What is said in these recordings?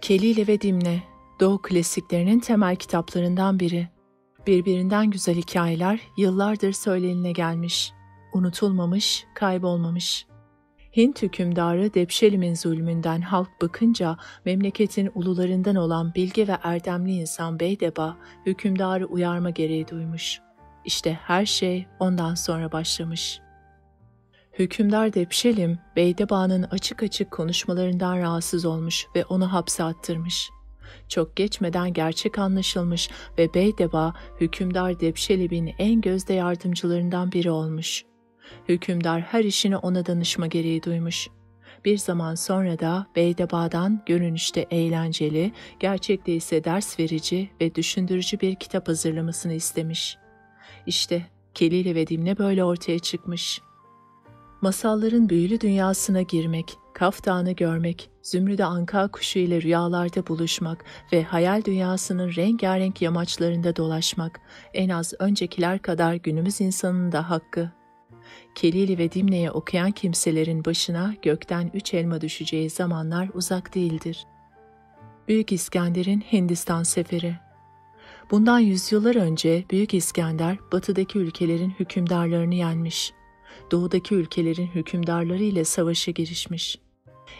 Kelile ve Dimne, Doğu klasiklerinin temel kitaplarından biri. Birbirinden güzel hikayeler yıllardır söylenine gelmiş, unutulmamış, kaybolmamış. Hint hükümdarı Depşelim'in zulmünden halk bıkınca memleketin ulularından olan bilge ve erdemli insan Beydeba, hükümdarı uyarma gereği duymuş. İşte her şey ondan sonra başlamış. Hükümdar Depşelim, Beydeba'nın açık açık konuşmalarından rahatsız olmuş ve onu hapse attırmış. Çok geçmeden gerçek anlaşılmış ve Beydeba, hükümdar Depşelim'in en gözde yardımcılarından biri olmuş. Hükümdar her işini ona danışma gereği duymuş. Bir zaman sonra da Beydeba'dan görünüşte eğlenceli, gerçekte ise ders verici ve düşündürücü bir kitap hazırlamasını istemiş. İşte Kelile ve Dimne böyle ortaya çıkmış. Masalların büyülü dünyasına girmek, Kaf Dağı'nı görmek, Zümrüde Anka kuşu ile rüyalarda buluşmak ve hayal dünyasının rengarenk yamaçlarında dolaşmak en az öncekiler kadar günümüz insanının da hakkı. Kelile ve Dimne'yi okuyan kimselerin başına gökten 3 elma düşeceği zamanlar uzak değildir. Büyük İskender'in Hindistan seferi. Bundan yüzyıllar önce Büyük İskender, batıdaki ülkelerin hükümdarlarını yenmiş. Doğudaki ülkelerin hükümdarları ile savaşa girişmiş.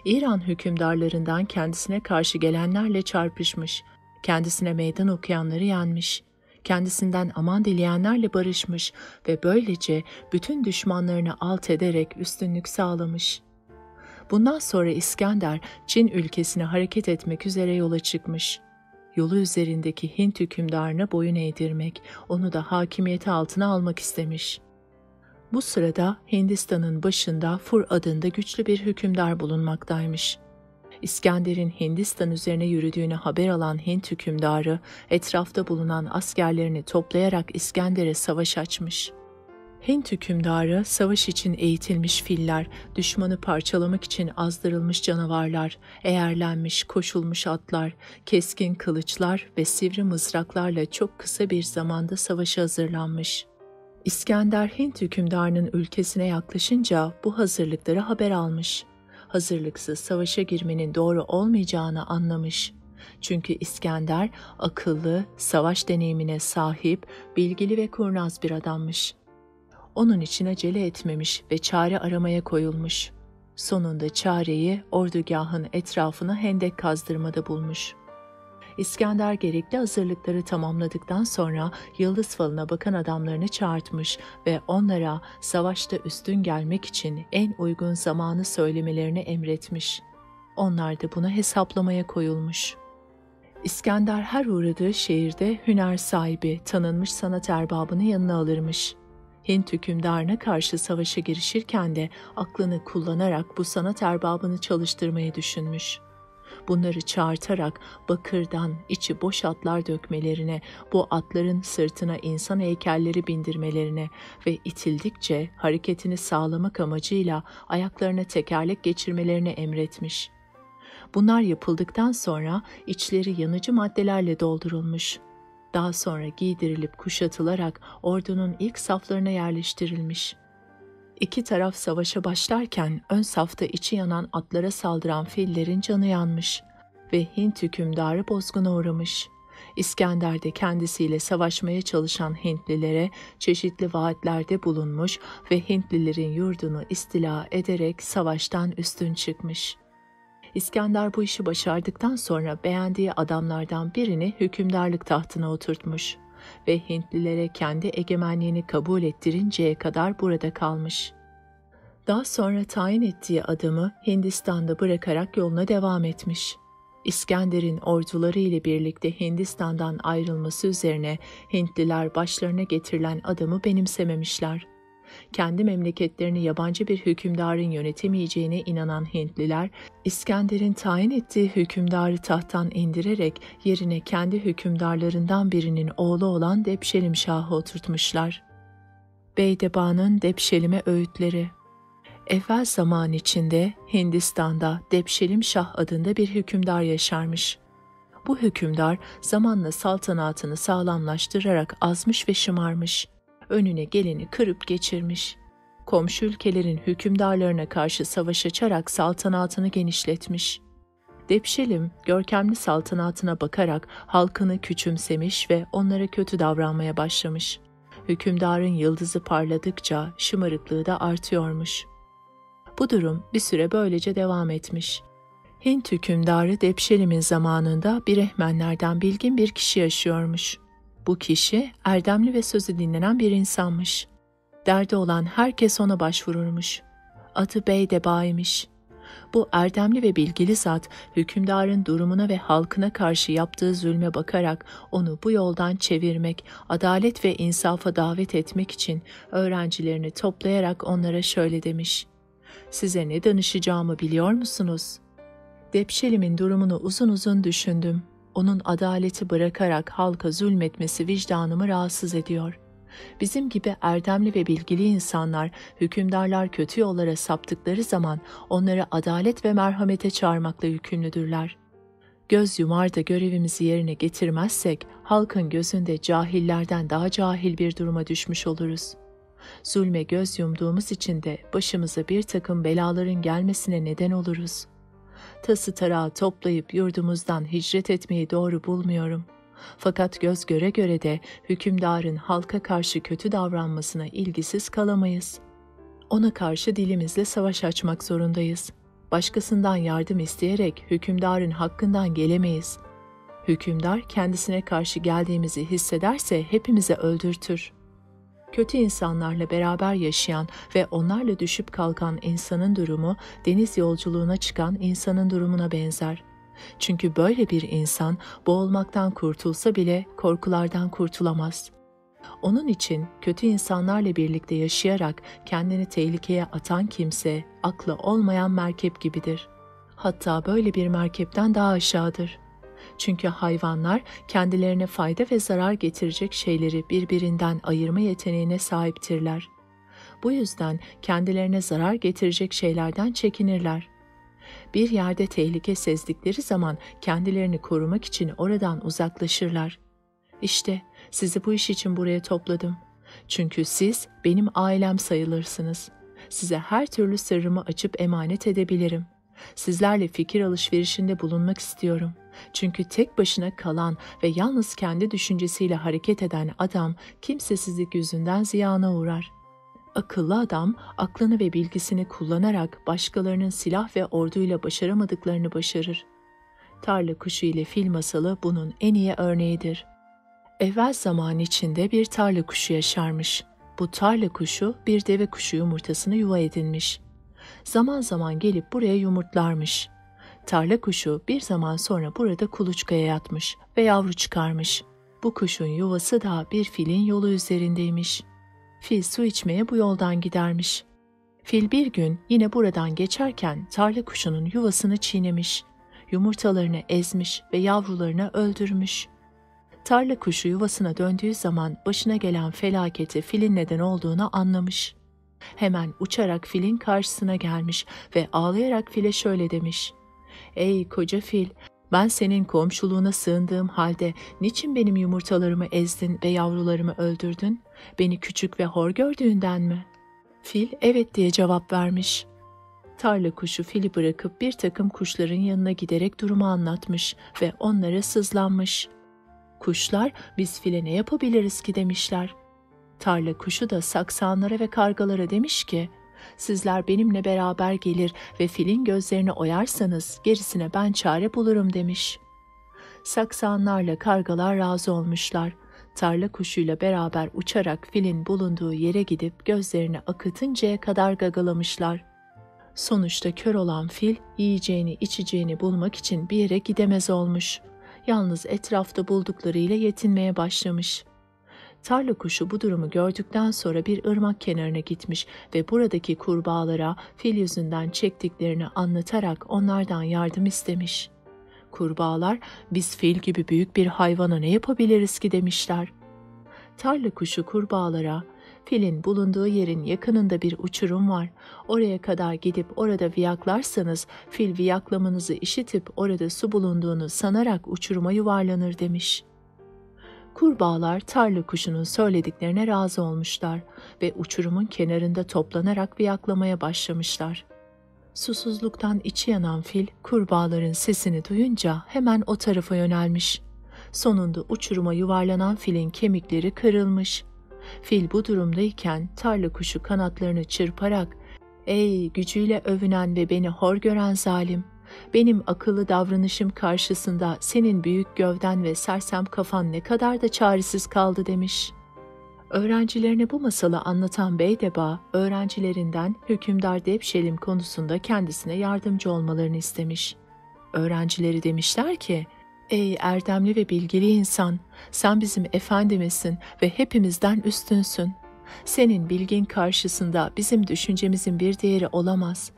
İran hükümdarlarından kendisine karşı gelenlerle çarpışmış, kendisine meydan okuyanları yenmiş, kendisinden aman dileyenlerle barışmış ve böylece bütün düşmanlarını alt ederek üstünlük sağlamış. Bundan sonra İskender, Çin ülkesine hareket etmek üzere yola çıkmış. Yolu üzerindeki Hint hükümdarına boyun eğdirmek, onu da hakimiyeti altına almak istemiş. Bu sırada Hindistan'ın başında Fur adında güçlü bir hükümdar bulunmaktaymış. İskender'in Hindistan üzerine yürüdüğünü haber alan Hint hükümdarı, etrafta bulunan askerlerini toplayarak İskender'e savaş açmış. Hint hükümdarı, savaş için eğitilmiş filler, düşmanı parçalamak için azdırılmış canavarlar, eğerlenmiş, koşulmuş atlar, keskin kılıçlar ve sivri mızraklarla çok kısa bir zamanda savaşa hazırlanmış. İskender Hint hükümdarının ülkesine yaklaşınca bu hazırlıkları haber almış. Hazırlıksız savaşa girmenin doğru olmayacağını anlamış. Çünkü İskender akıllı, savaş deneyimine sahip, bilgili ve kurnaz bir adammış. Onun için acele etmemiş ve çare aramaya koyulmuş. Sonunda çareyi ordugahın etrafına hendek kazdırmada bulmuş. İskender gerekli hazırlıkları tamamladıktan sonra yıldız falına bakan adamlarını çağırtmış ve onlara savaşta üstün gelmek için en uygun zamanı söylemelerini emretmiş. Onlar da bunu hesaplamaya koyulmuş. İskender her uğradığı şehirde hüner sahibi, tanınmış sanat erbabını yanına alırmış. Hint hükümdarına karşı savaşa girişirken de aklını kullanarak bu sanat erbabını çalıştırmayı düşünmüş. Bunları çağırtarak bakırdan içi boş atlar dökmelerine, bu atların sırtına insan heykelleri bindirmelerine ve itildikçe hareketini sağlamak amacıyla ayaklarına tekerlek geçirmelerine emretmiş. Bunlar yapıldıktan sonra içleri yanıcı maddelerle doldurulmuş. Daha sonra giydirilip kuşatılarak ordunun ilk saflarına yerleştirilmiş. İki taraf savaşa başlarken ön safta içi yanan atlara saldıran fillerin canı yanmış ve Hint hükümdarı bozguna uğramış. İskender de kendisiyle savaşmaya çalışan Hintlilere çeşitli vaatlerde bulunmuş ve Hintlilerin yurdunu istila ederek savaştan üstün çıkmış. İskender bu işi başardıktan sonra beğendiği adamlardan birini hükümdarlık tahtına oturtmuş ve Hintlilere kendi egemenliğini kabul ettirinceye kadar burada kalmış. Daha sonra tayin ettiği adamı Hindistan'da bırakarak yoluna devam etmiş. İskender'in orduları ile birlikte Hindistan'dan ayrılması üzerine Hintliler başlarına getirilen adamı benimsememişler. Kendi memleketlerini yabancı bir hükümdarın yönetemeyeceğine inanan Hintliler, İskender'in tayin ettiği hükümdarı tahttan indirerek yerine kendi hükümdarlarından birinin oğlu olan Depşelim Şah'ı oturtmuşlar. Beydeba'nın Depşelim'e öğütleri. Evvel zaman içinde Hindistan'da Depşelim Şah adında bir hükümdar yaşarmış. Bu hükümdar zamanla saltanatını sağlamlaştırarak azmış ve şımarmış. Önüne geleni kırıp geçirmiş. Komşu ülkelerin hükümdarlarına karşı savaş açarak saltanatını genişletmiş. Depşelim, görkemli saltanatına bakarak halkını küçümsemiş ve onlara kötü davranmaya başlamış. Hükümdarın yıldızı parladıkça şımarıklığı da artıyormuş. Bu durum bir süre böylece devam etmiş. Hint hükümdarı Depşelim'in zamanında Brehmenlerden bilgin bir kişi yaşıyormuş. Bu kişi erdemli ve sözü dinlenen bir insanmış. Derdi olan herkes ona başvururmuş. Adı Beydeba'ymış. Bu erdemli ve bilgili zat, hükümdarın durumuna ve halkına karşı yaptığı zulme bakarak onu bu yoldan çevirmek, adalet ve insafa davet etmek için öğrencilerini toplayarak onlara şöyle demiş: "Size ne danışacağımı biliyor musunuz?" Depşelim'in durumunu uzun uzun düşündüm. Onun adaleti bırakarak halka zulmetmesi vicdanımı rahatsız ediyor. Bizim gibi erdemli ve bilgili insanlar, hükümdarlar kötü yollara saptıkları zaman onları adalet ve merhamete çağırmakla yükümlüdürler. Göz yumar da görevimizi yerine getirmezsek, halkın gözünde cahillerden daha cahil bir duruma düşmüş oluruz. Zulme göz yumduğumuz için de başımıza bir takım belaların gelmesine neden oluruz. Tası tarağı toplayıp yurdumuzdan hicret etmeyi doğru bulmuyorum. Fakat göz göre göre de hükümdarın halka karşı kötü davranmasına ilgisiz kalamayız. Ona karşı dilimizle savaş açmak zorundayız. Başkasından yardım isteyerek hükümdarın hakkından gelemeyiz. Hükümdar kendisine karşı geldiğimizi hissederse hepimizi öldürtür. Kötü insanlarla beraber yaşayan ve onlarla düşüp kalkan insanın durumu, deniz yolculuğuna çıkan insanın durumuna benzer. Çünkü böyle bir insan boğulmaktan kurtulsa bile korkulardan kurtulamaz. Onun için kötü insanlarla birlikte yaşayarak kendini tehlikeye atan kimse aklı olmayan merkep gibidir. Hatta böyle bir merkepten daha aşağıdır. Çünkü hayvanlar kendilerine fayda ve zarar getirecek şeyleri birbirinden ayırma yeteneğine sahiptirler. Bu yüzden kendilerine zarar getirecek şeylerden çekinirler. Bir yerde tehlike sezdikleri zaman kendilerini korumak için oradan uzaklaşırlar. İşte sizi bu iş için buraya topladım. Çünkü siz benim ailem sayılırsınız. Size her türlü sırrımı açıp emanet edebilirim. Sizlerle fikir alışverişinde bulunmak istiyorum. Çünkü tek başına kalan ve yalnız kendi düşüncesiyle hareket eden adam kimsesizlik yüzünden ziyana uğrar. Akıllı adam aklını ve bilgisini kullanarak başkalarının silah ve orduyla başaramadıklarını başarır. Tarla kuşu ile fil masalı bunun en iyi örneğidir. Evvel zaman içinde bir tarla kuşu yaşarmış. Bu tarla kuşu bir deve kuşu yumurtasını yuva edinmiş. Zaman zaman gelip buraya yumurtlarmış. Tarla kuşu bir zaman sonra burada kuluçkaya yatmış ve yavru çıkarmış. Bu kuşun yuvası da bir filin yolu üzerindeymiş. Fil su içmeye bu yoldan gidermiş. Fil bir gün yine buradan geçerken tarla kuşunun yuvasını çiğnemiş. Yumurtalarını ezmiş ve yavrularını öldürmüş. Tarla kuşu yuvasına döndüğü zaman başına gelen felaketi filin neden olduğunu anlamış. Hemen uçarak filin karşısına gelmiş ve ağlayarak file şöyle demiş: "Ey koca fil, ben senin komşuluğuna sığındığım halde niçin benim yumurtalarımı ezdin ve yavrularımı öldürdün? Beni küçük ve hor gördüğünden mi?" Fil evet diye cevap vermiş. Tarla kuşu fili bırakıp bir takım kuşların yanına giderek durumu anlatmış ve onlara sızlanmış. Kuşlar, "Biz file ne yapabiliriz ki?" demişler. Tarla kuşu da saksanlara ve kargalara demiş ki, "Sizler benimle beraber gelir ve filin gözlerini oyarsanız gerisine ben çare bulurum." demiş. Saksanlarla kargalar razı olmuşlar. Tarla kuşuyla beraber uçarak filin bulunduğu yere gidip gözlerini akıtıncaya kadar gagalamışlar. Sonuçta kör olan fil yiyeceğini içeceğini bulmak için bir yere gidemez olmuş. Yalnız etrafta bulduklarıyla yetinmeye başlamış. Tarla kuşu bu durumu gördükten sonra bir ırmak kenarına gitmiş ve buradaki kurbağalara fil yüzünden çektiklerini anlatarak onlardan yardım istemiş. Kurbağalar, "Biz fil gibi büyük bir hayvana ne yapabiliriz ki?" demişler. Tarla kuşu kurbağalara, "Filin bulunduğu yerin yakınında bir uçurum var. Oraya kadar gidip orada viyaklarsanız fil viyaklamanızı işitip orada su bulunduğunu sanarak uçuruma yuvarlanır." demiş. Kurbağalar tarla kuşunun söylediklerine razı olmuşlar ve uçurumun kenarında toplanarak viyaklamaya başlamışlar. Susuzluktan içi yanan fil, kurbağaların sesini duyunca hemen o tarafa yönelmiş. Sonunda uçuruma yuvarlanan filin kemikleri kırılmış. Fil bu durumdayken tarla kuşu kanatlarını çırparak, "Ey gücüyle övünen ve beni hor gören zalim! Benim akıllı davranışım karşısında senin büyük gövden ve sersem kafan ne kadar da çaresiz kaldı," demiş. Öğrencilerine bu masalı anlatan Beydeba, öğrencilerinden hükümdar Debşelim konusunda kendisine yardımcı olmalarını istemiş. Öğrencileri demişler ki, "Ey erdemli ve bilgili insan, sen bizim efendimizsin ve hepimizden üstünsün. Senin bilgin karşısında bizim düşüncemizin bir değeri olamaz.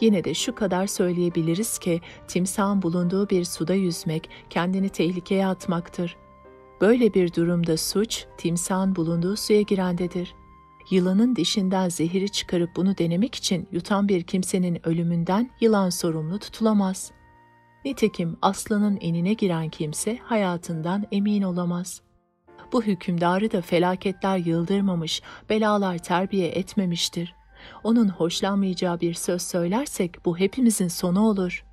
Yine de şu kadar söyleyebiliriz ki, timsahın bulunduğu bir suda yüzmek, kendini tehlikeye atmaktır. Böyle bir durumda suç, timsahın bulunduğu suya girendedir. Yılanın dişinden zehiri çıkarıp bunu denemek için yutan bir kimsenin ölümünden yılan sorumlu tutulamaz. Nitekim aslanın enine giren kimse hayatından emin olamaz. Bu hükümdarı da felaketler yıldırmamış, belalar terbiye etmemiştir. Onun hoşlanmayacağı bir söz söylersek bu hepimizin sonu olur."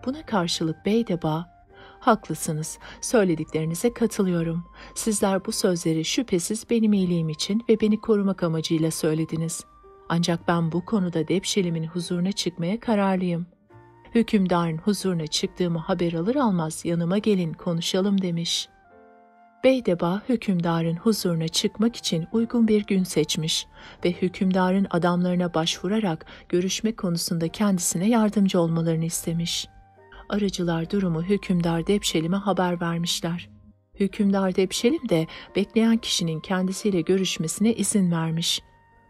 Buna karşılık Beydeba, "Haklısınız, söylediklerinize katılıyorum. Sizler bu sözleri şüphesiz benim iyiliğim için ve beni korumak amacıyla söylediniz. Ancak ben bu konuda Debşelim'in huzuruna çıkmaya kararlıyım. Hükümdarın huzuruna çıktığımı haber alır almaz yanıma gelin konuşalım," demiş. Beydeba hükümdarın huzuruna çıkmak için uygun bir gün seçmiş ve hükümdarın adamlarına başvurarak görüşme konusunda kendisine yardımcı olmalarını istemiş. Arıcılar durumu hükümdar Debşelim'e haber vermişler. Hükümdar Debşelim de bekleyen kişinin kendisiyle görüşmesine izin vermiş.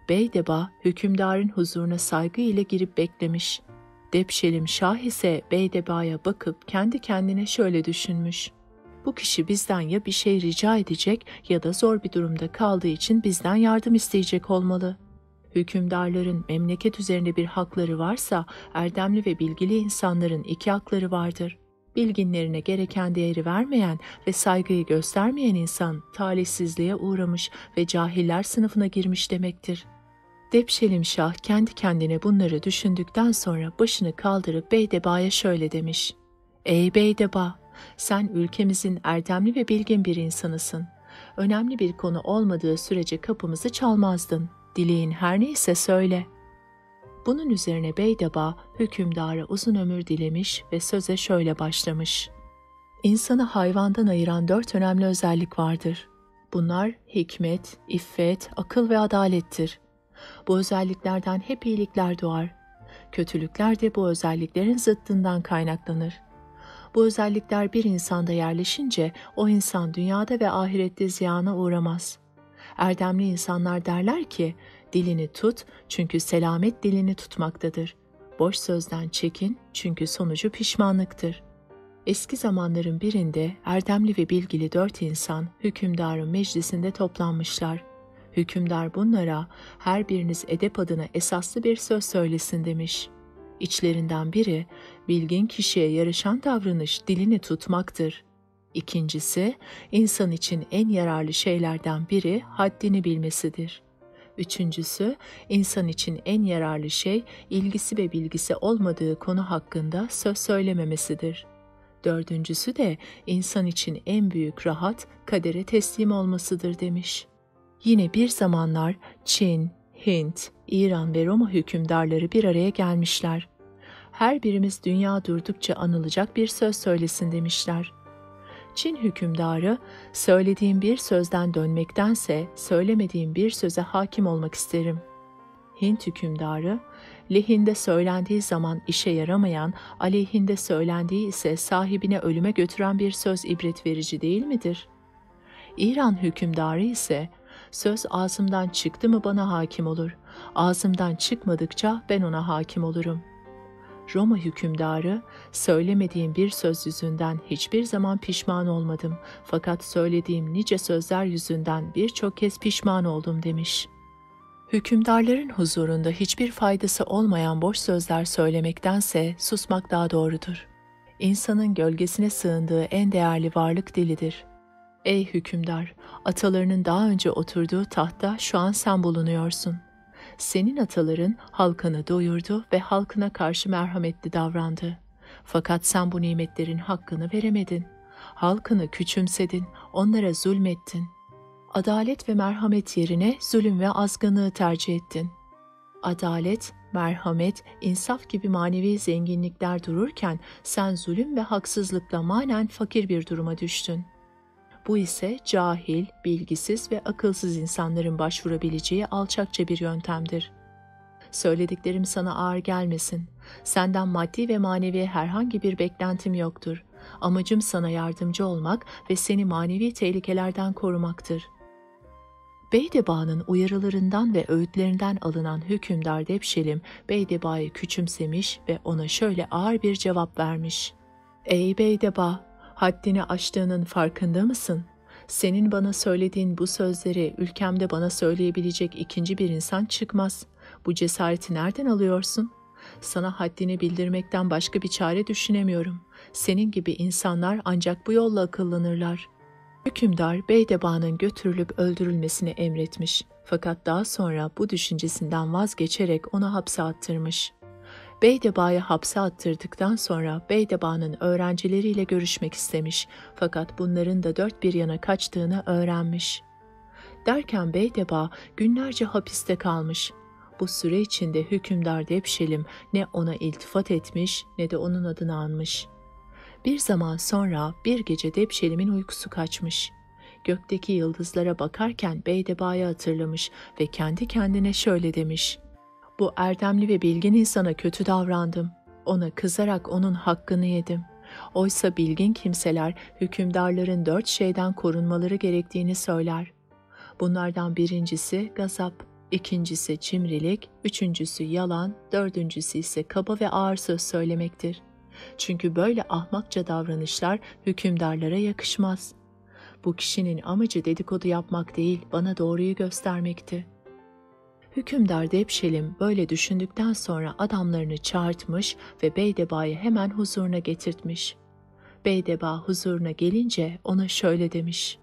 Beydeba hükümdarın huzuruna saygı ile girip beklemiş. Debşelim Şah ise Beydeba'ya bakıp kendi kendine şöyle düşünmüş: "Bu kişi bizden ya bir şey rica edecek ya da zor bir durumda kaldığı için bizden yardım isteyecek olmalı. Hükümdarların memleket üzerinde bir hakları varsa, erdemli ve bilgili insanların iki hakları vardır. Bilginlerine gereken değeri vermeyen ve saygıyı göstermeyen insan, talihsizliğe uğramış ve cahiller sınıfına girmiş demektir." Debşelim Şah kendi kendine bunları düşündükten sonra başını kaldırıp Beydeba'ya şöyle demiş: "Ey Beydeba! Sen ülkemizin erdemli ve bilgin bir insanısın. Önemli bir konu olmadığı sürece kapımızı çalmazdın. Dileğin her neyse söyle." Bunun üzerine Beydeba hükümdara uzun ömür dilemiş ve söze şöyle başlamış: "İnsanı hayvandan ayıran 4 önemli özellik vardır. Bunlar hikmet, iffet, akıl ve adalettir. Bu özelliklerden hep iyilikler doğar. Kötülükler de bu özelliklerin zıttından kaynaklanır. Bu özellikler bir insanda yerleşince o insan dünyada ve ahirette ziyana uğramaz. Erdemli insanlar derler ki, dilini tut çünkü selamet dilini tutmaktadır. Boş sözden çekin çünkü sonucu pişmanlıktır." Eski zamanların birinde erdemli ve bilgili 4 insan hükümdarın meclisinde toplanmışlar. Hükümdar bunlara, "Her biriniz edep adına esaslı bir söz söylesin," demiş. İçlerinden biri, "Bilgin kişiye yaraşan davranış dilini tutmaktır." İkincisi, "İnsan için en yararlı şeylerden biri haddini bilmesidir." Üçüncüsü, "İnsan için en yararlı şey ilgisi ve bilgisi olmadığı konu hakkında söz söylememesidir." Dördüncüsü de insan için en büyük rahat kadere teslim olmasıdır demiş. Yine bir zamanlar Çin, Hint, İran ve Roma hükümdarları bir araya gelmişler. "Her birimiz dünya durdukça anılacak bir söz söylesin," demişler. Çin hükümdarı, "Söylediğim bir sözden dönmektense söylemediğim bir söze hakim olmak isterim." Hint hükümdarı, "Lehinde söylendiği zaman işe yaramayan, aleyhinde söylendiği ise sahibine ölüme götüren bir söz ibret verici değil midir?" İran hükümdarı ise, "Söz ağzımdan çıktı mı bana hakim olur, ağzımdan çıkmadıkça ben ona hakim olurum." Roma hükümdarı, "Söylemediğim bir söz yüzünden hiçbir zaman pişman olmadım, fakat söylediğim nice sözler yüzünden birçok kez pişman oldum," demiş. Hükümdarların huzurunda hiçbir faydası olmayan boş sözler söylemektense susmak daha doğrudur. İnsanın gölgesine sığındığı en değerli varlık dilidir. Ey hükümdar, atalarının daha önce oturduğu tahtta şu an sen bulunuyorsun. Senin ataların halkını doyurdu ve halkına karşı merhametli davrandı. Fakat sen bu nimetlerin hakkını veremedin. Halkını küçümsedin, onlara zulmettin. Adalet ve merhamet yerine zulüm ve azgınlığı tercih ettin. Adalet, merhamet, insaf gibi manevi zenginlikler dururken sen zulüm ve haksızlıkla manen fakir bir duruma düştün. Bu ise cahil, bilgisiz ve akılsız insanların başvurabileceği alçakça bir yöntemdir. Söylediklerim sana ağır gelmesin. Senden maddi ve manevi herhangi bir beklentim yoktur. Amacım sana yardımcı olmak ve seni manevi tehlikelerden korumaktır. Beydeba'nın uyarılarından ve öğütlerinden alınan hükümdar Debşelim, Beydeba'yı küçümsemiş ve ona şöyle ağır bir cevap vermiş. Ey Beydeba, haddini aştığının farkında mısın? Senin bana söylediğin bu sözleri ülkemde bana söyleyebilecek ikinci bir insan çıkmaz. Bu cesareti nereden alıyorsun? Sana haddini bildirmekten başka bir çare düşünemiyorum. Senin gibi insanlar ancak bu yolla akıllanırlar. Hükümdar Beydeba'nın götürülüp öldürülmesini emretmiş. Fakat daha sonra bu düşüncesinden vazgeçerek onu hapse attırmış. Beydeba'yı hapse attırdıktan sonra Beydeba'nın öğrencileriyle görüşmek istemiş. Fakat bunların da dört bir yana kaçtığını öğrenmiş. Derken Beydeba günlerce hapiste kalmış. Bu süre içinde hükümdar Debşelim ne ona iltifat etmiş ne de onun adını anmış. Bir zaman sonra bir gece Debşelim'in uykusu kaçmış. Gökteki yıldızlara bakarken Beydeba'yı hatırlamış ve kendi kendine şöyle demiş. Bu erdemli ve bilgin insana kötü davrandım. Ona kızarak onun hakkını yedim. Oysa bilgin kimseler hükümdarların 4 şeyden korunmaları gerektiğini söyler. Bunlardan birincisi gazap, ikincisi cimrilik, üçüncüsü yalan, dördüncüsü ise kaba ve ağır söz söylemektir. Çünkü böyle ahmakça davranışlar hükümdarlara yakışmaz. Bu kişinin amacı dedikodu yapmak değil, bana doğruyu göstermekti. Hükümdar Debşelim böyle düşündükten sonra adamlarını çağırtmış ve Beydeba'yı hemen huzuruna getirtmiş. Beydeba huzuruna gelince ona şöyle demiş.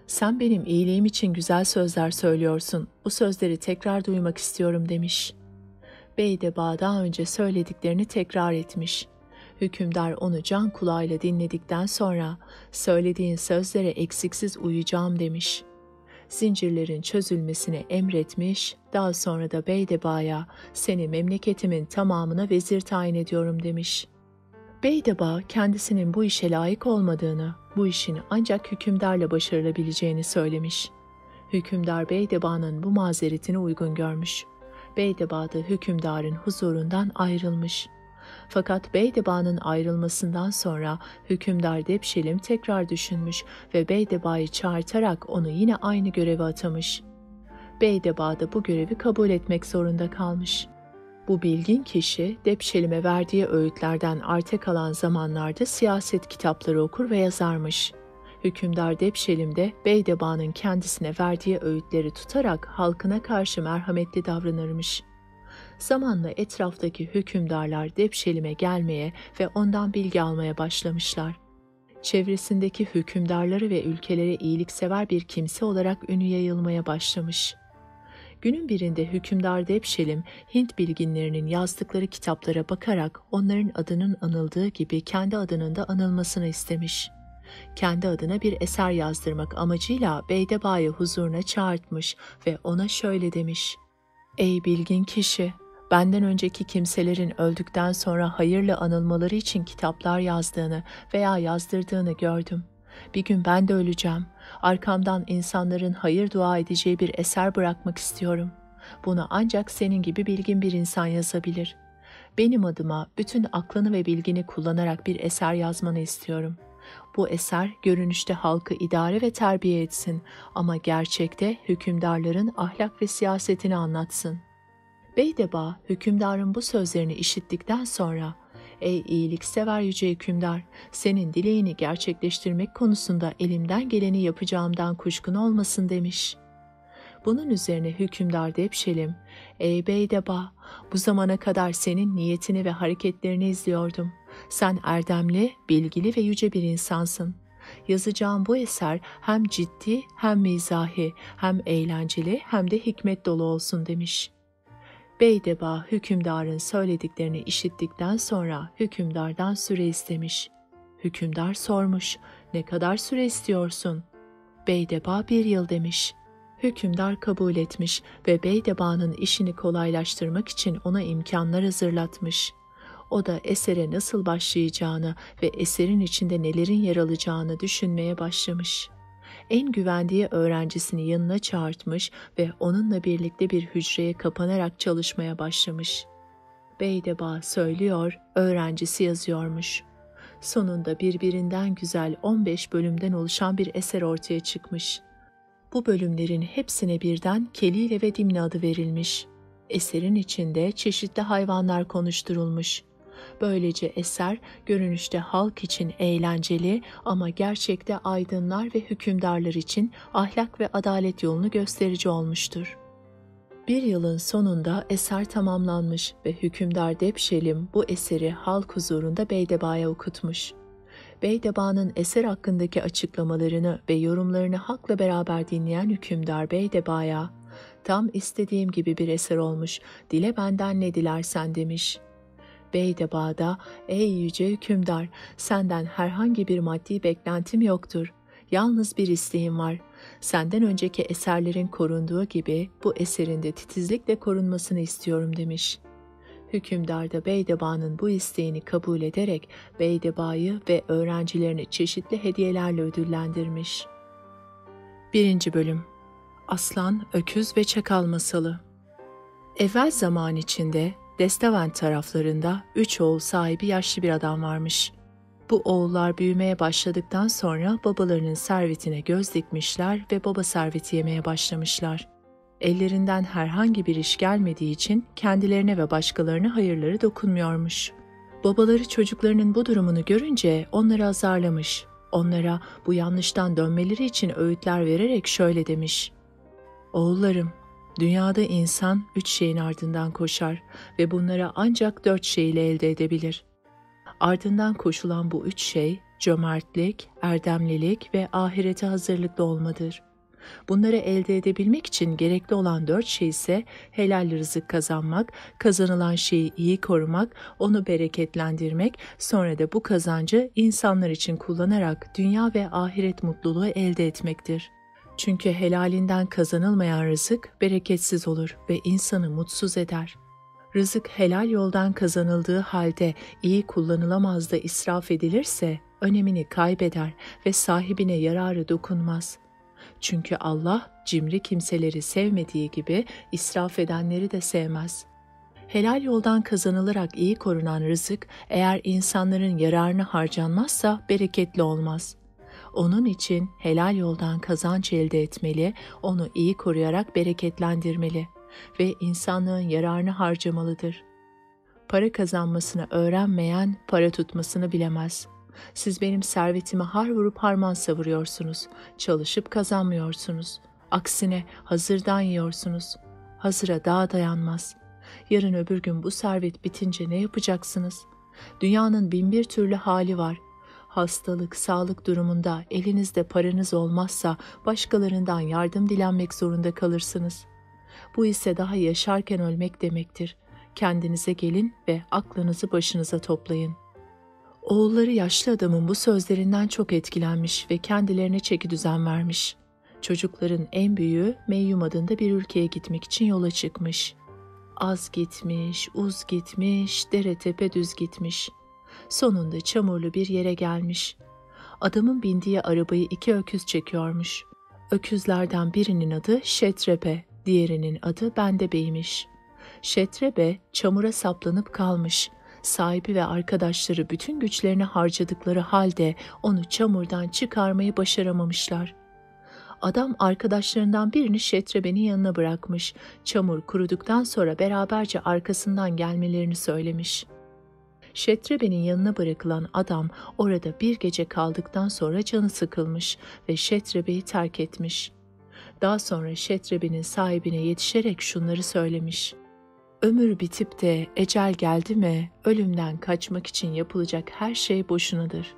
Sen benim iyiliğim için güzel sözler söylüyorsun. Bu sözleri tekrar duymak istiyorum demiş. Beydeba daha önce söylediklerini tekrar etmiş. Hükümdar onu can kulağıyla dinledikten sonra söylediğin sözlere eksiksiz uyacağım demiş. Zincirlerin çözülmesini emretmiş, daha sonra da Beydeba'ya seni memleketimin tamamına vezir tayin ediyorum demiş. Beydeba kendisinin bu işe layık olmadığını, bu işin ancak hükümdarla başarılabileceğini söylemiş. Hükümdar Beydeba'nın bu mazeretini uygun görmüş. Beydeba da hükümdarın huzurundan ayrılmış. Fakat Beydeba'nın ayrılmasından sonra hükümdar Debşelim tekrar düşünmüş ve Beydeba'yı çağırtarak onu yine aynı göreve atamış. Beydeba da bu görevi kabul etmek zorunda kalmış. Bu bilgin kişi Debşelim'e verdiği öğütlerden arta kalan zamanlarda siyaset kitapları okur ve yazarmış. Hükümdar Debşelim de Beydeba'nın kendisine verdiği öğütleri tutarak halkına karşı merhametli davranırmış. Zamanla etraftaki hükümdarlar Debşelim'e gelmeye ve ondan bilgi almaya başlamışlar. Çevresindeki hükümdarları ve ülkelere iyiliksever bir kimse olarak ünü yayılmaya başlamış. Günün birinde hükümdar Debşelim, Hint bilginlerinin yazdıkları kitaplara bakarak onların adının anıldığı gibi kendi adının da anılmasını istemiş. Kendi adına bir eser yazdırmak amacıyla Beydeba'yı huzuruna çağırtmış ve ona şöyle demiş. Ey bilgin kişi! Benden önceki kimselerin öldükten sonra hayırla anılmaları için kitaplar yazdığını veya yazdırdığını gördüm. Bir gün ben de öleceğim. Arkamdan insanların hayır dua edeceği bir eser bırakmak istiyorum. Bunu ancak senin gibi bilgin bir insan yazabilir. Benim adıma bütün aklını ve bilgini kullanarak bir eser yazmanı istiyorum. Bu eser görünüşte halkı idare ve terbiye etsin ama gerçekte hükümdarların ahlak ve siyasetini anlatsın. Beydeba hükümdarın bu sözlerini işittikten sonra ''Ey iyiliksever yüce hükümdar, senin dileğini gerçekleştirmek konusunda elimden geleni yapacağımdan kuşkun olmasın.'' demiş. Bunun üzerine hükümdar Debşelim, ''Ey Beydeba, bu zamana kadar senin niyetini ve hareketlerini izliyordum. Sen erdemli, bilgili ve yüce bir insansın. Yazacağım bu eser hem ciddi hem mizahi, hem eğlenceli hem de hikmet dolu olsun.'' demiş. Beydeba hükümdarın söylediklerini işittikten sonra hükümdardan süre istemiş. Hükümdar sormuş, ne kadar süre istiyorsun? Beydeba 1 yıl demiş. Hükümdar kabul etmiş ve Beydeba'nın işini kolaylaştırmak için ona imkanlar hazırlatmış. O da esere nasıl başlayacağını ve eserin içinde nelerin yer alacağını düşünmeye başlamış. En güvendiği öğrencisini yanına çağırtmış ve onunla birlikte bir hücreye kapanarak çalışmaya başlamış. Beydeba söylüyor, öğrencisi yazıyormuş. Sonunda birbirinden güzel 15 bölümden oluşan bir eser ortaya çıkmış. Bu bölümlerin hepsine birden Kelile ve Dimne adı verilmiş. Eserin içinde çeşitli hayvanlar konuşturulmuş. Böylece eser görünüşte halk için eğlenceli ama gerçekte aydınlar ve hükümdarlar için ahlak ve adalet yolunu gösterici olmuştur. 1 yılın sonunda eser tamamlanmış ve hükümdar Depşelim bu eseri halk huzurunda Beydeba'ya okutmuş. Beydeba'nın eser hakkındaki açıklamalarını ve yorumlarını halkla beraber dinleyen hükümdar Beydeba'ya, "Tam istediğim gibi bir eser olmuş, dile benden ne dilersen" demiş. Beydeba da, "Ey yüce hükümdar, senden herhangi bir maddi beklentim yoktur. Yalnız bir isteğim var. Senden önceki eserlerin korunduğu gibi bu eserin de titizlikle korunmasını istiyorum" demiş. Hükümdar da Beydeba'nın bu isteğini kabul ederek Beydeba'yı ve öğrencilerini çeşitli hediyelerle ödüllendirmiş. 1. Bölüm Aslan, Öküz ve Çakal Masalı. Evvel zaman içinde Destavent taraflarında 3 oğul sahibi yaşlı bir adam varmış. Bu oğullar büyümeye başladıktan sonra babalarının servetine göz dikmişler ve baba serveti yemeye başlamışlar. Ellerinden herhangi bir iş gelmediği için kendilerine ve başkalarına hayırları dokunmuyormuş. Babaları çocuklarının bu durumunu görünce onları azarlamış. Onlara bu yanlıştan dönmeleri için öğütler vererek şöyle demiş: "Oğullarım, dünyada insan 3 şeyin ardından koşar ve bunları ancak 4 şey ile elde edebilir. Ardından koşulan bu 3 şey cömertlik, erdemlilik ve ahirete hazırlıklı olmadır. Bunları elde edebilmek için gerekli olan 4 şey ise helal rızık kazanmak, kazanılan şeyi iyi korumak, onu bereketlendirmek, sonra da bu kazancı insanlar için kullanarak dünya ve ahiret mutluluğu elde etmektir. Çünkü helalinden kazanılmayan rızık bereketsiz olur ve insanı mutsuz eder. Rızık helal yoldan kazanıldığı halde iyi kullanılamaz da israf edilirse önemini kaybeder ve sahibine yararı dokunmaz. Çünkü Allah cimri kimseleri sevmediği gibi israf edenleri de sevmez. Helal yoldan kazanılarak iyi korunan rızık eğer insanların yararına harcanmazsa bereketli olmaz. Onun için helal yoldan kazanç elde etmeli, onu iyi koruyarak bereketlendirmeli ve insanlığın yararını harcamalıdır. Para kazanmasını öğrenmeyen para tutmasını bilemez. Siz benim servetime har vurup harman savuruyorsunuz. Çalışıp kazanmıyorsunuz. Aksine hazırdan yiyorsunuz. Hazıra daha dayanmaz. Yarın öbür gün bu servet bitince ne yapacaksınız? Dünyanın 1001 türlü hali var. Hastalık, sağlık durumunda elinizde paranız olmazsa başkalarından yardım dilenmek zorunda kalırsınız. Bu ise daha yaşarken ölmek demektir. Kendinize gelin ve aklınızı başınıza toplayın." Oğulları yaşlı adamın bu sözlerinden çok etkilenmiş ve kendilerine çekidüzen vermiş. Çocukların en büyüğü Meyyum adında bir ülkeye gitmek için yola çıkmış. Az gitmiş, uz gitmiş, dere tepe düz gitmiş. Sonunda çamurlu bir yere gelmiş. Adamın bindiği arabayı 2 öküz çekiyormuş. Öküzlerden birinin adı Şetrebe, diğerinin adı Bendebey'miş. Şetrebe çamura saplanıp kalmış. Sahibi ve arkadaşları bütün güçlerini harcadıkları halde onu çamurdan çıkarmayı başaramamışlar. Adam arkadaşlarından birini Şetrebe'nin yanına bırakmış. Çamur kuruduktan sonra beraberce arkasından gelmelerini söylemiş. Şetrebe'nin yanına bırakılan adam orada bir gece kaldıktan sonra canı sıkılmış ve Şetrebe'yi terk etmiş. Daha sonra Şetrebe'nin sahibine yetişerek şunları söylemiş: "Ömür bitip de ecel geldi mi, ölümden kaçmak için yapılacak her şey boşunadır.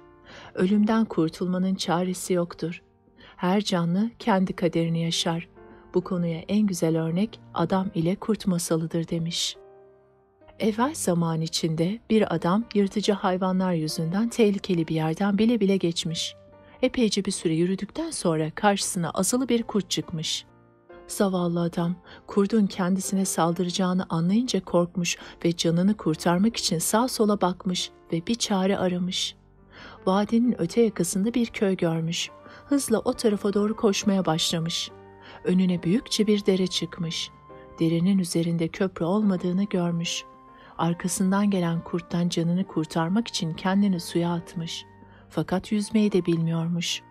Ölümden kurtulmanın çaresi yoktur. Her canlı kendi kaderini yaşar. Bu konuya en güzel örnek adam ile kurt masalıdır demiş. Evvel zaman içinde bir adam yırtıcı hayvanlar yüzünden tehlikeli bir yerden bile bile geçmiş. Epeyce bir süre yürüdükten sonra karşısına azılı bir kurt çıkmış. Zavallı adam, kurdun kendisine saldıracağını anlayınca korkmuş ve canını kurtarmak için sağa sola bakmış ve bir çare aramış. Vadinin öte yakasında bir köy görmüş. Hızla o tarafa doğru koşmaya başlamış. Önüne büyükçe bir dere çıkmış. Derenin üzerinde köprü olmadığını görmüş. Arkasından gelen kurttan canını kurtarmak için kendini suya atmış. Fakat yüzmeyi de bilmiyormuş.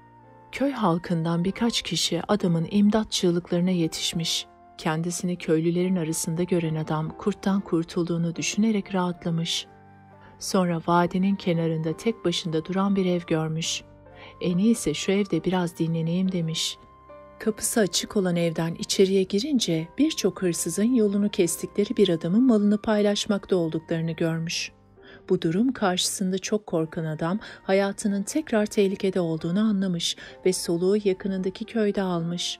Köy halkından birkaç kişi adamın imdat çığlıklarına yetişmiş. Kendisini köylülerin arasında gören adam kurttan kurtulduğunu düşünerek rahatlamış. Sonra vadinin kenarında tek başına duran bir ev görmüş. En iyisi şu evde biraz dinleneyim demiş. Kapısı açık olan evden içeriye girince birçok hırsızın yolunu kestikleri bir adamın malını paylaşmakta olduklarını görmüş. Bu durum karşısında çok korkan adam hayatının tekrar tehlikede olduğunu anlamış ve soluğu yakınındaki köyde almış.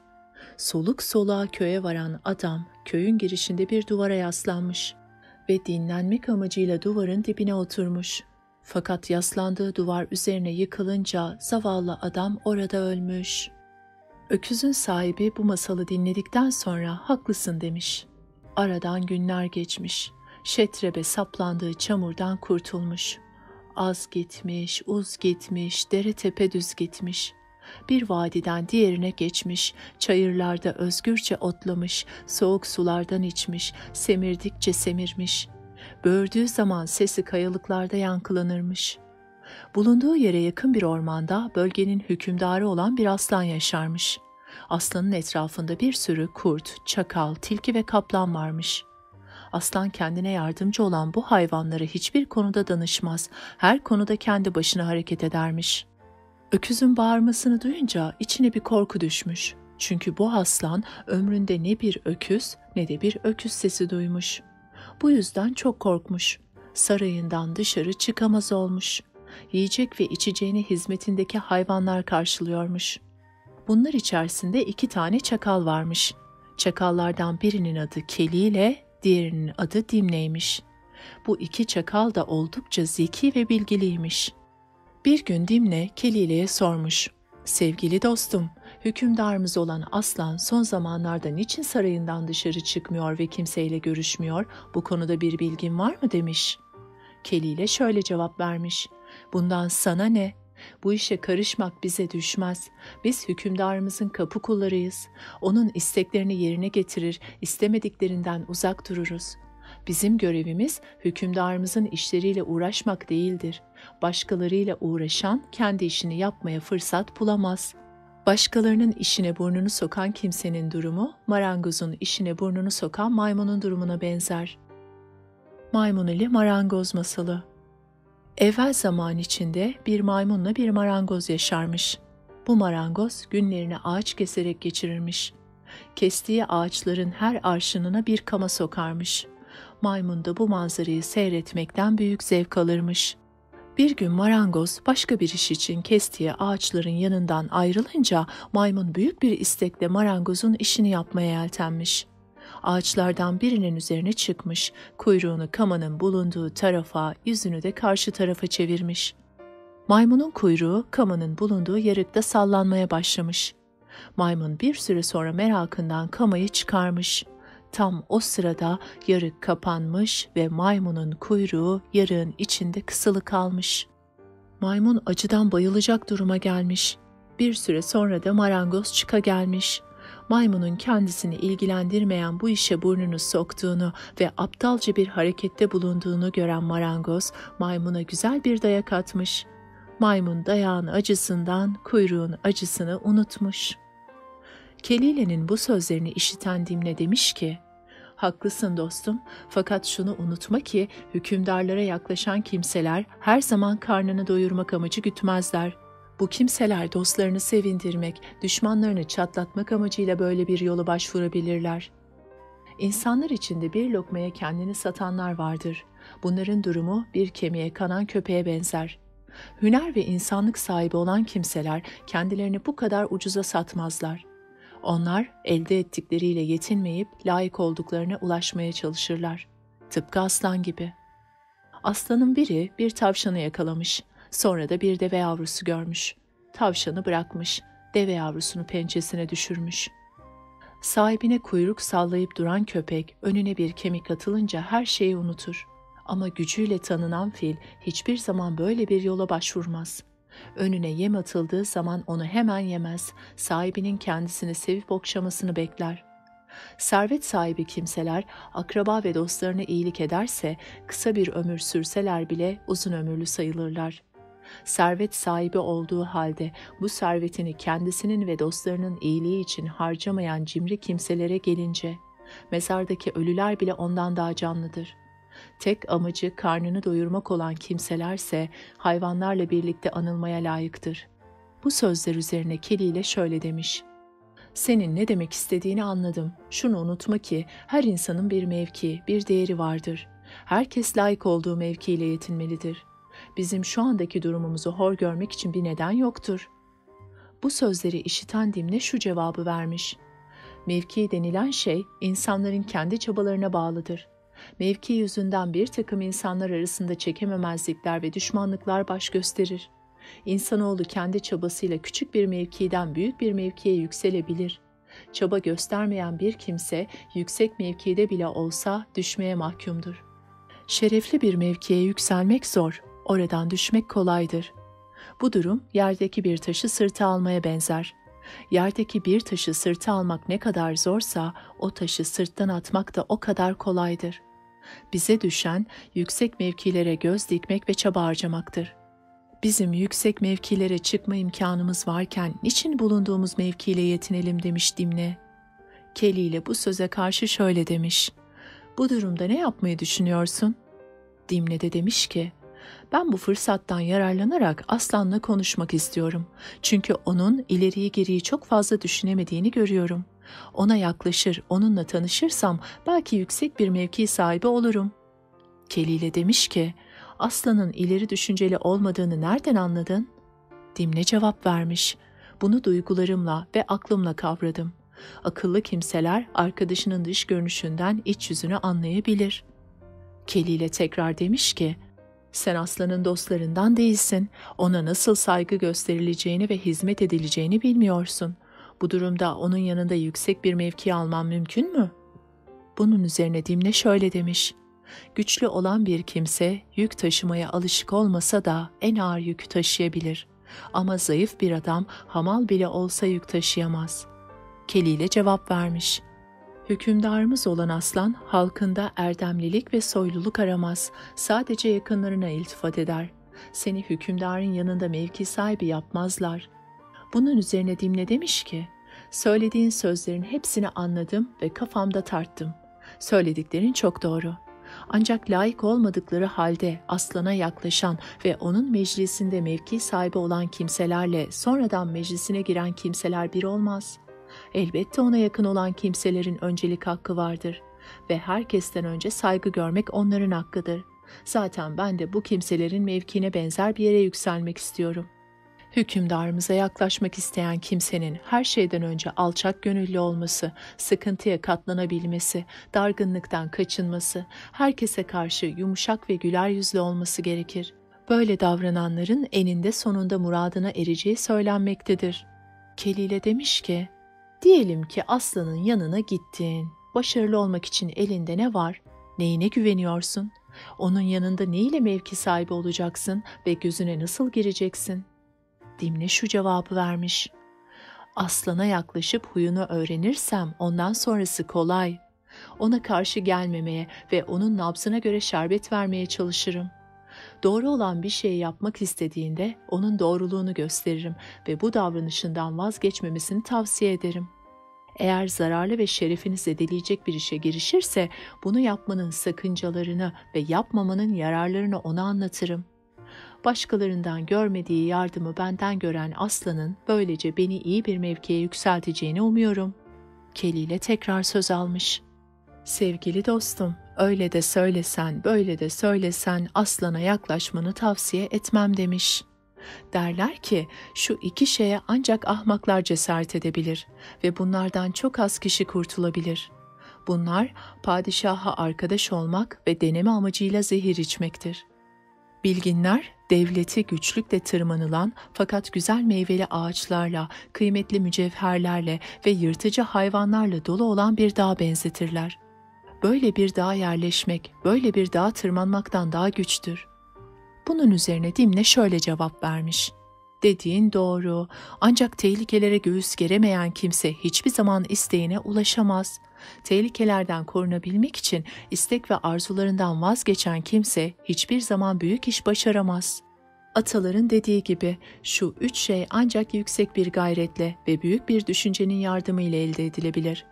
Soluk soluğa köye varan adam köyün girişinde bir duvara yaslanmış ve dinlenmek amacıyla duvarın dibine oturmuş. Fakat yaslandığı duvar üzerine yıkılınca zavallı adam orada ölmüş. Öküzün sahibi bu masalı dinledikten sonra haklısın demiş. Aradan günler geçmiş. Şetrebe saplandığı çamurdan kurtulmuş. Az gitmiş, uz gitmiş, dere tepe düz gitmiş. Bir vadiden diğerine geçmiş, çayırlarda özgürce otlamış, soğuk sulardan içmiş, semirdikçe semirmiş. Böğürdüğü zaman sesi kayalıklarda yankılanırmış. Bulunduğu yere yakın bir ormanda bölgenin hükümdarı olan bir aslan yaşarmış. Aslanın etrafında bir sürü kurt, çakal, tilki ve kaplan varmış. Aslan kendine yardımcı olan bu hayvanlara hiçbir konuda danışmaz, her konuda kendi başına hareket edermiş. Öküzün bağırmasını duyunca içine bir korku düşmüş. Çünkü bu aslan ömründe ne bir öküz ne de bir öküz sesi duymuş. Bu yüzden çok korkmuş. Sarayından dışarı çıkamaz olmuş. Yiyecek ve içeceğini hizmetindeki hayvanlar karşılıyormuş. Bunlar içerisinde 2 tane çakal varmış. Çakallardan birinin adı Keli ile diğerinin adı Dimne'ymiş. Bu 2 çakal da oldukça zeki ve bilgiliymiş. Bir gün Dimne Keli'ye sormuş. Sevgili dostum, hükümdarımız olan aslan son zamanlarda niçin sarayından dışarı çıkmıyor ve kimseyle görüşmüyor? Bu konuda bir bilgin var mı demiş. Keli şöyle cevap vermiş. Bundan sana ne? Bu işe karışmak bize düşmez. Biz hükümdarımızın kapı kullarıyız. Onun isteklerini yerine getirir, istemediklerinden uzak dururuz. Bizim görevimiz hükümdarımızın işleriyle uğraşmak değildir. Başkalarıyla uğraşan kendi işini yapmaya fırsat bulamaz. Başkalarının işine burnunu sokan kimsenin durumu, marangozun işine burnunu sokan maymunun durumuna benzer. Maymun ile marangoz masalı. Evvel zaman içinde bir maymunla bir marangoz yaşarmış. Bu marangoz günlerini ağaç keserek geçirirmiş. Kestiği ağaçların her arşınına bir kama sokarmış. Maymun da bu manzarayı seyretmekten büyük zevk alırmış. Bir gün marangoz başka bir iş için kestiği ağaçların yanından ayrılınca maymun büyük bir istekle marangozun işini yapmaya yeltenmiş. Ağaçlardan birinin üzerine çıkmış, kuyruğunu kamanın bulunduğu tarafa, yüzünü de karşı tarafa çevirmiş. Maymunun kuyruğu kamanın bulunduğu yarıkta sallanmaya başlamış. Maymun bir süre sonra merakından kamayı çıkarmış. Tam o sırada yarık kapanmış ve maymunun kuyruğu yarığın içinde kısılı kalmış. Maymun acıdan bayılacak duruma gelmiş. Bir süre sonra da marangoz çıka gelmiş. Maymunun kendisini ilgilendirmeyen bu işe burnunu soktuğunu ve aptalca bir harekette bulunduğunu gören marangoz maymuna güzel bir dayak atmış. Maymun dayağın acısından kuyruğun acısını unutmuş. Kelile'nin bu sözlerini işiten Dimne demiş ki, "Haklısın dostum, fakat şunu unutma ki hükümdarlara yaklaşan kimseler her zaman karnını doyurmak amacı gütmezler. Bu kimseler dostlarını sevindirmek, düşmanlarını çatlatmak amacıyla böyle bir yola başvurabilirler. İnsanlar içinde bir lokmaya kendini satanlar vardır. Bunların durumu bir kemiğe kanan köpeğe benzer. Hüner ve insanlık sahibi olan kimseler kendilerini bu kadar ucuza satmazlar. Onlar elde ettikleriyle yetinmeyip layık olduklarına ulaşmaya çalışırlar. Tıpkı aslan gibi. Aslanın biri bir tavşanı yakalamış, sonra da bir deve yavrusu görmüş. Tavşanı bırakmış, deve yavrusunu pençesine düşürmüş. Sahibine kuyruk sallayıp duran köpek önüne bir kemik atılınca her şeyi unutur. Ama gücüyle tanınan fil hiçbir zaman böyle bir yola başvurmaz. Önüne yem atıldığı zaman onu hemen yemez, sahibinin kendisini sevip okşamasını bekler. Servet sahibi kimseler akraba ve dostlarına iyilik ederse kısa bir ömür sürseler bile uzun ömürlü sayılırlar. Servet sahibi olduğu halde bu servetini kendisinin ve dostlarının iyiliği için harcamayan cimri kimselere gelince, mezardaki ölüler bile ondan daha canlıdır. Tek amacı karnını doyurmak olan kimselerse hayvanlarla birlikte anılmaya layıktır. Bu sözler üzerine Kelile şöyle demiş: "Senin ne demek istediğini anladım. Şunu unutma ki her insanın bir mevki, bir değeri vardır. Herkes layık olduğu mevkiyle yetinmelidir. Bizim şu andaki durumumuzu hor görmek için bir neden yoktur." Bu sözleri işiten Dimne şu cevabı vermiş: "Mevki denilen şey insanların kendi çabalarına bağlıdır. Mevki yüzünden bir takım insanlar arasında çekememezlikler ve düşmanlıklar baş gösterir. İnsanoğlu kendi çabasıyla küçük bir mevkiden büyük bir mevkiye yükselebilir. Çaba göstermeyen bir kimse yüksek mevkide bile olsa düşmeye mahkumdur. Şerefli bir mevkiye yükselmek zor, oradan düşmek kolaydır. Bu durum yerdeki bir taşı sırta almaya benzer. Yerdeki bir taşı sırta almak ne kadar zorsa o taşı sırttan atmak da o kadar kolaydır. Bize düşen yüksek mevkilere göz dikmek ve çaba harcamaktır. Bizim yüksek mevkilere çıkma imkanımız varken niçin bulunduğumuz mevkiyle yetinelim?" demiş Dimne. Kelile bu söze karşı şöyle demiş: "Bu durumda ne yapmayı düşünüyorsun?" Dimne de demiş ki, "Ben bu fırsattan yararlanarak aslanla konuşmak istiyorum. Çünkü onun ileriyi geriyi çok fazla düşünemediğini görüyorum. Ona yaklaşır, onunla tanışırsam belki yüksek bir mevki sahibi olurum." Kelile demiş ki, "Aslanın ileri düşünceli olmadığını nereden anladın?" Dimne cevap vermiş: "Bunu duygularımla ve aklımla kavradım. Akıllı kimseler arkadaşının dış görünüşünden iç yüzünü anlayabilir." Kelile tekrar demiş ki, "Sen aslanın dostlarından değilsin. Ona nasıl saygı gösterileceğini ve hizmet edileceğini bilmiyorsun. Bu durumda onun yanında yüksek bir mevki alman mümkün mü?" Bunun üzerine Dimne şöyle demiş: "Güçlü olan bir kimse yük taşımaya alışık olmasa da en ağır yükü taşıyabilir. Ama zayıf bir adam hamal bile olsa yük taşıyamaz." Kelile cevap vermiş: "Hükümdarımız olan aslan halkında erdemlilik ve soyluluk aramaz. Sadece yakınlarına iltifat eder. Seni hükümdarın yanında mevki sahibi yapmazlar." Bunun üzerine Dimne demiş ki, "Söylediğin sözlerin hepsini anladım ve kafamda tarttım. Söylediklerin çok doğru. Ancak layık olmadıkları halde aslana yaklaşan ve onun meclisinde mevki sahibi olan kimselerle sonradan meclisine giren kimseler bir olmaz. Elbette ona yakın olan kimselerin öncelik hakkı vardır ve herkesten önce saygı görmek onların hakkıdır. Zaten ben de bu kimselerin mevkine benzer bir yere yükselmek istiyorum. Hükümdarımıza yaklaşmak isteyen kimsenin her şeyden önce alçak gönüllü olması, sıkıntıya katlanabilmesi, dargınlıktan kaçınması, herkese karşı yumuşak ve güler yüzlü olması gerekir. Böyle davrananların eninde sonunda muradına ereceği söylenmektedir." Kelile demiş ki, "Diyelim ki aslanın yanına gittin. Başarılı olmak için elinde ne var? Neyine güveniyorsun? Onun yanında ne ile mevki sahibi olacaksın ve gözüne nasıl gireceksin?" Dimne şu cevabı vermiş: "Aslana yaklaşıp huyunu öğrenirsem ondan sonrası kolay. Ona karşı gelmemeye ve onun nabzına göre şerbet vermeye çalışırım. Doğru olan bir şey yapmak istediğinde onun doğruluğunu gösteririm ve bu davranışından vazgeçmemesini tavsiye ederim. Eğer zararlı ve şerefini zedeleyecek bir işe girişirse bunu yapmanın sakıncalarını ve yapmamanın yararlarını ona anlatırım. Başkalarından görmediği yardımı benden gören aslanın böylece beni iyi bir mevkiye yükselteceğini umuyorum." Kelile tekrar söz almış: "Sevgili dostum, öyle de söylesen, böyle de söylesen aslana yaklaşmanı tavsiye etmem." demiş. Derler ki şu iki şeye ancak ahmaklar cesaret edebilir ve bunlardan çok az kişi kurtulabilir. Bunlar padişaha arkadaş olmak ve deneme amacıyla zehir içmektir. Bilginler, devleti güçlükle tırmanılan fakat güzel meyveli ağaçlarla, kıymetli mücevherlerle ve yırtıcı hayvanlarla dolu olan bir dağa benzetirler. Böyle bir dağa yerleşmek, böyle bir dağa tırmanmaktan daha güçtür. Bunun üzerine Dimne şöyle cevap vermiş. Dediğin doğru, ancak tehlikelere göğüs geremeyen kimse hiçbir zaman isteğine ulaşamaz. Tehlikelerden korunabilmek için istek ve arzularından vazgeçen kimse hiçbir zaman büyük iş başaramaz. Ataların dediği gibi şu üç şey ancak yüksek bir gayretle ve büyük bir düşüncenin yardımıyla elde edilebilir.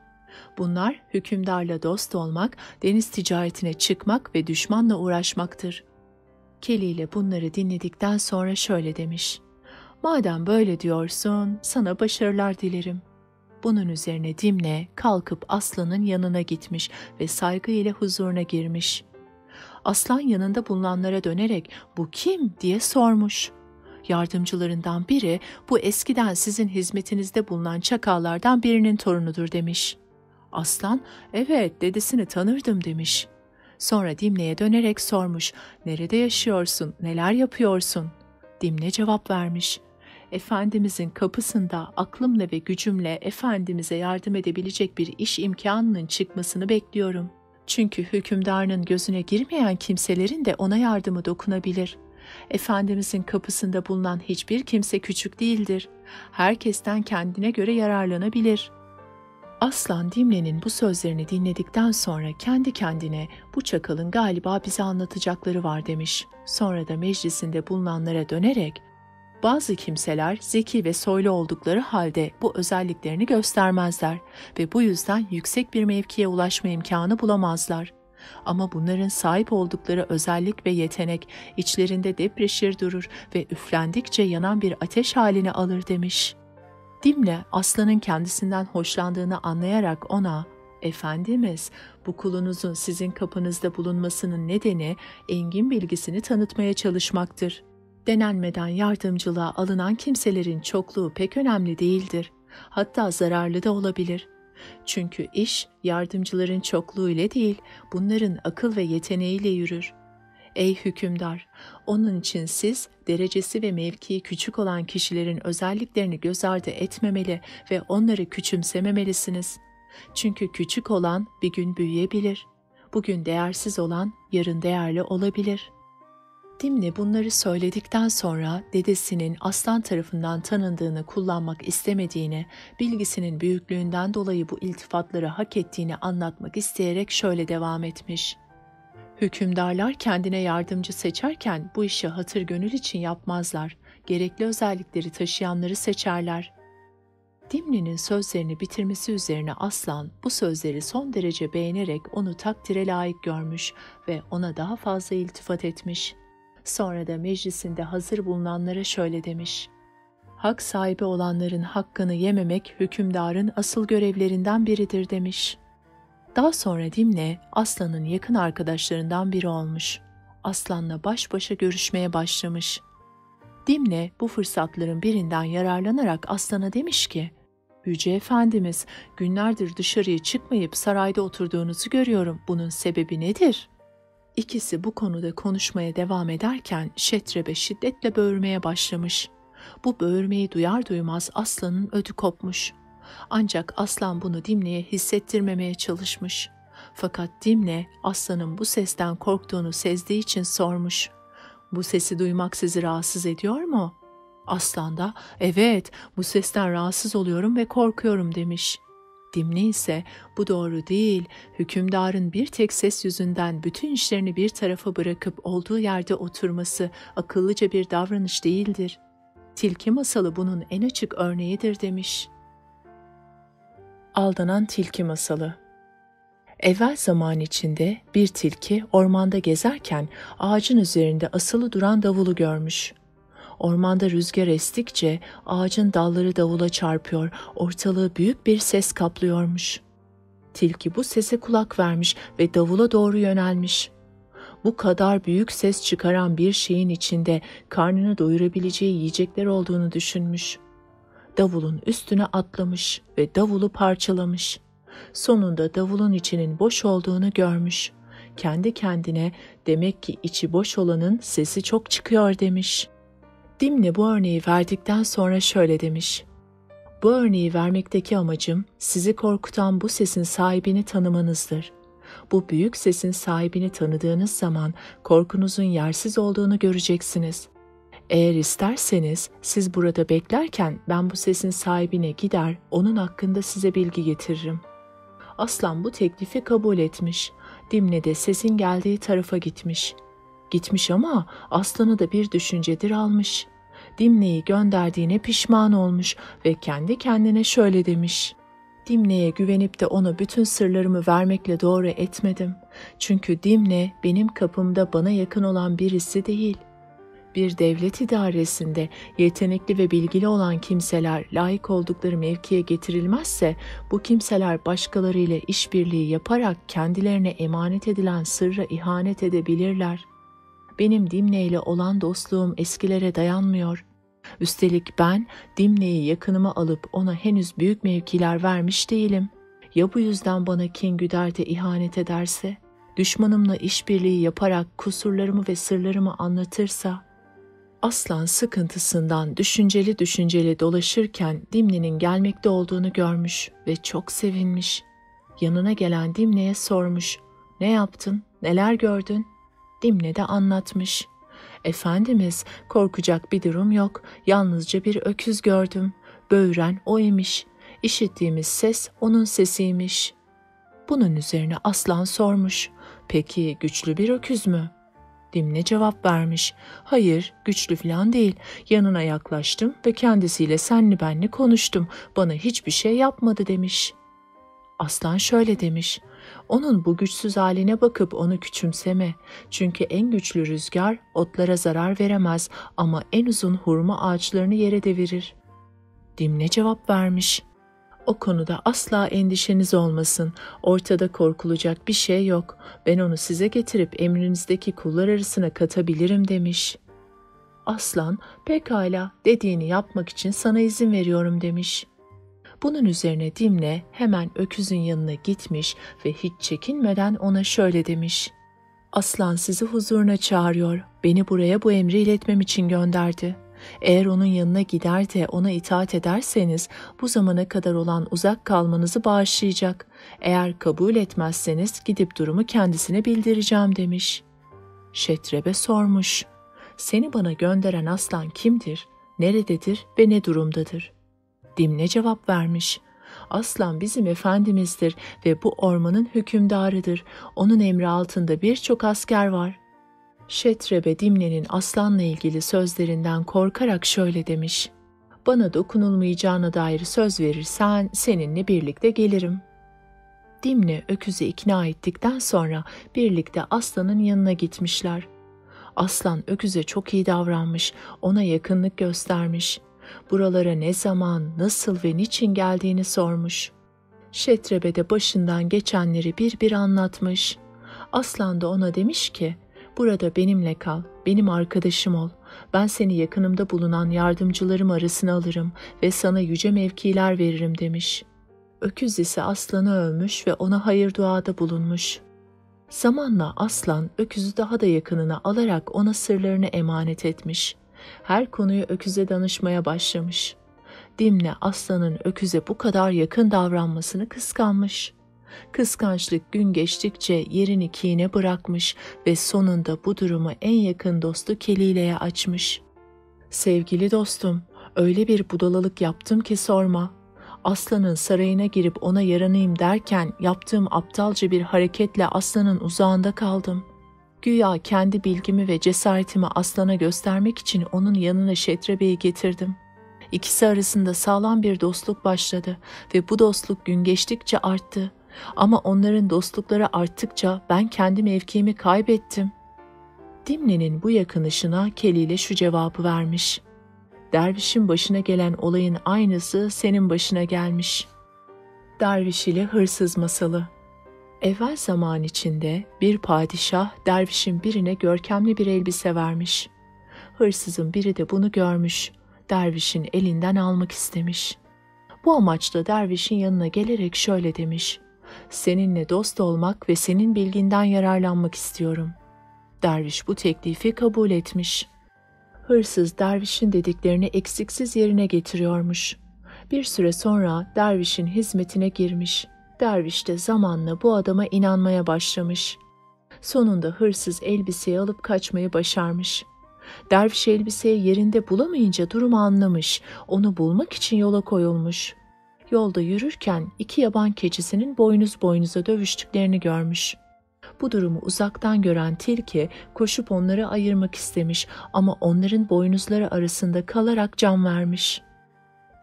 Bunlar hükümdarla dost olmak, deniz ticaretine çıkmak ve düşmanla uğraşmaktır. Kelile bunları dinledikten sonra şöyle demiş. Madem böyle diyorsun, sana başarılar dilerim. Bunun üzerine Dimne kalkıp Aslan'ın yanına gitmiş ve saygıyla huzuruna girmiş. Aslan yanında bulunanlara dönerek "Bu kim?" diye sormuş. Yardımcılarından biri "Bu eskiden sizin hizmetinizde bulunan çakallardan birinin torunudur." demiş. Aslan "Evet, dedesini tanırdım." demiş. Sonra Dimne'ye dönerek sormuş, "Nerede yaşıyorsun, neler yapıyorsun?" Dimne cevap vermiş, "Efendimizin kapısında aklımla ve gücümle Efendimiz'e yardım edebilecek bir iş imkanının çıkmasını bekliyorum. Çünkü hükümdarının gözüne girmeyen kimselerin de ona yardımı dokunabilir. Efendimizin kapısında bulunan hiçbir kimse küçük değildir. Herkesten kendine göre yararlanabilir." Aslan Dimne'nin bu sözlerini dinledikten sonra kendi kendine "Bu çakalın galiba bize anlatacakları var." demiş. Sonra da meclisinde bulunanlara dönerek "Bazı kimseler zeki ve soylu oldukları halde bu özelliklerini göstermezler ve bu yüzden yüksek bir mevkiye ulaşma imkanı bulamazlar. Ama bunların sahip oldukları özellik ve yetenek içlerinde depreşir durur ve üflendikçe yanan bir ateş halini alır." demiş. Dimne aslanın kendisinden hoşlandığını anlayarak ona "Efendimiz, bu kulunuzun sizin kapınızda bulunmasının nedeni engin bilgisini tanıtmaya çalışmaktır. Denenmeden yardımcılığa alınan kimselerin çokluğu pek önemli değildir. Hatta zararlı da olabilir. Çünkü iş yardımcıların çokluğu ile değil, bunların akıl ve yeteneğiyle yürür. Ey hükümdar, onun için siz derecesi ve mevkii küçük olan kişilerin özelliklerini göz ardı etmemeli ve onları küçümsememelisiniz. Çünkü küçük olan bir gün büyüyebilir. Bugün değersiz olan yarın değerli olabilir." Dimne bunları söyledikten sonra dedesinin aslan tarafından tanındığını kullanmak istemediğini, bilgisinin büyüklüğünden dolayı bu iltifatları hak ettiğini anlatmak isteyerek şöyle devam etmiş. Hükümdarlar kendine yardımcı seçerken bu işi hatır gönül için yapmazlar. Gerekli özellikleri taşıyanları seçerler. Dimne'nin sözlerini bitirmesi üzerine Aslan bu sözleri son derece beğenerek onu takdire layık görmüş ve ona daha fazla iltifat etmiş. Sonra da meclisinde hazır bulunanlara şöyle demiş. Hak sahibi olanların hakkını yememek hükümdarın asıl görevlerinden biridir demiş. Daha sonra Dimne, Aslan'ın yakın arkadaşlarından biri olmuş. Aslan'la baş başa görüşmeye başlamış. Dimne bu fırsatların birinden yararlanarak Aslan'a demiş ki, "Yüce Efendimiz, günlerdir dışarıya çıkmayıp sarayda oturduğunuzu görüyorum. Bunun sebebi nedir?" İkisi bu konuda konuşmaya devam ederken Şetrebe şiddetle böğürmeye başlamış. Bu böğürmeyi duyar duymaz Aslan'ın ödü kopmuş. Ancak Aslan bunu Dimne'ye hissettirmemeye çalışmış. Fakat Dimne, Aslan'ın bu sesten korktuğunu sezdiği için sormuş. "Bu sesi duymak sizi rahatsız ediyor mu?" Aslan da "Evet, bu sesten rahatsız oluyorum ve korkuyorum." demiş. Dimne ise "Bu doğru değil, hükümdarın bir tek ses yüzünden bütün işlerini bir tarafa bırakıp olduğu yerde oturması akıllıca bir davranış değildir. Tilki masalı bunun en açık örneğidir." demiş. Aldanan Tilki Masalı. Evvel zaman içinde bir tilki ormanda gezerken ağacın üzerinde asılı duran davulu görmüş. Ormanda rüzgar estikçe ağacın dalları davula çarpıyor, ortalığı büyük bir ses kaplıyormuş. Tilki bu sese kulak vermiş ve davula doğru yönelmiş. Bu kadar büyük ses çıkaran bir şeyin içinde karnını doyurabileceği yiyecekler olduğunu düşünmüş. Davulun üstüne atlamış ve davulu parçalamış. Sonunda davulun içinin boş olduğunu görmüş. Kendi kendine demek ki içi boş olanın sesi çok çıkıyor demiş. Dimne bu örneği verdikten sonra şöyle demiş. Bu örneği vermekteki amacım sizi korkutan bu sesin sahibini tanımanızdır. Bu büyük sesin sahibini tanıdığınız zaman korkunuzun yersiz olduğunu göreceksiniz. Eğer isterseniz siz burada beklerken ben bu sesin sahibine gider, onun hakkında size bilgi getiririm. Aslan bu teklifi kabul etmiş. Dimne de sesin geldiği tarafa gitmiş. Gitmiş ama aslanı da bir düşüncedir almış. Dimne'yi gönderdiğine pişman olmuş ve kendi kendine şöyle demiş. Dimne'ye güvenip de ona bütün sırlarımı vermekle doğru etmedim. Çünkü Dimne benim kapımda bana yakın olan birisi değil. Bir devlet idaresinde yetenekli ve bilgili olan kimseler layık oldukları mevkiye getirilmezse bu kimseler başkalarıyla işbirliği yaparak kendilerine emanet edilen sırra ihanet edebilirler. Benim Dimne ile olan dostluğum eskilere dayanmıyor. Üstelik ben Dimne'yi yakınıma alıp ona henüz büyük mevkiler vermiş değilim. Ya bu yüzden bana kin güder de ihanet ederse, düşmanımla işbirliği yaparak kusurlarımı ve sırlarımı anlatırsa? Aslan sıkıntısından düşünceli dolaşırken Dimne'nin gelmekte olduğunu görmüş ve çok sevinmiş. Yanına gelen Dimne'ye sormuş, "Ne yaptın, neler gördün?" Dimne de anlatmış. "Efendimiz, korkacak bir durum yok, yalnızca bir öküz gördüm. Böğüren o imiş, işittiğimiz ses onun sesiymiş." Bunun üzerine aslan sormuş, "Peki güçlü bir öküz mü?" Dimne cevap vermiş, "Hayır, güçlü falan değil. Yanına yaklaştım ve kendisiyle senli benli konuştum. Bana hiçbir şey yapmadı." demiş. Aslan şöyle demiş, "Onun bu güçsüz haline bakıp onu küçümseme. Çünkü en güçlü rüzgar otlara zarar veremez ama en uzun hurma ağaçlarını yere devirir." Dimne cevap vermiş, "O konuda asla endişeniz olmasın. Ortada korkulacak bir şey yok. Ben onu size getirip emrinizdeki kullar arasına katabilirim." demiş. Aslan, "Pekala, dediğini yapmak için sana izin veriyorum." demiş. Bunun üzerine Dimne hemen öküzün yanına gitmiş ve hiç çekinmeden ona şöyle demiş. "Aslan sizi huzuruna çağırıyor. Beni buraya bu emri iletmem için gönderdi. Eğer onun yanına gider de ona itaat ederseniz bu zamana kadar olan uzak kalmanızı bağışlayacak. Eğer kabul etmezseniz gidip durumu kendisine bildireceğim." demiş. Şetrebe sormuş, "Seni bana gönderen aslan kimdir, nerededir ve ne durumdadır?" Dimne cevap vermiş, "Aslan bizim efendimizdir ve bu ormanın hükümdarıdır. Onun emri altında birçok asker var." Şetrebe Dimne'nin aslanla ilgili sözlerinden korkarak şöyle demiş, "Bana dokunulmayacağına dair söz verirsen seninle birlikte gelirim." Dimne öküzü ikna ettikten sonra birlikte aslanın yanına gitmişler. Aslan öküze çok iyi davranmış, ona yakınlık göstermiş. Buralara ne zaman, nasıl ve niçin geldiğini sormuş. Şetrebe de başından geçenleri bir bir anlatmış. Aslan da ona demiş ki, "Burada benimle kal, benim arkadaşım ol. Ben seni yakınımda bulunan yardımcılarım arasına alırım ve sana yüce mevkiler veririm." demiş. Öküz ise aslanı övmüş ve ona hayır duada bulunmuş. Zamanla aslan öküzü daha da yakınına alarak ona sırlarını emanet etmiş. Her konuyu öküze danışmaya başlamış. Dimne aslanın öküze bu kadar yakın davranmasını kıskanmış. Kıskançlık gün geçtikçe yerini kine bırakmış ve sonunda bu durumu en yakın dostu Kelile'ye açmış. "Sevgili dostum, öyle bir budalalık yaptım ki sorma. Aslanın sarayına girip ona yaranayım derken yaptığım aptalca bir hareketle aslanın uzağında kaldım. Güya kendi bilgimi ve cesaretimi aslana göstermek için onun yanına Şetrebe'yi getirdim. İkisi arasında sağlam bir dostluk başladı ve bu dostluk gün geçtikçe arttı. Ama onların dostlukları arttıkça ben kendi mevkiimi kaybettim." Dimne'nin bu yakınışına Kelile şu cevabı vermiş: "Dervişin başına gelen olayın aynısı senin başına gelmiş." Derviş ile hırsız masalı. Evvel zaman içinde bir padişah dervişin birine görkemli bir elbise vermiş. Hırsızın biri de bunu görmüş, dervişin elinden almak istemiş. Bu amaçla dervişin yanına gelerek şöyle demiş: "Seninle dost olmak ve senin bilginden yararlanmak istiyorum." Derviş bu teklifi kabul etmiş. Hırsız dervişin dediklerini eksiksiz yerine getiriyormuş. Bir süre sonra dervişin hizmetine girmiş. Derviş de zamanla bu adama inanmaya başlamış. Sonunda hırsız elbiseyi alıp kaçmayı başarmış. Derviş elbiseyi yerinde bulamayınca durumu anlamış, onu bulmak için yola koyulmuş. Yolda yürürken iki yaban keçisinin boynuz boynuza dövüştüklerini görmüş. Bu durumu uzaktan gören tilki koşup onları ayırmak istemiş ama onların boynuzları arasında kalarak can vermiş.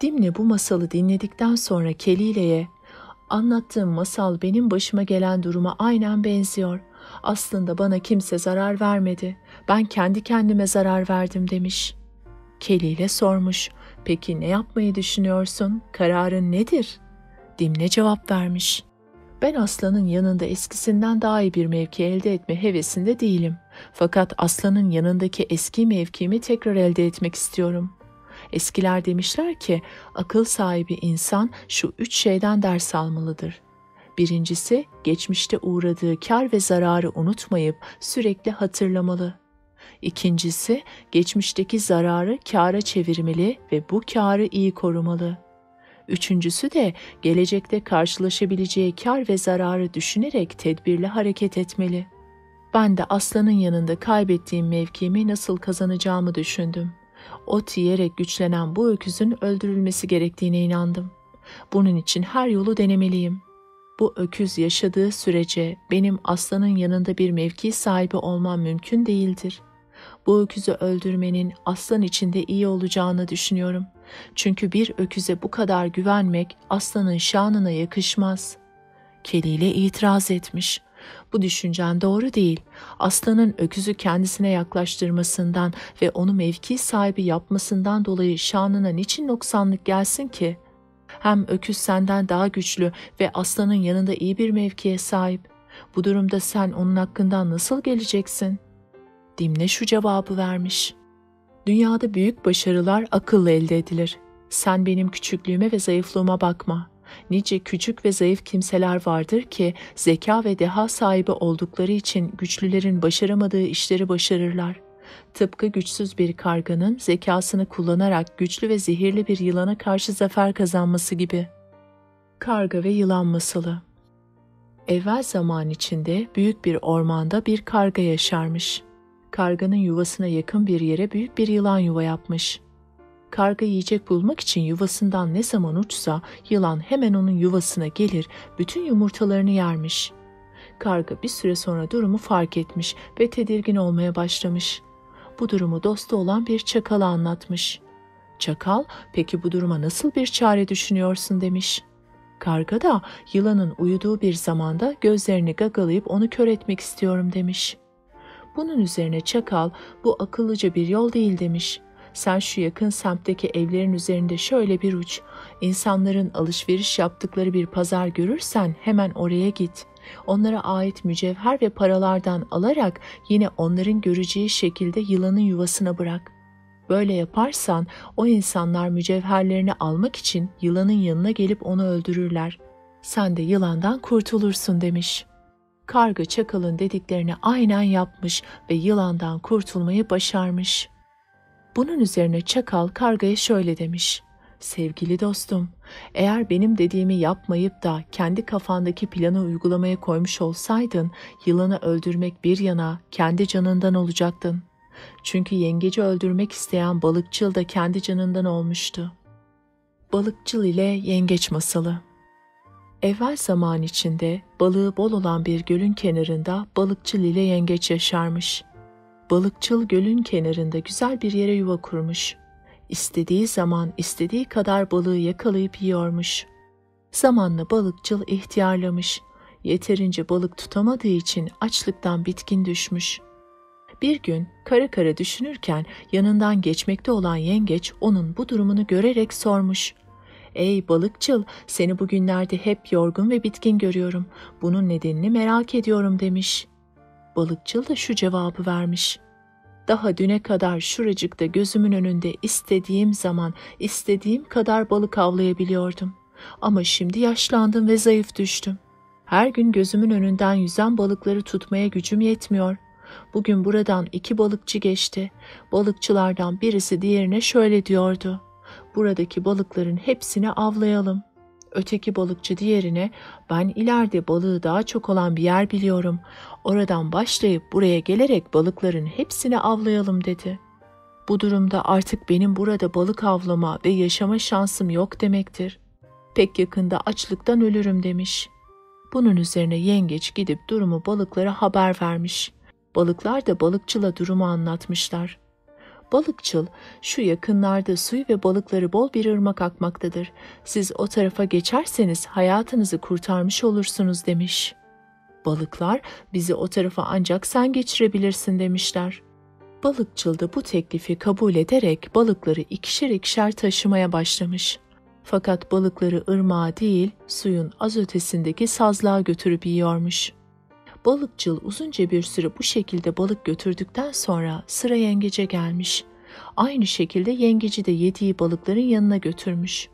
Dimle bu masalı dinledikten sonra Kelile'ye, "Anlattığım masal benim başıma gelen duruma aynen benziyor. Aslında bana kimse zarar vermedi. Ben kendi kendime zarar verdim." demiş. Kelile sormuş, "Peki ne yapmayı düşünüyorsun? Kararın nedir?" Dimle cevap vermiş: "Ben aslanın yanında eskisinden daha iyi bir mevki elde etme hevesinde değilim. Fakat aslanın yanındaki eski mevkimi tekrar elde etmek istiyorum. Eskiler demişler ki, akıl sahibi insan şu 3 şeyden ders almalıdır. Birincisi, geçmişte uğradığı kar ve zararı unutmayıp sürekli hatırlamalı. İkincisi, geçmişteki zararı kâra çevirmeli ve bu kârı iyi korumalı. Üçüncüsü de gelecekte karşılaşabileceği kar ve zararı düşünerek tedbirli hareket etmeli. Ben de aslanın yanında kaybettiğim mevkimi nasıl kazanacağımı düşündüm. Ot yiyerek güçlenen bu öküzün öldürülmesi gerektiğine inandım. Bunun için her yolu denemeliyim. Bu öküz yaşadığı sürece benim aslanın yanında bir mevki sahibi olmam mümkün değildir. Bu öküzü öldürmenin aslan için de iyi olacağını düşünüyorum. Çünkü bir öküze bu kadar güvenmek aslanın şanına yakışmaz." Kelile itiraz etmiş. "Bu düşüncen doğru değil. Aslanın öküzü kendisine yaklaştırmasından ve onu mevki sahibi yapmasından dolayı şanına niçin noksanlık gelsin ki? Hem öküz senden daha güçlü ve aslanın yanında iyi bir mevkiye sahip. Bu durumda sen onun hakkından nasıl geleceksin?" Dimle şu cevabı vermiş: "Dünyada büyük başarılar akılla elde edilir. Sen benim küçüklüğüme ve zayıflığıma bakma. Nice küçük ve zayıf kimseler vardır ki zeka ve deha sahibi oldukları için güçlülerin başaramadığı işleri başarırlar. Tıpkı güçsüz bir karganın zekasını kullanarak güçlü ve zehirli bir yılana karşı zafer kazanması gibi." Karga ve Yılan Masalı. Evvel zaman içinde büyük bir ormanda bir karga yaşarmış. Karganın yuvasına yakın bir yere büyük bir yılan yuva yapmış. Karga yiyecek bulmak için yuvasından ne zaman uçsa yılan hemen onun yuvasına gelir, bütün yumurtalarını yermiş. Karga bir süre sonra durumu fark etmiş ve tedirgin olmaya başlamış. Bu durumu dostu olan bir çakala anlatmış. Çakal, "Peki bu duruma nasıl bir çare düşünüyorsun?" demiş. Karga da yılanın uyuduğu bir zamanda gözlerini gagalayıp onu kör etmek istiyorum demiş. Bunun üzerine çakal, "Bu akıllıca bir yol değil." demiş. "Sen şu yakın semtteki evlerin üzerinde şöyle bir uç. İnsanların alışveriş yaptıkları bir pazar görürsen hemen oraya git. Onlara ait mücevher ve paralardan alarak yine onların göreceği şekilde yılanın yuvasına bırak. Böyle yaparsan o insanlar mücevherlerini almak için yılanın yanına gelip onu öldürürler. Sen de yılandan kurtulursun." demiş. Karga çakalın dediklerini aynen yapmış ve yılandan kurtulmayı başarmış. Bunun üzerine çakal kargaya şöyle demiş: "Sevgili dostum, eğer benim dediğimi yapmayıp da kendi kafandaki planı uygulamaya koymuş olsaydın, yılanı öldürmek bir yana kendi canından olacaktın. Çünkü yengeci öldürmek isteyen balıkçıl da kendi canından olmuştu." Balıkçıl ile Yengeç Masalı. Evvel zaman içinde balığı bol olan bir gölün kenarında balıkçıl ile yengeç yaşarmış. Balıkçıl gölün kenarında güzel bir yere yuva kurmuş. İstediği zaman istediği kadar balığı yakalayıp yiyormuş. Zamanla balıkçıl ihtiyarlamış. Yeterince balık tutamadığı için açlıktan bitkin düşmüş. Bir gün kara kara düşünürken yanından geçmekte olan yengeç onun bu durumunu görerek sormuş: "Ey balıkçıl, seni bugünlerde hep yorgun ve bitkin görüyorum. Bunun nedenini merak ediyorum." demiş. Balıkçıl da şu cevabı vermiş: "Daha düne kadar şuracıkta gözümün önünde istediğim zaman istediğim kadar balık avlayabiliyordum. Ama şimdi yaşlandım ve zayıf düştüm. Her gün gözümün önünden yüzen balıkları tutmaya gücüm yetmiyor. Bugün buradan 2 balıkçı geçti. Balıkçılardan birisi diğerine şöyle diyordu: buradaki balıkların hepsini avlayalım. Öteki balıkçı diğerine, ben ileride balığı daha çok olan bir yer biliyorum. Oradan başlayıp buraya gelerek balıkların hepsini avlayalım dedi. Bu durumda artık benim burada balık avlama ve yaşama şansım yok demektir. Pek yakında açlıktan ölürüm demiş. Bunun üzerine yengeç gidip durumu balıklara haber vermiş. Balıklar da balıkçıla durumu anlatmışlar. Balıkçıl, şu yakınlarda suyu ve balıkları bol bir ırmak akmaktadır. Siz o tarafa geçerseniz hayatınızı kurtarmış olursunuz demiş. Balıklar, bizi o tarafa ancak sen geçirebilirsin demişler. Balıkçıl da bu teklifi kabul ederek balıkları ikişer ikişer taşımaya başlamış. Fakat balıkları ırmağa değil, suyun az ötesindeki sazlığa götürüp yiyormuş. Balıkçıl uzunca bir süre bu şekilde balık götürdükten sonra sıra yengece gelmiş. Aynı şekilde yengeci de yediği balıkların yanına götürmüş.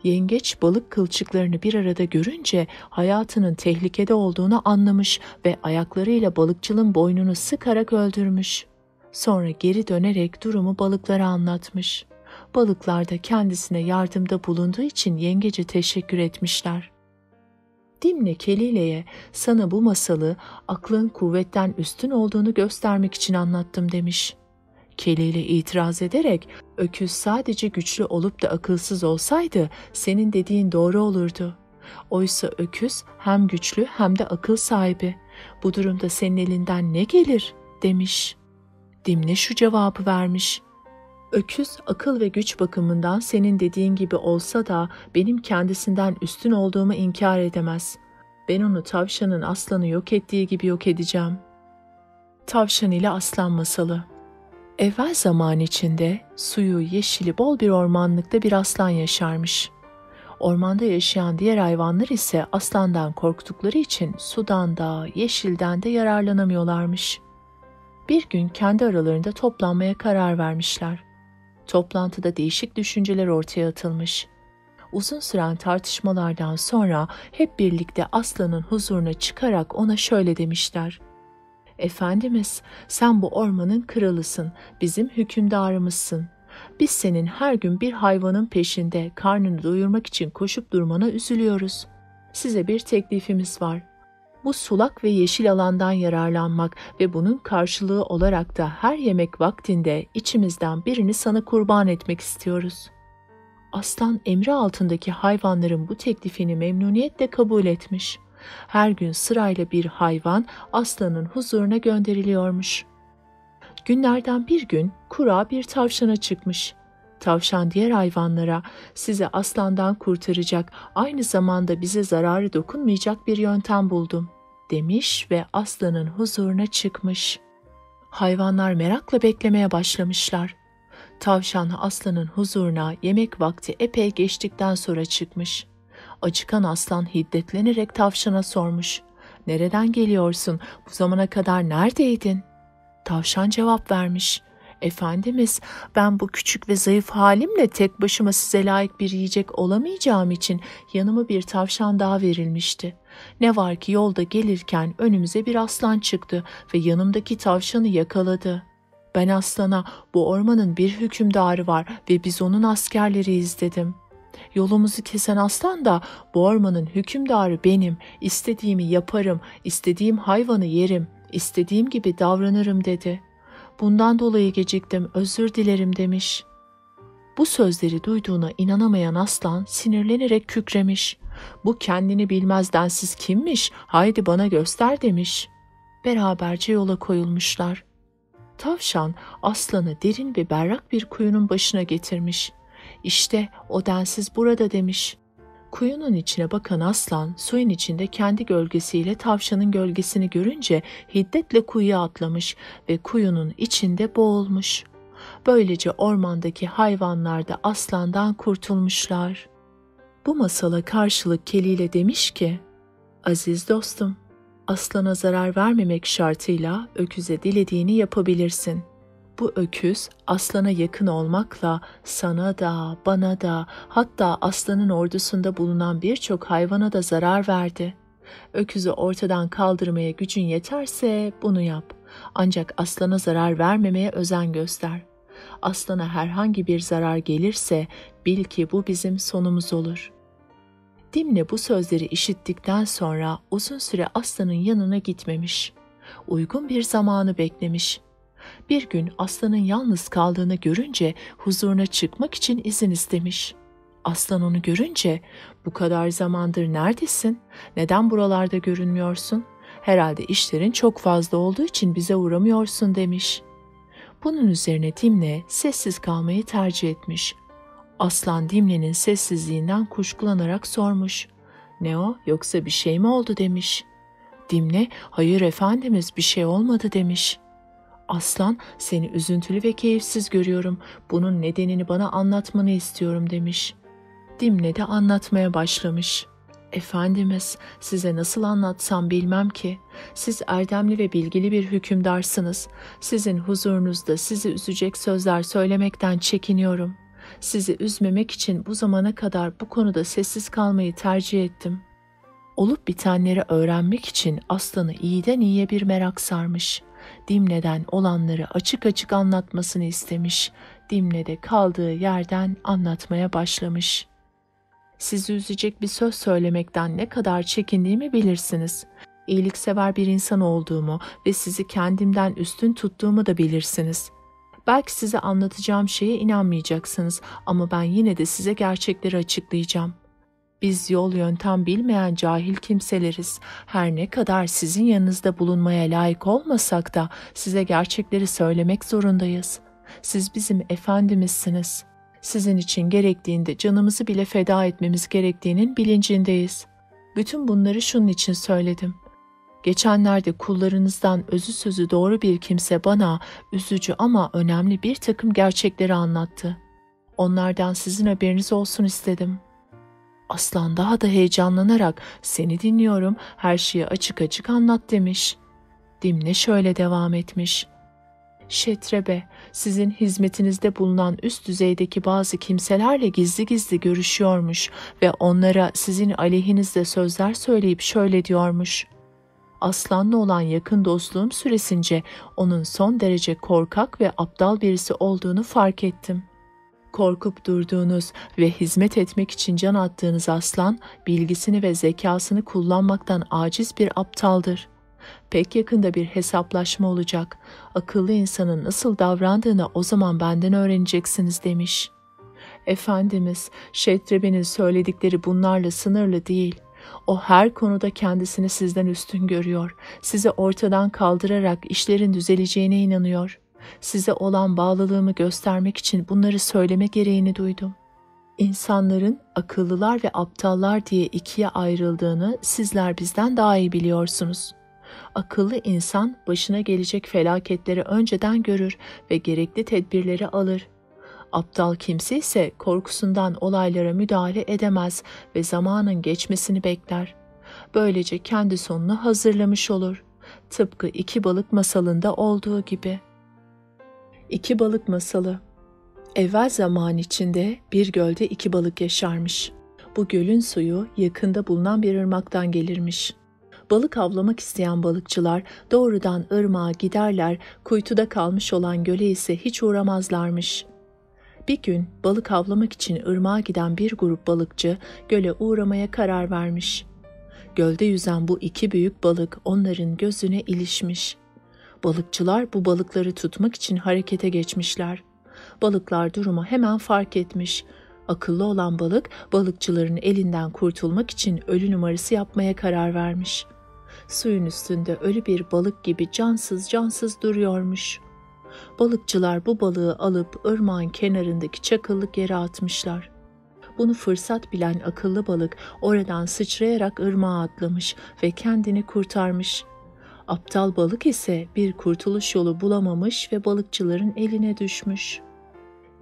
Yengeç balık kılçıklarını bir arada görünce hayatının tehlikede olduğunu anlamış ve ayaklarıyla balıkçılın boynunu sıkarak öldürmüş. Sonra geri dönerek durumu balıklara anlatmış. Balıklar da kendisine yardımda bulunduğu için yengece teşekkür etmişler. Dimle Kelile'ye sana bu masalı aklın kuvvetten üstün olduğunu göstermek için anlattım demiş. Kelile itiraz ederek, öküz sadece güçlü olup da akılsız olsaydı senin dediğin doğru olurdu. Oysa öküz hem güçlü hem de akıl sahibi. Bu durumda senin elinden ne gelir demiş. Dimle şu cevabı vermiş: öküz akıl ve güç bakımından senin dediğin gibi olsa da benim kendisinden üstün olduğumu inkar edemez. Ben onu tavşanın aslanı yok ettiği gibi yok edeceğim. Tavşan ile Aslan Masalı. Evvel zaman içinde suyu yeşili bol bir ormanlıkta bir aslan yaşarmış. Ormanda yaşayan diğer hayvanlar ise aslandan korktukları için sudan da yeşilden de yararlanamıyorlarmış. Bir gün kendi aralarında toplanmaya karar vermişler. Toplantıda değişik düşünceler ortaya atılmış. Uzun süren tartışmalardan sonra hep birlikte aslanın huzuruna çıkarak ona şöyle demişler: Efendimiz, sen bu ormanın kralısın, bizim hükümdarımızsın. Biz senin her gün bir hayvanın peşinde karnını doyurmak için koşup durmana üzülüyoruz. Size bir teklifimiz var. Bu sulak ve yeşil alandan yararlanmak ve bunun karşılığı olarak da her yemek vaktinde içimizden birini sana kurban etmek istiyoruz. Aslan emri altındaki hayvanların bu teklifini memnuniyetle kabul etmiş. Her gün sırayla bir hayvan aslanın huzuruna gönderiliyormuş. Günlerden bir gün kura bir tavşana çıkmış. Tavşan diğer hayvanlara, sizi aslandan kurtaracak, aynı zamanda bize zararı dokunmayacak bir yöntem buldum demiş ve aslanın huzuruna çıkmış. Hayvanlar merakla beklemeye başlamışlar. Tavşan aslanın huzuruna yemek vakti epey geçtikten sonra çıkmış. Acıkan aslan hiddetlenerek tavşana sormuş: "Nereden geliyorsun? Bu zamana kadar neredeydin?" Tavşan cevap vermiş: "Efendimiz, ben bu küçük ve zayıf halimle tek başıma size layık bir yiyecek olamayacağım için yanıma bir tavşan daha verilmişti. Ne var ki yolda gelirken önümüze bir aslan çıktı ve yanımdaki tavşanı yakaladı. Ben aslana, bu ormanın bir hükümdarı var ve biz onun askerleriyiz dedim. Yolumuzu kesen aslan da, bu ormanın hükümdarı benim, istediğimi yaparım, istediğim hayvanı yerim, istediğim gibi davranırım dedi. Bundan dolayı geciktim, özür dilerim demiş." Bu sözleri duyduğuna inanamayan aslan sinirlenerek kükremiş. "Bu kendini bilmez densiz kimmiş? Haydi bana göster" demiş. Beraberce yola koyulmuşlar. Tavşan aslanı derin ve berrak bir kuyunun başına getirmiş. "İşte o densiz burada" demiş. Kuyunun içine bakan aslan suyun içinde kendi gölgesiyle tavşanın gölgesini görünce hiddetle kuyuya atlamış ve kuyunun içinde boğulmuş. Böylece ormandaki hayvanlar da aslandan kurtulmuşlar. Bu masala karşılık Keli ile demiş ki, "Aziz dostum, aslana zarar vermemek şartıyla öküze dilediğini yapabilirsin. Bu öküz aslana yakın olmakla sana da, bana da, hatta aslanın ordusunda bulunan birçok hayvana da zarar verdi. Öküzü ortadan kaldırmaya gücün yeterse bunu yap. Ancak aslana zarar vermemeye özen göster. Aslana herhangi bir zarar gelirse bil ki bu bizim sonumuz olur." Dimne bu sözleri işittikten sonra uzun süre aslanın yanına gitmemiş. Uygun bir zamanı beklemiş. Bir gün aslanın yalnız kaldığını görünce huzuruna çıkmak için izin istemiş. Aslan onu görünce, "Bu kadar zamandır neredesin? Neden buralarda görünmüyorsun? Herhalde işlerin çok fazla olduğu için bize uğramıyorsun," demiş. Bunun üzerine Dimne sessiz kalmayı tercih etmiş. Aslan Dimne'nin sessizliğinden kuşkulanarak sormuş. "Ne o, yoksa bir şey mi oldu?" demiş. Dimne, "Hayır efendimiz, bir şey olmadı," demiş. Aslan, "Seni üzüntülü ve keyifsiz görüyorum. Bunun nedenini bana anlatmanı istiyorum," demiş. Dimne de anlatmaya başlamış. "Efendimiz, size nasıl anlatsam bilmem ki. Siz erdemli ve bilgili bir hükümdarsınız. Sizin huzurunuzda sizi üzecek sözler söylemekten çekiniyorum. Sizi üzmemek için bu zamana kadar bu konuda sessiz kalmayı tercih ettim." Olup bitenleri öğrenmek için aslanı iyiden iyiye bir merak sarmış. Dimne'den olanları açık açık anlatmasını istemiş. Dimne de kaldığı yerden anlatmaya başlamış. "Sizi üzecek bir söz söylemekten ne kadar çekindiğimi bilirsiniz. İyiliksever bir insan olduğumu ve sizi kendimden üstün tuttuğumu da bilirsiniz. Belki size anlatacağım şeye inanmayacaksınız ama ben yine de size gerçekleri açıklayacağım. Biz yol yöntem bilmeyen cahil kimseleriz. Her ne kadar sizin yanınızda bulunmaya layık olmasak da size gerçekleri söylemek zorundayız. Siz bizim efendimizsiniz. Sizin için gerektiğinde canımızı bile feda etmemiz gerektiğinin bilincindeyiz. Bütün bunları şunun için söyledim. Geçenlerde kullarınızdan özü sözü doğru bir kimse bana üzücü ama önemli bir takım gerçekleri anlattı. Onlardan sizin haberiniz olsun istedim." Aslan daha da heyecanlanarak, "Seni dinliyorum, her şeyi açık açık anlat," demiş. Dimne şöyle devam etmiş. "Şetrebe, sizin hizmetinizde bulunan üst düzeydeki bazı kimselerle gizli gizli görüşüyormuş ve onlara sizin aleyhinizde sözler söyleyip şöyle diyormuş. Aslan'la olan yakın dostluğum süresince onun son derece korkak ve aptal birisi olduğunu fark ettim. Korkup durduğunuz ve hizmet etmek için can attığınız aslan, bilgisini ve zekasını kullanmaktan aciz bir aptaldır. Pek yakında bir hesaplaşma olacak. Akıllı insanın nasıl davrandığını o zaman benden öğreneceksiniz," demiş. "Efendimiz, Şetrebe'nin söyledikleri bunlarla sınırlı değil. O her konuda kendisini sizden üstün görüyor. Sizi ortadan kaldırarak işlerin düzeleceğine inanıyor. Size olan bağlılığımı göstermek için bunları söyleme gereğini duydum. İnsanların akıllılar ve aptallar diye ikiye ayrıldığını sizler bizden daha iyi biliyorsunuz. Akıllı insan başına gelecek felaketleri önceden görür ve gerekli tedbirleri alır. Aptal kimse ise korkusundan olaylara müdahale edemez ve zamanın geçmesini bekler. Böylece kendi sonunu hazırlamış olur. Tıpkı iki balık masalında olduğu gibi." İki balık masalı. Evvel zaman içinde bir gölde iki balık yaşarmış. Bu gölün suyu yakında bulunan bir ırmaktan gelirmiş. Balık avlamak isteyen balıkçılar doğrudan ırmağa giderler, kuytuda kalmış olan göle ise hiç uğramazlarmış. Bir gün balık avlamak için ırmağa giden bir grup balıkçı göle uğramaya karar vermiş. Gölde yüzen bu iki büyük balık onların gözüne ilişmiş. Balıkçılar bu balıkları tutmak için harekete geçmişler. Balıklar durumu hemen fark etmiş. Akıllı olan balık balıkçıların elinden kurtulmak için ölü numarası yapmaya karar vermiş. Suyun üstünde ölü bir balık gibi cansız cansız duruyormuş. Balıkçılar bu balığı alıp ırmağın kenarındaki çakıllık yere atmışlar. Bunu fırsat bilen akıllı balık oradan sıçrayarak ırmağa atlamış ve kendini kurtarmış. Aptal balık ise bir kurtuluş yolu bulamamış ve balıkçıların eline düşmüş.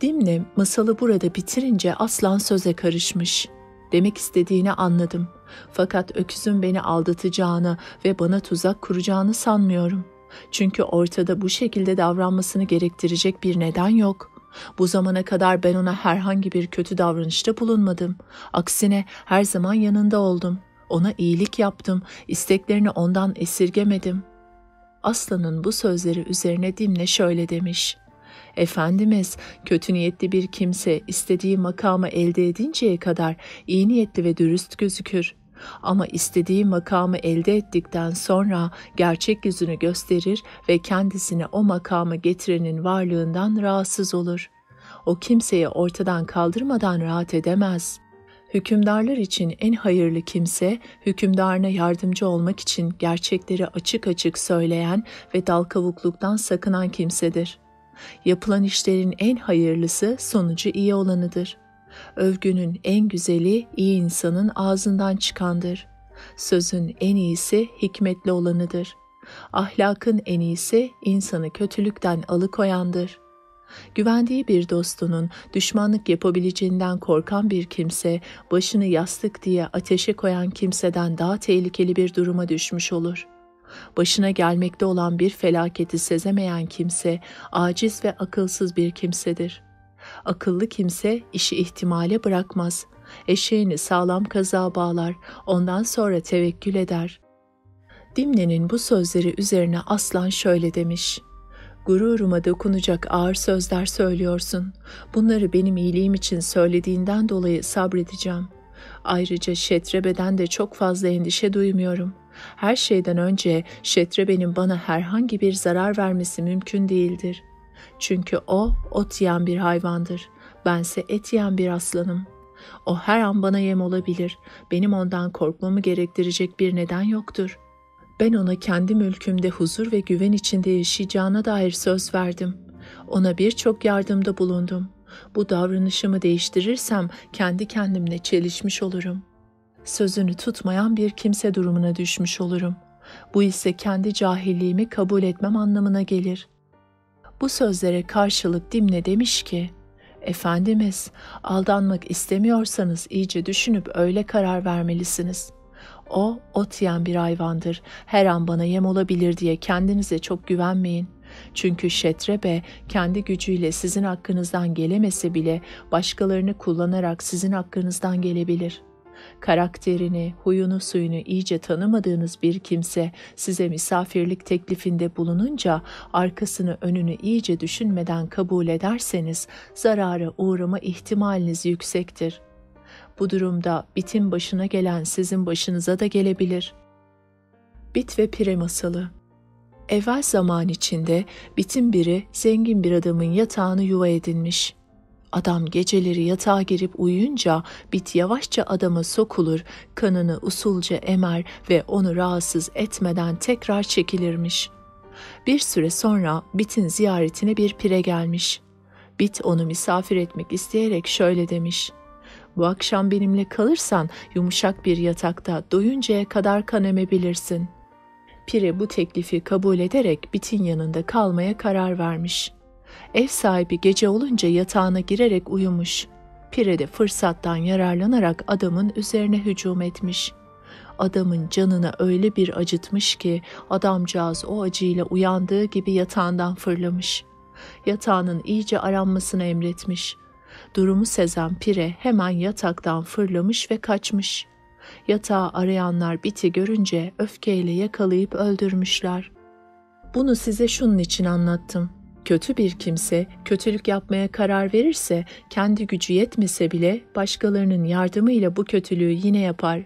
Dimne masalı burada bitirince aslan söze karışmış. Demek istediğini anladım. Fakat öküzün beni aldatacağını ve bana tuzak kuracağını sanmıyorum. Çünkü ortada bu şekilde davranmasını gerektirecek bir neden yok. Bu zamana kadar ben ona herhangi bir kötü davranışta bulunmadım. Aksine her zaman yanında oldum. Ona iyilik yaptım, isteklerini ondan esirgemedim. Aslanın bu sözleri üzerine Dimne şöyle demiş: Efendimiz, kötü niyetli bir kimse istediği makamı elde edinceye kadar iyi niyetli ve dürüst gözükür. Ama istediği makamı elde ettikten sonra gerçek yüzünü gösterir ve kendisini o makamı getirenin varlığından rahatsız olur. O kimseyi ortadan kaldırmadan rahat edemez. Hükümdarlar için en hayırlı kimse, hükümdarına yardımcı olmak için gerçekleri açık açık söyleyen ve dal kavukluktan sakınan kimsedir. Yapılan işlerin en hayırlısı sonucu iyi olanıdır. Övgünün en güzeli iyi insanın ağzından çıkandır. Sözün en iyisi hikmetli olanıdır. Ahlakın en iyisi insanı kötülükten alıkoyandır. Güvendiği bir dostunun düşmanlık yapabileceğinden korkan bir kimse, başını yastık diye ateşe koyan kimseden daha tehlikeli bir duruma düşmüş olur. Başına gelmekte olan bir felaketi sezemeyen kimse, aciz ve akılsız bir kimsedir. Akıllı kimse işi ihtimale bırakmaz. Eşeğini sağlam kazığa bağlar, ondan sonra tevekkül eder. Dimne'nin bu sözleri üzerine Aslan şöyle demiş: Gururuma dokunacak ağır sözler söylüyorsun. Bunları benim iyiliğim için söylediğinden dolayı sabredeceğim. Ayrıca Şetrebe'den de çok fazla endişe duymuyorum. Her şeyden önce Şetrebe'nin bana herhangi bir zarar vermesi mümkün değildir. Çünkü o ot yiyen bir hayvandır. Bense et yiyen bir aslanım. O her an bana yem olabilir. Benim ondan korkmamı gerektirecek bir neden yoktur. Ben ona kendi mülkümde huzur ve güven içinde yaşayacağına dair söz verdim. Ona birçok yardımda bulundum. Bu davranışımı değiştirirsem kendi kendimle çelişmiş olurum. Sözünü tutmayan bir kimse durumuna düşmüş olurum. Bu ise kendi cahilliğimi kabul etmem anlamına gelir. Bu sözlere karşılık Dimne demiş ki, Efendimiz, aldanmak istemiyorsanız iyice düşünüp öyle karar vermelisiniz. O, ot yiyen bir hayvandır. Her an bana yem olabilir diye kendinize çok güvenmeyin. Çünkü Şetrebe kendi gücüyle sizin hakkınızdan gelemese bile başkalarını kullanarak sizin hakkınızdan gelebilir. Karakterini, huyunu, suyunu iyice tanımadığınız bir kimse size misafirlik teklifinde bulununca arkasını önünü iyice düşünmeden kabul ederseniz zarara uğrama ihtimaliniz yüksektir. Bu durumda bitin başına gelen sizin başınıza da gelebilir. Bit ve Pire masalı. Evvel zaman içinde bitin biri zengin bir adamın yatağını yuva edinmiş. Adam geceleri yatağa girip uyuyunca bit yavaşça adama sokulur, kanını usulca emer ve onu rahatsız etmeden tekrar çekilirmiş. Bir süre sonra bitin ziyaretine bir pire gelmiş. Bit onu misafir etmek isteyerek şöyle demiş: Bu akşam benimle kalırsan yumuşak bir yatakta doyuncaya kadar kan emebilirsin. Pire bu teklifi kabul ederek bitin yanında kalmaya karar vermiş. Ev sahibi gece olunca yatağına girerek uyumuş. Pire de fırsattan yararlanarak adamın üzerine hücum etmiş. Adamın canına öyle bir acıtmış ki adamcağız o acıyla uyandığı gibi yatağından fırlamış. Yatağının iyice aranmasını emretmiş. Durumu sezen Pire hemen yataktan fırlamış ve kaçmış. Yatağı arayanlar biti görünce öfkeyle yakalayıp öldürmüşler. Bunu size şunun için anlattım. Kötü bir kimse kötülük yapmaya karar verirse kendi gücü yetmese bile başkalarının yardımıyla bu kötülüğü yine yapar.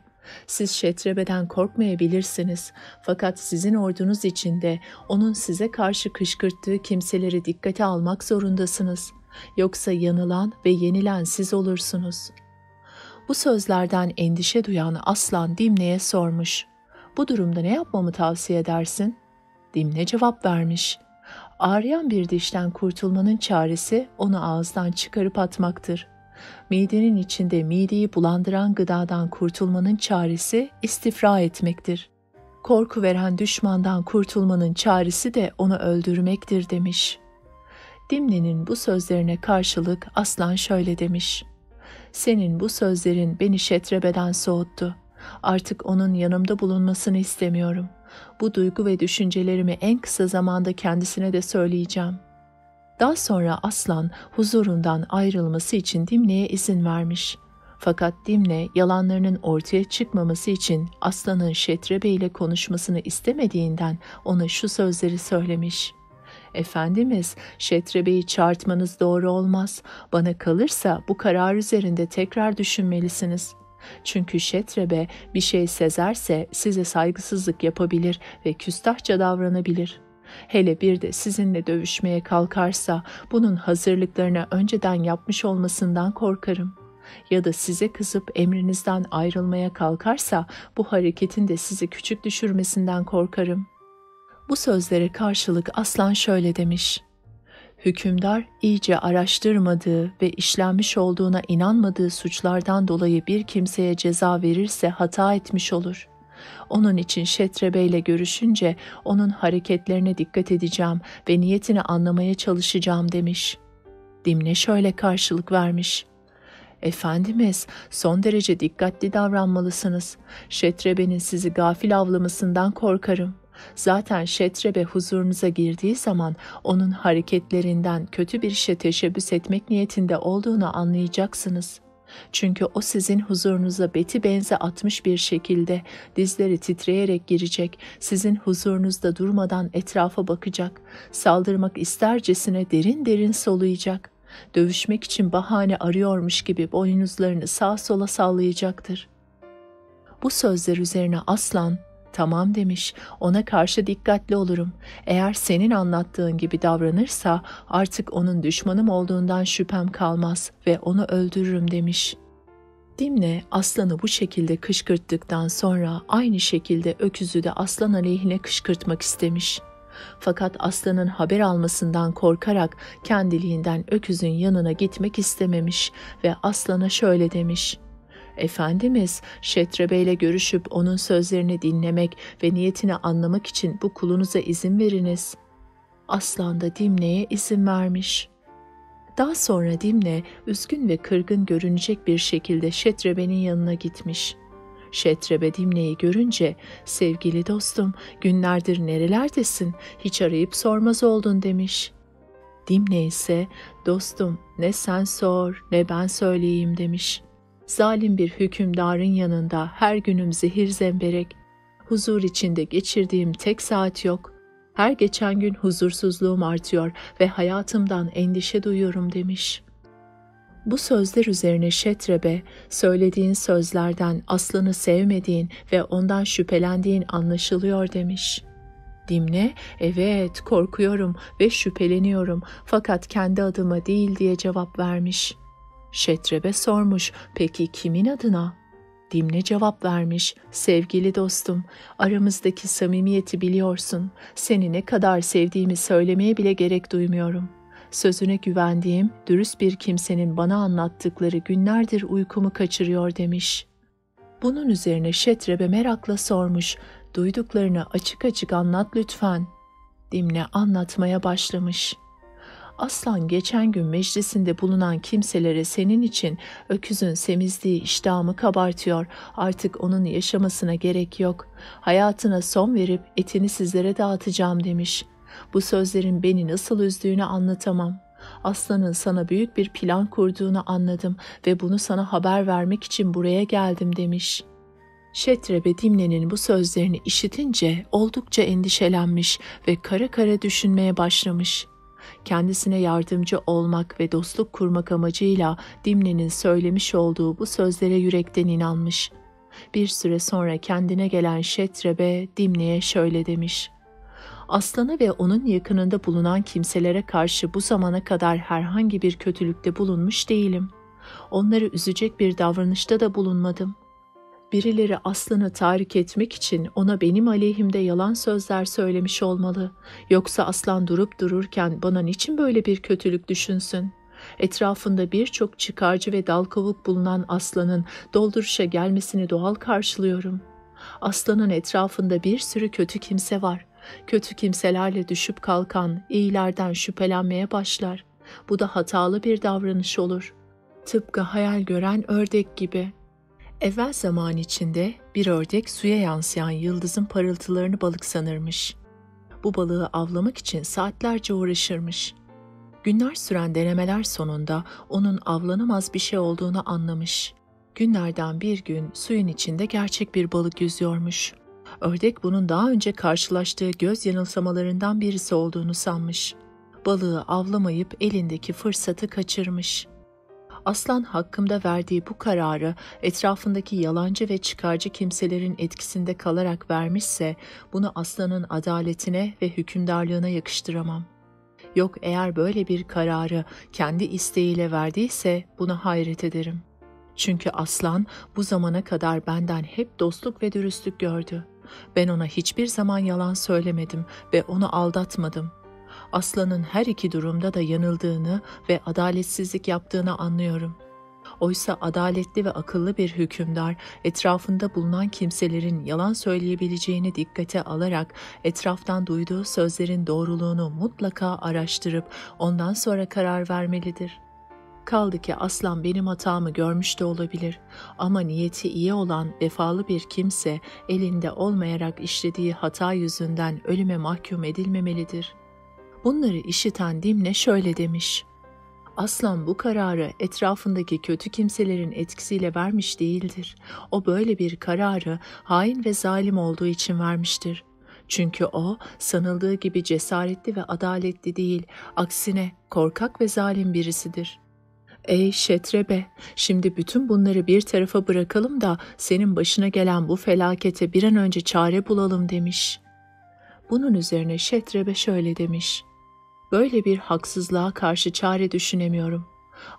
Siz Şetrebe'den korkmayabilirsiniz fakat sizin ordunuz içinde onun size karşı kışkırttığı kimseleri dikkate almak zorundasınız. Yoksa yanılan ve yenilen siz olursunuz. Bu sözlerden endişe duyan Aslan Dimne'ye sormuş. Bu durumda ne yapmamı tavsiye edersin? Dimne cevap vermiş. Ağrıyan bir dişten kurtulmanın çaresi onu ağızdan çıkarıp atmaktır. Midenin içinde mideyi bulandıran gıdadan kurtulmanın çaresi istifra etmektir. Korku veren düşmandan kurtulmanın çaresi de onu öldürmektir demiş. Dimne'nin bu sözlerine karşılık Aslan şöyle demiş. Senin bu sözlerin beni Şetrebe'den soğuttu. Artık onun yanımda bulunmasını istemiyorum. Bu duygu ve düşüncelerimi en kısa zamanda kendisine de söyleyeceğim. Daha sonra Aslan huzurundan ayrılması için Dimne'ye izin vermiş. Fakat Dimne yalanlarının ortaya çıkmaması için Aslan'ın Şetrebe ile konuşmasını istemediğinden ona şu sözleri söylemiş. Efendimiz, Şetrebe'yi çağırtmanız doğru olmaz. Bana kalırsa bu karar üzerinde tekrar düşünmelisiniz. Çünkü Şetrebe bir şey sezerse size saygısızlık yapabilir ve küstahça davranabilir. Hele bir de sizinle dövüşmeye kalkarsa bunun hazırlıklarını önceden yapmış olmasından korkarım. Ya da size kızıp emrinizden ayrılmaya kalkarsa bu hareketin de sizi küçük düşürmesinden korkarım. Bu sözlere karşılık Aslan şöyle demiş. Hükümdar iyice araştırmadığı ve işlenmiş olduğuna inanmadığı suçlardan dolayı bir kimseye ceza verirse hata etmiş olur. Onun için Şetrebe ile görüşünce onun hareketlerine dikkat edeceğim ve niyetini anlamaya çalışacağım demiş. Dimne şöyle karşılık vermiş. Efendimiz, son derece dikkatli davranmalısınız. Şetrebe'nin sizi gafil avlamasından korkarım. Zaten Şetrebe huzurunuza girdiği zaman onun hareketlerinden kötü bir işe teşebbüs etmek niyetinde olduğunu anlayacaksınız. Çünkü o sizin huzurunuza beti benze atmış bir şekilde dizleri titreyerek girecek, sizin huzurunuzda durmadan etrafa bakacak, saldırmak istercesine derin derin soluyacak, dövüşmek için bahane arıyormuş gibi boynuzlarını sağa sola sallayacaktır. Bu sözler üzerine Aslan, tamam demiş, ona karşı dikkatli olurum. Eğer senin anlattığın gibi davranırsa artık onun düşmanım olduğundan şüphem kalmaz ve onu öldürürüm demiş. Dimne Aslan'ı bu şekilde kışkırttıktan sonra aynı şekilde öküzü de Aslan aleyhine kışkırtmak istemiş. Fakat Aslan'ın haber almasından korkarak kendiliğinden öküzün yanına gitmek istememiş ve Aslan'a şöyle demiş. Efendimiz, Şetrebe ile görüşüp onun sözlerini dinlemek ve niyetini anlamak için bu kulunuza izin veriniz. Aslan da Dimne'ye izin vermiş. Daha sonra Dimne, üzgün ve kırgın görünecek bir şekilde Şetrebe'nin yanına gitmiş. Şetrebe Dimne'yi görünce, sevgili dostum, günlerdir nerelerdesin, hiç arayıp sormaz oldun demiş. Dimne ise, dostum ne sen sor ne ben söyleyeyim demiş. Zalim bir hükümdarın yanında her günüm zehir zemberek, huzur içinde geçirdiğim tek saat yok. Her geçen gün huzursuzluğum artıyor ve hayatımdan endişe duyuyorum demiş. Bu sözler üzerine Şetrebe, söylediğin sözlerden Aslan'ı sevmediğin ve ondan şüphelendiğin anlaşılıyor demiş. Dimne, evet korkuyorum ve şüpheleniyorum fakat kendi adıma değil diye cevap vermiş. Şetrebe sormuş, peki kimin adına? Dimne cevap vermiş, sevgili dostum, aramızdaki samimiyeti biliyorsun. Seni ne kadar sevdiğimi söylemeye bile gerek duymuyorum. Sözüne güvendiğim, dürüst bir kimsenin bana anlattıkları günlerdir uykumu kaçırıyor demiş. Bunun üzerine Şetrebe merakla sormuş, duyduklarını açık açık anlat lütfen. Dimne anlatmaya başlamış. Aslan geçen gün meclisinde bulunan kimselere senin için öküzün semizliği iştahımı kabartıyor, artık onun yaşamasına gerek yok. Hayatına son verip etini sizlere dağıtacağım demiş. Bu sözlerin beni nasıl üzdüğünü anlatamam. Aslanın sana büyük bir plan kurduğunu anladım ve bunu sana haber vermek için buraya geldim demiş. Şetrebe Dimne'nin bu sözlerini işitince oldukça endişelenmiş ve kara kara düşünmeye başlamış. Kendisine yardımcı olmak ve dostluk kurmak amacıyla Dimne'nin söylemiş olduğu bu sözlere yürekten inanmış. Bir süre sonra kendine gelen Şetrebe Dimne'ye şöyle demiş. Aslan'a ve onun yakınında bulunan kimselere karşı bu zamana kadar herhangi bir kötülükte bulunmuş değilim. Onları üzecek bir davranışta da bulunmadım. Birileri Aslan'ı tahrik etmek için ona benim aleyhimde yalan sözler söylemiş olmalı. Yoksa Aslan durup dururken bana niçin böyle bir kötülük düşünsün? Etrafında birçok çıkarcı ve dal kavuk bulunan Aslan'ın dolduruşa gelmesini doğal karşılıyorum. Aslan'ın etrafında bir sürü kötü kimse var. Kötü kimselerle düşüp kalkan iyilerden şüphelenmeye başlar. Bu da hatalı bir davranış olur. Tıpkı hayal gören ördek gibi. Evvel zaman içinde bir ördek suya yansıyan yıldızın parıltılarını balık sanırmış. Bu balığı avlamak için saatlerce uğraşırmış. Günler süren denemeler sonunda onun avlanamaz bir şey olduğunu anlamış. Günlerden bir gün suyun içinde gerçek bir balık yüzüyormuş. Ördek bunun daha önce karşılaştığı göz yanılsamalarından birisi olduğunu sanmış. Balığı avlamayıp elindeki fırsatı kaçırmış. Aslan hakkımda verdiği bu kararı etrafındaki yalancı ve çıkarcı kimselerin etkisinde kalarak vermişse bunu aslanın adaletine ve hükümdarlığına yakıştıramam. Yok eğer böyle bir kararı kendi isteğiyle verdiyse buna hayret ederim. Çünkü aslan bu zamana kadar benden hep dostluk ve dürüstlük gördü. Ben ona hiçbir zaman yalan söylemedim ve onu aldatmadım. Aslanın her iki durumda da yanıldığını ve adaletsizlik yaptığını anlıyorum. Oysa adaletli ve akıllı bir hükümdar etrafında bulunan kimselerin yalan söyleyebileceğini dikkate alarak etraftan duyduğu sözlerin doğruluğunu mutlaka araştırıp ondan sonra karar vermelidir. Kaldı ki aslan benim hatamı görmüş de olabilir ama niyeti iyi olan vefalı bir kimse elinde olmayarak işlediği hata yüzünden ölüme mahkum edilmemelidir. Bunları işiten Dimne şöyle demiş: Aslan bu kararı etrafındaki kötü kimselerin etkisiyle vermiş değildir. O böyle bir kararı hain ve zalim olduğu için vermiştir. Çünkü o sanıldığı gibi cesaretli ve adaletli değil, aksine korkak ve zalim birisidir. Ey Şetrebe, şimdi bütün bunları bir tarafa bırakalım da senin başına gelen bu felakete bir an önce çare bulalım demiş. Bunun üzerine Şetrebe şöyle demiş: Böyle bir haksızlığa karşı çare düşünemiyorum.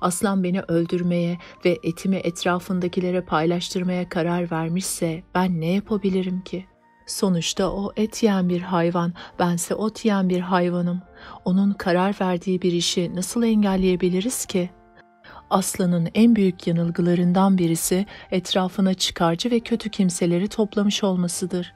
Aslan beni öldürmeye ve etimi etrafındakilere paylaştırmaya karar vermişse ben ne yapabilirim ki? Sonuçta o et yiyen bir hayvan, bense ot yiyen bir hayvanım. Onun karar verdiği bir işi nasıl engelleyebiliriz ki? Aslanın en büyük yanılgılarından birisi etrafına çıkarcı ve kötü kimseleri toplamış olmasıdır.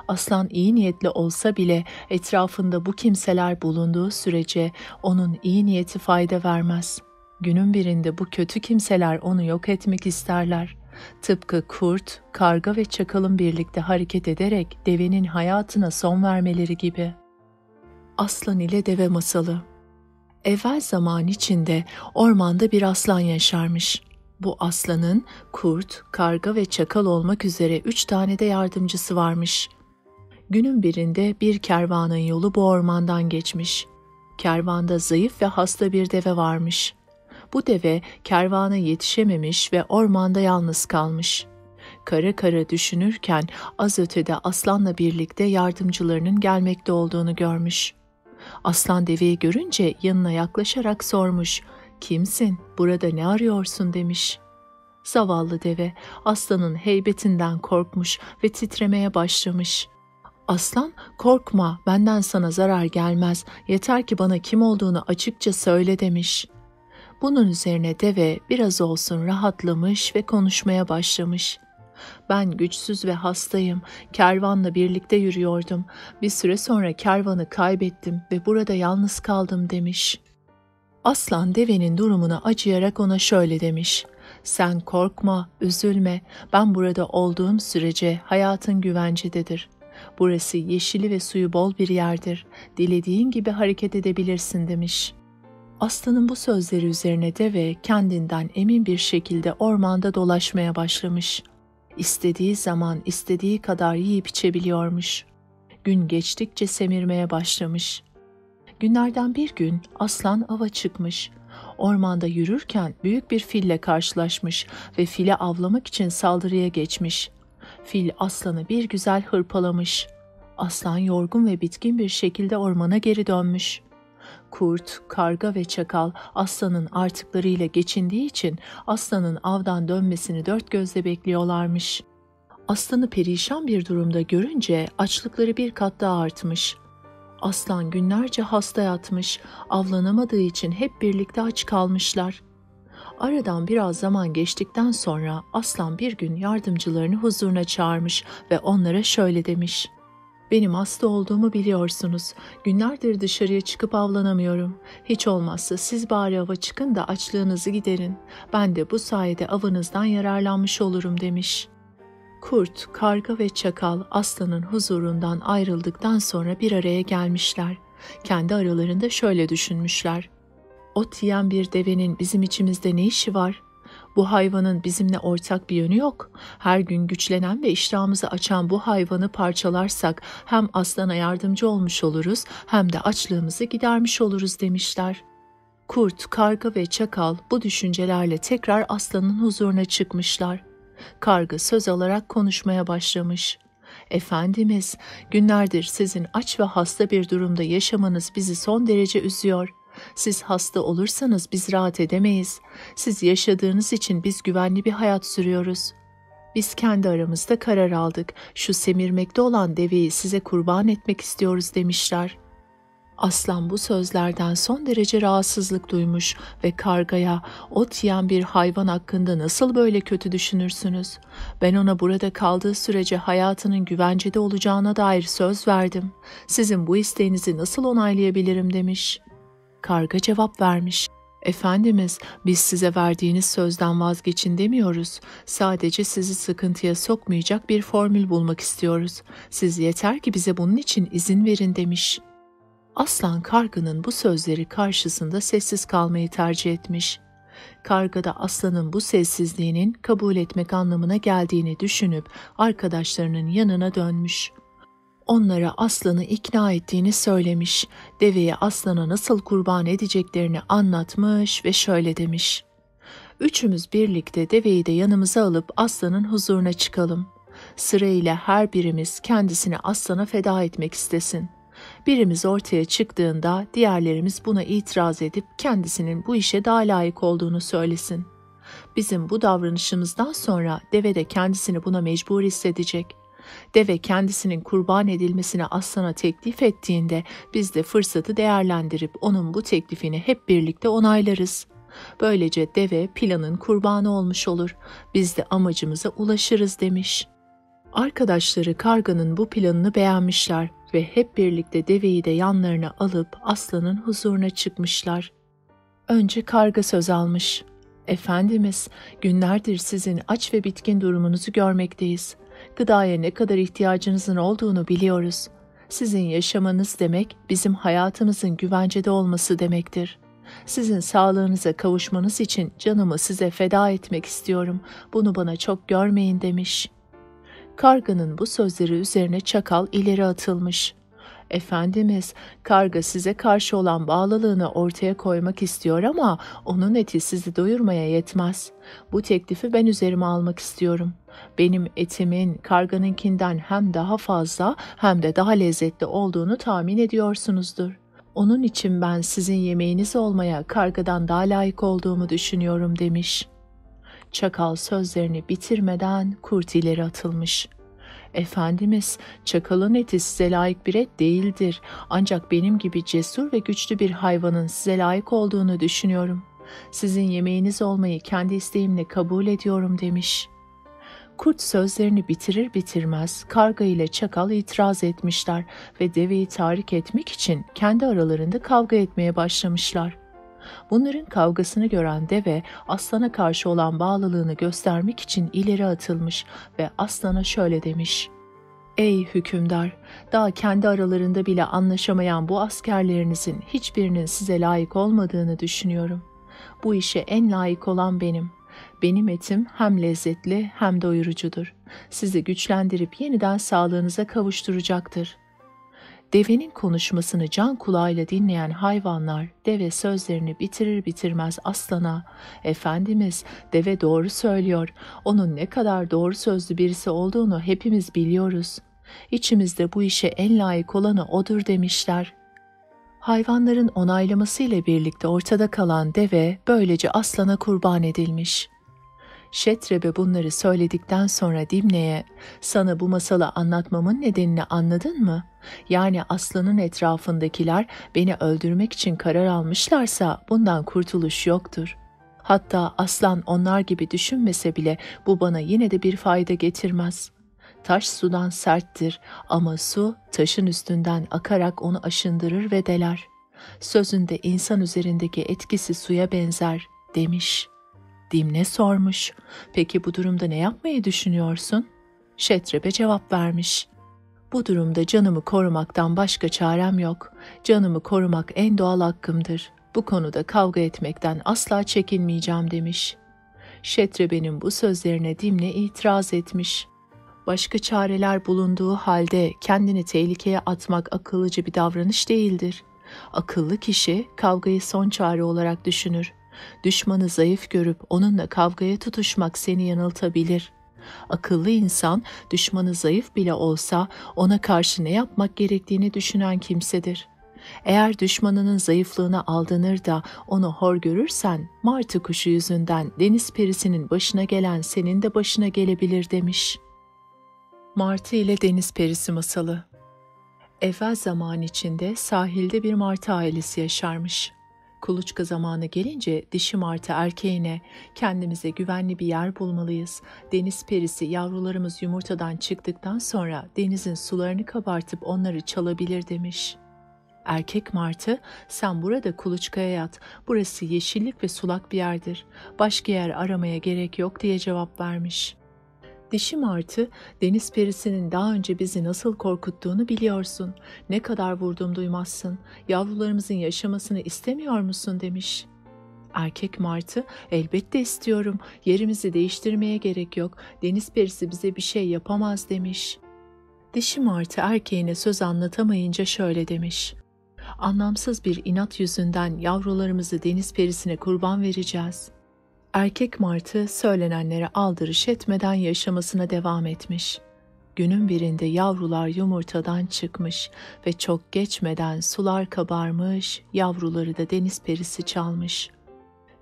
Aslan iyi niyetli olsa bile etrafında bu kimseler bulunduğu sürece onun iyi niyeti fayda vermez. Günün birinde bu kötü kimseler onu yok etmek isterler. Tıpkı kurt, karga ve çakalın birlikte hareket ederek devenin hayatına son vermeleri gibi. Aslan ile Deve Masalı. Evvel zaman içinde ormanda bir aslan yaşarmış. Bu aslanın kurt, karga ve çakal olmak üzere 3 tane de yardımcısı varmış. Günün birinde bir kervanın yolu bu ormandan geçmiş. Kervanda zayıf ve hasta bir deve varmış. Bu deve kervana yetişememiş ve ormanda yalnız kalmış. Kara kara düşünürken az ötede aslanla birlikte yardımcılarının gelmekte olduğunu görmüş. Aslan deveyi görünce yanına yaklaşarak sormuş: "Kimsin? Burada ne arıyorsun?" demiş. Zavallı deve aslanın heybetinden korkmuş ve titremeye başlamış. Aslan, "Korkma, benden sana zarar gelmez. Yeter ki bana kim olduğunu açıkça söyle." demiş. Bunun üzerine deve biraz olsun rahatlamış ve konuşmaya başlamış. "Ben güçsüz ve hastayım. Kervanla birlikte yürüyordum. Bir süre sonra kervanı kaybettim ve burada yalnız kaldım." demiş. Aslan devenin durumuna acıyarak ona şöyle demiş: "Sen korkma, üzülme. Ben burada olduğum sürece hayatın güvencededir. Burası yeşili ve suyu bol bir yerdir. Dilediğin gibi hareket edebilirsin." demiş. Aslanın bu sözleri üzerine deve kendinden emin bir şekilde ormanda dolaşmaya başlamış. İstediği zaman istediği kadar yiyip içebiliyormuş. Gün geçtikçe semirmeye başlamış. Günlerden bir gün aslan ava çıkmış. Ormanda yürürken büyük bir fille karşılaşmış ve fili avlamak için saldırıya geçmiş. Fil aslanı bir güzel hırpalamış. Aslan yorgun ve bitkin bir şekilde ormana geri dönmüş. Kurt, karga ve çakal aslanın artıklarıyla geçindiği için aslanın avdan dönmesini dört gözle bekliyorlarmış. Aslanı perişan bir durumda görünce açlıkları bir kat daha artmış. Aslan günlerce hasta yatmış, avlanamadığı için hep birlikte aç kalmışlar. Aradan biraz zaman geçtikten sonra aslan bir gün yardımcılarını huzuruna çağırmış ve onlara şöyle demiş: Benim hasta olduğumu biliyorsunuz. Günlerdir dışarıya çıkıp avlanamıyorum. Hiç olmazsa siz bari ava çıkın da açlığınızı giderin. Ben de bu sayede avınızdan yararlanmış olurum demiş. Kurt, karga ve çakal aslanın huzurundan ayrıldıktan sonra bir araya gelmişler. Kendi aralarında şöyle düşünmüşler. Ot yiyen bir devenin bizim içimizde ne işi var? Bu hayvanın bizimle ortak bir yönü yok. Her gün güçlenen ve iştahımızı açan bu hayvanı parçalarsak hem aslana yardımcı olmuş oluruz hem de açlığımızı gidermiş oluruz demişler. Kurt, karga ve çakal bu düşüncelerle tekrar aslanın huzuruna çıkmışlar. Karga söz alarak konuşmaya başlamış. Efendimiz, günlerdir sizin aç ve hasta bir durumda yaşamanız bizi son derece üzüyor. Siz hasta olursanız biz rahat edemeyiz. Siz yaşadığınız için biz güvenli bir hayat sürüyoruz. Biz kendi aramızda karar aldık. Şu semirmekte olan deveyi size kurban etmek istiyoruz demişler. Aslan bu sözlerden son derece rahatsızlık duymuş ve kargaya, ot yiyen bir hayvan hakkında nasıl böyle kötü düşünürsünüz? Ben ona burada kaldığı sürece hayatının güvencede olacağına dair söz verdim. Sizin bu isteğinizi nasıl onaylayabilirim demiş. Karga cevap vermiş. Efendimiz, biz size verdiğiniz sözden vazgeçin demiyoruz. Sadece sizi sıkıntıya sokmayacak bir formül bulmak istiyoruz. Siz yeter ki bize bunun için izin verin demiş. Aslan karganın bu sözleri karşısında sessiz kalmayı tercih etmiş. Karga da aslanın bu sessizliğinin kabul etmek anlamına geldiğini düşünüp arkadaşlarının yanına dönmüş. Onlara aslanı ikna ettiğini söylemiş, deveyi aslana nasıl kurban edeceklerini anlatmış ve şöyle demiş. Üçümüz birlikte deveyi de yanımıza alıp aslanın huzuruna çıkalım. Sırayla her birimiz kendisini aslana feda etmek istesin. Birimiz ortaya çıktığında diğerlerimiz buna itiraz edip kendisinin bu işe daha layık olduğunu söylesin. Bizim bu davranışımızdan sonra deve de kendisini buna mecbur hissedecek. Deve kendisinin kurban edilmesini aslana teklif ettiğinde biz de fırsatı değerlendirip onun bu teklifini hep birlikte onaylarız. Böylece deve planın kurbanı olmuş olur. Biz de amacımıza ulaşırız demiş. Arkadaşları karganın bu planını beğenmişler ve hep birlikte deveyi de yanlarına alıp aslanın huzuruna çıkmışlar. Önce karga söz almış. Efendimiz, günlerdir sizin aç ve bitkin durumunuzu görmekteyiz. Gıdaya ne kadar ihtiyacınızın olduğunu biliyoruz. Sizin yaşamanız demek bizim hayatımızın güvencede olması demektir. Sizin sağlığınıza kavuşmanız için canımı size feda etmek istiyorum. Bunu bana çok görmeyin demiş. Karganın bu sözleri üzerine çakal ileri atılmış. Efendimiz, karga size karşı olan bağlılığını ortaya koymak istiyor ama onun eti sizi doyurmaya yetmez. Bu teklifi ben üzerime almak istiyorum. Benim etimin karganınkinden hem daha fazla hem de daha lezzetli olduğunu tahmin ediyorsunuzdur. Onun için ben sizin yemeğiniz olmaya kargadan daha layık olduğumu düşünüyorum demiş. Çakal sözlerini bitirmeden kurt ileri atılmış. Efendimiz, çakalın eti size layık bir et değildir. Ancak benim gibi cesur ve güçlü bir hayvanın size layık olduğunu düşünüyorum. Sizin yemeğiniz olmayı kendi isteğimle kabul ediyorum demiş. Kurt sözlerini bitirir bitirmez karga ile çakal itiraz etmişler ve deveyi tahrik etmek için kendi aralarında kavga etmeye başlamışlar. Bunların kavgasını gören deve aslana karşı olan bağlılığını göstermek için ileri atılmış ve aslana şöyle demiş. Ey hükümdar, daha kendi aralarında bile anlaşamayan bu askerlerinizin hiçbirinin size layık olmadığını düşünüyorum. Bu işe en layık olan benim. Benim etim hem lezzetli hem doyurucudur. Sizi güçlendirip yeniden sağlığınıza kavuşturacaktır. Devenin konuşmasını can kulağıyla dinleyen hayvanlar deve sözlerini bitirir bitirmez aslana, Efendimiz, deve doğru söylüyor, onun ne kadar doğru sözlü birisi olduğunu hepimiz biliyoruz. İçimizde bu işe en layık olanı odur demişler. Hayvanların onaylamasıyla birlikte ortada kalan deve böylece aslana kurban edilmiş. Şetrebe bunları söyledikten sonra Dimne'ye, sana bu masalı anlatmamın nedenini anladın mı? Yani aslanın etrafındakiler beni öldürmek için karar almışlarsa bundan kurtuluş yoktur. Hatta aslan onlar gibi düşünmese bile bu bana yine de bir fayda getirmez. Taş sudan serttir ama su taşın üstünden akarak onu aşındırır ve deler. Sözünde insan üzerindeki etkisi suya benzer demiş. Dimne sormuş. Peki bu durumda ne yapmayı düşünüyorsun? Şetrebe cevap vermiş. Bu durumda canımı korumaktan başka çarem yok. Canımı korumak en doğal hakkımdır. Bu konuda kavga etmekten asla çekinmeyeceğim demiş. Şetrebe'nin bu sözlerine Dimne itiraz etmiş. Başka çareler bulunduğu halde kendini tehlikeye atmak akıllıca bir davranış değildir. Akıllı kişi kavgayı son çare olarak düşünür. Düşmanı zayıf görüp onunla kavgaya tutuşmak seni yanıltabilir. Akıllı insan düşmanı zayıf bile olsa ona karşı ne yapmak gerektiğini düşünen kimsedir. Eğer düşmanının zayıflığına aldanır da onu hor görürsen, martı kuşu yüzünden deniz perisinin başına gelen senin de başına gelebilir demiş. Martı ile deniz perisi masalı. Evvel zaman içinde sahilde bir martı ailesi yaşarmış. Kuluçka zamanı gelince dişi martı erkeğine kendimize güvenli bir yer bulmalıyız. Deniz perisi yavrularımız yumurtadan çıktıktan sonra denizin sularını kabartıp onları çalabilir demiş. Erkek martı, sen burada kuluçkaya yat, burası yeşillik ve sulak bir yerdir, başka yer aramaya gerek yok diye cevap vermiş. Dişi martı, deniz perisinin daha önce bizi nasıl korkuttuğunu biliyorsun, ne kadar vurdum duymazsın, yavrularımızın yaşamasını istemiyor musun demiş. Erkek martı, elbette istiyorum, yerimizi değiştirmeye gerek yok, deniz perisi bize bir şey yapamaz demiş. Dişi martı erkeğine söz anlatamayınca şöyle demiş. Anlamsız bir inat yüzünden yavrularımızı deniz perisine kurban vereceğiz. Erkek martı söylenenlere aldırış etmeden yaşamasına devam etmiş. Günün birinde yavrular yumurtadan çıkmış ve çok geçmeden sular kabarmış, yavruları da deniz perisi çalmış.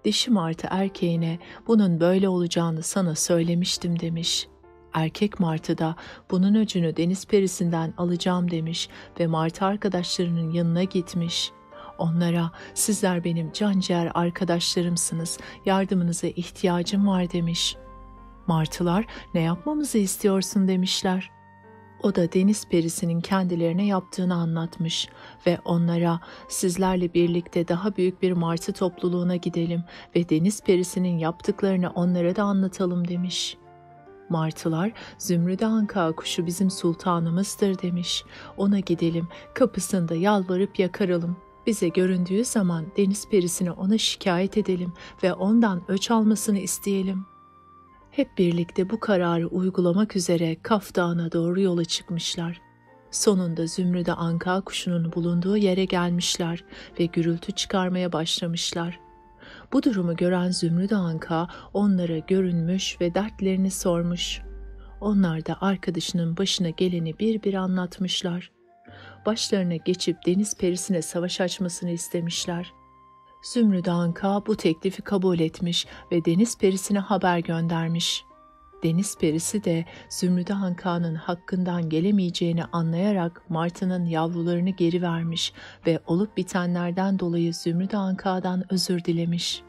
Dişi martı erkeğine bunun böyle olacağını sana söylemiştim demiş. Erkek martı da bunun öcünü deniz perisinden alacağım demiş ve martı arkadaşlarının yanına gitmiş. Onlara sizler benim canciğer arkadaşlarımsınız, yardımınıza ihtiyacım var demiş. Martılar ne yapmamızı istiyorsun demişler. O da deniz perisinin kendilerine yaptığını anlatmış ve onlara sizlerle birlikte daha büyük bir martı topluluğuna gidelim ve deniz perisinin yaptıklarını onlara da anlatalım demiş. Martılar, Zümrüt Anka kuşu bizim sultanımızdır demiş. Ona gidelim, kapısında yalvarıp yakaralım. Bize göründüğü zaman deniz perisini ona şikayet edelim ve ondan öç almasını isteyelim. Hep birlikte bu kararı uygulamak üzere Kaf Dağı'na doğru yola çıkmışlar. Sonunda Zümrüt Anka kuşunun bulunduğu yere gelmişler ve gürültü çıkarmaya başlamışlar. Bu durumu gören Zümrüt Anka onlara görünmüş ve dertlerini sormuş. Onlar da arkadaşının başına geleni bir bir anlatmışlar. Başlarına geçip deniz perisine savaş açmasını istemişler. Zümrüt Anka bu teklifi kabul etmiş ve deniz perisine haber göndermiş. Deniz perisi de Zümrüt Anka'nın hakkından gelemeyeceğini anlayarak martının yavrularını geri vermiş ve olup bitenlerden dolayı Zümrüt Anka'dan özür dilemiş.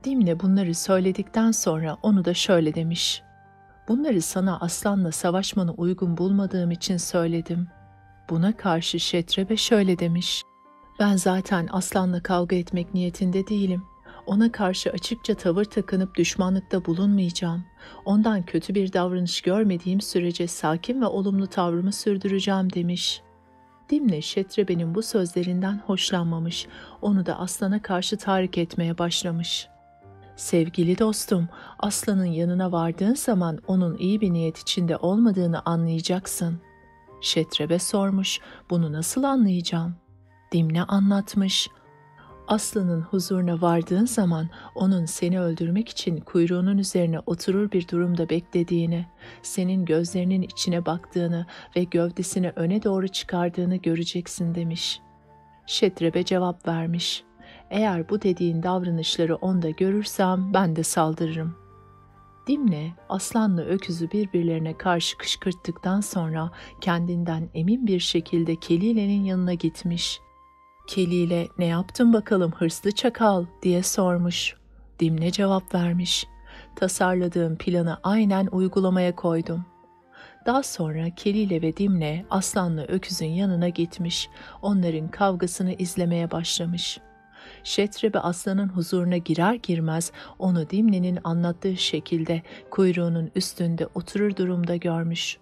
Dimne bunları söyledikten sonra onu da şöyle demiş. Bunları sana aslanla savaşmanı uygun bulmadığım için söyledim. Buna karşı Şetrebe şöyle demiş. Ben zaten aslanla kavga etmek niyetinde değilim. Ona karşı açıkça tavır takınıp düşmanlıkta bulunmayacağım. Ondan kötü bir davranış görmediğim sürece sakin ve olumlu tavrımı sürdüreceğim demiş. Dimne Şetrebe'nin bu sözlerinden hoşlanmamış, onu da aslana karşı tahrik etmeye başlamış. Sevgili dostum, aslanın yanına vardığın zaman onun iyi bir niyet içinde olmadığını anlayacaksın. Şetrebe sormuş, bunu nasıl anlayacağım? Dimne anlatmış. Aslanın huzuruna vardığın zaman onun seni öldürmek için kuyruğunun üzerine oturur bir durumda beklediğini, senin gözlerinin içine baktığını ve gövdesini öne doğru çıkardığını göreceksin demiş. Şetrebe cevap vermiş. Eğer bu dediğin davranışları onda görürsem ben de saldırırım. Dimne, aslanla öküzü birbirlerine karşı kışkırttıktan sonra kendinden emin bir şekilde Kelile'nin yanına gitmiş. Kelile ne yaptın bakalım hırslı çakal diye sormuş. Dimne cevap vermiş. Tasarladığım planı aynen uygulamaya koydum. Daha sonra Kelile ve Dimne aslanla öküzün yanına gitmiş, onların kavgasını izlemeye başlamış. Şetrebe aslanın huzuruna girer girmez onu Dimne'nin anlattığı şekilde kuyruğunun üstünde oturur durumda görmüş.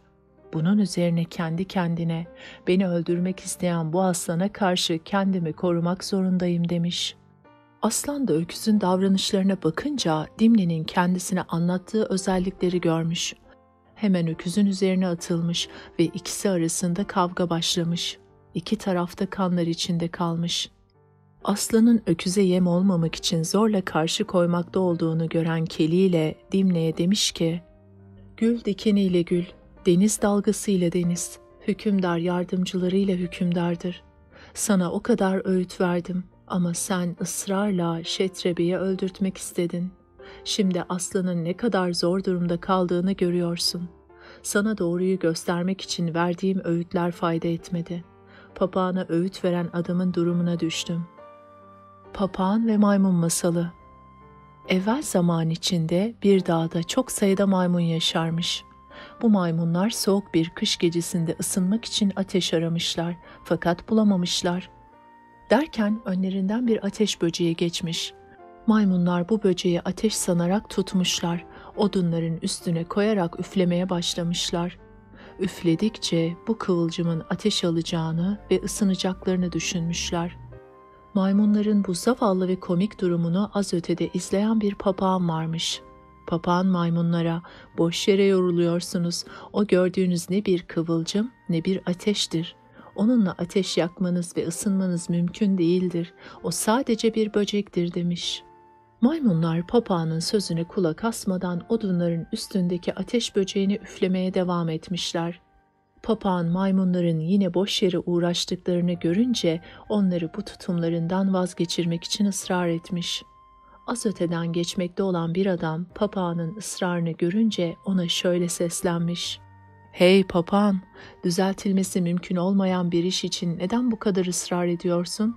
Bunun üzerine kendi kendine, beni öldürmek isteyen bu aslana karşı kendimi korumak zorundayım demiş. Aslan da öküzün davranışlarına bakınca Dimne'nin kendisine anlattığı özellikleri görmüş. Hemen öküzün üzerine atılmış ve ikisi arasında kavga başlamış. İki tarafta kanlar içinde kalmış. Aslanın öküze yem olmamak için zorla karşı koymakta olduğunu gören Keli ile Dimne'ye demiş ki, "Gül dikeniyle gül, deniz dalgasıyla deniz, hükümdar yardımcılarıyla hükümdardır. Sana o kadar öğüt verdim ama sen ısrarla Şetrebe'yi öldürtmek istedin. Şimdi aslanın ne kadar zor durumda kaldığını görüyorsun. Sana doğruyu göstermek için verdiğim öğütler fayda etmedi. Papağana öğüt veren adamın durumuna düştüm." Papağan ve Maymun Masalı. Evvel zaman içinde bir dağda çok sayıda maymun yaşarmış. Bu maymunlar soğuk bir kış gecesinde ısınmak için ateş aramışlar fakat bulamamışlar. Derken önlerinden bir ateş böceği geçmiş. Maymunlar bu böceği ateş sanarak tutmuşlar. Odunların üstüne koyarak üflemeye başlamışlar. Üfledikçe bu kıvılcımın ateş alacağını ve ısınacaklarını düşünmüşler. Maymunların bu zavallı ve komik durumunu az ötede izleyen bir papağan varmış. Papağan maymunlara, "Boş yere yoruluyorsunuz. O gördüğünüz ne bir kıvılcım ne bir ateştir. Onunla ateş yakmanız ve ısınmanız mümkün değildir. O sadece bir böcektir," demiş. Maymunlar papağanın sözüne kulak asmadan odunların üstündeki ateş böceğini üflemeye devam etmişler. Papağan maymunların yine boş yere uğraştıklarını görünce onları bu tutumlarından vazgeçirmek için ısrar etmiş. Az öteden geçmekte olan bir adam papağanın ısrarını görünce ona şöyle seslenmiş: "Hey papağan, düzeltilmesi mümkün olmayan bir iş için neden bu kadar ısrar ediyorsun?"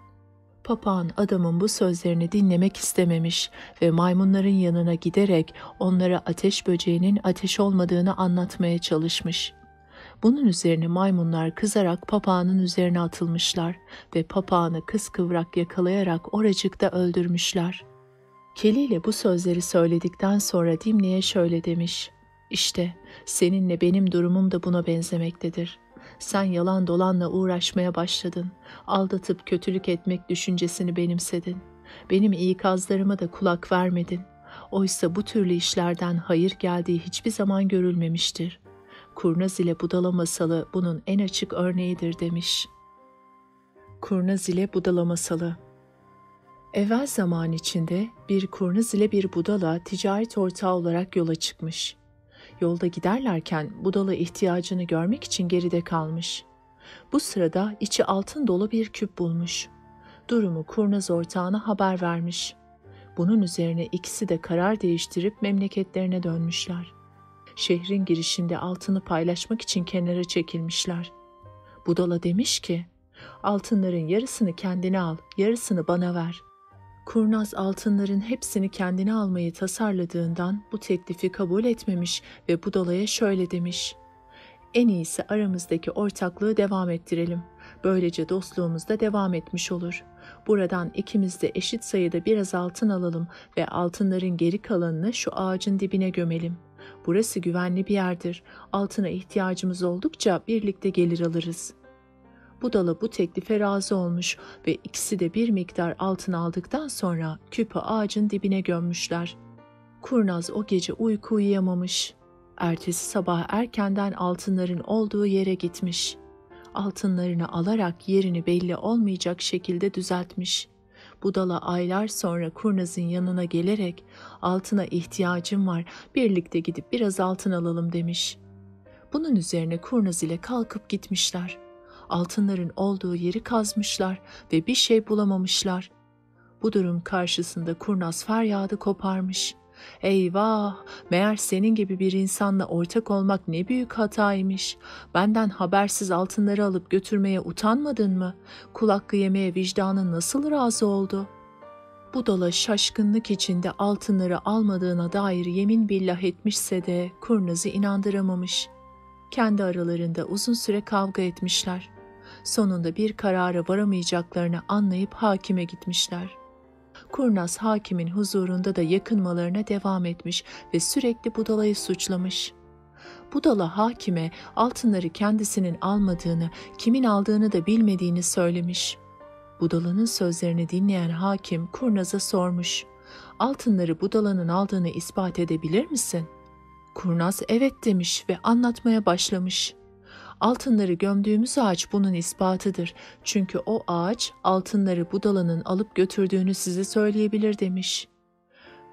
Papağan adamın bu sözlerini dinlemek istememiş ve maymunların yanına giderek onlara ateş böceğinin ateş olmadığını anlatmaya çalışmış. Bunun üzerine maymunlar kızarak papağanın üzerine atılmışlar ve papağanı kıskıvrak yakalayarak oracıkta öldürmüşler. Keli ile bu sözleri söyledikten sonra Dimne'ye şöyle demiş: "İşte seninle benim durumum da buna benzemektedir. Sen yalan dolanla uğraşmaya başladın, aldatıp kötülük etmek düşüncesini benimsedin. Benim ikazlarıma da kulak vermedin. Oysa bu türlü işlerden hayır geldiği hiçbir zaman görülmemiştir. Kurnaz ile Budala masalı bunun en açık örneğidir," demiş. Kurnaz ile Budala masalı. Evvel zaman içinde bir kurnaz ile bir budala ticaret ortağı olarak yola çıkmış. Yolda giderlerken budala ihtiyacını görmek için geride kalmış. Bu sırada içi altın dolu bir küp bulmuş. Durumu kurnaz ortağına haber vermiş. Bunun üzerine ikisi de karar değiştirip memleketlerine dönmüşler. Şehrin girişinde altını paylaşmak için kenara çekilmişler. Budala demiş ki, "Altınların yarısını kendine al, yarısını bana ver." Kurnaz altınların hepsini kendine almayı tasarladığından bu teklifi kabul etmemiş ve budalaya şöyle demiş: "En iyisi aramızdaki ortaklığı devam ettirelim. Böylece dostluğumuz da devam etmiş olur. Buradan ikimiz de eşit sayıda biraz altın alalım ve altınların geri kalanını şu ağacın dibine gömelim. Burası güvenli bir yerdir. Altına ihtiyacımız oldukça birlikte gelir alırız." Budala bu teklife razı olmuş ve ikisi de bir miktar altın aldıktan sonra küpü ağacın dibine gömmüşler. Kurnaz o gece uyku uyuyamamış. Ertesi sabah erkenden altınların olduğu yere gitmiş. Altınlarını alarak yerini belli olmayacak şekilde düzeltmiş. Budala aylar sonra kurnazın yanına gelerek "Altına ihtiyacım var, birlikte gidip biraz altın alalım," demiş. Bunun üzerine kurnaz ile kalkıp gitmişler. Altınların olduğu yeri kazmışlar ve bir şey bulamamışlar. Bu durum karşısında kurnaz feryadı koparmış. "Eyvah! Meğer senin gibi bir insanla ortak olmak ne büyük hataymış. Benden habersiz altınları alıp götürmeye utanmadın mı? Kul hakkı yemeye vicdanın nasıl razı oldu?" Budala şaşkınlık içinde altınları almadığına dair yemin billah etmişse de kurnazı inandıramamış. Kendi aralarında uzun süre kavga etmişler. Sonunda bir karara varamayacaklarını anlayıp hakime gitmişler. Kurnaz hakimin huzurunda da yakınmalarına devam etmiş ve sürekli Budala'yı suçlamış. Budala hakime altınları kendisinin almadığını, kimin aldığını da bilmediğini söylemiş. Budala'nın sözlerini dinleyen hakim Kurnaz'a sormuş. Altınları Budala'nın aldığını ispat edebilir misin? Kurnaz evet demiş ve anlatmaya başlamış. Altınları gömdüğümüz ağaç bunun ispatıdır. Çünkü o ağaç altınları Budala'nın alıp götürdüğünü size söyleyebilir demiş.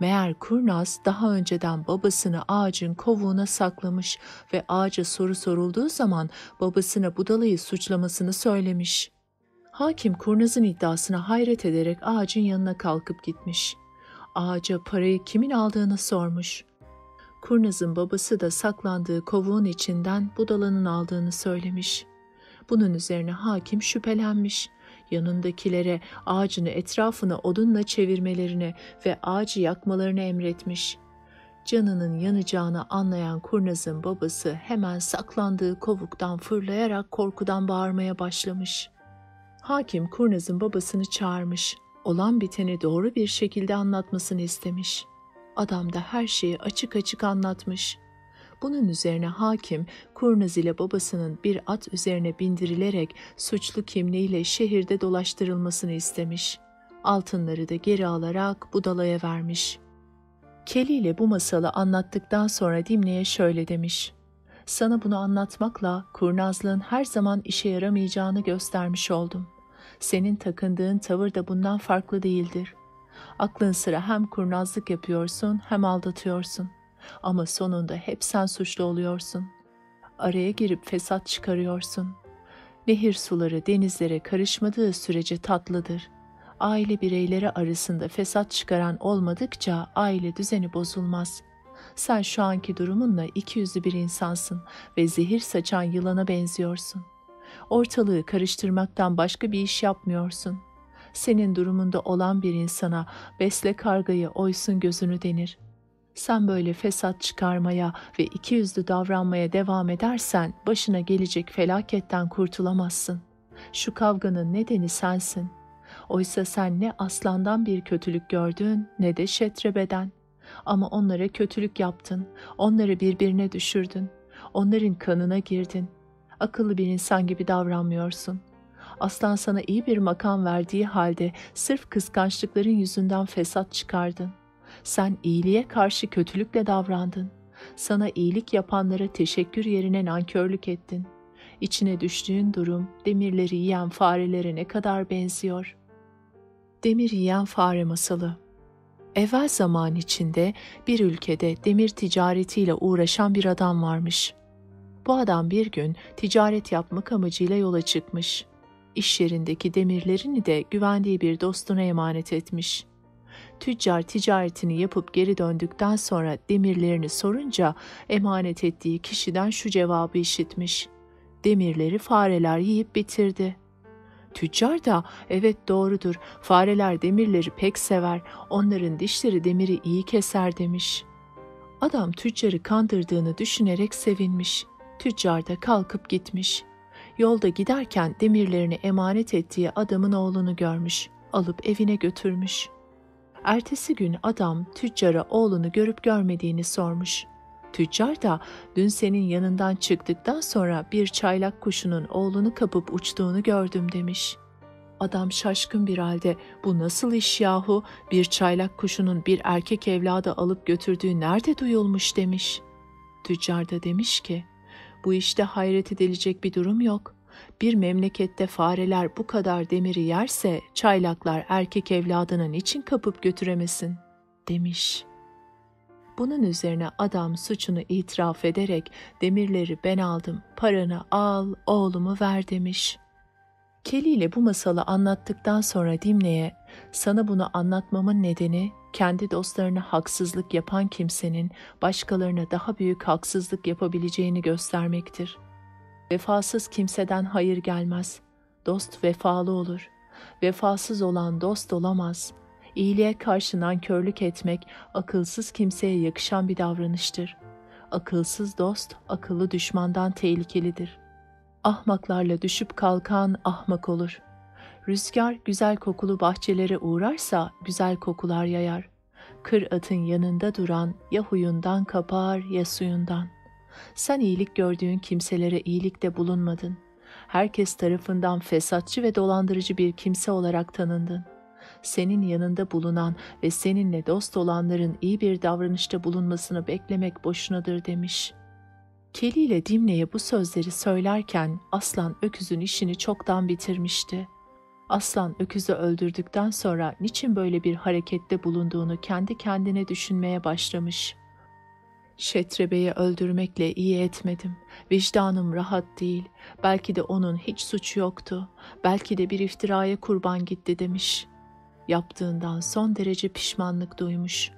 Meğer Kurnaz daha önceden babasını ağacın kovuğuna saklamış ve ağaca soru sorulduğu zaman babasına Budala'yı suçlamasını söylemiş. Hakim Kurnaz'ın iddiasına hayret ederek ağacın yanına kalkıp gitmiş. Ağaca parayı kimin aldığını sormuş. Kurnaz'ın babası da saklandığı kovuğun içinden Budala'nın aldığını söylemiş. Bunun üzerine hakim şüphelenmiş. Yanındakilere ağacını etrafını odunla çevirmelerini ve ağacı yakmalarını emretmiş. Canının yanacağını anlayan Kurnaz'ın babası hemen saklandığı kovuktan fırlayarak korkudan bağırmaya başlamış. Hakim Kurnaz'ın babasını çağırmış. Olan biteni doğru bir şekilde anlatmasını istemiş. Adam da her şeyi açık açık anlatmış. Bunun üzerine hakim Kurnaz ile babasının bir at üzerine bindirilerek suçlu kimliğiyle şehirde dolaştırılmasını istemiş. Altınları da geri alarak Budala'ya vermiş. Keli ile bu masalı anlattıktan sonra Dimne'ye şöyle demiş. Sana bunu anlatmakla kurnazlığın her zaman işe yaramayacağını göstermiş oldum. Senin takındığın tavır da bundan farklı değildir. Aklın sıra hem kurnazlık yapıyorsun hem aldatıyorsun. Ama sonunda hep sen suçlu oluyorsun. Araya girip fesat çıkarıyorsun. Nehir suları denizlere karışmadığı sürece tatlıdır. Aile bireyleri arasında fesat çıkaran olmadıkça aile düzeni bozulmaz. Sen şu anki durumunla ikiyüzlü bir insansın ve zehir saçan yılana benziyorsun. Ortalığı karıştırmaktan başka bir iş yapmıyorsun. Senin durumunda olan bir insana besle kargayı oysun gözünü denir. Sen böyle fesat çıkarmaya ve ikiyüzlü davranmaya devam edersen başına gelecek felaketten kurtulamazsın. Şu kavganın nedeni sensin. Oysa sen ne aslandan bir kötülük gördün ne de şetrebeden. Ama onlara kötülük yaptın, onları birbirine düşürdün, onların kanına girdin. Akıllı bir insan gibi davranmıyorsun. Aslan sana iyi bir makam verdiği halde sırf kıskançlıkların yüzünden fesat çıkardın. Sen iyiliğe karşı kötülükle davrandın. Sana iyilik yapanlara teşekkür yerine nankörlük ettin. İçine düştüğün durum demirleri yiyen farelere ne kadar benziyor. Demir yiyen fare masalı. Evvel zaman içinde bir ülkede demir ticaretiyle uğraşan bir adam varmış. Bu adam bir gün ticaret yapmak amacıyla yola çıkmış. İş yerindeki demirlerini de güvendiği bir dostuna emanet etmiş. Tüccar ticaretini yapıp geri döndükten sonra demirlerini sorunca emanet ettiği kişiden şu cevabı işitmiş. Demirleri fareler yiyip bitirdi. Tüccar da evet doğrudur, fareler demirleri pek sever, onların dişleri demiri iyi keser demiş. Adam tüccarı kandırdığını düşünerek sevinmiş. Tüccar da kalkıp gitmiş. Yolda giderken demirlerini emanet ettiği adamın oğlunu görmüş, alıp evine götürmüş. Ertesi gün adam tüccara oğlunu görüp görmediğini sormuş. Tüccar da dün senin yanından çıktıktan sonra bir çaylak kuşunun oğlunu kapıp uçtuğunu gördüm demiş. Adam şaşkın bir halde bu nasıl iş yahu, bir çaylak kuşunun bir erkek evladı alıp götürdüğü nerede duyulmuş demiş. Tüccar da demiş ki bu işte hayret edilecek bir durum yok. Bir memlekette fareler bu kadar demiri yerse çaylaklar erkek evladının için kapıp götüremesin demiş. Bunun üzerine adam suçunu itiraf ederek demirleri ben aldım, paranı al, oğlumu ver demiş. Keli ile bu masalı anlattıktan sonra Dimne'ye sana bunu anlatmamın nedeni kendi dostlarına haksızlık yapan kimsenin başkalarına daha büyük haksızlık yapabileceğini göstermektir. Vefasız kimseden hayır gelmez. Dost vefalı olur. Vefasız olan dost olamaz. İyiliğe karşı nankörlük etmek akılsız kimseye yakışan bir davranıştır. Akılsız dost, akıllı düşmandan tehlikelidir. Ahmaklarla düşüp kalkan ahmak olur. Rüzgar güzel kokulu bahçelere uğrarsa güzel kokular yayar. Kır atın yanında duran ya huyundan kapar ya suyundan. Sen iyilik gördüğün kimselere iyilikte bulunmadın. Herkes tarafından fesatçı ve dolandırıcı bir kimse olarak tanındın. Senin yanında bulunan ve seninle dost olanların iyi bir davranışta bulunmasını beklemek boşunadır demiş. Keli ile Dimne'ye bu sözleri söylerken Aslan öküzün işini çoktan bitirmişti. Aslan öküzü öldürdükten sonra niçin böyle bir harekette bulunduğunu kendi kendine düşünmeye başlamış. Şetrebe'yi öldürmekle iyi etmedim. Vicdanım rahat değil. Belki de onun hiç suçu yoktu. Belki de bir iftiraya kurban gitti demiş. Yaptığından son derece pişmanlık duymuş.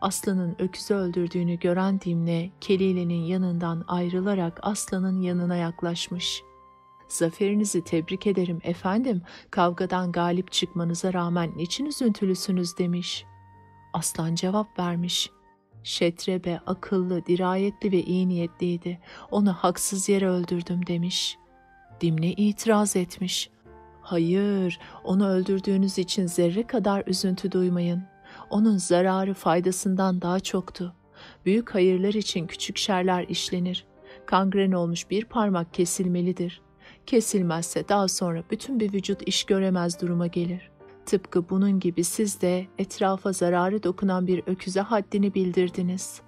Aslanın öküzü öldürdüğünü gören Dimne, Kelile'nin yanından ayrılarak Aslan'ın yanına yaklaşmış. "Zaferinizi tebrik ederim efendim, kavgadan galip çıkmanıza rağmen niçin üzüntülüsünüz?" demiş. Aslan cevap vermiş. "Şetrebe akıllı, dirayetli ve iyi niyetliydi. Onu haksız yere öldürdüm." demiş. Dimne itiraz etmiş. "Hayır, onu öldürdüğünüz için zerre kadar üzüntü duymayın. Onun zararı faydasından daha çoktu. Büyük hayırlar için küçük şerler işlenir. Kangren olmuş bir parmak kesilmelidir. Kesilmezse daha sonra bütün bir vücut iş göremez duruma gelir. Tıpkı bunun gibi siz de etrafa zararı dokunan bir öküze haddini bildirdiniz."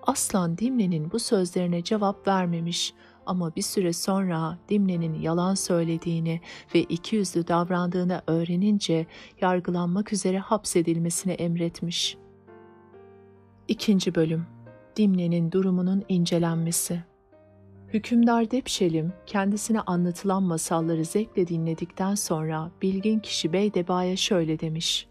Aslan Dimne'nin bu sözlerine cevap vermemiş ama bir süre sonra Dimne'nin yalan söylediğini ve ikiyüzlü davrandığını öğrenince yargılanmak üzere hapsedilmesini emretmiş. 2. Bölüm Dimne'nin durumunun incelenmesi. Hükümdar Depşelim kendisine anlatılan masalları zevkle dinledikten sonra bilgin kişi Beydeba'ya şöyle demiş.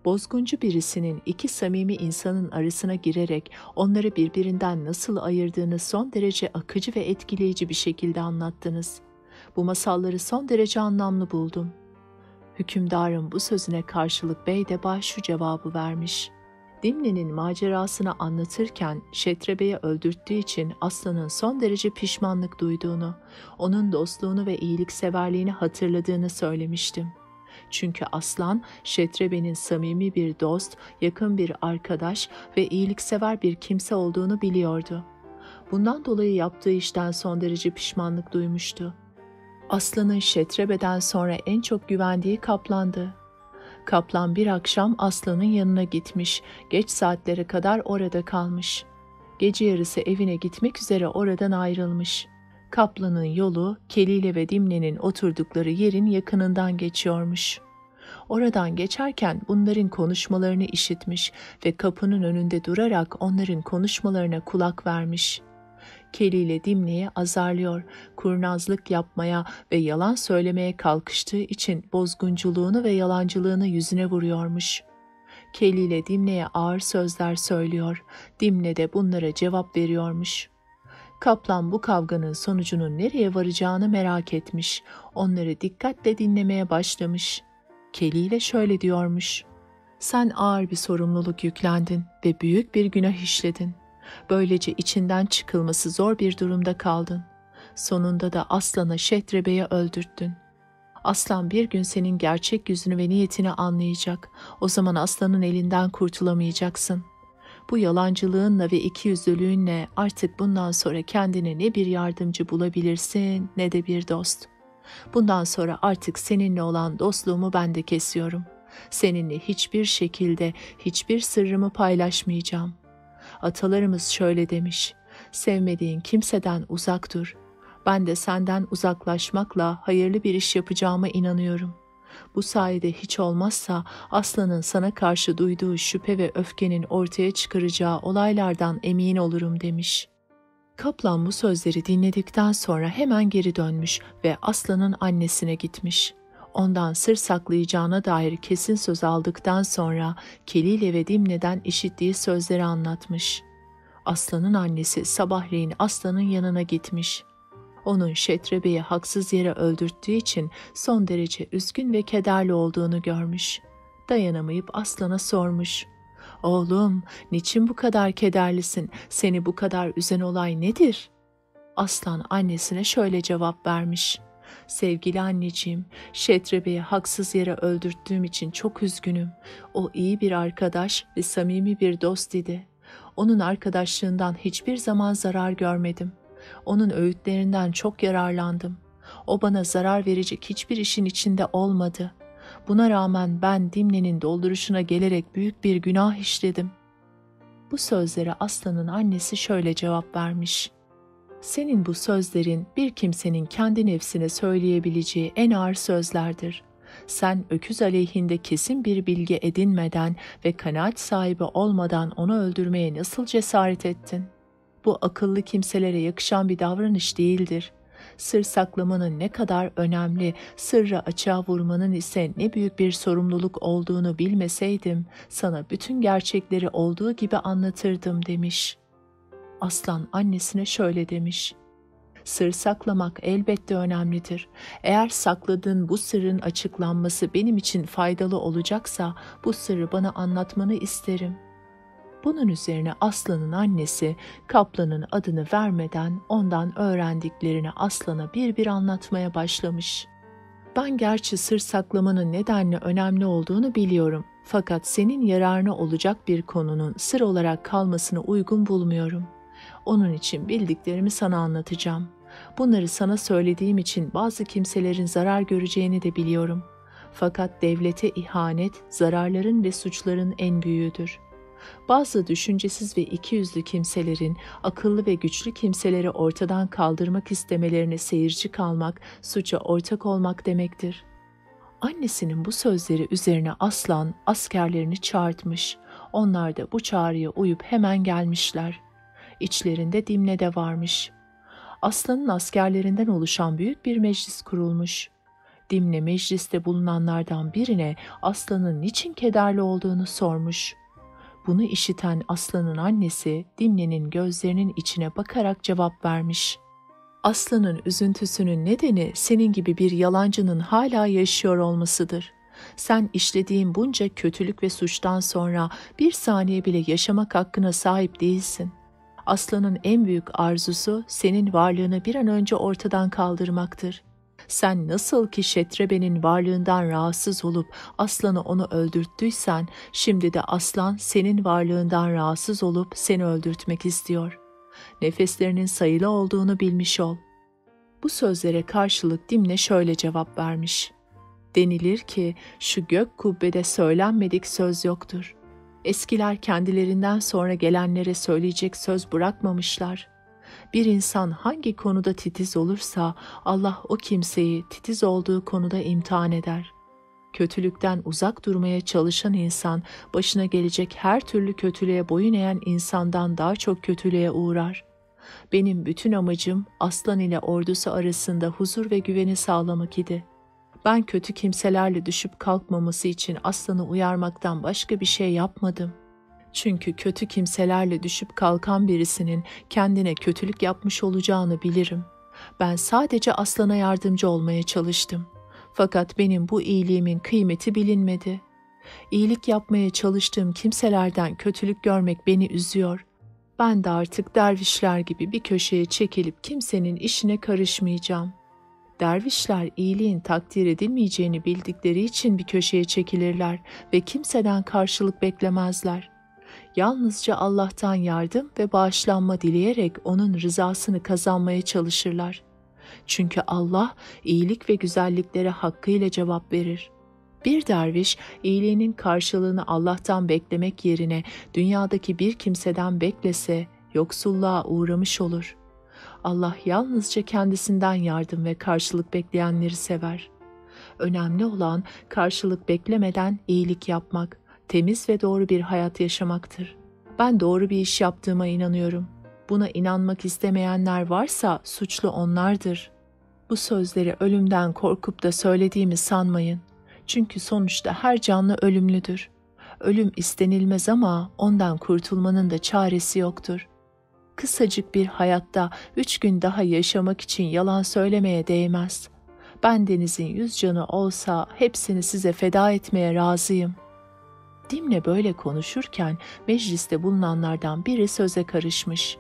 Bozguncu birisinin iki samimi insanın arasına girerek onları birbirinden nasıl ayırdığını son derece akıcı ve etkileyici bir şekilde anlattınız. Bu masalları son derece anlamlı buldum. Hükümdarın bu sözüne karşılık Beydeba şu cevabı vermiş. Dimne'nin macerasını anlatırken Şetrebe'yi öldürttüğü için Aslan'ın son derece pişmanlık duyduğunu, onun dostluğunu ve iyilikseverliğini hatırladığını söylemiştim. Çünkü Aslan, Şetrebe'nin samimi bir dost, yakın bir arkadaş ve iyiliksever bir kimse olduğunu biliyordu. Bundan dolayı yaptığı işten son derece pişmanlık duymuştu. Aslan'ın Şetrebe'den sonra en çok güvendiği Kaplan'dı. Kaplan bir akşam Aslan'ın yanına gitmiş, geç saatlere kadar orada kalmış. Gece yarısı evine gitmek üzere oradan ayrılmış. Kaplan'ın yolu Kelile ve Dimne'nin oturdukları yerin yakınından geçiyormuş. Oradan geçerken bunların konuşmalarını işitmiş ve kapının önünde durarak onların konuşmalarına kulak vermiş. Kelile Dimne'yi azarlıyor, kurnazlık yapmaya ve yalan söylemeye kalkıştığı için bozgunculuğunu ve yalancılığını yüzüne vuruyormuş. Kelile Dimne'ye ağır sözler söylüyor, Dimne de bunlara cevap veriyormuş. Kaplan bu kavganın sonucunun nereye varacağını merak etmiş, onları dikkatle dinlemeye başlamış. Kelile şöyle diyormuş: "Sen ağır bir sorumluluk yüklendin ve büyük bir günah işledin. Böylece içinden çıkılması zor bir durumda kaldın. Sonunda da Aslan'a Şetrebe'yi öldürttün. Aslan bir gün senin gerçek yüzünü ve niyetini anlayacak. O zaman Aslan'ın elinden kurtulamayacaksın. Bu yalancılığınla ve ikiyüzlülüğünle artık bundan sonra kendine ne bir yardımcı bulabilirsin ne de bir dost. Bundan sonra artık seninle olan dostluğumu ben de kesiyorum. Seninle hiçbir şekilde hiçbir sırrımı paylaşmayacağım. Atalarımız şöyle demiş: sevmediğin kimseden uzak dur. Ben de senden uzaklaşmakla hayırlı bir iş yapacağıma inanıyorum. Bu sayede hiç olmazsa Aslan'ın sana karşı duyduğu şüphe ve öfkenin ortaya çıkaracağı olaylardan emin olurum demiş. Kaplan bu sözleri dinledikten sonra hemen geri dönmüş ve Aslan'ın annesine gitmiş. Ondan sır saklayacağına dair kesin söz aldıktan sonra Kelile ve Dimne'den işittiği sözleri anlatmış. Aslan'ın annesi sabahleyin Aslan'ın yanına gitmiş. Onun Şetrebe'yi haksız yere öldürttüğü için son derece üzgün ve kederli olduğunu görmüş. Dayanamayıp Aslan'a sormuş. Oğlum, niçin bu kadar kederlisin? Seni bu kadar üzen olay nedir? Aslan annesine şöyle cevap vermiş. Sevgili anneciğim, Şetrebe'yi haksız yere öldürttüğüm için çok üzgünüm. O iyi bir arkadaş ve samimi bir dost idi. Onun arkadaşlığından hiçbir zaman zarar görmedim. Onun öğütlerinden çok yararlandım. O bana zarar verecek hiçbir işin içinde olmadı. Buna rağmen ben Dimne'nin dolduruşuna gelerek büyük bir günah işledim. Bu sözlere Aslan'ın annesi şöyle cevap vermiş. Senin bu sözlerin bir kimsenin kendi nefsine söyleyebileceği en ağır sözlerdir. Sen öküz aleyhinde kesin bir bilgi edinmeden ve kanaat sahibi olmadan onu öldürmeye nasıl cesaret ettin? Bu akıllı kimselere yakışan bir davranış değildir. Sır saklamanın ne kadar önemli, sırrı açığa vurmanın ise ne büyük bir sorumluluk olduğunu bilmeseydim, sana bütün gerçekleri olduğu gibi anlatırdım demiş. Aslan annesine şöyle demiş. Sır saklamak elbette önemlidir. Eğer sakladığın bu sırrın açıklanması benim için faydalı olacaksa bu sırrı bana anlatmanı isterim. Bunun üzerine Aslan'ın annesi kaplanın adını vermeden ondan öğrendiklerini Aslan'a bir bir anlatmaya başlamış. Ben gerçi sır saklamanın nedenle önemli olduğunu biliyorum. Fakat senin yararına olacak bir konunun sır olarak kalmasını uygun bulmuyorum. Onun için bildiklerimi sana anlatacağım. Bunları sana söylediğim için bazı kimselerin zarar göreceğini de biliyorum. Fakat devlete ihanet, zararların ve suçların en büyüğüdür. Bazı düşüncesiz ve ikiyüzlü kimselerin akıllı ve güçlü kimseleri ortadan kaldırmak istemelerine seyirci kalmak, suça ortak olmak demektir. Annesinin bu sözleri üzerine Aslan askerlerini çağırtmış. Onlar da bu çağrıya uyup hemen gelmişler. İçlerinde Dimne de varmış. Aslan'ın askerlerinden oluşan büyük bir meclis kurulmuş. Dimne mecliste bulunanlardan birine Aslan'ın niçin kederli olduğunu sormuş. Bunu işiten Aslan'ın annesi Dimne'nin gözlerinin içine bakarak cevap vermiş. Aslan'ın üzüntüsünün nedeni senin gibi bir yalancının hala yaşıyor olmasıdır. Sen işlediğin bunca kötülük ve suçtan sonra bir saniye bile yaşamak hakkına sahip değilsin. Aslan'ın en büyük arzusu senin varlığını bir an önce ortadan kaldırmaktır. Sen nasıl ki Şetrebe'nin varlığından rahatsız olup Aslan'ı onu öldürttüysen, şimdi de Aslan senin varlığından rahatsız olup seni öldürtmek istiyor. Nefeslerinin sayılı olduğunu bilmiş ol. Bu sözlere karşılık Dimne şöyle cevap vermiş. Denilir ki şu gök kubbede söylenmedik söz yoktur. Eskiler kendilerinden sonra gelenlere söyleyecek söz bırakmamışlar. Bir insan hangi konuda titiz olursa Allah o kimseyi titiz olduğu konuda imtihan eder. Kötülükten uzak durmaya çalışan insan başına gelecek her türlü kötülüğe boyun eğen insandan daha çok kötülüğe uğrar. Benim bütün amacım Aslan ile ordusu arasında huzur ve güveni sağlamak idi. Ben kötü kimselerle düşüp kalkmaması için Aslan'ı uyarmaktan başka bir şey yapmadım. Çünkü kötü kimselerle düşüp kalkan birisinin kendine kötülük yapmış olacağını bilirim. Ben sadece Aslan'a yardımcı olmaya çalıştım. Fakat benim bu iyiliğimin kıymeti bilinmedi. İyilik yapmaya çalıştığım kimselerden kötülük görmek beni üzüyor. Ben de artık dervişler gibi bir köşeye çekilip kimsenin işine karışmayacağım. Dervişler iyiliğin takdir edilmeyeceğini bildikleri için bir köşeye çekilirler ve kimseden karşılık beklemezler. Yalnızca Allah'tan yardım ve bağışlanma dileyerek onun rızasını kazanmaya çalışırlar. Çünkü Allah iyilik ve güzelliklere hakkıyla cevap verir. Bir derviş iyiliğinin karşılığını Allah'tan beklemek yerine dünyadaki bir kimseden beklese yoksulluğa uğramış olur. Allah yalnızca kendisinden yardım ve karşılık bekleyenleri sever. Önemli olan karşılık beklemeden iyilik yapmak, temiz ve doğru bir hayat yaşamaktır. Ben doğru bir iş yaptığıma inanıyorum. Buna inanmak istemeyenler varsa suçlu onlardır. Bu sözleri ölümden korkup da söylediğimi sanmayın. Çünkü sonuçta her canlı ölümlüdür. Ölüm istenilmez ama ondan kurtulmanın da çaresi yoktur. Kısacık bir hayatta 3 gün daha yaşamak için yalan söylemeye değmez. Bendenizin 100 canı olsa hepsini size feda etmeye razıyım. Dimne böyle konuşurken mecliste bulunanlardan biri söze karışmış.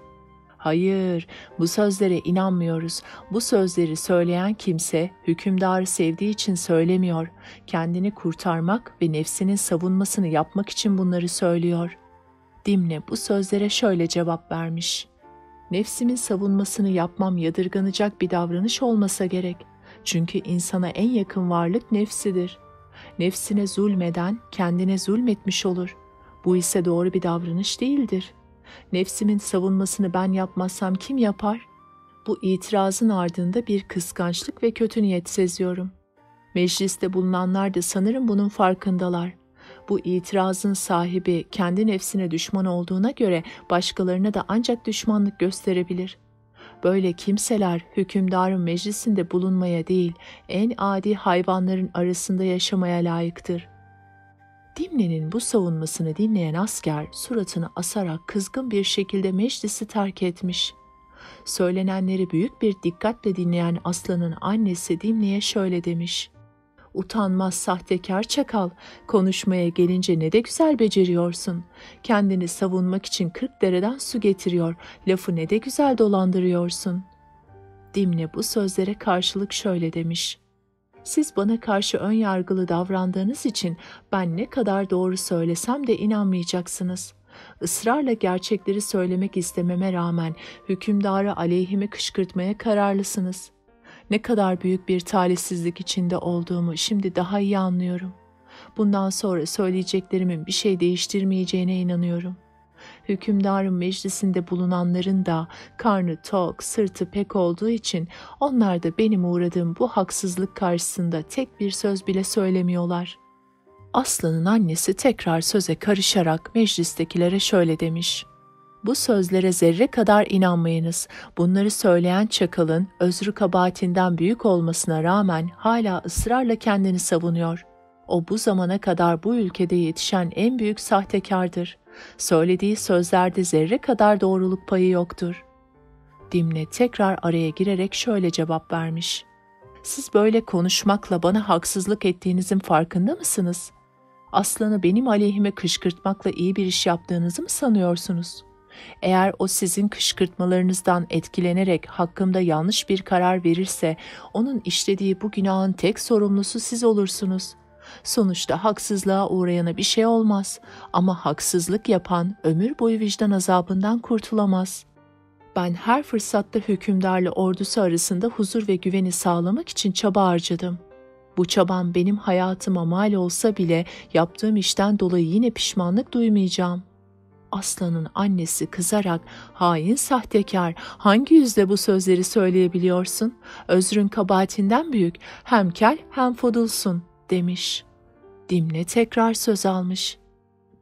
Hayır, bu sözlere inanmıyoruz. Bu sözleri söyleyen kimse hükümdarı sevdiği için söylemiyor. Kendini kurtarmak ve nefsinin savunmasını yapmak için bunları söylüyor. Dimne bu sözlere şöyle cevap vermiş. Nefsimin savunmasını yapmam yadırganacak bir davranış olmasa gerek. Çünkü insana en yakın varlık nefsidir. Nefsine zulmeden kendine zulmetmiş olur. Bu ise doğru bir davranış değildir. Nefsimin savunmasını ben yapmazsam kim yapar? Bu itirazın ardında bir kıskançlık ve kötü niyet seziyorum. Mecliste bulunanlar da sanırım bunun farkındalar. Bu itirazın sahibi kendi nefsine düşman olduğuna göre başkalarına da ancak düşmanlık gösterebilir. Böyle kimseler hükümdarın meclisinde bulunmaya değil, en adi hayvanların arasında yaşamaya layıktır. Dimne'nin bu savunmasını dinleyen asker suratını asarak kızgın bir şekilde meclisi terk etmiş. Söylenenleri büyük bir dikkatle dinleyen Aslan'ın annesi Dimne'ye şöyle demiş. Utanmaz sahtekar çakal, konuşmaya gelince ne de güzel beceriyorsun. Kendini savunmak için 40 dereden su getiriyor, lafı ne de güzel dolandırıyorsun. Dimne bu sözlere karşılık şöyle demiş. Siz bana karşı ön yargılı davrandığınız için ben ne kadar doğru söylesem de inanmayacaksınız. Israrla gerçekleri söylemek istememe rağmen hükümdarı aleyhime kışkırtmaya kararlısınız. Ne kadar büyük bir talihsizlik içinde olduğumu şimdi daha iyi anlıyorum. Bundan sonra söyleyeceklerimin bir şey değiştirmeyeceğine inanıyorum. Hükümdarın meclisinde bulunanların da karnı tok, sırtı pek olduğu için onlar da benim uğradığım bu haksızlık karşısında tek bir söz bile söylemiyorlar. Aslan'ın annesi tekrar söze karışarak meclistekilere şöyle demiş. Bu sözlere zerre kadar inanmayınız. Bunları söyleyen çakalın özrü kabahatinden büyük olmasına rağmen hala ısrarla kendini savunuyor. O bu zamana kadar bu ülkede yetişen en büyük sahtekardır. Söylediği sözlerde zerre kadar doğruluk payı yoktur. Dimne tekrar araya girerek şöyle cevap vermiş. Siz böyle konuşmakla bana haksızlık ettiğinizin farkında mısınız? Aslan'ı benim aleyhime kışkırtmakla iyi bir iş yaptığınızı mı sanıyorsunuz? Eğer o sizin kışkırtmalarınızdan etkilenerek hakkımda yanlış bir karar verirse, onun işlediği bu günahın tek sorumlusu siz olursunuz. Sonuçta haksızlığa uğrayana bir şey olmaz ama haksızlık yapan ömür boyu vicdan azabından kurtulamaz. Ben her fırsatta hükümdarla ordusu arasında huzur ve güveni sağlamak için çaba harcadım. Bu çabam benim hayatıma mal olsa bile yaptığım işten dolayı yine pişmanlık duymayacağım. Aslan'ın annesi kızarak, hain sahtekar, hangi yüzle bu sözleri söyleyebiliyorsun? Özrün kabahatinden büyük, hem kel hem fodulsun, demiş. Dimne tekrar söz almış.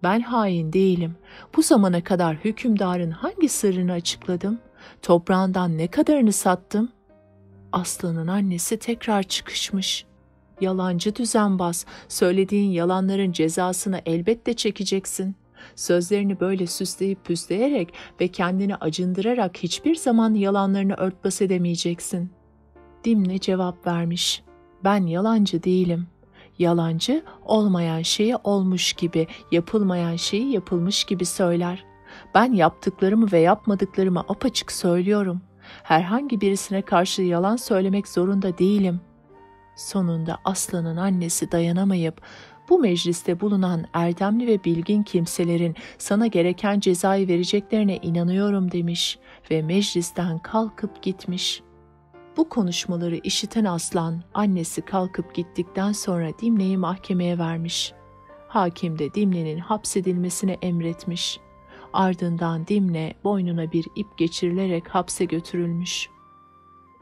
Ben hain değilim. Bu zamana kadar hükümdarın hangi sırrını açıkladım? Toprağından ne kadarını sattım? Aslan'ın annesi tekrar çıkışmış. Yalancı düzenbaz, söylediğin yalanların cezasını elbette çekeceksin. Sözlerini böyle süsleyip püsleyerek ve kendini acındırarak hiçbir zaman yalanlarını örtbas edemeyeceksin. Dimne cevap vermiş. Ben yalancı değilim. Yalancı, olmayan şeyi olmuş gibi, yapılmayan şeyi yapılmış gibi söyler. Ben yaptıklarımı ve yapmadıklarımı apaçık söylüyorum. Herhangi birisine karşı yalan söylemek zorunda değilim. Sonunda Aslan'ın annesi dayanamayıp, bu mecliste bulunan erdemli ve bilgin kimselerin sana gereken cezayı vereceklerine inanıyorum demiş ve meclisten kalkıp gitmiş. Bu konuşmaları işiten Aslan, annesi kalkıp gittikten sonra Dimne'yi mahkemeye vermiş. Hakim de Dimne'nin hapsedilmesini emretmiş. Ardından Dimne boynuna bir ip geçirilerek hapse götürülmüş.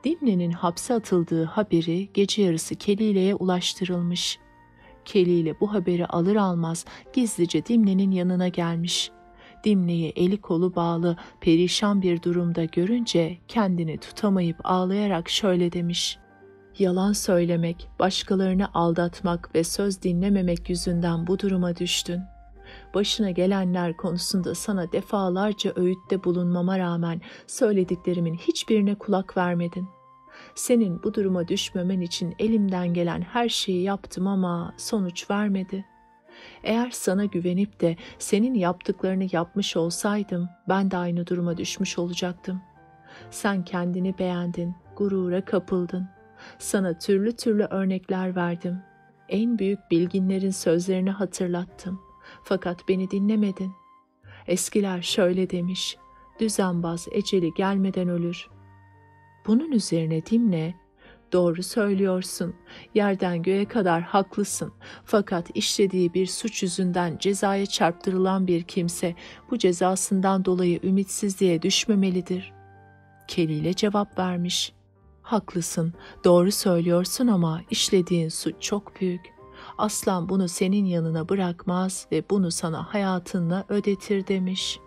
Dimne'nin hapse atıldığı haberi gece yarısı Kelile'ye ulaştırılmış. Kelile bu haberi alır almaz gizlice Dimne'nin yanına gelmiş. Dimne'yi eli kolu bağlı, perişan bir durumda görünce kendini tutamayıp ağlayarak şöyle demiş. Yalan söylemek, başkalarını aldatmak ve söz dinlememek yüzünden bu duruma düştün. Başına gelenler konusunda sana defalarca öğütte bulunmama rağmen söylediklerimin hiçbirine kulak vermedin. Senin bu duruma düşmemen için elimden gelen her şeyi yaptım ama sonuç vermedi. Eğer sana güvenip de senin yaptıklarını yapmış olsaydım ben de aynı duruma düşmüş olacaktım. Sen kendini beğendin, gurura kapıldın. Sana türlü türlü örnekler verdim. En büyük bilginlerin sözlerini hatırlattım. Fakat beni dinlemedin. Eskiler şöyle demiş, düzenbaz eceli gelmeden ölür. Bunun üzerine Dimne, doğru söylüyorsun, yerden göğe kadar haklısın. Fakat işlediği bir suç yüzünden cezaya çarptırılan bir kimse bu cezasından dolayı ümitsizliğe düşmemelidir. Kelile cevap vermiş. Haklısın, doğru söylüyorsun ama işlediğin suç çok büyük. Aslan bunu senin yanına bırakmaz ve bunu sana hayatınla ödetir demiş.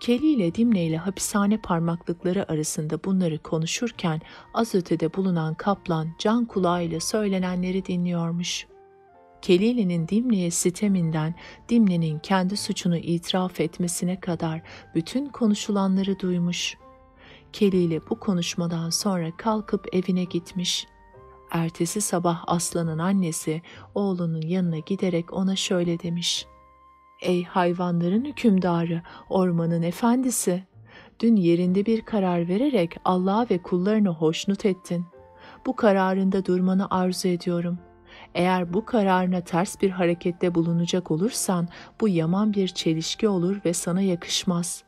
Kelly ile Dimne ile hapishane parmaklıkları arasında bunları konuşurken az ötede bulunan kaplan can kulağıyla söylenenleri dinliyormuş. Kelly'nin Dimne'ye siteminden Dimne'nin kendi suçunu itiraf etmesine kadar bütün konuşulanları duymuş. Kelly ile bu konuşmadan sonra kalkıp evine gitmiş. Ertesi sabah Aslan'ın annesi oğlunun yanına giderek ona şöyle demiş. Ey hayvanların hükümdarı, ormanın efendisi! Dün yerinde bir karar vererek Allah'a ve kullarını hoşnut ettin. Bu kararında durmanı arzu ediyorum. Eğer bu kararına ters bir harekette bulunacak olursan bu yaman bir çelişki olur ve sana yakışmaz.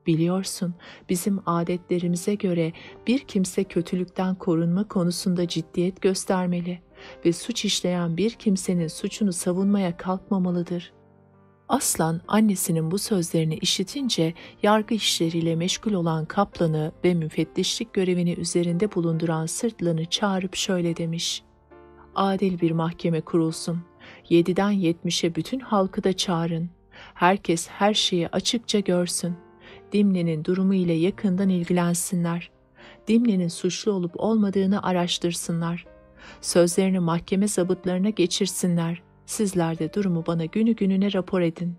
Biliyorsun, bizim adetlerimize göre bir kimse kötülükten korunma konusunda ciddiyet göstermeli ve suç işleyen bir kimsenin suçunu savunmaya kalkmamalıdır. Aslan annesinin bu sözlerini işitince yargı işleriyle meşgul olan kaplanı ve müfettişlik görevini üzerinde bulunduran sırtlanı çağırıp şöyle demiş. Adil bir mahkeme kurulsun. 7'den 70'e bütün halkı da çağırın. Herkes her şeyi açıkça görsün. Dimne'nin durumu ile yakından ilgilensinler. Dimne'nin suçlu olup olmadığını araştırsınlar. Sözlerini mahkeme zabıtlarına geçirsinler. Sizler de durumu bana günü gününe rapor edin.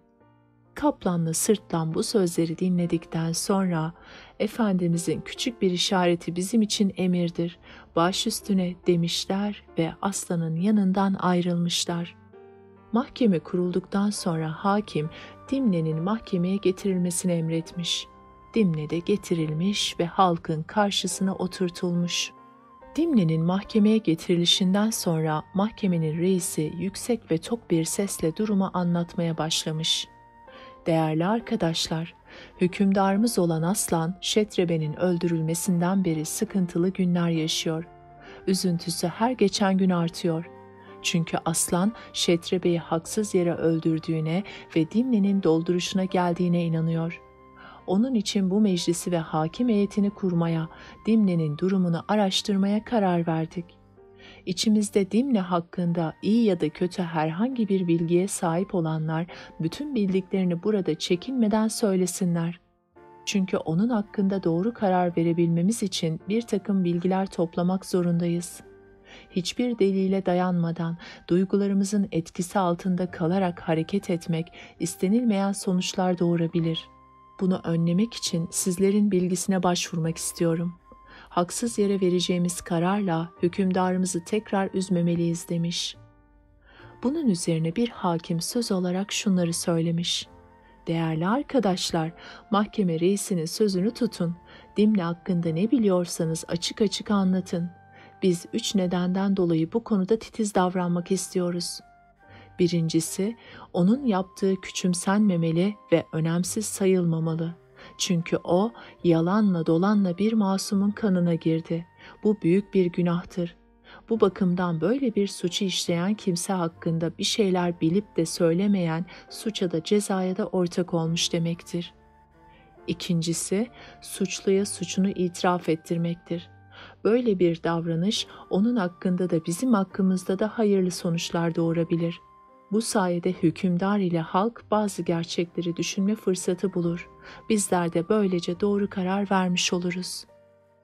Kaplanla Sırtlan bu sözleri dinledikten sonra Efendimizin küçük bir işareti bizim için emirdir. Baş üstüne demişler ve aslanın yanından ayrılmışlar. Mahkeme kurulduktan sonra hakim Dimne'nin mahkemeye getirilmesini emretmiş. Dimne de getirilmiş ve halkın karşısına oturtulmuş. Dimne'nin mahkemeye getirilişinden sonra mahkemenin reisi yüksek ve tok bir sesle durumu anlatmaya başlamış. Değerli arkadaşlar, hükümdarımız olan Aslan, Şetrebe'nin öldürülmesinden beri sıkıntılı günler yaşıyor. Üzüntüsü her geçen gün artıyor. Çünkü Aslan, Şetrebe'yi haksız yere öldürdüğüne ve Dimne'nin dolduruşuna geldiğine inanıyor. Onun için bu meclisi ve hakim heyetini kurmaya, Dimne'nin durumunu araştırmaya karar verdik. İçimizde Dimne hakkında iyi ya da kötü herhangi bir bilgiye sahip olanlar bütün bildiklerini burada çekinmeden söylesinler. Çünkü onun hakkında doğru karar verebilmemiz için bir takım bilgiler toplamak zorundayız. Hiçbir delile dayanmadan duygularımızın etkisi altında kalarak hareket etmek istenilmeyen sonuçlar doğurabilir. Bunu önlemek için sizlerin bilgisine başvurmak istiyorum. Haksız yere vereceğimiz kararla hükümdarımızı tekrar üzmemeliyiz demiş. Bunun üzerine bir hakim söz olarak şunları söylemiş. Değerli arkadaşlar, mahkeme reisinin sözünü tutun. Dimne hakkında ne biliyorsanız açık açık anlatın. Biz 3 nedenden dolayı bu konuda titiz davranmak istiyoruz. Birincisi, onun yaptığı küçümsenmemeli ve önemsiz sayılmamalı. Çünkü o, yalanla dolanla bir masumun kanına girdi. Bu büyük bir günahtır. Bu bakımdan böyle bir suçu işleyen kimse hakkında bir şeyler bilip de söylemeyen suça da cezaya da ortak olmuş demektir. İkincisi, suçluya suçunu itiraf ettirmektir. Böyle bir davranış onun hakkında da bizim hakkımızda da hayırlı sonuçlar doğurabilir. Bu sayede hükümdar ile halk bazı gerçekleri düşünme fırsatı bulur. Bizler de böylece doğru karar vermiş oluruz.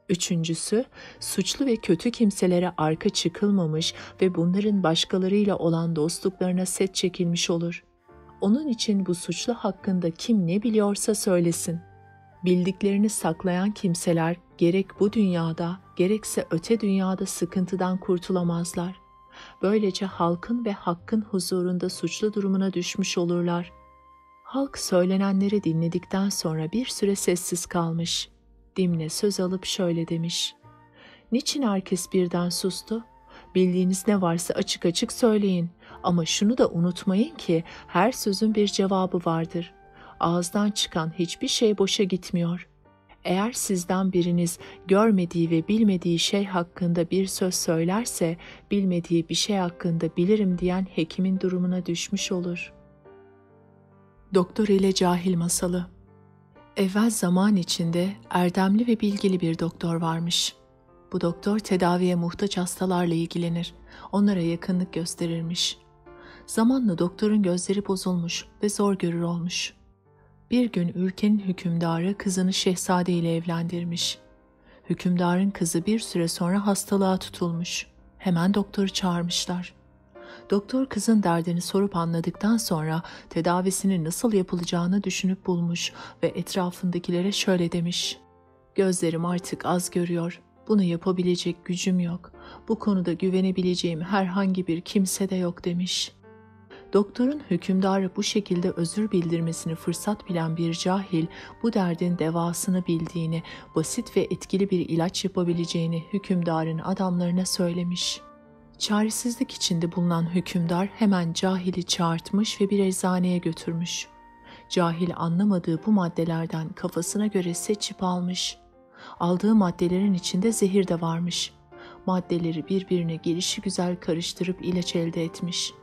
Üçüncüsü, suçlu ve kötü kimselere arka çıkılmamış ve bunların başkalarıyla olan dostluklarına set çekilmiş olur. Onun için bu suçlu hakkında kim ne biliyorsa söylesin. Bildiklerini saklayan kimseler gerek bu dünyada gerekse öte dünyada sıkıntıdan kurtulamazlar. Böylece halkın ve hakkın huzurunda suçlu durumuna düşmüş olurlar. Halk söylenenleri dinledikten sonra bir süre sessiz kalmış. Dimne söz alıp şöyle demiş: "Niçin herkes birden sustu? Bildiğiniz ne varsa açık açık söyleyin. Ama şunu da unutmayın ki her sözün bir cevabı vardır. Ağızdan çıkan hiçbir şey boşa gitmiyor. Eğer sizden biriniz görmediği ve bilmediği şey hakkında bir söz söylerse, bilmediği bir şey hakkında bilirim diyen hekimin durumuna düşmüş olur." Doktor ile Cahil Masalı. Evvel zaman içinde erdemli ve bilgili bir doktor varmış. Bu doktor tedaviye muhtaç hastalarla ilgilenir, onlara yakınlık gösterirmiş. Zamanla doktorun gözleri bozulmuş ve zor görür olmuş. Bir gün ülkenin hükümdarı kızını şehzade ile evlendirmiş. Hükümdarın kızı bir süre sonra hastalığa tutulmuş. Hemen doktoru çağırmışlar. Doktor kızın derdini sorup anladıktan sonra tedavisinin nasıl yapılacağını düşünüp bulmuş ve etrafındakilere şöyle demiş: "Gözlerim artık az görüyor. Bunu yapabilecek gücüm yok. Bu konuda güvenebileceğim herhangi bir kimse de yok," demiş. Doktorun hükümdarı bu şekilde özür bildirmesini fırsat bilen bir cahil, bu derdin devasını bildiğini, basit ve etkili bir ilaç yapabileceğini hükümdarın adamlarına söylemiş. Çaresizlik içinde bulunan hükümdar hemen cahili çağırtmış ve bir eczaneye götürmüş. Cahil anlamadığı bu maddelerden kafasına göre seçip almış. Aldığı maddelerin içinde zehir de varmış. Maddeleri birbirine gelişigüzel karıştırıp ilaç elde etmiş.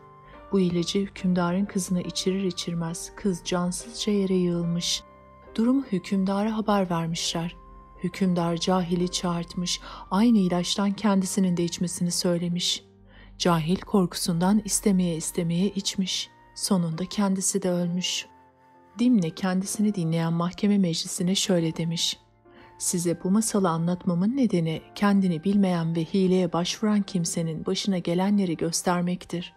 Bu ilacı hükümdarın kızına içirir içirmez kız cansızca yere yığılmış. Durumu hükümdara haber vermişler. Hükümdar cahili çağırtmış, aynı ilaçtan kendisinin de içmesini söylemiş. Cahil korkusundan istemeye istemeye içmiş. Sonunda kendisi de ölmüş. Dimne kendisini dinleyen mahkeme meclisine şöyle demiş: "Size bu masalı anlatmamın nedeni kendini bilmeyen ve hileye başvuran kimsenin başına gelenleri göstermektir.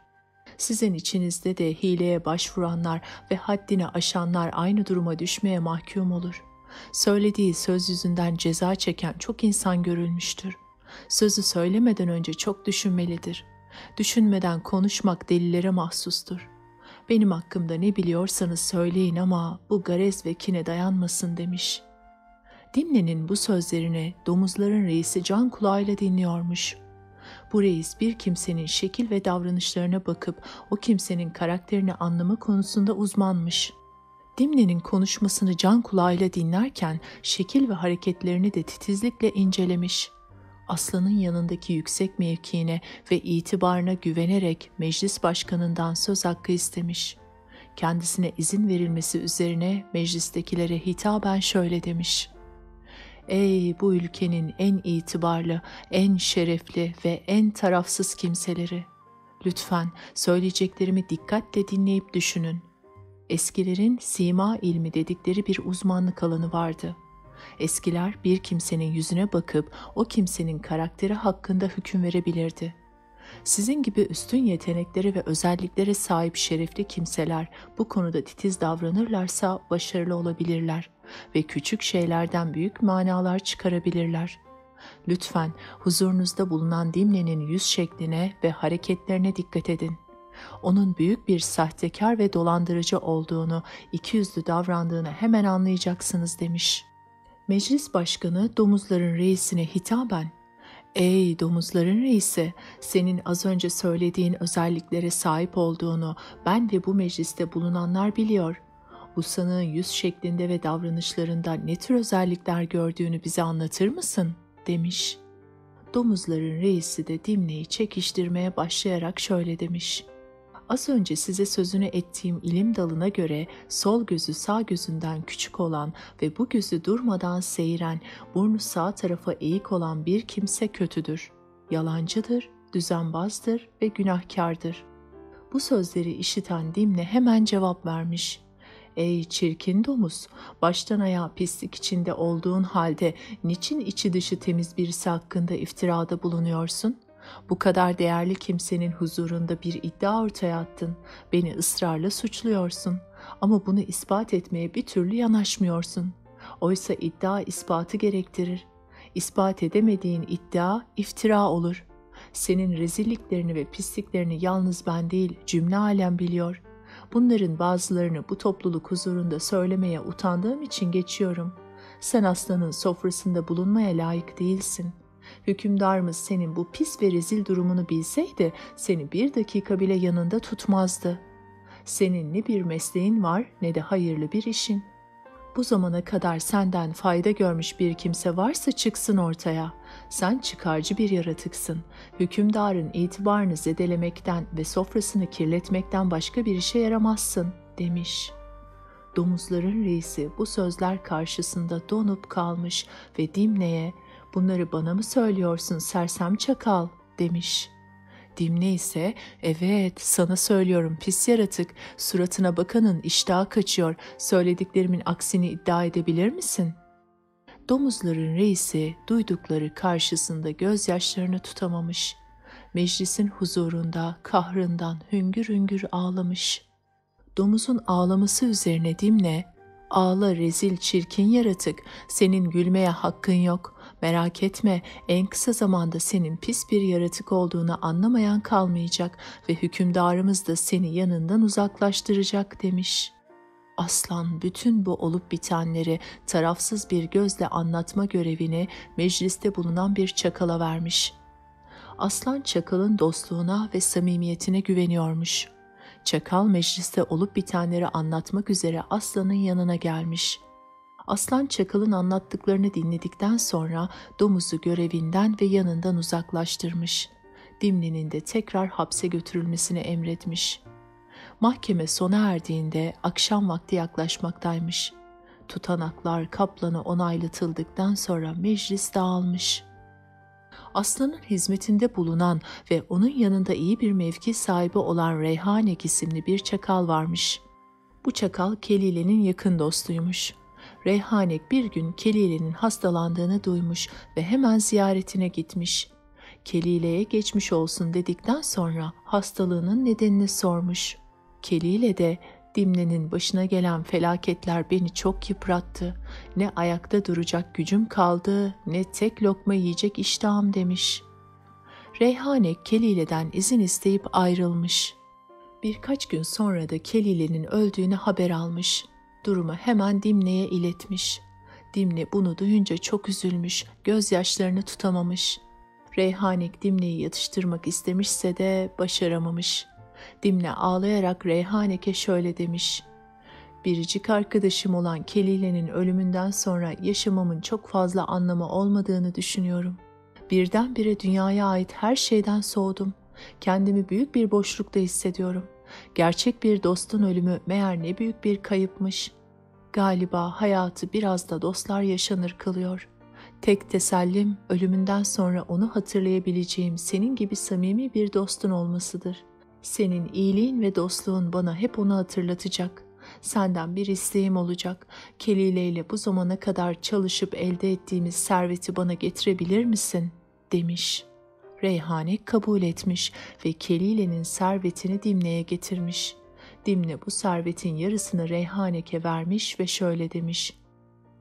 Sizin içinizde de hileye başvuranlar ve haddini aşanlar aynı duruma düşmeye mahkum olur. Söylediği söz yüzünden ceza çeken çok insan görülmüştür. Sözü söylemeden önce çok düşünmelidir. Düşünmeden konuşmak delillere mahsustur. Benim hakkımda ne biliyorsanız söyleyin ama bu garez ve kine dayanmasın," demiş. Dimne'nin bu sözlerine domuzların reisi can kulağıyla dinliyormuş. Bu reis bir kimsenin şekil ve davranışlarına bakıp o kimsenin karakterini anlama konusunda uzmanmış. Dimne'nin konuşmasını can kulağıyla dinlerken şekil ve hareketlerini de titizlikle incelemiş. Aslanın yanındaki yüksek mevkiine ve itibarına güvenerek meclis başkanından söz hakkı istemiş. Kendisine izin verilmesi üzerine meclistekilere hitaben şöyle demiş: "Ey bu ülkenin en itibarlı, en şerefli ve en tarafsız kimseleri! Lütfen söyleyeceklerimi dikkatle dinleyip düşünün. Eskilerin sima ilmi dedikleri bir uzmanlık alanı vardı. Eskiler bir kimsenin yüzüne bakıp o kimsenin karakteri hakkında hüküm verebilirdi. Sizin gibi üstün yeteneklere ve özelliklere sahip şerefli kimseler bu konuda titiz davranırlarsa başarılı olabilirler ve küçük şeylerden büyük manalar çıkarabilirler. Lütfen huzurunuzda bulunan Dimne'nin yüz şekline ve hareketlerine dikkat edin. Onun büyük bir sahtekar ve dolandırıcı olduğunu, ikiyüzlü davrandığını hemen anlayacaksınız," demiş. Meclis başkanı domuzların reisine hitaben: "Ey domuzların reisi, senin az önce söylediğin özelliklere sahip olduğunu ben ve bu mecliste bulunanlar biliyor. Bu sanığın yüz şeklinde ve davranışlarında ne tür özellikler gördüğünü bize anlatır mısın?" demiş. Domuzların reisi de Dimne'yi çekiştirmeye başlayarak şöyle demiş: "Az önce size sözünü ettiğim ilim dalına göre sol gözü sağ gözünden küçük olan ve bu gözü durmadan seyren, burnu sağ tarafa eğik olan bir kimse kötüdür, yalancıdır, düzenbazdır ve günahkardır." Bu sözleri işiten Dimne hemen cevap vermiş: "Ey çirkin domuz, baştan ayağa pislik içinde olduğun halde niçin içi dışı temiz birisi hakkında iftirada bulunuyorsun? Bu kadar değerli kimsenin huzurunda bir iddia ortaya attın. Beni ısrarla suçluyorsun. Ama bunu ispat etmeye bir türlü yanaşmıyorsun. Oysa iddia ispatı gerektirir. İspat edemediğin iddia iftira olur. Senin rezilliklerini ve pisliklerini yalnız ben değil, cümle alem biliyor. Bunların bazılarını bu topluluk huzurunda söylemeye utandığım için geçiyorum. Sen aslanın sofrasında bulunmaya layık değilsin. Hükümdarımız senin bu pis ve rezil durumunu bilseydi seni bir dakika bile yanında tutmazdı. Senin ne bir mesleğin var ne de hayırlı bir işin. Bu zamana kadar senden fayda görmüş bir kimse varsa çıksın ortaya. Sen çıkarcı bir yaratıksın. Hükümdarın itibarını zedelemekten ve sofrasını kirletmekten başka bir işe yaramazsın, demiş. Domuzların reisi bu sözler karşısında donup kalmış ve Dimne'ye "Bunları bana mı söylüyorsun sersem çakal?" demiş. Dimne ise "Evet, sana söylüyorum pis yaratık, suratına bakanın iştahı kaçıyor, söylediklerimin aksini iddia edebilir misin?" Domuzların reisi duydukları karşısında gözyaşlarını tutamamış. Meclisin huzurunda kahrından hüngür hüngür ağlamış. Domuzun ağlaması üzerine Dimne, "Ağla rezil çirkin yaratık, senin gülmeye hakkın yok. Merak etme, en kısa zamanda senin pis bir yaratık olduğunu anlamayan kalmayacak ve hükümdarımız da seni yanından uzaklaştıracak," demiş. Aslan bütün bu olup bitenleri tarafsız bir gözle anlatma görevini mecliste bulunan bir çakala vermiş. Aslan çakalın dostluğuna ve samimiyetine güveniyormuş. Çakal mecliste olup bitenleri anlatmak üzere aslanın yanına gelmiş. Aslan çakalın anlattıklarını dinledikten sonra domuzu görevinden ve yanından uzaklaştırmış. Dimne'nin de tekrar hapse götürülmesini emretmiş. Mahkeme sona erdiğinde akşam vakti yaklaşmaktaymış. Tutanaklar kaplanı onaylatıldıktan sonra meclis dağılmış. Aslanın hizmetinde bulunan ve onun yanında iyi bir mevki sahibi olan Reyhanek isimli bir çakal varmış. Bu çakal Kelile'nin yakın dostuymuş. Reyhanek bir gün Kelile'nin hastalandığını duymuş ve hemen ziyaretine gitmiş. Kelile'ye geçmiş olsun dedikten sonra hastalığının nedenini sormuş. Kelile de Dimne'nin başına gelen felaketler beni çok yıprattı. Ne ayakta duracak gücüm kaldı, ne tek lokma yiyecek iştahım demiş. Reyhanek Kelile'den izin isteyip ayrılmış. Birkaç gün sonra da Kelile'nin öldüğünü haber almış. Durumu hemen Dimne'ye iletmiş. Dimne bunu duyunca çok üzülmüş, gözyaşlarını tutamamış. Reyhanek Dimne'yi yatıştırmak istemişse de başaramamış. Dimne ağlayarak Reyhanek'e şöyle demiş: "Biricik arkadaşım olan Kelile'nin ölümünden sonra yaşamamın çok fazla anlamı olmadığını düşünüyorum. Birdenbire dünyaya ait her şeyden soğudum. Kendimi büyük bir boşlukta hissediyorum. Gerçek bir dostun ölümü meğer ne büyük bir kayıpmış. Galiba hayatı biraz da dostlar yaşanır kılıyor. Tek tesellim ölümünden sonra onu hatırlayabileceğim senin gibi samimi bir dostun olmasıdır. Senin iyiliğin ve dostluğun bana hep onu hatırlatacak. Senden bir isteğim olacak. Kelile ile bu zamana kadar çalışıp elde ettiğimiz serveti bana getirebilir misin?" demiş. Reyhanek kabul etmiş ve Kelile'nin servetini Dimne'ye getirmiş. Dimne bu servetin yarısını Reyhanek'e vermiş ve şöyle demiş: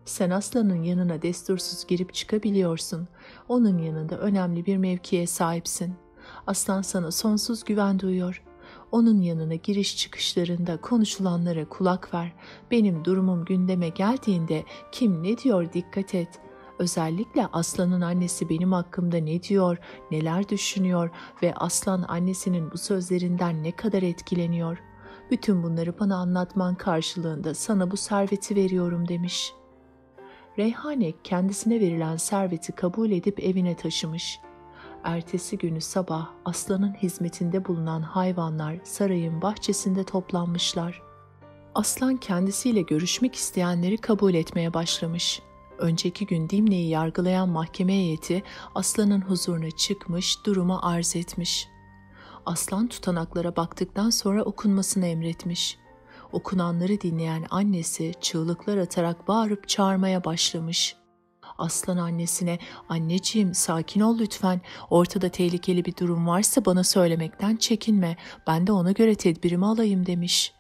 "Sen aslanın yanına destursuz girip çıkabiliyorsun. Onun yanında önemli bir mevkiye sahipsin. Aslan sana sonsuz güven duyuyor. Onun yanına giriş çıkışlarında konuşulanlara kulak ver. Benim durumum gündeme geldiğinde kim ne diyor dikkat et. Özellikle aslanın annesi benim hakkımda ne diyor, neler düşünüyor ve aslan annesinin bu sözlerinden ne kadar etkileniyor. Bütün bunları bana anlatman karşılığında sana bu serveti veriyorum," demiş. Reyhanek kendisine verilen serveti kabul edip evine taşımış. Ertesi günü sabah aslanın hizmetinde bulunan hayvanlar sarayın bahçesinde toplanmışlar. Aslan kendisiyle görüşmek isteyenleri kabul etmeye başlamış. Önceki gün Dimne'yi yargılayan mahkeme heyeti aslanın huzuruna çıkmış, durumu arz etmiş. Aslan tutanaklara baktıktan sonra okunmasını emretmiş. Okunanları dinleyen annesi çığlıklar atarak bağırıp çağırmaya başlamış. Aslan annesine "Anneciğim sakin ol lütfen, ortada tehlikeli bir durum varsa bana söylemekten çekinme, ben de ona göre tedbirimi alayım," demiş.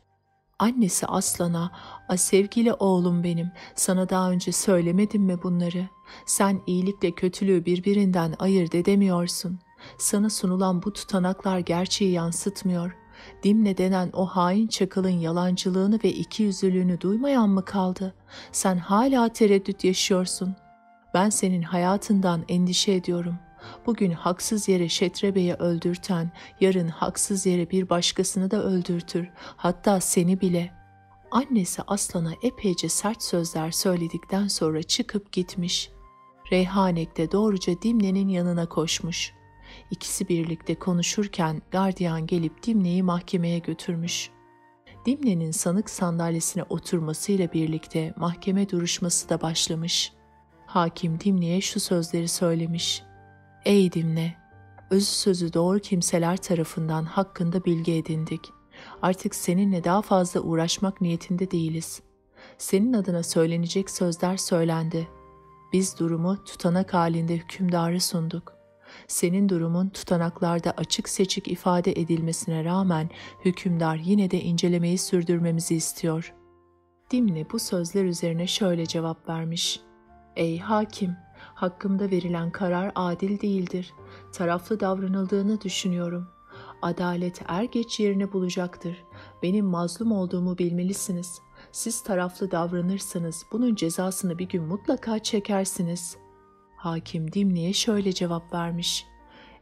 Annesi aslana Sevgili oğlum benim, sana daha önce söylemedim mi bunları? Sen iyilikle kötülüğü birbirinden ayırt edemiyorsun. Sana sunulan bu tutanaklar gerçeği yansıtmıyor. Dimne denen o hain çakalın yalancılığını ve ikiyüzlülüğünü duymayan mı kaldı? Sen hala tereddüt yaşıyorsun. Ben senin hayatından endişe ediyorum. Bugün haksız yere Şetrebe'yi öldürten, yarın haksız yere bir başkasını da öldürtür, hatta seni bile. Annesi Aslan'a epeyce sert sözler söyledikten sonra çıkıp gitmiş. Reyhanek de doğruca Dimne'nin yanına koşmuş. İkisi birlikte konuşurken gardiyan gelip Dimne'yi mahkemeye götürmüş. Dimne'nin sanık sandalyesine oturmasıyla birlikte mahkeme duruşması da başlamış. Hakim Dimne'ye şu sözleri söylemiş. Ey Dimne, özü sözü doğru kimseler tarafından hakkında bilgi edindik. Artık seninle daha fazla uğraşmak niyetinde değiliz. Senin adına söylenecek sözler söylendi. Biz durumu tutanak halinde hükümdara sunduk. Senin durumun tutanaklarda açık seçik ifade edilmesine rağmen hükümdar yine de incelemeyi sürdürmemizi istiyor. Dimne bu sözler üzerine şöyle cevap vermiş. Ey hakim, hakkımda verilen karar adil değildir. Taraflı davranıldığını düşünüyorum. Adalet er geç yerini bulacaktır. Benim mazlum olduğumu bilmelisiniz. Siz taraflı davranırsanız bunun cezasını bir gün mutlaka çekersiniz. Hakim Dimne'ye şöyle cevap vermiş.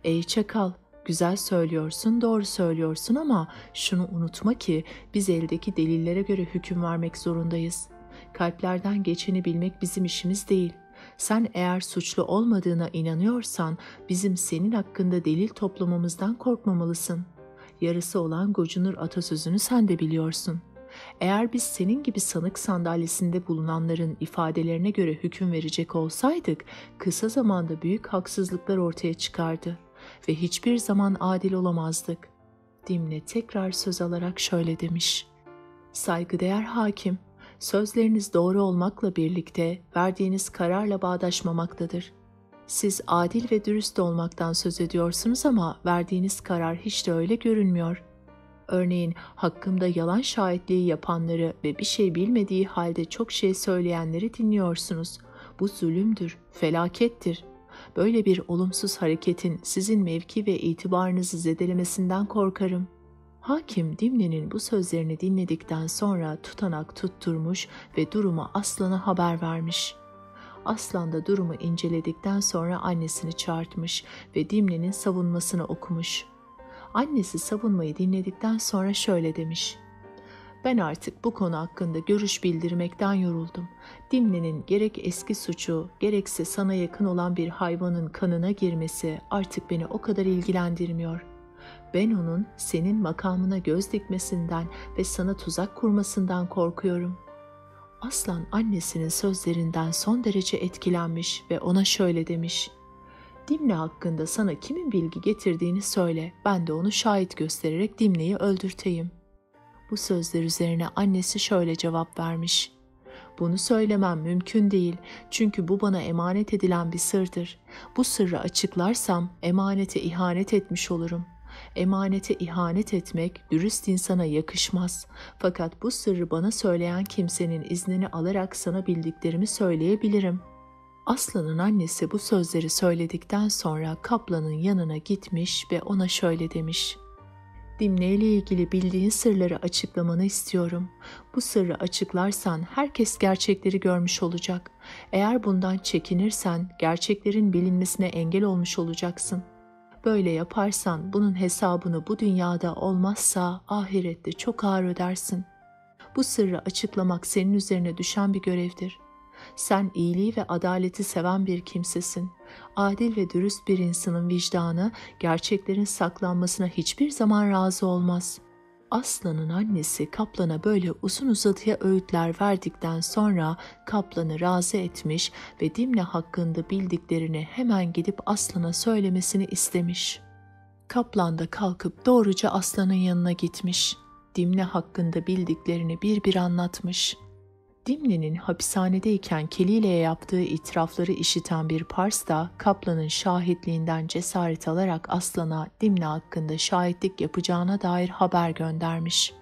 Ey çakal, güzel söylüyorsun, doğru söylüyorsun ama şunu unutma ki biz eldeki delillere göre hüküm vermek zorundayız. Kalplerden geçeni bilmek bizim işimiz değil. Sen eğer suçlu olmadığına inanıyorsan bizim senin hakkında delil toplamamızdan korkmamalısın. Yarısı olan gocunur atasözünü sen de biliyorsun. Eğer biz senin gibi sanık sandalyesinde bulunanların ifadelerine göre hüküm verecek olsaydık, kısa zamanda büyük haksızlıklar ortaya çıkardı ve hiçbir zaman adil olamazdık. Dimne tekrar söz alarak şöyle demiş. Saygıdeğer hakim, sözleriniz doğru olmakla birlikte verdiğiniz kararla bağdaşmamaktadır. Siz adil ve dürüst olmaktan söz ediyorsunuz ama verdiğiniz karar hiç de öyle görünmüyor. Örneğin hakkımda yalan şahitliği yapanları ve bir şey bilmediği halde çok şey söyleyenleri dinliyorsunuz. Bu zulümdür, felakettir. Böyle bir olumsuz hareketin sizin mevki ve itibarınızı zedelemesinden korkarım. Hakim Dimne'nin bu sözlerini dinledikten sonra tutanak tutturmuş ve durumu Aslan'a haber vermiş. Aslan da durumu inceledikten sonra annesini çağırtmış ve Dimne'nin savunmasını okumuş. Annesi savunmayı dinledikten sonra şöyle demiş. Ben artık bu konu hakkında görüş bildirmekten yoruldum. Dimne'nin gerek eski suçu, gerekse sana yakın olan bir hayvanın kanına girmesi artık beni o kadar ilgilendirmiyor. Ben onun senin makamına göz dikmesinden ve sana tuzak kurmasından korkuyorum. Aslan annesinin sözlerinden son derece etkilenmiş ve ona şöyle demiş. Dimne hakkında sana kimin bilgi getirdiğini söyle, ben de onu şahit göstererek Dimne'yi öldürteyim. Bu sözler üzerine annesi şöyle cevap vermiş. Bunu söylemem mümkün değil çünkü bu bana emanet edilen bir sırdır. Bu sırrı açıklarsam emanete ihanet etmiş olurum. Emanete ihanet etmek dürüst insana yakışmaz. Fakat bu sırrı bana söyleyen kimsenin iznini alarak sana bildiklerimi söyleyebilirim. Aslan'ın annesi bu sözleri söyledikten sonra kaplanın yanına gitmiş ve ona şöyle demiş. Dimne ile ilgili bildiğin sırları açıklamanı istiyorum. Bu sırrı açıklarsan herkes gerçekleri görmüş olacak. Eğer bundan çekinirsen gerçeklerin bilinmesine engel olmuş olacaksın. Böyle yaparsan bunun hesabını bu dünyada olmazsa ahirette çok ağır ödersin. Bu sırrı açıklamak senin üzerine düşen bir görevdir. Sen iyiliği ve adaleti seven bir kimsesin. Adil ve dürüst bir insanın vicdanı gerçeklerin saklanmasına hiçbir zaman razı olmaz. Aslanın annesi kaplana böyle uzun uzadıya öğütler verdikten sonra kaplanı razı etmiş ve Dimne hakkında bildiklerini hemen gidip aslana söylemesini istemiş. Kaplan da kalkıp doğruca aslanın yanına gitmiş. Dimne hakkında bildiklerini bir bir anlatmış. Dimne'nin hapishanedeyken Kelile'ye yaptığı itirafları işiten bir Pars da kaplanın şahitliğinden cesaret alarak Aslan'a Dimne hakkında şahitlik yapacağına dair haber göndermiş.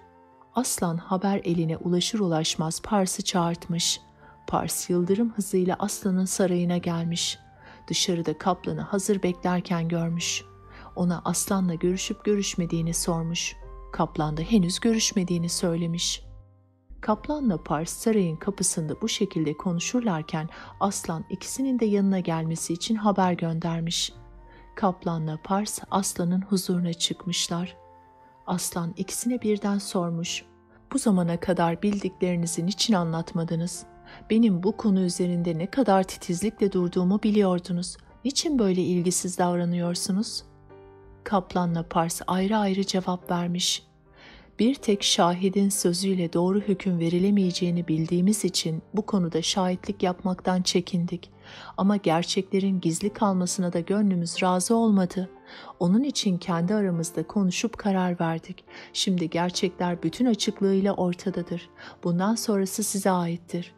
Aslan haber eline ulaşır ulaşmaz Pars'ı çağırtmış. Pars yıldırım hızıyla Aslan'ın sarayına gelmiş. Dışarıda kaplanı hazır beklerken görmüş. Ona aslanla görüşüp görüşmediğini sormuş. Kaplan da henüz görüşmediğini söylemiş. Kaplanla Pars sarayın kapısında bu şekilde konuşurlarken aslan ikisinin de yanına gelmesi için haber göndermiş. Kaplanla Pars aslanın huzuruna çıkmışlar. Aslan ikisine birden sormuş. Bu zamana kadar bildiklerinizi niçin anlatmadınız? Benim bu konu üzerinde ne kadar titizlikle durduğumu biliyordunuz. Niçin böyle ilgisiz davranıyorsunuz? Kaplanla Pars ayrı ayrı cevap vermiş. Bir tek şahidin sözüyle doğru hüküm verilemeyeceğini bildiğimiz için bu konuda şahitlik yapmaktan çekindik. Ama gerçeklerin gizli kalmasına da gönlümüz razı olmadı. Onun için kendi aramızda konuşup karar verdik. Şimdi gerçekler bütün açıklığıyla ortadadır. Bundan sonrası size aittir.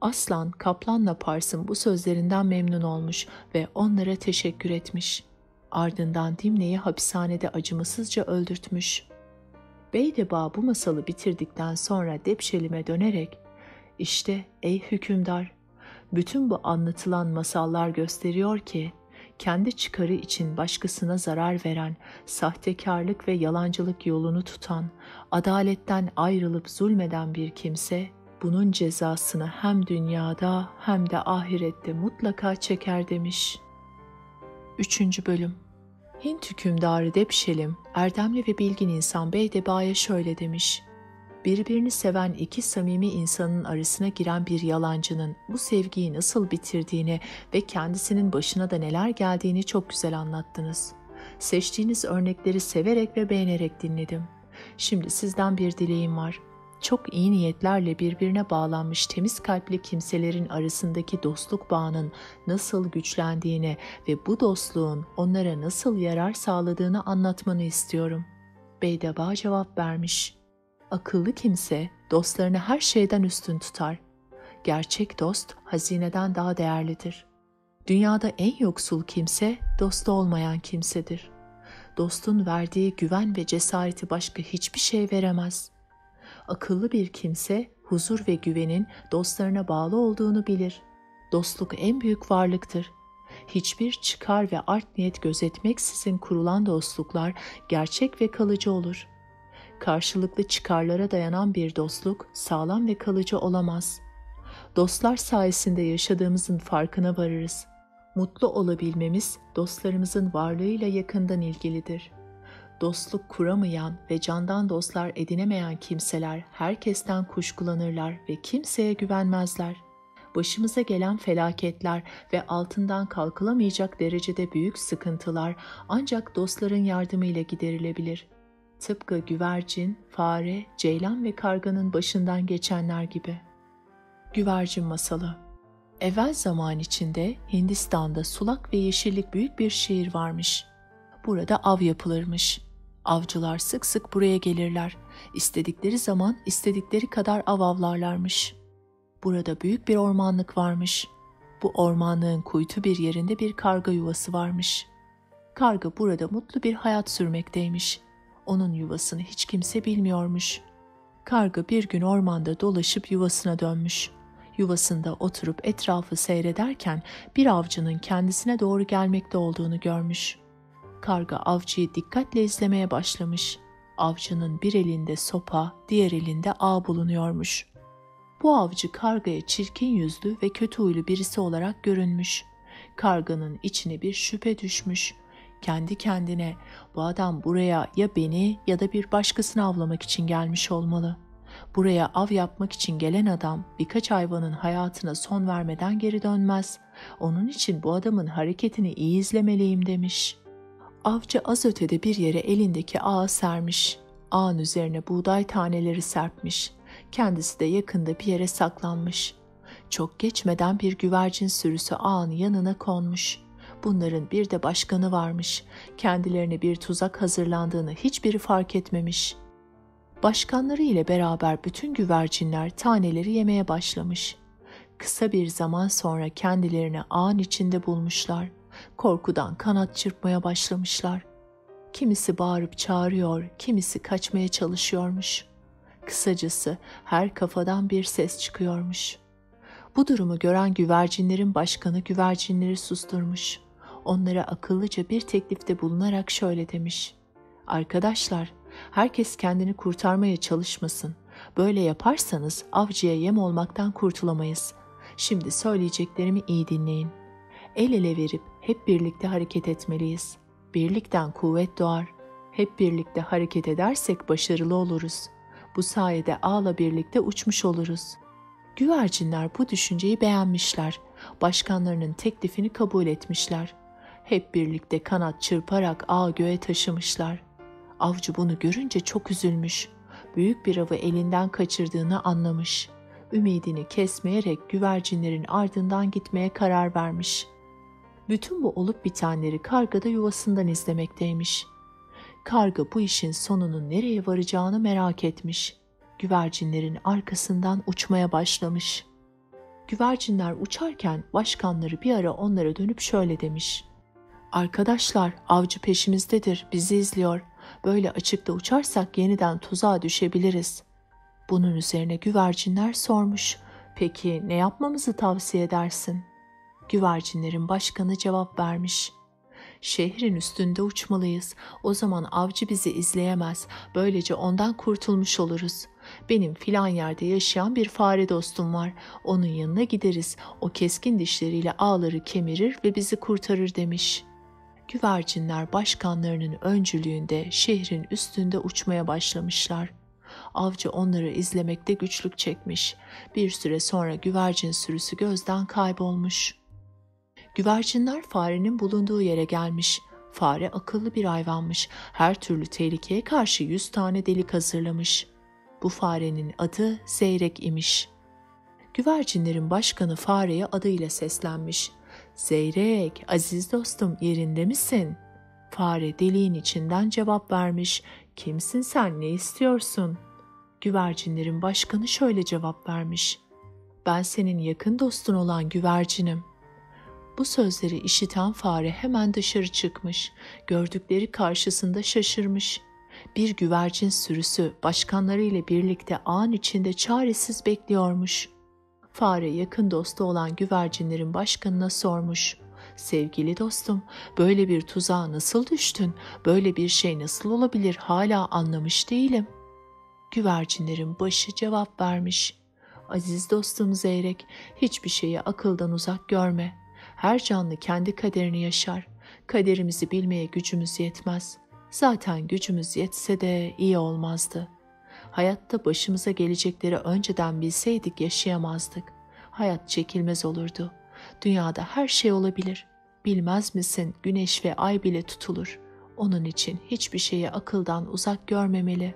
Aslan, Kaplanla Pars'ın bu sözlerinden memnun olmuş ve onlara teşekkür etmiş. Ardından Dimne'yi hapishanede acımasızca öldürtmüş. Beydeba bu masalı bitirdikten sonra Depşelim'e dönerek, "İşte ey hükümdar, bütün bu anlatılan masallar gösteriyor ki, kendi çıkarı için başkasına zarar veren, sahtekarlık ve yalancılık yolunu tutan, adaletten ayrılıp zulmeden bir kimse, bunun cezasını hem dünyada hem de ahirette mutlaka çeker" demiş. 3. Bölüm. Hint hükümdarı Depşelim, erdemli ve bilgin insan Beydeba'ya şöyle demiş: birbirini seven iki samimi insanın arasına giren bir yalancının bu sevgiyi nasıl bitirdiğini ve kendisinin başına da neler geldiğini çok güzel anlattınız. Seçtiğiniz örnekleri severek ve beğenerek dinledim. Şimdi sizden bir dileğim var. Çok iyi niyetlerle birbirine bağlanmış temiz kalpli kimselerin arasındaki dostluk bağının nasıl güçlendiğini ve bu dostluğun onlara nasıl yarar sağladığını anlatmanı istiyorum. Beydeba cevap vermiş. Akıllı kimse dostlarını her şeyden üstün tutar. Gerçek dost hazineden daha değerlidir. Dünyada en yoksul kimse dostu olmayan kimsedir. Dostun verdiği güven ve cesareti başka hiçbir şey veremez. Akıllı bir kimse huzur ve güvenin dostlarına bağlı olduğunu bilir. Dostluk en büyük varlıktır. Hiçbir çıkar ve art niyet gözetmeksizin kurulan dostluklar gerçek ve kalıcı olur. Karşılıklı çıkarlara dayanan bir dostluk sağlam ve kalıcı olamaz. Dostlar sayesinde yaşadığımızın farkına varırız. Mutlu olabilmemiz dostlarımızın varlığıyla yakından ilgilidir. Dostluk kuramayan ve candan dostlar edinemeyen kimseler herkesten kuşkulanırlar ve kimseye güvenmezler. Başımıza gelen felaketler ve altından kalkılamayacak derecede büyük sıkıntılar ancak dostların yardımıyla giderilebilir. Tıpkı güvercin, fare, ceylan ve karganın başından geçenler gibi. Güvercin Masalı. Evvel zaman içinde Hindistan'da sulak ve yeşillik büyük bir şehir varmış. Burada av yapılırmış. Avcılar sık sık buraya gelirler. İstedikleri zaman istedikleri kadar av avlarlarmış. Burada büyük bir ormanlık varmış. Bu ormanlığın kuytu bir yerinde bir karga yuvası varmış. Karga burada mutlu bir hayat sürmekteymiş. Onun yuvasını hiç kimse bilmiyormuş. Karga bir gün ormanda dolaşıp yuvasına dönmüş. Yuvasında oturup etrafı seyrederken bir avcının kendisine doğru gelmekte olduğunu görmüş. Karga avcıyı dikkatle izlemeye başlamış. Avcının bir elinde sopa, diğer elinde ağ bulunuyormuş. Bu avcı kargaya çirkin yüzlü ve kötü huylu birisi olarak görünmüş. Karganın içine bir şüphe düşmüş. Kendi kendine, bu adam buraya ya beni ya da bir başkasını avlamak için gelmiş olmalı. Buraya av yapmak için gelen adam birkaç hayvanın hayatına son vermeden geri dönmez. Onun için bu adamın hareketini iyi izlemeliyim demiş. Avcı az ötede bir yere elindeki ağı sermiş. Ağın üzerine buğday taneleri serpmiş. Kendisi de yakında bir yere saklanmış. Çok geçmeden bir güvercin sürüsü ağın yanına konmuş. Bunların bir de başkanı varmış. Kendilerine bir tuzak hazırlandığını hiçbiri fark etmemiş. Başkanları ile beraber bütün güvercinler taneleri yemeye başlamış. Kısa bir zaman sonra kendilerini ağın içinde bulmuşlar. Korkudan kanat çırpmaya başlamışlar. Kimisi bağırıp çağırıyor, kimisi kaçmaya çalışıyormuş. Kısacası her kafadan bir ses çıkıyormuş. Bu durumu gören güvercinlerin başkanı güvercinleri susturmuş. Onlara akıllıca bir teklifte bulunarak şöyle demiş: "Arkadaşlar, herkes kendini kurtarmaya çalışmasın. Böyle yaparsanız avcıya yem olmaktan kurtulamayız. Şimdi söyleyeceklerimi iyi dinleyin. El ele verip hep birlikte hareket etmeliyiz. Birlikten kuvvet doğar. Hep birlikte hareket edersek başarılı oluruz. Bu sayede ağla birlikte uçmuş oluruz." Güvercinler bu düşünceyi beğenmişler. Başkanlarının teklifini kabul etmişler. Hep birlikte kanat çırparak ağı göğe taşımışlar. Avcı bunu görünce çok üzülmüş. Büyük bir avı elinden kaçırdığını anlamış. Ümidini kesmeyerek güvercinlerin ardından gitmeye karar vermiş. Bütün bu olup bitenleri karga da yuvasından izlemekteymiş. Karga bu işin sonunun nereye varacağını merak etmiş. Güvercinlerin arkasından uçmaya başlamış. Güvercinler uçarken başkanları bir ara onlara dönüp şöyle demiş: "Arkadaşlar, avcı peşimizdedir, bizi izliyor. Böyle açıkta uçarsak yeniden tuzağa düşebiliriz." Bunun üzerine güvercinler sormuş: "Peki ne yapmamızı tavsiye edersin?" Güvercinlerin başkanı cevap vermiş: "Şehrin üstünde uçmalıyız. O zaman avcı bizi izleyemez. Böylece ondan kurtulmuş oluruz. Benim filan yerde yaşayan bir fare dostum var. Onun yanına gideriz. O keskin dişleriyle ağları kemirir ve bizi kurtarır," demiş. Güvercinler başkanlarının öncülüğünde şehrin üstünde uçmaya başlamışlar. Avcı onları izlemekte güçlük çekmiş. Bir süre sonra güvercin sürüsü gözden kaybolmuş. Güvercinler farenin bulunduğu yere gelmiş. Fare akıllı bir hayvanmış. Her türlü tehlikeye karşı 100 tane delik hazırlamış. Bu farenin adı Zeyrek imiş. Güvercinlerin başkanı fareye adıyla seslenmiş. "Zeyrek, aziz dostum, yerinde misin?" Fare deliğin içinden cevap vermiş: "Kimsin sen, ne istiyorsun?" Güvercinlerin başkanı şöyle cevap vermiş: "Ben senin yakın dostun olan güvercinim." Bu sözleri işiten fare hemen dışarı çıkmış. Gördükleri karşısında şaşırmış. Bir güvercin sürüsü başkanlarıyla birlikte ağın içinde çaresiz bekliyormuş. Fare yakın dostu olan güvercinlerin başkanına sormuş: "Sevgili dostum, böyle bir tuzağa nasıl düştün? Böyle bir şey nasıl olabilir? Hala anlamış değilim." Güvercinlerin başı cevap vermiş: "Aziz dostum Zeyrek, hiçbir şeyi akıldan uzak görme. Her canlı kendi kaderini yaşar. Kaderimizi bilmeye gücümüz yetmez. Zaten gücümüz yetse de iyi olmazdı. Hayatta başımıza gelecekleri önceden bilseydik yaşayamazdık. Hayat çekilmez olurdu. Dünyada her şey olabilir. Bilmez misin, güneş ve ay bile tutulur. Onun için hiçbir şeyi akıldan uzak görmemeli."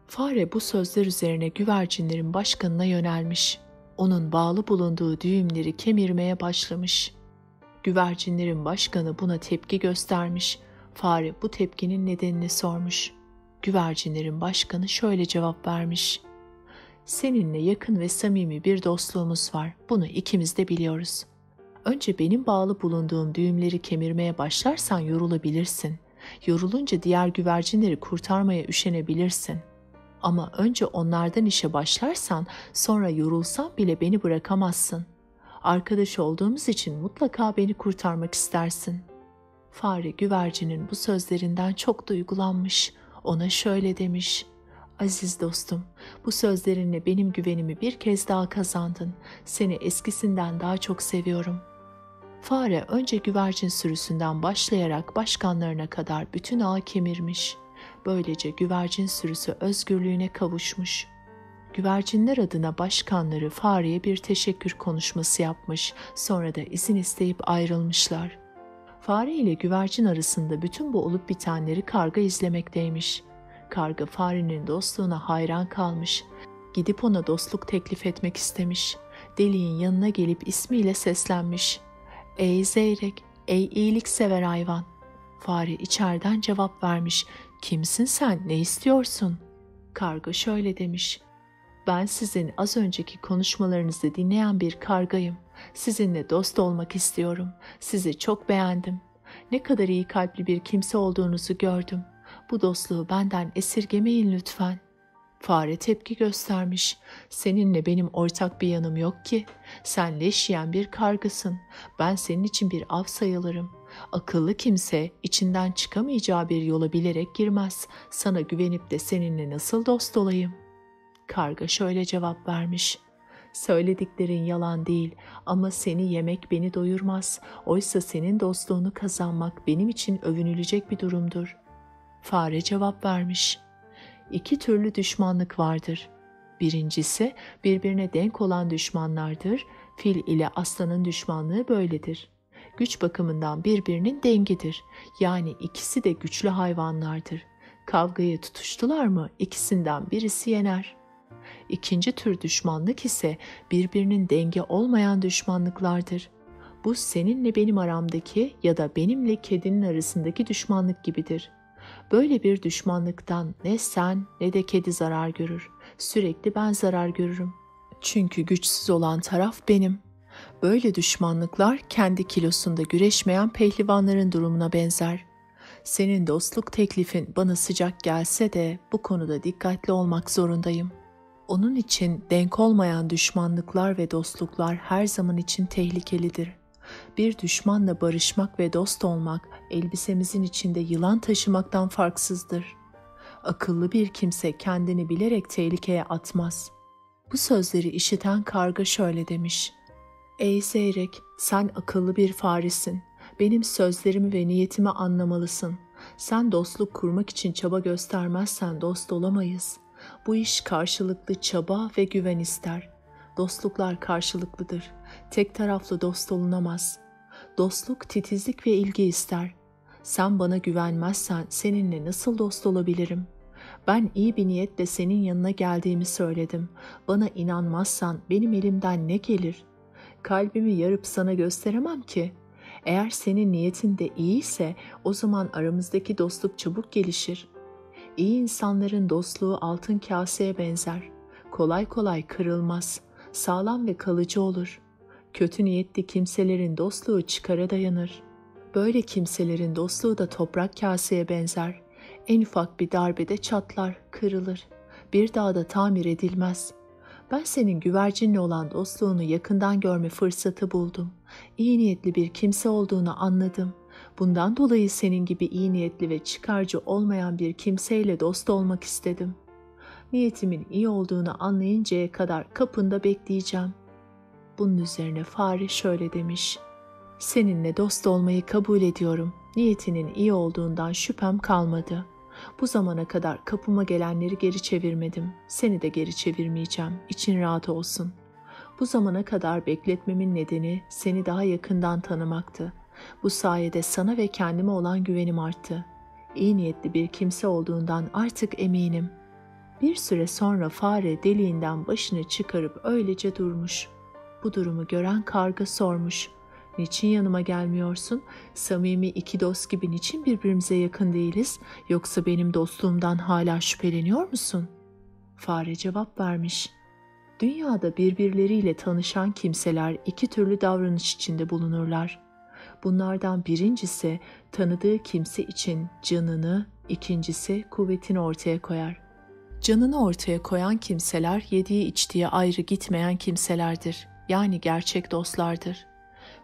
Fare bu sözler üzerine güvercinlerin başkanına yönelmiş. Onun bağlı bulunduğu düğümleri kemirmeye başlamış. Güvercinlerin başkanı buna tepki göstermiş. Fare bu tepkinin nedenini sormuş. Güvercinlerin başkanı şöyle cevap vermiş: "Seninle yakın ve samimi bir dostluğumuz var. Bunu ikimiz de biliyoruz. Önce benim bağlı bulunduğum düğümleri kemirmeye başlarsan yorulabilirsin. Yorulunca diğer güvercinleri kurtarmaya üşenebilirsin. Ama önce onlardan işe başlarsan sonra yorulsan bile beni bırakamazsın. Arkadaş olduğumuz için mutlaka beni kurtarmak istersin." Fare güvercinin bu sözlerinden çok duygulanmış. Ona şöyle demiş: "Aziz dostum, bu sözlerinle benim güvenimi bir kez daha kazandın. Seni eskisinden daha çok seviyorum." Fare önce güvercin sürüsünden başlayarak başkanlarına kadar bütün ağı kemirmiş. Böylece güvercin sürüsü özgürlüğüne kavuşmuş. Güvercinler adına başkanları fareye bir teşekkür konuşması yapmış, sonra da izin isteyip ayrılmışlar. Fare ile güvercin arasında bütün bu olup bitenleri karga izlemekteymiş. Karga farenin dostluğuna hayran kalmış. Gidip ona dostluk teklif etmek istemiş. Deliğin yanına gelip ismiyle seslenmiş: "Ey Zeyrek, ey iyiliksever hayvan." Fare içeriden cevap vermiş: "Kimsin sen, ne istiyorsun?" Karga şöyle demiş: "Ben sizin az önceki konuşmalarınızı dinleyen bir kargayım. Sizinle dost olmak istiyorum. Sizi çok beğendim. Ne kadar iyi kalpli bir kimse olduğunuzu gördüm. Bu dostluğu benden esirgemeyin lütfen." Fare tepki göstermiş: "Seninle benim ortak bir yanım yok ki. Sen leş yiyen bir kargasın. Ben senin için bir av sayılırım. Akıllı kimse içinden çıkamayacağı bir yola bilerek girmez. Sana güvenip de seninle nasıl dost olayım? Karga şöyle cevap vermiş. Söylediklerin yalan değil ama seni yemek beni doyurmaz. Oysa senin dostluğunu kazanmak benim için övünülecek bir durumdur. Fare cevap vermiş. İki türlü düşmanlık vardır. Birincisi birbirine denk olan düşmanlardır. Fil ile aslanın düşmanlığı böyledir. Güç bakımından birbirinin dengidir. Yani ikisi de güçlü hayvanlardır. Kavgaya tutuştular mı ikisinden birisi yener. İkinci tür düşmanlık ise birbirinin denge olmayan düşmanlıklardır. Bu seninle benim aramdaki ya da benimle kedinin arasındaki düşmanlık gibidir. Böyle bir düşmanlıktan ne sen ne de kedi zarar görür. Sürekli ben zarar görürüm. Çünkü güçsüz olan taraf benim. Böyle düşmanlıklar kendi kilosunda güreşmeyen pehlivanların durumuna benzer. Senin dostluk teklifin bana sıcak gelse de bu konuda dikkatli olmak zorundayım. Onun için denk olmayan düşmanlıklar ve dostluklar her zaman için tehlikelidir. Bir düşmanla barışmak ve dost olmak elbisemizin içinde yılan taşımaktan farksızdır. Akıllı bir kimse kendini bilerek tehlikeye atmaz. Bu sözleri işiten karga şöyle demiş. Ey Zeyrek, sen akıllı bir faresin. Benim sözlerimi ve niyetimi anlamalısın. Sen dostluk kurmak için çaba göstermezsen dost olamayız. Bu iş karşılıklı çaba ve güven ister. Dostluklar karşılıklıdır. Tek taraflı dost olunamaz. Dostluk titizlik ve ilgi ister. Sen bana güvenmezsen seninle nasıl dost olabilirim? Ben iyi bir niyetle senin yanına geldiğimi söyledim. Bana inanmazsan benim elimden ne gelir? Kalbimi yarıp sana gösteremem ki. Eğer senin niyetin de iyiyse o zaman aramızdaki dostluk çabuk gelişir. İyi insanların dostluğu altın kaseye benzer. Kolay kolay kırılmaz. Sağlam ve kalıcı olur. Kötü niyetli kimselerin dostluğu çıkara dayanır. Böyle kimselerin dostluğu da toprak kaseye benzer. En ufak bir darbede çatlar, kırılır. Bir daha da tamir edilmez. Ben senin güvercinle olan dostluğunu yakından görme fırsatı buldum. İyi niyetli bir kimse olduğunu anladım. Bundan dolayı senin gibi iyi niyetli ve çıkarcı olmayan bir kimseyle dost olmak istedim. Niyetimin iyi olduğunu anlayıncaya kadar kapında bekleyeceğim. Bunun üzerine fare şöyle demiş. Seninle dost olmayı kabul ediyorum. Niyetinin iyi olduğundan şüphem kalmadı. Bu zamana kadar kapıma gelenleri geri çevirmedim. Seni de geri çevirmeyeceğim. İçin rahat olsun. Bu zamana kadar bekletmemin nedeni seni daha yakından tanımaktı. Bu sayede sana ve kendime olan güvenim arttı. İyi niyetli bir kimse olduğundan artık eminim. Bir süre sonra fare deliğinden başını çıkarıp öylece durmuş. Bu durumu gören karga sormuş. Niçin yanıma gelmiyorsun? Samimi iki dost gibi niçin birbirimize yakın değiliz? Yoksa benim dostluğumdan hala şüpheleniyor musun? Fare cevap vermiş. Dünyada birbirleriyle tanışan kimseler iki türlü davranış içinde bulunurlar. Bunlardan birincisi tanıdığı kimse için canını, ikincisi kuvvetini ortaya koyar. Canını ortaya koyan kimseler yediği içtiği ayrı gitmeyen kimselerdir. Yani gerçek dostlardır.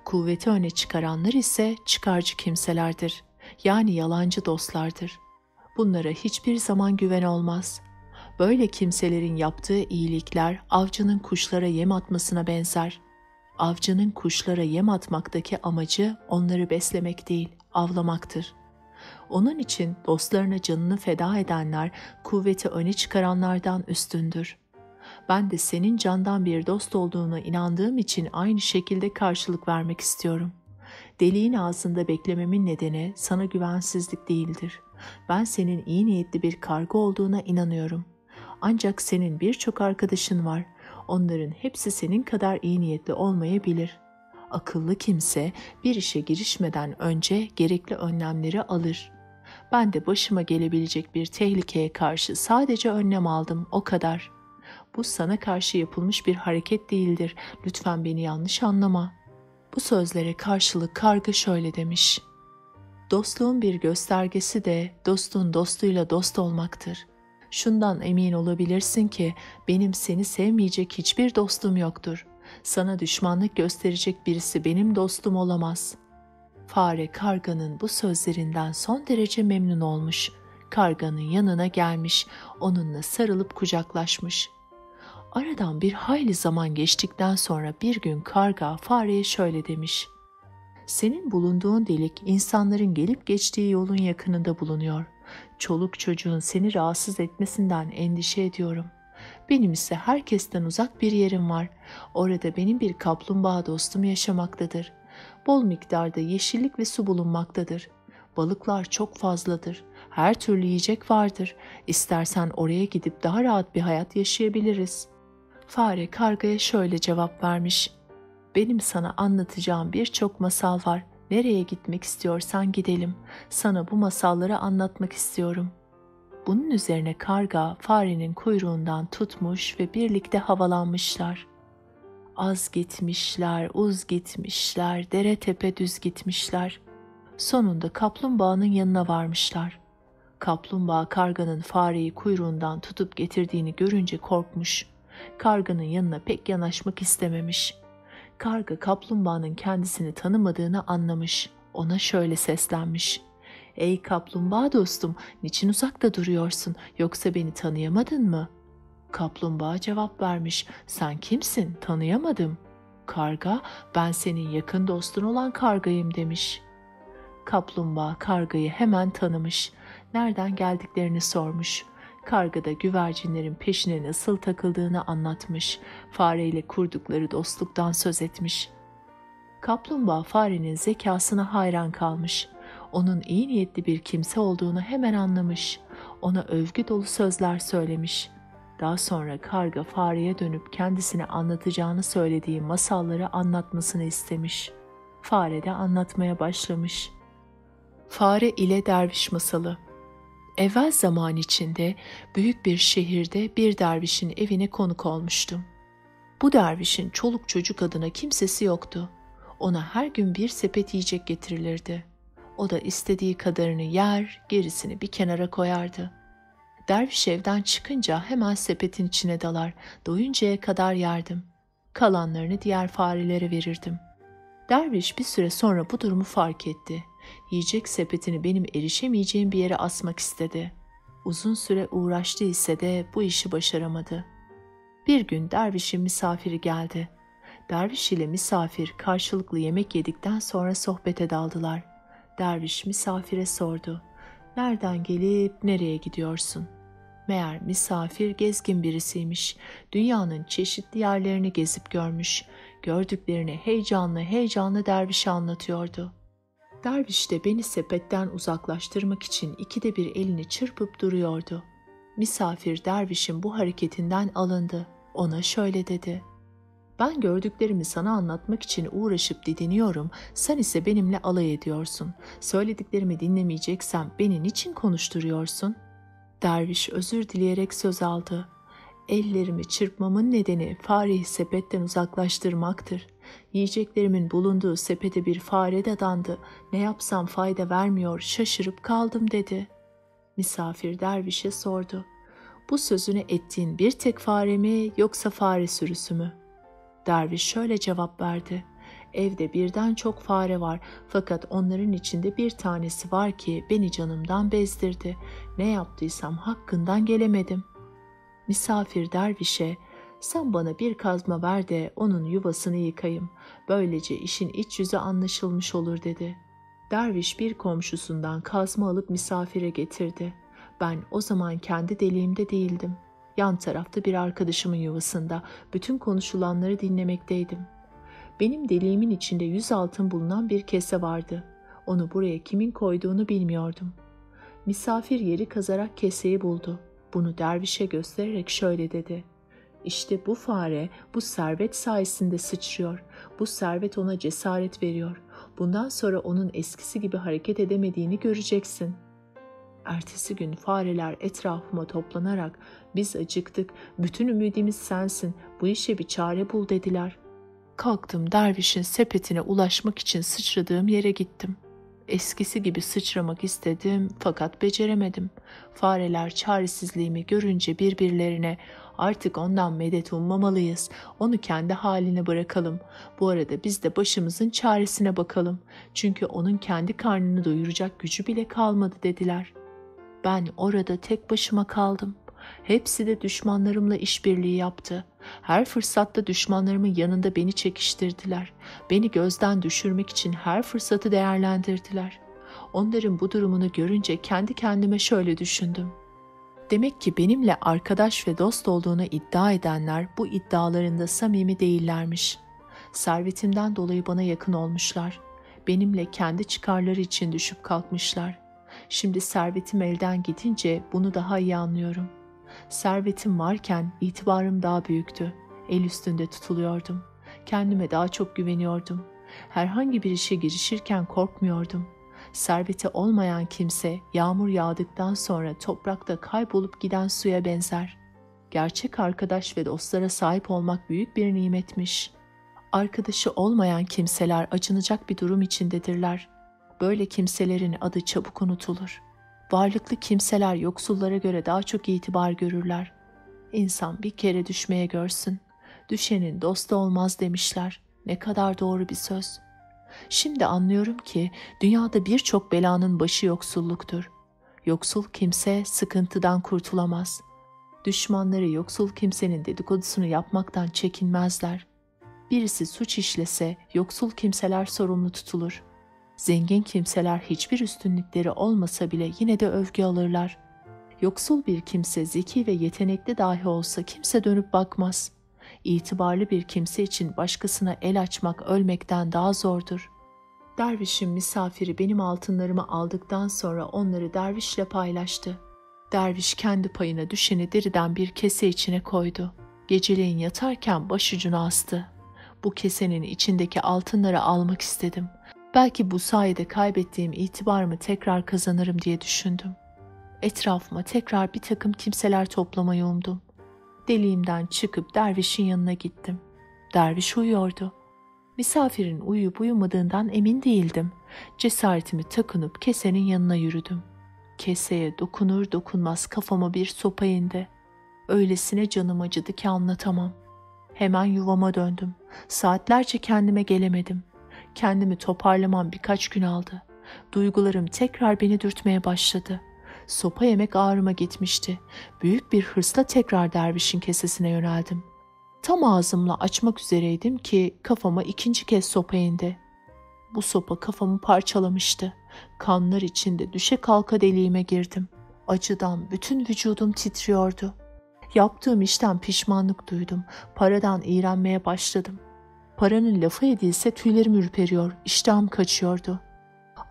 Kuvveti öne çıkaranlar ise çıkarcı kimselerdir. Yani yalancı dostlardır. Bunlara hiçbir zaman güven olmaz. Böyle kimselerin yaptığı iyilikler avcının kuşlara yem atmasına benzer. Avcının kuşlara yem atmaktaki amacı onları beslemek değil, avlamaktır. Onun için dostlarına canını feda edenler kuvveti öne çıkaranlardan üstündür. Ben de senin candan bir dost olduğuna inandığım için aynı şekilde karşılık vermek istiyorum. Deliğin ağzında beklememin nedeni sana güvensizlik değildir. Ben senin iyi niyetli bir karga olduğuna inanıyorum. Ancak senin birçok arkadaşın var. Onların hepsi senin kadar iyi niyetli olmayabilir. Akıllı kimse bir işe girişmeden önce gerekli önlemleri alır. Ben de başıma gelebilecek bir tehlikeye karşı sadece önlem aldım, o kadar. Bu sana karşı yapılmış bir hareket değildir. Lütfen beni yanlış anlama. Bu sözlere karşılık karga şöyle demiş. Dostluğun bir göstergesi de dostun dostuyla dost olmaktır. Şundan emin olabilirsin ki benim seni sevmeyecek hiçbir dostum yoktur. Sana düşmanlık gösterecek birisi benim dostum olamaz. Fare karganın bu sözlerinden son derece memnun olmuş. Karganın yanına gelmiş, onunla sarılıp kucaklaşmış. Aradan bir hayli zaman geçtikten sonra bir gün karga fareye şöyle demiş: "Senin bulunduğun delik insanların gelip geçtiği yolun yakınında bulunuyor. Çoluk çocuğun seni rahatsız etmesinden endişe ediyorum. Benim ise herkesten uzak bir yerim var. Orada benim bir kaplumbağa dostum yaşamaktadır. Bol miktarda yeşillik ve su bulunmaktadır. Balıklar çok fazladır. Her türlü yiyecek vardır. İstersen oraya gidip daha rahat bir hayat yaşayabiliriz." Fare kargaya şöyle cevap vermiş: "Benim sana anlatacağım birçok masal var. Nereye gitmek istiyorsan gidelim. Sana bu masalları anlatmak istiyorum." Bunun üzerine karga farenin kuyruğundan tutmuş ve birlikte havalanmışlar. Az gitmişler, uz gitmişler, dere tepe düz gitmişler. Sonunda kaplumbağanın yanına varmışlar. Kaplumbağa karganın fareyi kuyruğundan tutup getirdiğini görünce korkmuş. Karganın yanına pek yanaşmak istememiş. Karga kaplumbağanın kendisini tanımadığını anlamış. Ona şöyle seslenmiş: "Ey kaplumbağa dostum, niçin uzakta duruyorsun? Yoksa beni tanıyamadın mı?" Kaplumbağa cevap vermiş: "Sen kimsin? Tanıyamadım." Karga, "Ben senin yakın dostun olan kargayım." demiş. Kaplumbağa kargayı hemen tanımış. Nereden geldiklerini sormuş. Karga da güvercinlerin peşine nasıl takıldığını anlatmış. Fareyle kurdukları dostluktan söz etmiş. Kaplumbağa farenin zekasına hayran kalmış. Onun iyi niyetli bir kimse olduğunu hemen anlamış. Ona övgü dolu sözler söylemiş. Daha sonra karga fareye dönüp kendisine anlatacağını söylediği masalları anlatmasını istemiş. Fare de anlatmaya başlamış. Fare ile Derviş Masalı. Evvel zaman içinde büyük bir şehirde bir dervişin evine konuk olmuştum. Bu dervişin çoluk çocuk adına kimsesi yoktu. Ona her gün bir sepet yiyecek getirilirdi. O da istediği kadarını yer, gerisini bir kenara koyardı. Derviş evden çıkınca hemen sepetin içine dalar, doyuncaya kadar yerdim. Kalanlarını diğer farelere verirdim. Derviş bir süre sonra bu durumu fark etti. Yiyecek sepetini benim erişemeyeceğim bir yere asmak istedi. Uzun süre uğraştı ise de bu işi başaramadı. Bir gün dervişin misafiri geldi. Derviş ile misafir karşılıklı yemek yedikten sonra sohbete daldılar. Derviş misafire sordu: "Nereden gelip nereye gidiyorsun?" Meğer misafir gezgin birisiymiş. Dünyanın çeşitli yerlerini gezip görmüş. Gördüklerini heyecanlı heyecanlı dervişe anlatıyordu. Derviş de beni sepetten uzaklaştırmak için ikide bir elini çırpıp duruyordu. Misafir dervişin bu hareketinden alındı. Ona şöyle dedi: "Ben gördüklerimi sana anlatmak için uğraşıp didiniyorum, sen ise benimle alay ediyorsun. Söylediklerimi dinlemeyeceksen beni niçin konuşturuyorsun?" Derviş özür dileyerek söz aldı: "Ellerimi çırpmamın nedeni fareyi sepetten uzaklaştırmaktır. Yiyeceklerimin bulunduğu sepete bir fare dadandı. Ne yapsam fayda vermiyor, şaşırıp kaldım." dedi. Misafir dervişe sordu: "Bu sözünü ettiğin bir tek fare mi yoksa fare sürüsü mü?" Derviş şöyle cevap verdi: "Evde birden çok fare var, fakat onların içinde bir tanesi var ki beni canımdan bezdirdi. Ne yaptıysam hakkından gelemedim." Misafir dervişe, "Sen bana bir kazma ver de onun yuvasını yıkayım. Böylece işin iç yüzü anlaşılmış olur." dedi. Derviş bir komşusundan kazma alıp misafire getirdi. Ben o zaman kendi deliğimde değildim. Yan tarafta bir arkadaşımın yuvasında bütün konuşulanları dinlemekteydim. Benim deliğimin içinde 100 altın bulunan bir kese vardı. Onu buraya kimin koyduğunu bilmiyordum. Misafir yeri kazarak keseyi buldu. Bunu dervişe göstererek şöyle dedi: "İşte bu fare bu servet sayesinde sıçrıyor. Bu servet ona cesaret veriyor. Bundan sonra onun eskisi gibi hareket edemediğini göreceksin." Ertesi gün fareler etrafıma toplanarak "Biz acıktık, bütün ümidimiz sensin, bu işe bir çare bul." dediler. Kalktım, dervişin sepetine ulaşmak için sıçradığım yere gittim. Eskisi gibi sıçramak istedim fakat beceremedim. Fareler çaresizliğimi görünce birbirlerine Artık ondan medet ummamalıyız. Onu kendi haline bırakalım. Bu arada biz de başımızın çaresine bakalım. Çünkü onun kendi karnını doyuracak gücü bile kalmadı dediler. Ben orada tek başıma kaldım. Hepsi de düşmanlarımla işbirliği yaptı. Her fırsatta düşmanlarımın yanında beni çekiştirdiler. Beni gözden düşürmek için her fırsatı değerlendirdiler. Onların bu durumunu görünce kendi kendime şöyle düşündüm. Demek ki benimle arkadaş ve dost olduğunu iddia edenler bu iddialarında samimi değillermiş. Servetimden dolayı bana yakın olmuşlar. Benimle kendi çıkarları için düşüp kalkmışlar. Şimdi servetim elden gidince bunu daha iyi anlıyorum. Servetim varken itibarım daha büyüktü. El üstünde tutuluyordum. Kendime daha çok güveniyordum. Herhangi bir işe girişirken korkmuyordum. Serveti olmayan kimse yağmur yağdıktan sonra toprakta kaybolup giden suya benzer. Gerçek arkadaş ve dostlara sahip olmak büyük bir nimetmiş. Arkadaşı olmayan kimseler acınacak bir durum içindedirler. Böyle kimselerin adı çabuk unutulur. Varlıklı kimseler yoksullara göre daha çok itibar görürler. İnsan bir kere düşmeye görsün. Düşenin dostu olmaz demişler. Ne kadar doğru bir söz. Şimdi anlıyorum ki dünyada birçok belanın başı yoksulluktur. Yoksul kimse sıkıntıdan kurtulamaz. Düşmanları yoksul kimsenin dedikodusunu yapmaktan çekinmezler. Birisi suç işlese yoksul kimseler sorumlu tutulur. Zengin kimseler hiçbir üstünlükleri olmasa bile yine de övgü alırlar. Yoksul bir kimse zeki ve yetenekli dahi olsa kimse dönüp bakmaz. İtibarlı bir kimse için başkasına el açmak ölmekten daha zordur. Dervişin misafiri benim altınlarımı aldıktan sonra onları dervişle paylaştı. Derviş kendi payına düşeni deriden bir kese içine koydu. Geceleyin yatarken başucuna astı. Bu kesenin içindeki altınları almak istedim. Belki bu sayede kaybettiğim itibarımı tekrar kazanırım diye düşündüm. Etrafıma tekrar bir takım kimseler toplamayı umdum. Deliğimden çıkıp dervişin yanına gittim. Derviş uyuyordu. Misafirin uyuyup uyumadığından emin değildim. Cesaretimi takınıp kesenin yanına yürüdüm. Keseye dokunur dokunmaz kafama bir sopa indi. Öylesine canım acıdı ki anlatamam. Hemen yuvama döndüm. Saatlerce kendime gelemedim. Kendimi toparlamam birkaç gün aldı. Duygularım tekrar beni dürtmeye başladı. Sopa yemek ağrıma gitmişti. Büyük bir hırsla tekrar dervişin kesesine yöneldim. Tam ağzımla açmak üzereydim ki kafama ikinci kez sopa indi. Bu sopa kafamı parçalamıştı. Kanlar içinde düşe kalka deliğime girdim. Acıdan bütün vücudum titriyordu. Yaptığım işten pişmanlık duydum. Paradan iğrenmeye başladım. Paranın lafı edilse tüylerim ürperiyor, iştahım kaçıyordu.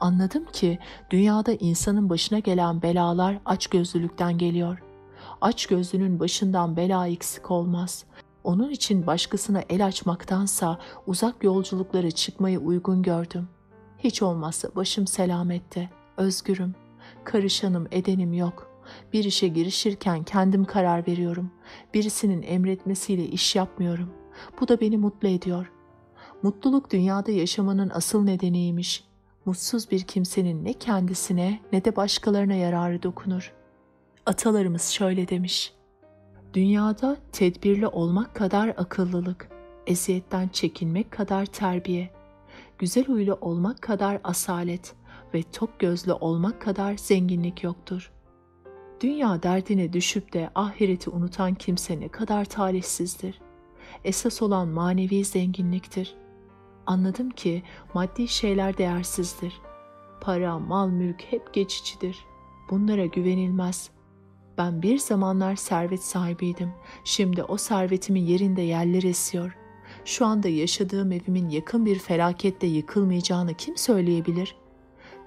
Anladım ki dünyada insanın başına gelen belalar açgözlülükten geliyor. Açgözlünün başından bela eksik olmaz. Onun için başkasına el açmaktansa uzak yolculuklara çıkmayı uygun gördüm. Hiç olmazsa başım selamette, özgürüm. Karışanım edenim yok. Bir işe girişirken kendim karar veriyorum. Birisinin emretmesiyle iş yapmıyorum. Bu da beni mutlu ediyor. Mutluluk dünyada yaşamanın asıl nedeniymiş. Mutsuz bir kimsenin ne kendisine ne de başkalarına yararı dokunur. Atalarımız şöyle demiş. Dünyada tedbirli olmak kadar akıllılık, eziyetten çekinmek kadar terbiye, güzel huylu olmak kadar asalet ve tok gözlü olmak kadar zenginlik yoktur. Dünya derdine düşüp de ahireti unutan kimse ne kadar talihsizdir. Esas olan manevi zenginliktir. Anladım ki maddi şeyler değersizdir. Para, mal, mülk hep geçicidir. Bunlara güvenilmez. Ben bir zamanlar servet sahibiydim. Şimdi o servetimin yerinde yerler esiyor. Şu anda yaşadığım evimin yakın bir felakette yıkılmayacağını kim söyleyebilir?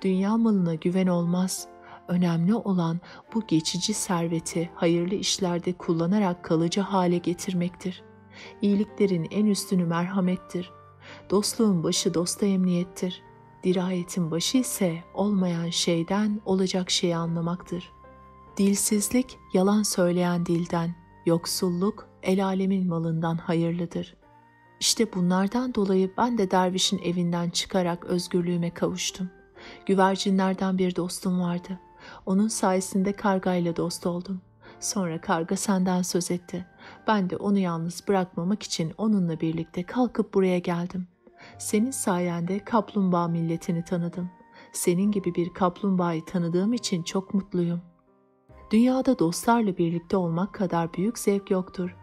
Dünya malına güven olmaz. Önemli olan bu geçici serveti hayırlı işlerde kullanarak kalıcı hale getirmektir. İyiliklerin en üstünü merhamettir. Dostluğun başı dosta emniyettir. Dirayetin başı ise olmayan şeyden olacak şeyi anlamaktır. Dilsizlik yalan söyleyen dilden, yoksulluk el alemin malından hayırlıdır. İşte bunlardan dolayı ben de dervişin evinden çıkarak özgürlüğüme kavuştum. Güvercinlerden bir dostum vardı. Onun sayesinde kargayla dost oldum. Sonra karga senden söz etti. Ben de onu yalnız bırakmamak için onunla birlikte kalkıp buraya geldim. Senin sayende kaplumbağa milletini tanıdım. Senin gibi bir kaplumbağayı tanıdığım için çok mutluyum. Dünyada dostlarla birlikte olmak kadar büyük zevk yoktur.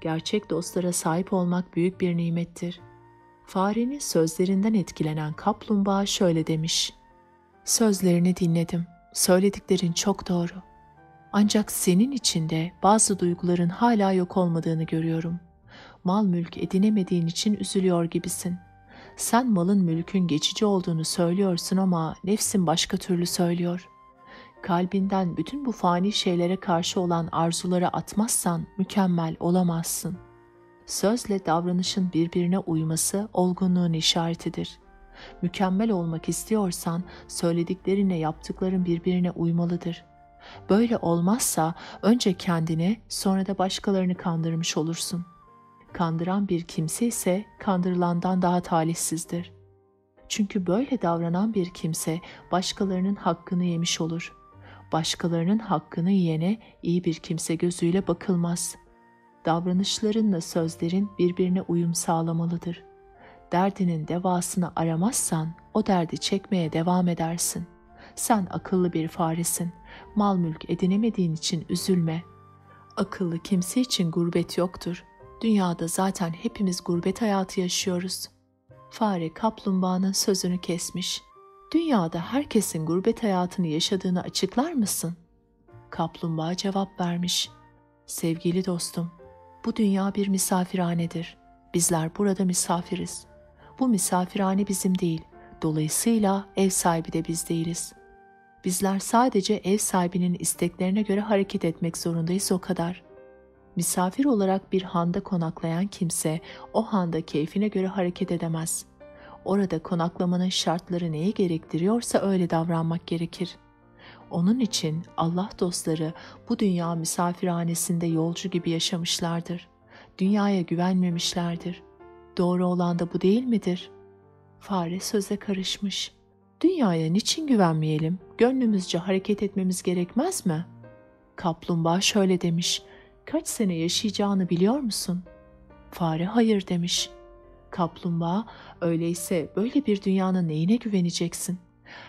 Gerçek dostlara sahip olmak büyük bir nimettir. Farenin sözlerinden etkilenen kaplumbağa şöyle demiş: "Sözlerini dinledim. Söylediklerin çok doğru. Ancak senin içinde bazı duyguların hala yok olmadığını görüyorum. Mal mülk edinemediğin için üzülüyor gibisin. Sen malın mülkün geçici olduğunu söylüyorsun ama nefsin başka türlü söylüyor. Kalbinden bütün bu fani şeylere karşı olan arzuları atmazsan mükemmel olamazsın. Sözle davranışın birbirine uyması olgunluğun işaretidir. Mükemmel olmak istiyorsan söylediklerinle yaptıkların birbirine uymalıdır. Böyle olmazsa önce kendini sonra da başkalarını kandırmış olursun. Kandıran bir kimse ise kandırılandan daha talihsizdir. Çünkü böyle davranan bir kimse başkalarının hakkını yemiş olur. Başkalarının hakkını yiyene iyi bir kimse gözüyle bakılmaz. Davranışlarınla sözlerin birbirine uyum sağlamalıdır. Derdinin devasını aramazsan o derdi çekmeye devam edersin. Sen akıllı bir faresin. Mal mülk edinemediğin için üzülme. Akıllı kimse için gurbet yoktur. Dünyada zaten hepimiz gurbet hayatı yaşıyoruz." Fare kaplumbağanın sözünü kesmiş. "Dünyada herkesin gurbet hayatını yaşadığını açıklar mısın?" Kaplumbağa cevap vermiş. "Sevgili dostum, bu dünya bir misafirhanedir. Bizler burada misafiriz. Bu misafirhane bizim değil. Dolayısıyla ev sahibi de biz değiliz. Bizler sadece ev sahibinin isteklerine göre hareket etmek zorundayız, o kadar. Misafir olarak bir handa konaklayan kimse o handa keyfine göre hareket edemez. Orada konaklamanın şartları neyi gerektiriyorsa öyle davranmak gerekir. Onun için Allah dostları bu dünya misafirhanesinde yolcu gibi yaşamışlardır. Dünyaya güvenmemişlerdir. Doğru olan da bu değil midir?" Fare söze karışmış. "Dünyaya niçin güvenmeyelim? Gönlümüzce hareket etmemiz gerekmez mi?" Kaplumbağa şöyle demiş: "Kaç sene yaşayacağını biliyor musun?" Fare hayır demiş. Kaplumbağa, "Öyleyse böyle bir dünyanın neyine güveneceksin?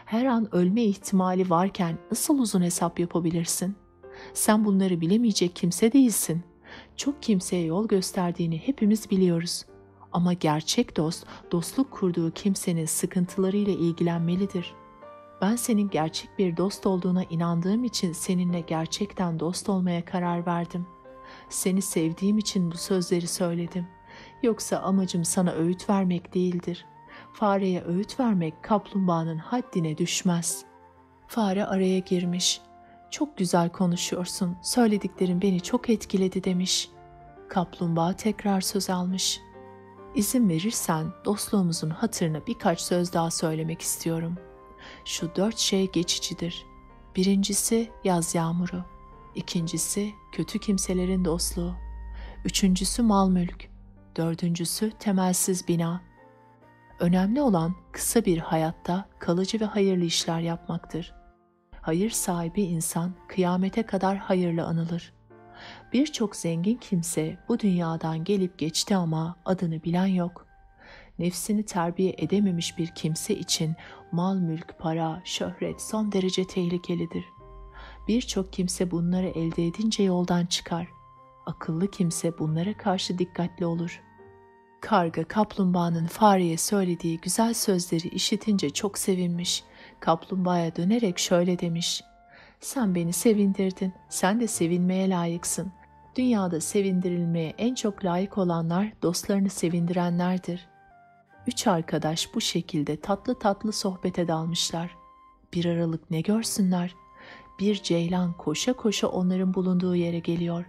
Her an ölme ihtimali varken nasıl uzun hesap yapabilirsin? Sen bunları bilemeyecek kimse değilsin. Çok kimseye yol gösterdiğini hepimiz biliyoruz. Ama gerçek dost, dostluk kurduğu kimsenin sıkıntılarıyla ilgilenmelidir. Ben senin gerçek bir dost olduğuna inandığım için seninle gerçekten dost olmaya karar verdim. Seni sevdiğim için bu sözleri söyledim. Yoksa amacım sana öğüt vermek değildir. Fareye öğüt vermek kaplumbağanın haddine düşmez." Fare araya girmiş. "Çok güzel konuşuyorsun. Söylediklerin beni çok etkiledi." demiş. Kaplumbağa tekrar söz almış. "İzin verirsen dostluğumuzun hatırına birkaç söz daha söylemek istiyorum. Şu 4 şey geçicidir. Birincisi yaz yağmuru. İkincisi kötü kimselerin dostluğu. Üçüncüsü mal mülk. Dördüncüsü temelsiz bina. Önemli olan kısa bir hayatta kalıcı ve hayırlı işler yapmaktır. Hayır sahibi insan kıyamete kadar hayırlı anılır. Birçok zengin kimse bu dünyadan gelip geçti ama adını bilen yok. Nefsini terbiye edememiş bir kimse için mal, mülk, para, şöhret son derece tehlikelidir. Birçok kimse bunları elde edince yoldan çıkar. Akıllı kimse bunlara karşı dikkatli olur." Karga kaplumbağanın fareye söylediği güzel sözleri işitince çok sevinmiş. Kaplumbağaya dönerek şöyle demiş: "Sen beni sevindirdin. Sen de sevinmeye layıksın. Dünyada sevindirilmeye en çok layık olanlar dostlarını sevindirenlerdir." 3 arkadaş bu şekilde tatlı tatlı sohbete dalmışlar. Bir aralık ne görsünler? Bir ceylan koşa koşa onların bulunduğu yere geliyor.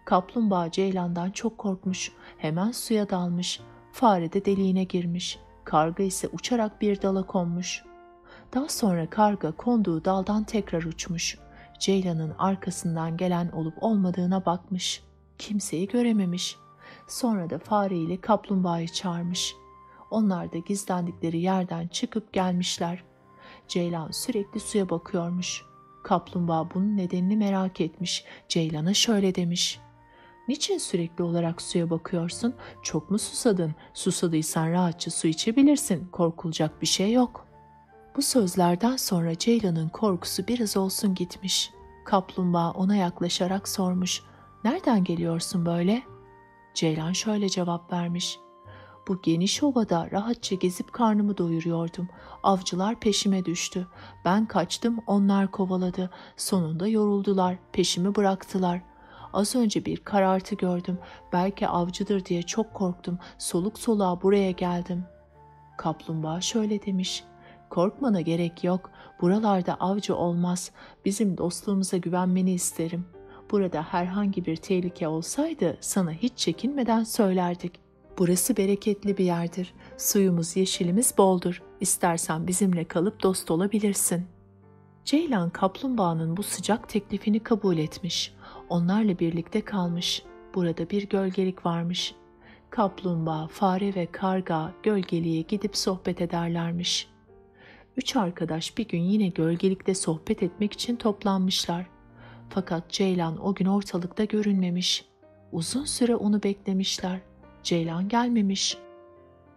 Kaplumbağa ceylandan çok korkmuş, hemen suya dalmış. Fare de deliğine girmiş. Karga ise uçarak bir dala konmuş. Daha sonra karga konduğu daldan tekrar uçmuş. Ceylanın arkasından gelen olup olmadığına bakmış. Kimseyi görememiş. Sonra da fare ile kaplumbağayı çağırmış. Onlar da gizlendikleri yerden çıkıp gelmişler. Ceylan sürekli suya bakıyormuş. Kaplumbağa bunun nedenini merak etmiş. Ceylana şöyle demiş: Niçin sürekli olarak suya bakıyorsun? Çok mu susadın? Susadıysan rahatça su içebilirsin. Korkulacak bir şey yok. Bu sözlerden sonra Ceylan'ın korkusu biraz olsun gitmiş. Kaplumbağa ona yaklaşarak sormuş. Nereden geliyorsun böyle? Ceylan şöyle cevap vermiş. Bu geniş ovada rahatça gezip karnımı doyuruyordum. Avcılar peşime düştü. Ben kaçtım, onlar kovaladı. Sonunda yoruldular, peşimi bıraktılar. Az önce bir karartı gördüm. Belki avcıdır diye çok korktum. Soluk soluğa buraya geldim. Kaplumbağa şöyle demiş. Korkmana gerek yok. Buralarda avcı olmaz. Bizim dostluğumuza güvenmeni isterim. Burada herhangi bir tehlike olsaydı sana hiç çekinmeden söylerdik. Burası bereketli bir yerdir. Suyumuz, yeşilimiz boldur. İstersen bizimle kalıp dost olabilirsin. Ceylan kaplumbağanın bu sıcak teklifini kabul etmiş. Onlarla birlikte kalmış. Burada bir gölgelik varmış. Kaplumbağa, fare ve karga gölgeliğe gidip sohbet ederlermiş. Üç arkadaş bir gün yine gölgelikte sohbet etmek için toplanmışlar. Fakat Ceylan o gün ortalıkta görünmemiş. Uzun süre onu beklemişler. Ceylan gelmemiş.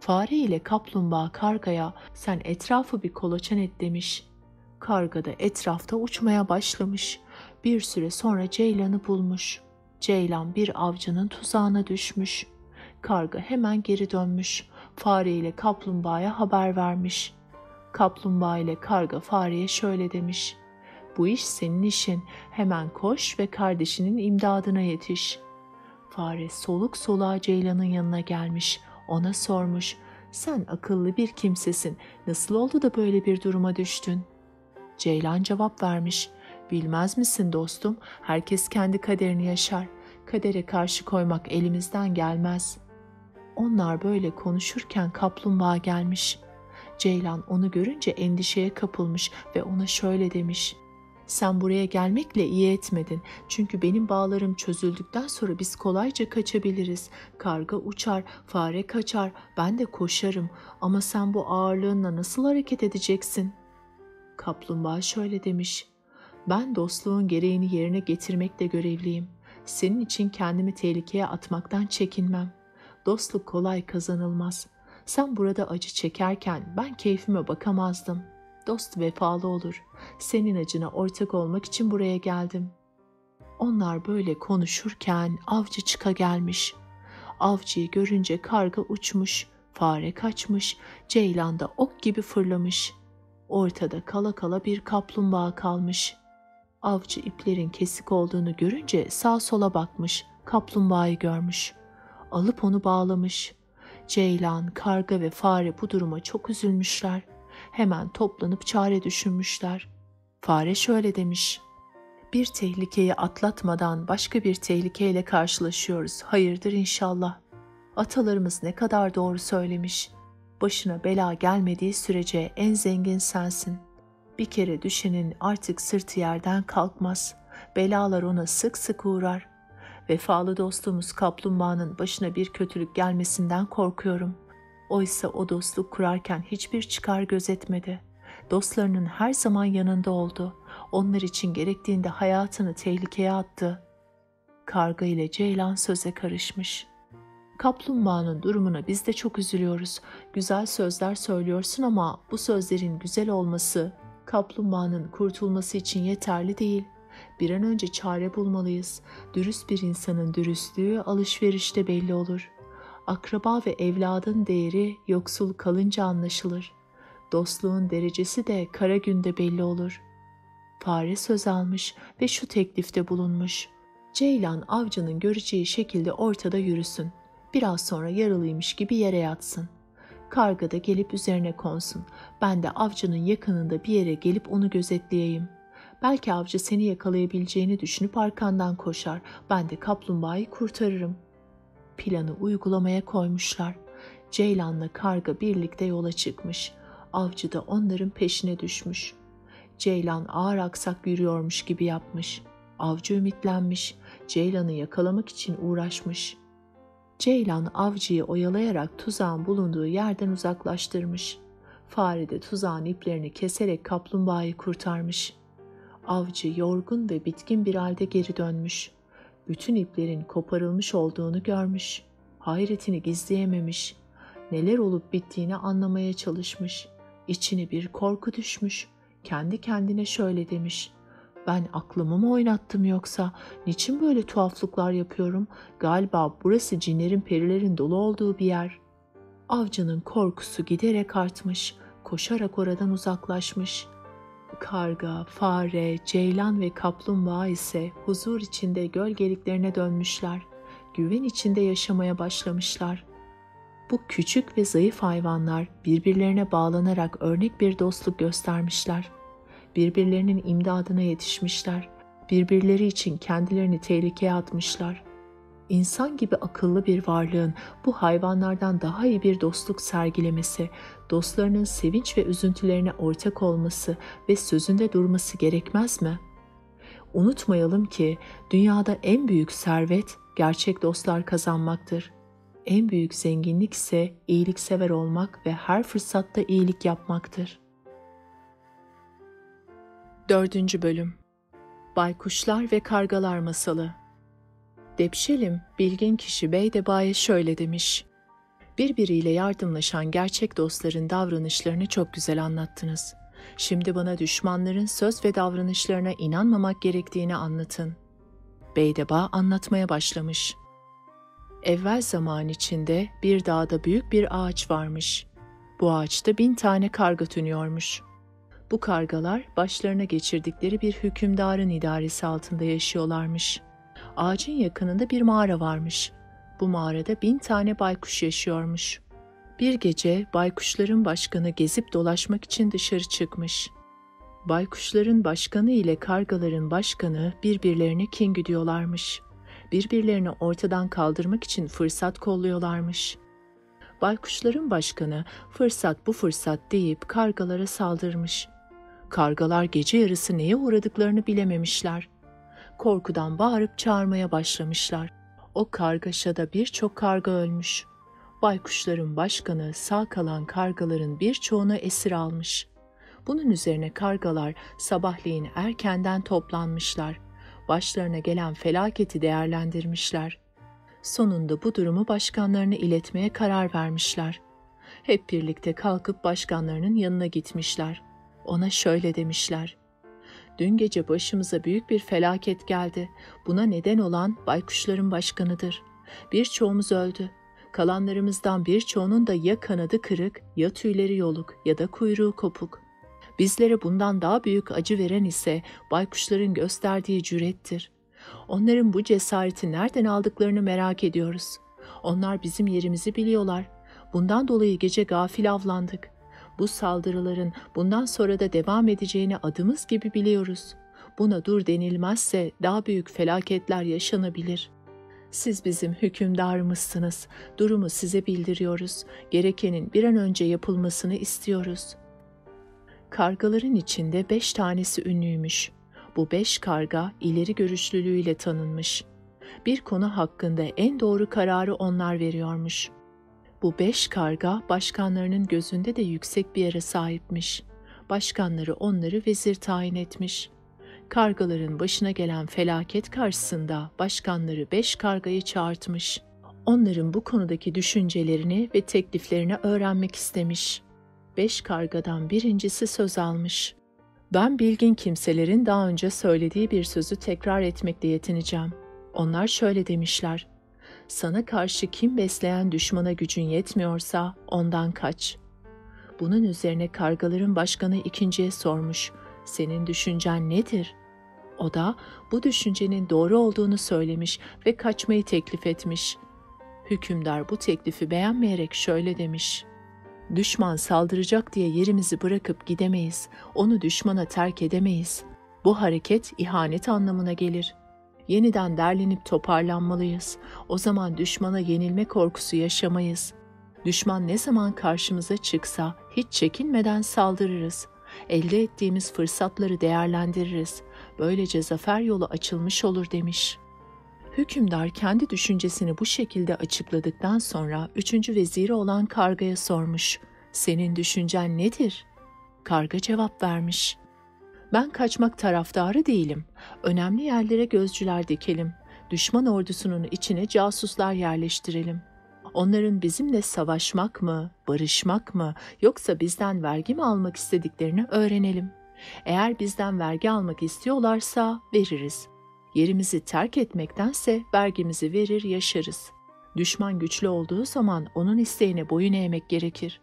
Fare ile kaplumbağa kargaya sen etrafı bir kolaçan et demiş. Karga da etrafta uçmaya başlamış. Bir süre sonra Ceylan'ı bulmuş. Ceylan bir avcının tuzağına düşmüş. Karga hemen geri dönmüş. Fare ile kaplumbağaya haber vermiş. Kaplumbağa ile karga fareye şöyle demiş. Bu iş senin işin. Hemen koş ve kardeşinin imdadına yetiş. Fare soluk soluğa Ceylan'ın yanına gelmiş. Ona sormuş. Sen akıllı bir kimsesin. Nasıl oldu da böyle bir duruma düştün? Ceylan cevap vermiş. Bilmez misin dostum? Herkes kendi kaderini yaşar. Kadere karşı koymak elimizden gelmez. Onlar böyle konuşurken kaplumbağa gelmiş. Ceylan onu görünce endişeye kapılmış ve ona şöyle demiş. Sen buraya gelmekle iyi etmedin. Çünkü benim bağlarım çözüldükten sonra biz kolayca kaçabiliriz. Karga uçar, fare kaçar, ben de koşarım. Ama sen bu ağırlığınla nasıl hareket edeceksin? Kaplumbağa şöyle demiş. Ben dostluğun gereğini yerine getirmekle görevliyim. Senin için kendimi tehlikeye atmaktan çekinmem. Dostluk kolay kazanılmaz. Sen burada acı çekerken ben keyfime bakamazdım. Dost vefalı olur. Senin acına ortak olmak için buraya geldim. Onlar böyle konuşurken avcı çıka gelmiş. Avcıyı görünce karga uçmuş, fare kaçmış, ceylan da ok gibi fırlamış. Ortada kala kala bir kaplumbağa kalmış. Avcı iplerin kesik olduğunu görünce sağa sola bakmış, kaplumbağayı görmüş. Alıp onu bağlamış. Ceylan, karga ve fare bu duruma çok üzülmüşler. Hemen toplanıp çare düşünmüşler. Fare şöyle demiş. Bir tehlikeyi atlatmadan başka bir tehlikeyle karşılaşıyoruz. Hayırdır inşallah. Atalarımız ne kadar doğru söylemiş. Başına bela gelmediği sürece en zengin sensin. Bir kere düşenin artık sırtı yerden kalkmaz. Belalar ona sık sık uğrar. Vefalı dostumuz kaplumbağanın başına bir kötülük gelmesinden korkuyorum. Oysa o dostluk kurarken hiçbir çıkar gözetmedi. Dostlarının her zaman yanında oldu. Onlar için gerektiğinde hayatını tehlikeye attı. Karga ile ceylan söze karışmış. Kaplumbağanın durumuna biz de çok üzülüyoruz. Güzel sözler söylüyorsun ama bu sözlerin güzel olması, kaplumbağanın kurtulması için yeterli değil. Bir an önce çare bulmalıyız. Dürüst bir insanın dürüstlüğü alışverişte belli olur. Akraba ve evladın değeri yoksul kalınca anlaşılır. Dostluğun derecesi de kara günde belli olur. Fare söz almış ve şu teklifte bulunmuş. Ceylan avcının göreceği şekilde ortada yürüsün. Biraz sonra yaralıymış gibi yere yatsın. Karga da gelip üzerine konsun. Ben de avcının yakınında bir yere gelip onu gözetleyeyim. Belki avcı seni yakalayabileceğini düşünüp arkandan koşar. Ben de kaplumbağayı kurtarırım. Planı uygulamaya koymuşlar. Ceylan'la karga birlikte yola çıkmış. Avcı da onların peşine düşmüş. Ceylan ağır aksak yürüyormuş gibi yapmış. Avcı ümitlenmiş. Ceylan'ı yakalamak için uğraşmış. Ceylan avcıyı oyalayarak tuzağın bulunduğu yerden uzaklaştırmış. Fare de tuzağın iplerini keserek kaplumbağayı kurtarmış. Avcı yorgun ve bitkin bir halde geri dönmüş. Bütün iplerin koparılmış olduğunu görmüş. Hayretini gizleyememiş. Neler olup bittiğini anlamaya çalışmış. İçine bir korku düşmüş. Kendi kendine şöyle demiş: "Ben aklımı mı oynattım yoksa? Niçin böyle tuhaflıklar yapıyorum? Galiba burası cinlerin, perilerin dolu olduğu bir yer." Avcının korkusu giderek artmış. Koşarak oradan uzaklaşmış. Karga, fare, ceylan ve kaplumbağa ise huzur içinde gölgeliklerine dönmüşler. Güven içinde yaşamaya başlamışlar. Bu küçük ve zayıf hayvanlar birbirlerine bağlanarak örnek bir dostluk göstermişler. Birbirlerinin imdadına yetişmişler. Birbirleri için kendilerini tehlikeye atmışlar. İnsan gibi akıllı bir varlığın bu hayvanlardan daha iyi bir dostluk sergilemesi, dostlarının sevinç ve üzüntülerine ortak olması ve sözünde durması gerekmez mi? Unutmayalım ki dünyada en büyük servet gerçek dostlar kazanmaktır. En büyük zenginlik ise iyiliksever olmak ve her fırsatta iyilik yapmaktır. 4. Bölüm Baykuşlar ve Kargalar Masalı. Depşelim, bilgin kişi Beydeba'ya şöyle demiş: "Birbiriyle yardımlaşan gerçek dostların davranışlarını çok güzel anlattınız. Şimdi bana düşmanların söz ve davranışlarına inanmamak gerektiğini anlatın." Beydeba anlatmaya başlamış. Evvel zaman içinde bir dağda büyük bir ağaç varmış. Bu ağaçta 1000 tane karga tünüyormuş. Bu kargalar başlarına geçirdikleri bir hükümdarın idaresi altında yaşıyorlarmış. Ağacın yakınında bir mağara varmış. Bu mağarada 1000 tane baykuş yaşıyormuş. Bir gece baykuşların başkanı gezip dolaşmak için dışarı çıkmış. Baykuşların başkanı ile kargaların başkanı birbirlerine kin güdüyorlarmış. Birbirlerini ortadan kaldırmak için fırsat kolluyorlarmış. Baykuşların başkanı fırsat bu fırsat deyip kargalara saldırmış. Kargalar gece yarısı neye uğradıklarını bilememişler. Korkudan bağırıp çağırmaya başlamışlar. O kargaşada birçok karga ölmüş. Baykuşların başkanı sağ kalan kargaların birçoğunu esir almış. Bunun üzerine kargalar sabahleyin erkenden toplanmışlar. Başlarına gelen felaketi değerlendirmişler. Sonunda bu durumu başkanlarına iletmeye karar vermişler. Hep birlikte kalkıp başkanlarının yanına gitmişler. Ona şöyle demişler: "Dün gece başımıza büyük bir felaket geldi. Buna neden olan baykuşların başkanıdır. Birçoğumuz öldü. Kalanlarımızdan birçoğunun da ya kanadı kırık, ya tüyleri yoluk ya da kuyruğu kopuk. Bizlere bundan daha büyük acı veren ise baykuşların gösterdiği cürettir. Onların bu cesareti nereden aldıklarını merak ediyoruz. Onlar bizim yerimizi biliyorlar. Bundan dolayı gece gafil avlandık. Bu saldırıların bundan sonra da devam edeceğini adımız gibi biliyoruz. Buna dur denilmezse daha büyük felaketler yaşanabilir. Siz bizim hükümdarımızsınız. Durumu size bildiriyoruz. Gerekenin bir an önce yapılmasını istiyoruz." Kargaların içinde 5 tanesi ünlüymüş. Bu 5 karga ileri görüşlülüğüyle tanınmış. Bir konu hakkında en doğru kararı onlar veriyormuş. Bu 5 karga başkanlarının gözünde de yüksek bir yere sahipmiş. Başkanları onları vezir tayin etmiş. Kargaların başına gelen felaket karşısında başkanları 5 kargayı çağırtmış. Onların bu konudaki düşüncelerini ve tekliflerini öğrenmek istemiş. 5 kargadan birincisi söz almış. "Ben bilgin kimselerin daha önce söylediği bir sözü tekrar etmekle yetineceğim." Onlar şöyle demişler: "Sana karşı kin besleyen düşmana gücün yetmiyorsa ondan kaç." Bunun üzerine kargaların başkanı ikinciye sormuş: "Senin düşüncen nedir?" O da bu düşüncenin doğru olduğunu söylemiş ve kaçmayı teklif etmiş. Hükümdar bu teklifi beğenmeyerek şöyle demiş: "Düşman saldıracak diye yerimizi bırakıp gidemeyiz. Onu düşmana terk edemeyiz. Bu hareket ihanet anlamına gelir. Yeniden derlenip toparlanmalıyız. O zaman düşmana yenilme korkusu yaşamayız. Düşman ne zaman karşımıza çıksa hiç çekinmeden saldırırız. Elde ettiğimiz fırsatları değerlendiririz. Böylece zafer yolu açılmış olur." demiş. Hükümdar kendi düşüncesini bu şekilde açıkladıktan sonra 3. veziri olan kargaya sormuş: "Senin düşüncen nedir?" Karga cevap vermiş: "Ben kaçmak taraftarı değilim. Önemli yerlere gözcüler dikelim. düşman ordusunun içine casuslar yerleştirelim. Onların bizimle savaşmak mı, barışmak mı, yoksa bizden vergi mi almak istediklerini öğrenelim. Eğer bizden vergi almak istiyorlarsa veririz. Yerimizi terk etmektense vergimizi verir yaşarız. Düşman güçlü olduğu zaman onun isteğine boyun eğmek gerekir.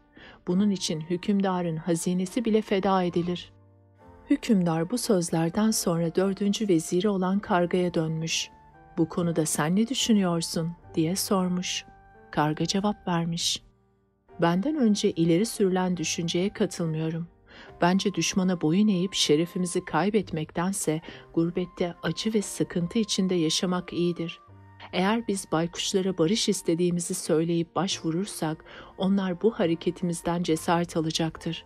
Bunun için hükümdarın hazinesi bile feda edilir. Hükümdar bu sözlerden sonra 4. veziri olan Karga'ya dönmüş. "Bu konuda sen ne düşünüyorsun?" diye sormuş. Karga cevap vermiş. "Benden önce ileri sürülen düşünceye katılmıyorum. Bence düşmana boyun eğip şerefimizi kaybetmektense gurbette acı ve sıkıntı içinde yaşamak iyidir. Eğer biz baykuşlara barış istediğimizi söyleyip başvurursak, onlar bu hareketimizden cesaret alacaktır.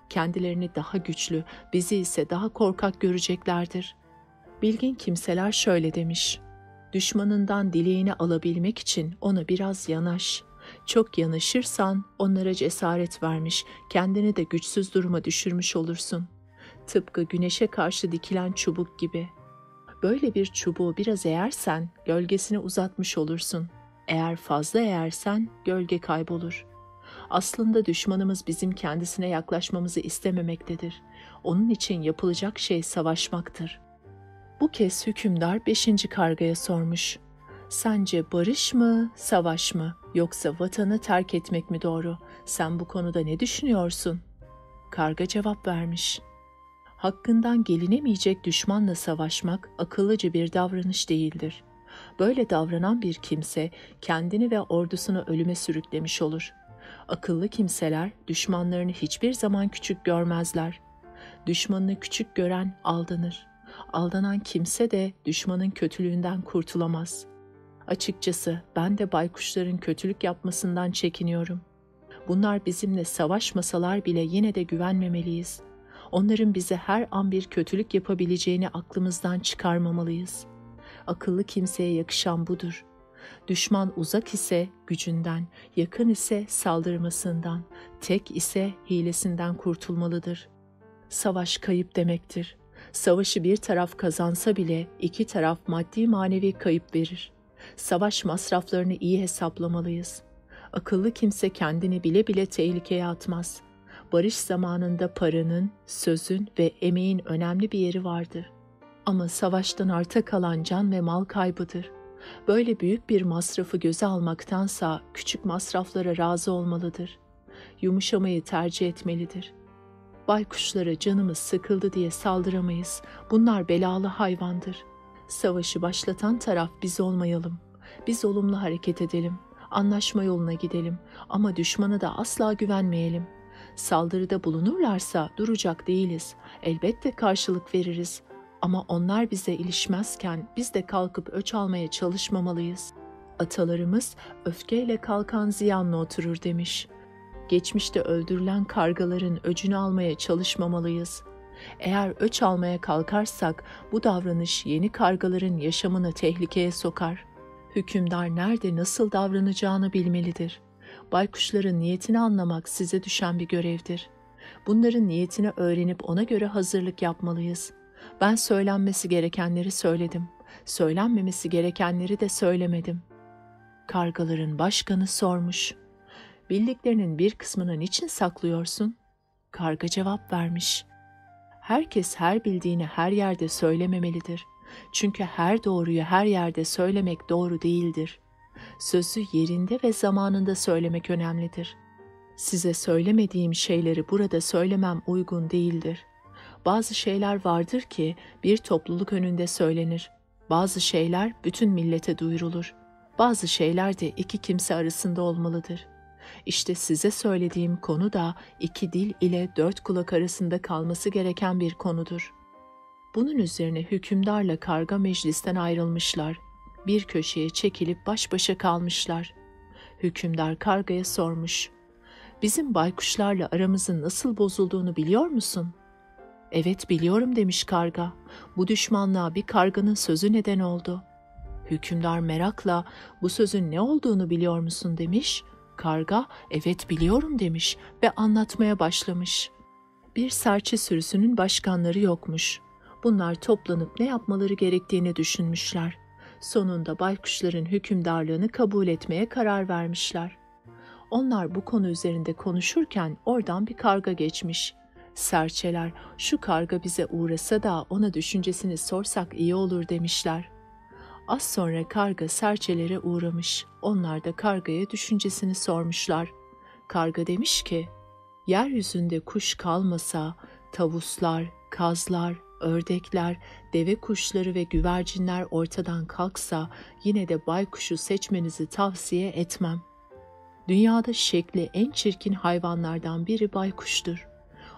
Kendilerini daha güçlü, bizi ise daha korkak göreceklerdir." Bilgin kimseler şöyle demiş: "Düşmanından dileğini alabilmek için ona biraz yanaş. Çok yanaşırsan onlara cesaret vermiş, kendini de güçsüz duruma düşürmüş olursun. Tıpkı güneşe karşı dikilen çubuk gibi. Böyle bir çubuğu biraz eğersen gölgesini uzatmış olursun. Eğer fazla eğersen gölge kaybolur. Aslında düşmanımız bizim kendisine yaklaşmamızı istememektedir. Onun için yapılacak şey savaşmaktır." Bu kez hükümdar 5. kargaya sormuş. "Sence barış mı, savaş mı, yoksa vatanı terk etmek mi doğru? Sen bu konuda ne düşünüyorsun?" Karga cevap vermiş. "Hakkından gelinemeyecek düşmanla savaşmak akıllıca bir davranış değildir. Böyle davranan bir kimse kendini ve ordusunu ölüme sürüklemiş olur. Akıllı kimseler düşmanlarını hiçbir zaman küçük görmezler. Düşmanını küçük gören aldanır. Aldanan kimse de düşmanın kötülüğünden kurtulamaz. Açıkçası ben de baykuşların kötülük yapmasından çekiniyorum. Bunlar bizimle savaşmasalar bile yine de güvenmemeliyiz. Onların bize her an bir kötülük yapabileceğini aklımızdan çıkarmamalıyız. Akıllı kimseye yakışan budur. Düşman uzak ise gücünden, yakın ise saldırmasından, tek ise hilesinden kurtulmalıdır. Savaş kayıp demektir. Savaşı bir taraf kazansa bile iki taraf maddi manevi kayıp verir. Savaş masraflarını iyi hesaplamalıyız. Akıllı kimse kendini bile bile tehlikeye atmaz. Barış zamanında paranın, sözün ve emeğin önemli bir yeri vardır. Ama savaştan arta kalan can ve mal kaybıdır. Böyle büyük bir masrafı göze almaktansa küçük masraflara razı olmalıdır. Yumuşamayı tercih etmelidir. Baykuşlara canımız sıkıldı diye saldıramayız. Bunlar belalı hayvandır. Savaşı başlatan taraf biz olmayalım. Biz olumlu hareket edelim. Anlaşma yoluna gidelim. Ama düşmana da asla güvenmeyelim. Saldırıda bulunurlarsa duracak değiliz. Elbette karşılık veririz. Ama onlar bize ilişmezken biz de kalkıp öç almaya çalışmamalıyız. Atalarımız öfkeyle kalkan ziyanla oturur demiş. Geçmişte öldürülen kargaların öcünü almaya çalışmamalıyız. Eğer öç almaya kalkarsak bu davranış yeni kargaların yaşamını tehlikeye sokar. Hükümdar nerede nasıl davranacağını bilmelidir. Baykuşların niyetini anlamak size düşen bir görevdir. Bunların niyetini öğrenip ona göre hazırlık yapmalıyız. Ben söylenmesi gerekenleri söyledim. Söylenmemesi gerekenleri de söylemedim. Kargaların başkanı sormuş. "Bildiklerinin bir kısmını niçin saklıyorsun?" Karga cevap vermiş. "Herkes her bildiğini her yerde söylememelidir. Çünkü her doğruyu her yerde söylemek doğru değildir. Sözü yerinde ve zamanında söylemek önemlidir. Size söylemediğim şeyleri burada söylemem uygun değildir. Bazı şeyler vardır ki bir topluluk önünde söylenir. Bazı şeyler bütün millete duyurulur. Bazı şeyler de iki kimse arasında olmalıdır. İşte size söylediğim konu da iki dil ile dört kulak arasında kalması gereken bir konudur." Bunun üzerine hükümdarla karga meclisten ayrılmışlar. Bir köşeye çekilip baş başa kalmışlar. Hükümdar kargaya sormuş. "Bizim baykuşlarla aramızın nasıl bozulduğunu biliyor musun?" "Evet biliyorum," demiş karga. "Bu düşmanlığa bir karganın sözü neden oldu." Hükümdar merakla "Bu sözün ne olduğunu biliyor musun?" demiş. Karga "Evet biliyorum," demiş ve anlatmaya başlamış. Bir serçe sürüsünün başkanları yokmuş. Bunlar toplanıp ne yapmaları gerektiğini düşünmüşler. Sonunda baykuşların hükümdarlığını kabul etmeye karar vermişler. Onlar bu konu üzerinde konuşurken oradan bir karga geçmiş. Serçeler, şu karga bize uğrasa da ona düşüncesini sorsak iyi olur demişler. Az sonra karga serçelere uğramış. Onlar da kargaya düşüncesini sormuşlar. Karga demiş ki, yeryüzünde kuş kalmasa, tavuslar, kazlar, ördekler, deve kuşları ve güvercinler ortadan kalksa yine de baykuşu seçmenizi tavsiye etmem. Dünyada şekli en çirkin hayvanlardan biri baykuştur.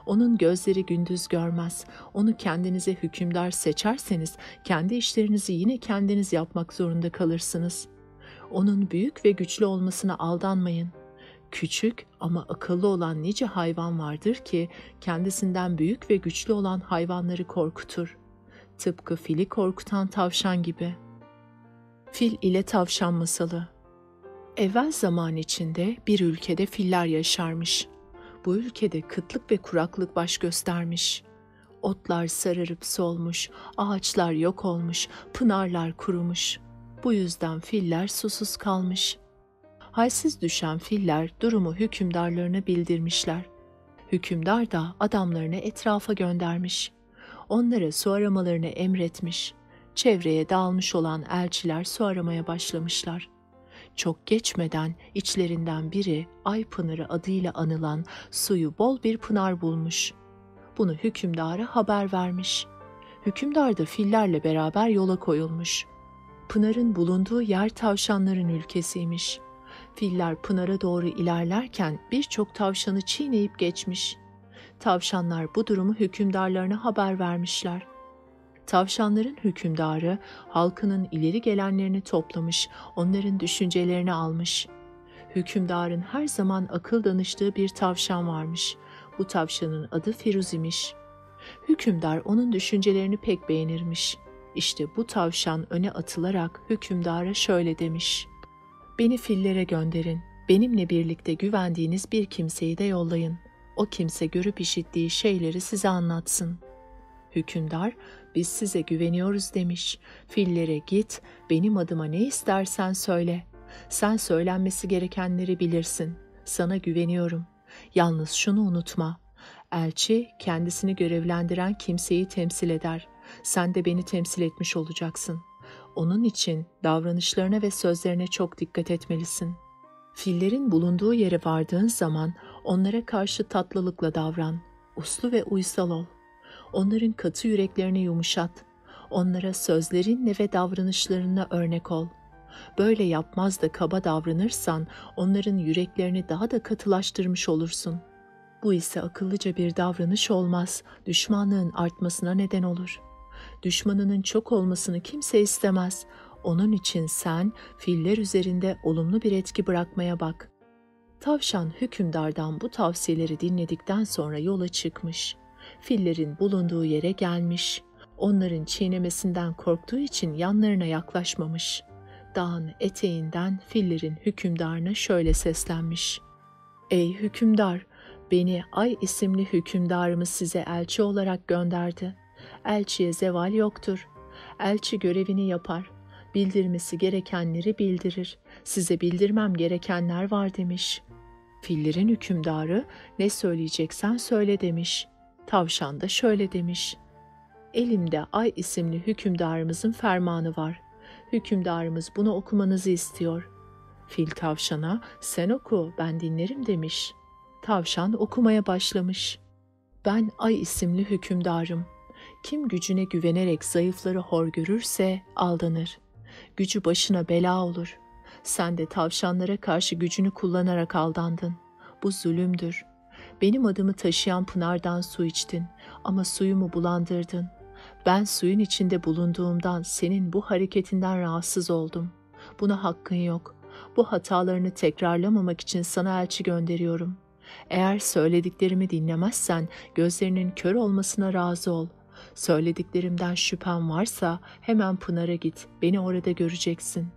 Onun gözleri gündüz görmez. Onu kendinize hükümdar seçerseniz kendi işlerinizi yine kendiniz yapmak zorunda kalırsınız. Onun büyük ve güçlü olmasına aldanmayın. Küçük ama akıllı olan nice hayvan vardır ki kendisinden büyük ve güçlü olan hayvanları korkutur. Tıpkı fili korkutan tavşan gibi. Fil ile Tavşan Masalı. Evvel zaman içinde bir ülkede filler yaşarmış. Bu ülkede kıtlık ve kuraklık baş göstermiş. Otlar sararıp solmuş, ağaçlar yok olmuş, pınarlar kurumuş. Bu yüzden filler susuz kalmış. Halsiz düşen filler durumu hükümdarlarına bildirmişler. Hükümdar da adamlarını etrafa göndermiş. Onlara su aramalarını emretmiş. Çevreye dağılmış olan elçiler su aramaya başlamışlar. Çok geçmeden içlerinden biri Aypınarı adıyla anılan suyu bol bir pınar bulmuş. Bunu hükümdara haber vermiş. Hükümdar da fillerle beraber yola koyulmuş. Pınarın bulunduğu yer tavşanların ülkesiymiş. Filler pınara doğru ilerlerken birçok tavşanı çiğneyip geçmiş. Tavşanlar bu durumu hükümdarlarına haber vermişler. Tavşanların hükümdarı halkının ileri gelenlerini toplamış, onların düşüncelerini almış. Hükümdarın her zaman akıl danıştığı bir tavşan varmış. Bu tavşanın adı Firuz imiş. Hükümdar onun düşüncelerini pek beğenirmiş. İşte bu tavşan öne atılarak hükümdara şöyle demiş: "Beni fillere gönderin. Benimle birlikte güvendiğiniz bir kimseyi de yollayın. O kimse görüp işittiği şeyleri size anlatsın." Hükümdar, "Biz size güveniyoruz," demiş. "Fillere git, benim adıma ne istersen söyle. Sen söylenmesi gerekenleri bilirsin. Sana güveniyorum. Yalnız şunu unutma. Elçi kendisini görevlendiren kimseyi temsil eder. Sen de beni temsil etmiş olacaksın. Onun için davranışlarına ve sözlerine çok dikkat etmelisin. Fillerin bulunduğu yere vardığın zaman onlara karşı tatlılıkla davran. Uslu ve uysal ol. Onların katı yüreklerini yumuşat. Onlara sözlerinle ve davranışlarınla örnek ol. Böyle yapmaz da kaba davranırsan onların yüreklerini daha da katılaştırmış olursun. Bu ise akıllıca bir davranış olmaz, düşmanlığın artmasına neden olur. Düşmanının çok olmasını kimse istemez. Onun için sen filler üzerinde olumlu bir etki bırakmaya bak." Tavşan hükümdardan bu tavsiyeleri dinledikten sonra yola çıkmış. Fillerin bulunduğu yere gelmiş. Onların çiğnemesinden korktuğu için yanlarına yaklaşmamış. Dağın eteğinden fillerin hükümdarına şöyle seslenmiş: "Ey hükümdar, beni Ay isimli hükümdarımız size elçi olarak gönderdi. Elçiye zeval yoktur. Elçi görevini yapar. Bildirmesi gerekenleri bildirir. Size bildirmem gerekenler var," demiş. Fillerin hükümdarı, "Ne söyleyeceksen söyle," demiş. Tavşan da şöyle demiş: "Elimde Ay isimli hükümdarımızın fermanı var. Hükümdarımız bunu okumanızı istiyor." Fil tavşana, "Sen oku, ben dinlerim," demiş. Tavşan okumaya başlamış. "Ben Ay isimli hükümdarım. Kim gücüne güvenerek zayıfları hor görürse aldanır. Gücü başına bela olur. Sen de tavşanlara karşı gücünü kullanarak aldandın. Bu zulümdür. Benim adımı taşıyan pınardan su içtin ama suyumu bulandırdın. Ben suyun içinde bulunduğumdan senin bu hareketinden rahatsız oldum. Buna hakkın yok. Bu hatalarını tekrarlamamak için sana elçi gönderiyorum. Eğer söylediklerimi dinlemezsen gözlerinin kör olmasına razı ol. Söylediklerimden şüphen varsa hemen Pınar'a git, beni orada göreceksin."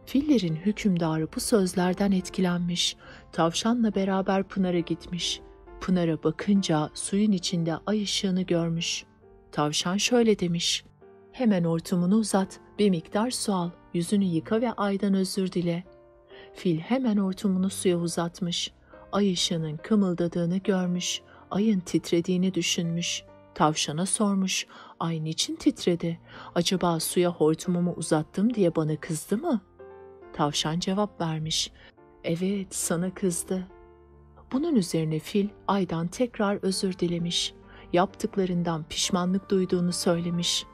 Fillerin hükümdarı bu sözlerden etkilenmiş. Tavşanla beraber Pınar'a gitmiş. Pınar'a bakınca suyun içinde ay ışığını görmüş. Tavşan şöyle demiş: hemen hortumunu uzat, bir miktar su al, yüzünü yıka ve aydan özür dile. Fil hemen hortumunu suya uzatmış. Ay ışığının kımıldadığını görmüş, ayın titrediğini düşünmüş. Tavşana sormuş, ay niçin titredi? Acaba suya hortumumu uzattım diye bana kızdı mı? Tavşan cevap vermiş, evet sana kızdı. Bunun üzerine fil aydan tekrar özür dilemiş. Yaptıklarından pişmanlık duyduğunu söylemiş.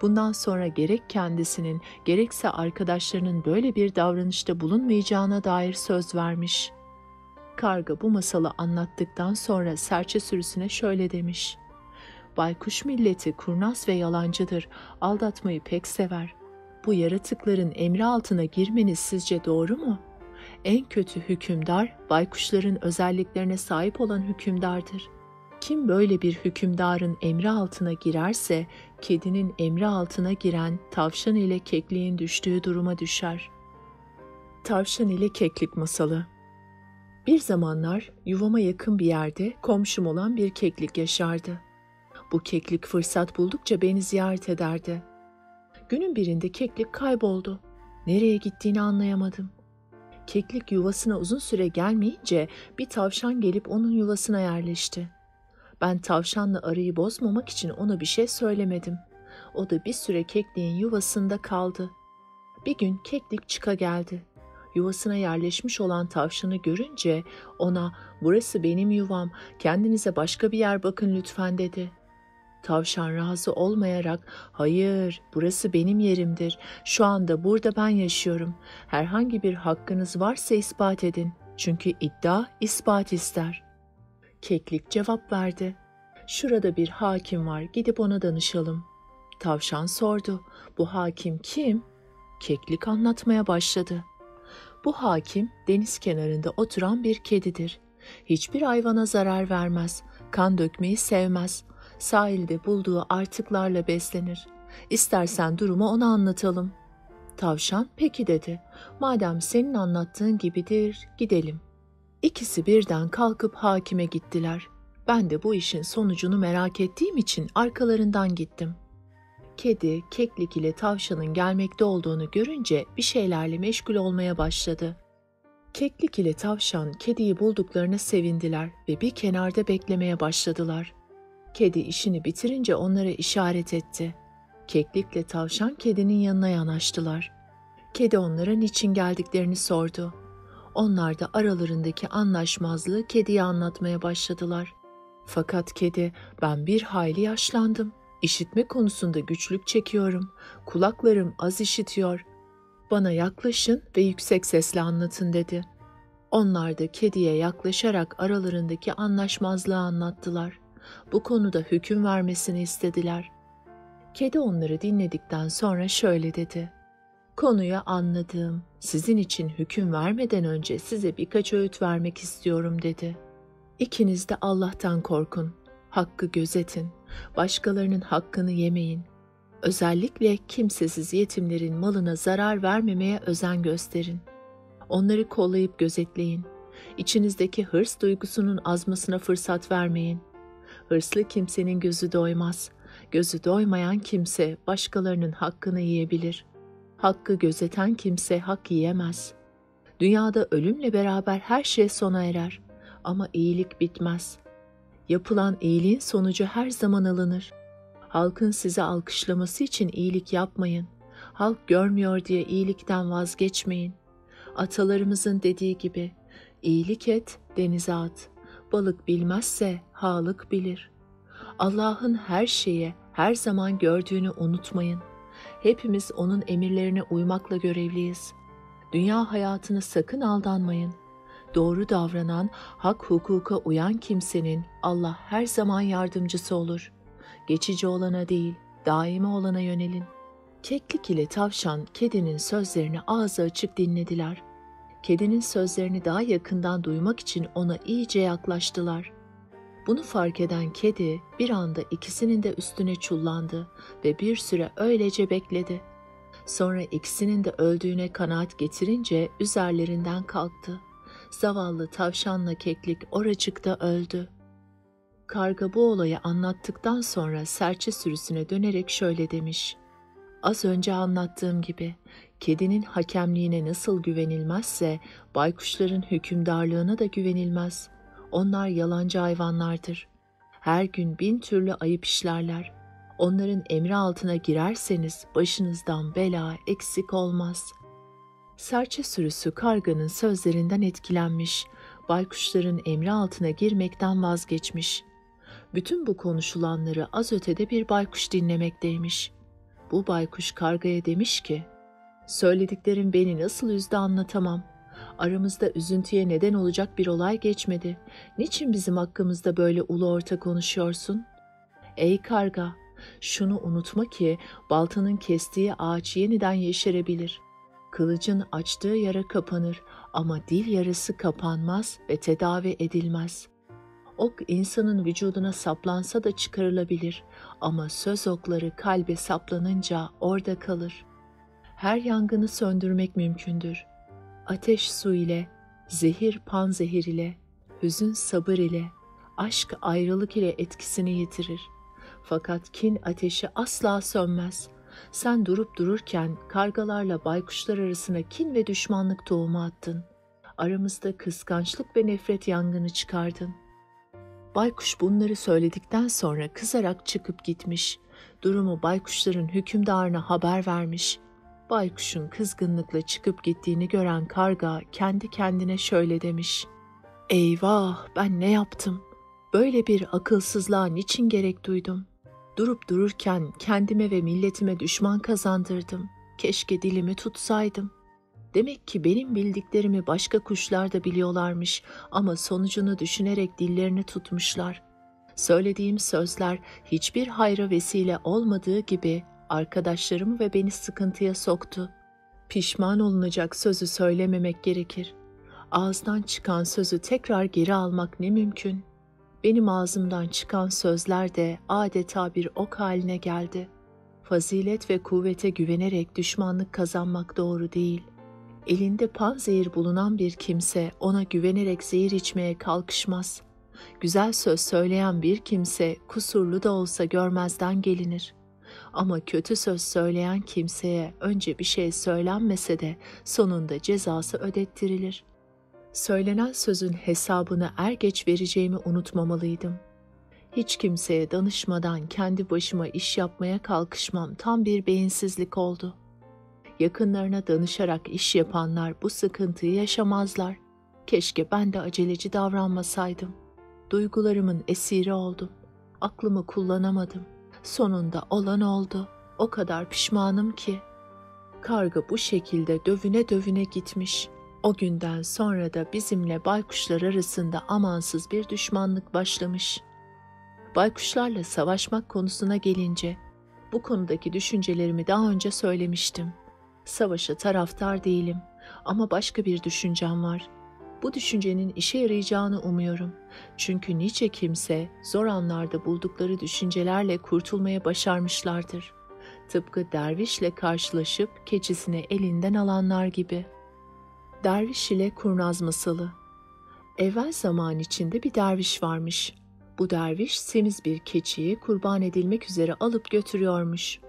Bundan sonra gerek kendisinin gerekse arkadaşlarının böyle bir davranışta bulunmayacağına dair söz vermiş. Karga bu masalı anlattıktan sonra serçe sürüsüne şöyle demiş. Baykuş milleti kurnaz ve yalancıdır, aldatmayı pek sever. Bu yaratıkların emri altına girmeniz sizce doğru mu? En kötü hükümdar, baykuşların özelliklerine sahip olan hükümdardır. Kim böyle bir hükümdarın emri altına girerse, kedinin emri altına giren tavşan ile kekliğin düştüğü duruma düşer. Tavşan ile keklik masalı. Bir zamanlar yuvama yakın bir yerde komşum olan bir keklik yaşardı. Bu keklik fırsat buldukça beni ziyaret ederdi. Günün birinde keklik kayboldu. Nereye gittiğini anlayamadım. Keklik yuvasına uzun süre gelmeyince bir tavşan gelip onun yuvasına yerleşti. Ben tavşanla arayı bozmamak için ona bir şey söylemedim. O da bir süre kekliğin yuvasında kaldı. Bir gün keklik çıka geldi. Yuvasına yerleşmiş olan tavşanı görünce ona "Burası benim yuvam, kendinize başka bir yer bakın lütfen" dedi. Tavşan razı olmayarak "Hayır, burası benim yerimdir. Şu anda burada ben yaşıyorum. Herhangi bir hakkınız varsa ispat edin. Çünkü iddia ispat ister." Keklik cevap verdi. "Şurada bir hakim var, gidip ona danışalım." Tavşan sordu. "Bu hakim kim?" Keklik anlatmaya başladı. "Bu hakim deniz kenarında oturan bir kedidir. Hiçbir hayvana zarar vermez, kan dökmeyi sevmez. Sahilde bulduğu artıklarla beslenir. İstersen durumu ona anlatalım." Tavşan "Peki" dedi. "Madem senin anlattığın gibidir, gidelim." İkisi birden kalkıp hakime gittiler. Ben de bu işin sonucunu merak ettiğim için arkalarından gittim. Kedi, keklik ile tavşanın gelmekte olduğunu görünce bir şeylerle meşgul olmaya başladı. Keklik ile tavşan kediyi bulduklarına sevindiler ve bir kenarda beklemeye başladılar. Kedi işini bitirince onlara işaret etti. Keklikle tavşan kedinin yanına yanaştılar. Kedi onlara niçin geldiklerini sordu. Onlar da aralarındaki anlaşmazlığı kediye anlatmaya başladılar. Fakat kedi, "Ben bir hayli yaşlandım. İşitme konusunda güçlük çekiyorum. Kulaklarım az işitiyor. Bana yaklaşın ve yüksek sesle anlatın" dedi. Onlar da kediye yaklaşarak aralarındaki anlaşmazlığı anlattılar. Bu konuda hüküm vermesini istediler. Kedi onları dinledikten sonra şöyle dedi. "Konuyu anladım. Sizin için hüküm vermeden önce size birkaç öğüt vermek istiyorum" dedi. "İkiniz de Allah'tan korkun. Hakkı gözetin. Başkalarının hakkını yemeyin. Özellikle kimsesiz yetimlerin malına zarar vermemeye özen gösterin. Onları kollayıp gözetleyin. İçinizdeki hırs duygusunun azmasına fırsat vermeyin. Hırslı kimsenin gözü doymaz. Gözü doymayan kimse başkalarının hakkını yiyebilir. Hakkı gözeten kimse hak yiyemez. Dünyada ölümle beraber her şey sona erer. Ama iyilik bitmez. Yapılan iyiliğin sonucu her zaman alınır. Halkın sizi alkışlaması için iyilik yapmayın. Halk görmüyor diye iyilikten vazgeçmeyin. Atalarımızın dediği gibi, iyilik et, denize at. Balık bilmezse halık bilir. Allah'ın her şeye, her zaman gördüğünü unutmayın. Hepimiz onun emirlerine uymakla görevliyiz. Dünya hayatına sakın aldanmayın. Doğru davranan, hak hukuka uyan kimsenin Allah her zaman yardımcısı olur. Geçici olana değil, daimi olana yönelin. Keklik ile tavşan kedinin sözlerini ağzı açık dinlediler. Kedinin sözlerini daha yakından duymak için ona iyice yaklaştılar. Bunu fark eden kedi bir anda ikisinin de üstüne çullandı ve bir süre öylece bekledi. Sonra ikisinin de öldüğüne kanaat getirince üzerlerinden kalktı. Zavallı tavşanla keklik oracıkta öldü. Karga bu olayı anlattıktan sonra serçe sürüsüne dönerek şöyle demiş. Az önce anlattığım gibi, kedinin hakemliğine nasıl güvenilmezse, baykuşların hükümdarlığına da güvenilmez. Onlar yalancı hayvanlardır. Her gün 1000 türlü ayıp işlerler. Onların emri altına girerseniz başınızdan bela eksik olmaz. Serçe sürüsü karganın sözlerinden etkilenmiş, baykuşların emri altına girmekten vazgeçmiş. Bütün bu konuşulanları az ötede bir baykuş dinlemekteymiş. Bu baykuş kargaya demiş ki, "Söylediklerin beni nasıl üzdü anlatamam. Aramızda üzüntüye neden olacak bir olay geçmedi. Niçin bizim hakkımızda böyle ulu orta konuşuyorsun? Ey karga, şunu unutma ki baltanın kestiği ağaç yeniden yeşerebilir. Kılıcın açtığı yara kapanır ama dil yarası kapanmaz ve tedavi edilmez. Ok insanın vücuduna saplansa da çıkarılabilir ama söz okları kalbe saplanınca orada kalır. Her yangını söndürmek mümkündür. Ateş su ile, zehir panzehir ile, hüzün sabır ile, aşk ayrılık ile etkisini yitirir. Fakat kin ateşi asla sönmez. Sen durup dururken kargalarla baykuşlar arasına kin ve düşmanlık tohumu attın. Aramızda kıskançlık ve nefret yangını çıkardın. Baykuş bunları söyledikten sonra kızarak çıkıp gitmiş. Durumu baykuşların hükümdarına haber vermiş. Baykuşun kızgınlıkla çıkıp gittiğini gören karga kendi kendine şöyle demiş: "Eyvah, ben ne yaptım? Böyle bir akılsızlığa niçin gerek duydum? Durup dururken kendime ve milletime düşman kazandırdım. Keşke dilimi tutsaydım. Demek ki benim bildiklerimi başka kuşlar da biliyorlarmış ama sonucunu düşünerek dillerini tutmuşlar. Söylediğim sözler hiçbir hayra vesile olmadığı gibi arkadaşlarımı ve beni sıkıntıya soktu. Pişman olunacak sözü söylememek gerekir. Ağızdan çıkan sözü tekrar geri almak ne mümkün? Benim ağzımdan çıkan sözler de adeta bir ok haline geldi. Fazilet ve kuvvete güvenerek düşmanlık kazanmak doğru değil. Elinde panzehir bulunan bir kimse ona güvenerek zehir içmeye kalkışmaz. Güzel söz söyleyen bir kimse kusurlu da olsa görmezden gelinir. Ama kötü söz söyleyen kimseye önce bir şey söylenmese de sonunda cezası ödettirilir. Söylenen sözün hesabını er geç vereceğimi unutmamalıydım. Hiç kimseye danışmadan kendi başıma iş yapmaya kalkışmam tam bir beyinsizlik oldu. Yakınlarına danışarak iş yapanlar bu sıkıntıyı yaşamazlar. Keşke ben de aceleci davranmasaydım. Duygularımın esiri oldum. Aklımı kullanamadım. Sonunda olan oldu. O kadar pişmanım ki. Karga bu şekilde dövüne dövüne gitmiş. O günden sonra da bizimle baykuşlar arasında amansız bir düşmanlık başlamış. Baykuşlarla savaşmak konusuna gelince, bu konudaki düşüncelerimi daha önce söylemiştim. Savaşa taraftar değilim ama başka bir düşüncem var. Bu düşüncenin işe yarayacağını umuyorum. Çünkü nice kimse zor anlarda buldukları düşüncelerle kurtulmaya başarmışlardır. Tıpkı dervişle karşılaşıp keçisini elinden alanlar gibi. Derviş ile kurnaz masalı. Evvel zaman içinde bir derviş varmış. Bu derviş semiz bir keçiyi kurban edilmek üzere alıp götürüyormuş.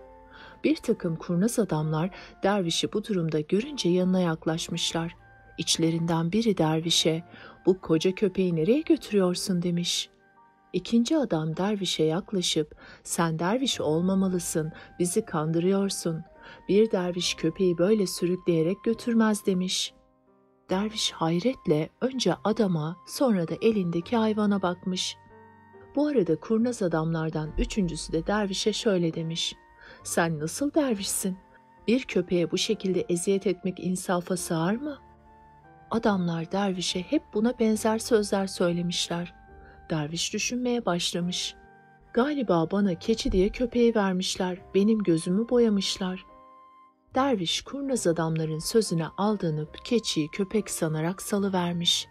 Bir takım kurnaz adamlar dervişi bu durumda görünce yanına yaklaşmışlar. İçlerinden biri dervişe, "Bu koca köpeği nereye götürüyorsun?" demiş. İkinci adam dervişe yaklaşıp, "Sen derviş olmamalısın, bizi kandırıyorsun. Bir derviş köpeği böyle sürükleyerek götürmez." demiş. Derviş hayretle önce adama sonra da elindeki hayvana bakmış. Bu arada kurnaz adamlardan üçüncüsü de dervişe şöyle demiş: "Sen nasıl dervişsin? Bir köpeğe bu şekilde eziyet etmek insafa sığar mı?" Adamlar dervişe hep buna benzer sözler söylemişler. Derviş düşünmeye başlamış. "Galiba bana keçi diye köpeği vermişler, benim gözümü boyamışlar." Derviş kurnaz adamların sözüne aldanıp keçiyi köpek sanarak salıvermiş.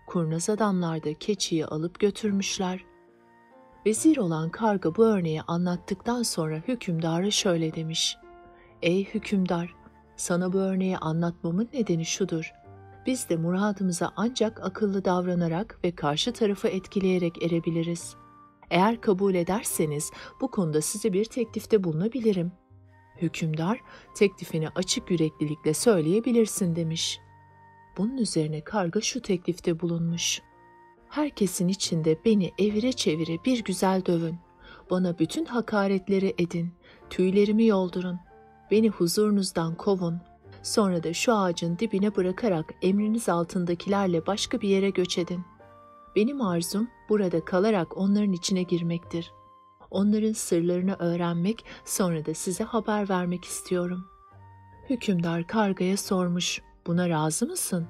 Kurnaz adamlar da keçiyi alıp götürmüşler. Vezir olan karga bu örneği anlattıktan sonra hükümdara şöyle demiş: "Ey hükümdar, sana bu örneği anlatmamın nedeni şudur. Biz de muradımıza ancak akıllı davranarak ve karşı tarafı etkileyerek erebiliriz. Eğer kabul ederseniz bu konuda size bir teklifte bulunabilirim." Hükümdar, teklifini açık yüreklilikle söyleyebilirsin demiş. Bunun üzerine karga şu teklifte bulunmuş. Herkesin içinde beni evire çevire bir güzel dövün. Bana bütün hakaretleri edin. Tüylerimi yoldurun. Beni huzurunuzdan kovun. Sonra da şu ağacın dibine bırakarak emriniz altındakilerle başka bir yere göç edin. Benim arzum burada kalarak onların içine girmektir. Onların sırlarını öğrenmek, sonra da size haber vermek istiyorum. Hükümdar kargaya sormuş, buna razı mısın?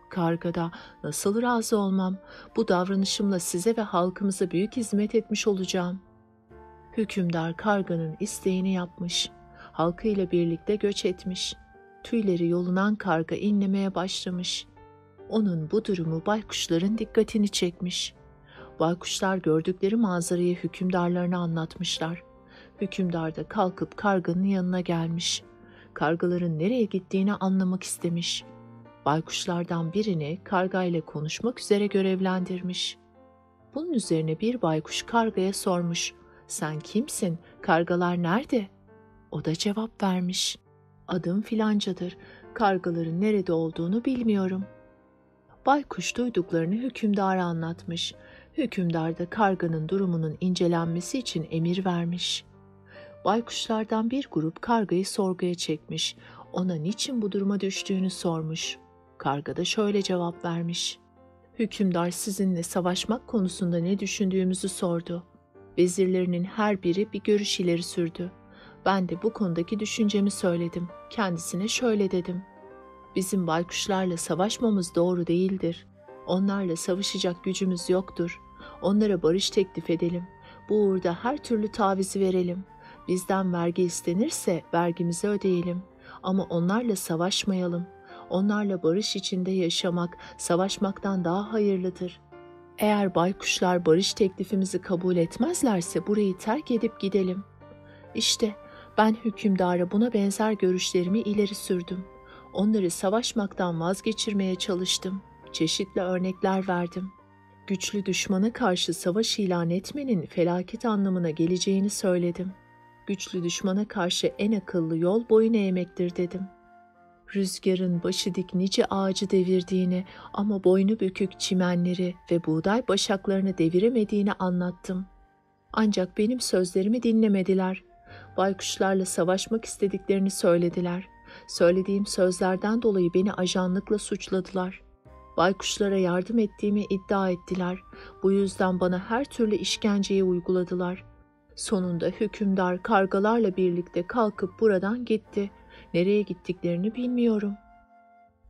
Karga da, nasıl razı olmam? Bu davranışımla size ve halkımıza büyük hizmet etmiş olacağım. Hükümdar karganın isteğini yapmış. Halkıyla birlikte göç etmiş. Tüyleri yolunan karga inlemeye başlamış. Onun bu durumu baykuşların dikkatini çekmiş. Baykuşlar gördükleri manzarayı hükümdarlarına anlatmışlar. Hükümdar da kalkıp karganın yanına gelmiş. Kargaların nereye gittiğini anlamak istemiş. Baykuşlardan birini kargayla konuşmak üzere görevlendirmiş. Bunun üzerine bir baykuş kargaya sormuş. Sen kimsin? Kargalar nerede? O da cevap vermiş. Adım filancadır. Kargaların nerede olduğunu bilmiyorum. Baykuş duyduklarını hükümdara anlatmış. Hükümdar da karganın durumunun incelenmesi için emir vermiş. Baykuşlardan bir grup kargayı sorguya çekmiş. Ona niçin bu duruma düştüğünü sormuş. Karga da şöyle cevap vermiş. Hükümdar sizinle savaşmak konusunda ne düşündüğümüzü sordu. Vezirlerinin her biri bir görüş ileri sürdü. Ben de bu konudaki düşüncemi söyledim. Kendisine şöyle dedim. Bizim baykuşlarla savaşmamız doğru değildir. Onlarla savaşacak gücümüz yoktur. Onlara barış teklif edelim. Bu uğurda her türlü tavizi verelim. Bizden vergi istenirse vergimizi ödeyelim. Ama onlarla savaşmayalım. Onlarla barış içinde yaşamak, savaşmaktan daha hayırlıdır. Eğer baykuşlar barış teklifimizi kabul etmezlerse burayı terk edip gidelim. İşte ben hükümdara buna benzer görüşlerimi ileri sürdüm. Onları savaşmaktan vazgeçirmeye çalıştım. Çeşitli örnekler verdim. Güçlü düşmana karşı savaş ilan etmenin felaket anlamına geleceğini söyledim. Güçlü düşmana karşı en akıllı yol boyun eğmektir dedim. Rüzgarın başı dik nice ağacı devirdiğini ama boynu bükük çimenleri ve buğday başaklarını deviremediğini anlattım. Ancak benim sözlerimi dinlemediler. Baykuşlarla savaşmak istediklerini söylediler. Söylediğim sözlerden dolayı beni ajanlıkla suçladılar. Baykuşlara yardım ettiğimi iddia ettiler. Bu yüzden bana her türlü işkenceyi uyguladılar. Sonunda hükümdar kargalarla birlikte kalkıp buradan gitti. Nereye gittiklerini bilmiyorum.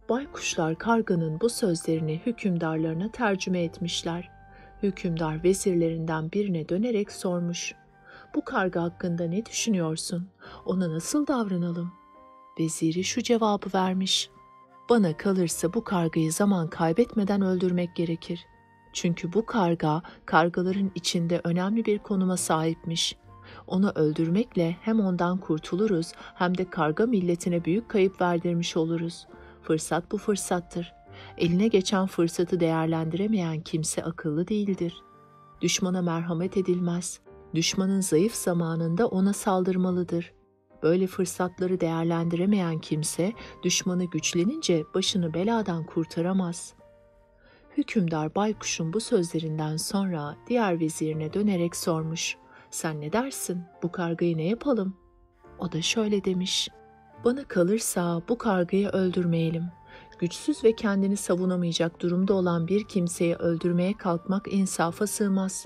Baykuşlar karganın bu sözlerini hükümdarlarına tercüme etmişler. Hükümdar vezirlerinden birine dönerek sormuş. Bu karga hakkında ne düşünüyorsun? Ona nasıl davranalım? Veziri şu cevabı vermiş. Bana kalırsa bu kargayı zaman kaybetmeden öldürmek gerekir. Çünkü bu karga, kargaların içinde önemli bir konuma sahipmiş. Onu öldürmekle hem ondan kurtuluruz hem de karga milletine büyük kayıp verdirmiş oluruz. Fırsat bu fırsattır. Eline geçen fırsatı değerlendiremeyen kimse akıllı değildir. Düşmana merhamet edilmez. Düşmanın zayıf zamanında ona saldırmalıdır. Böyle fırsatları değerlendiremeyen kimse düşmanı güçlenince başını beladan kurtaramaz. Hükümdar baykuşun bu sözlerinden sonra diğer vezirine dönerek sormuş. Sen ne dersin? Bu kargayı ne yapalım? O da şöyle demiş. Bana kalırsa bu kargayı öldürmeyelim. Güçsüz ve kendini savunamayacak durumda olan bir kimseyi öldürmeye kalkmak insafa sığmaz.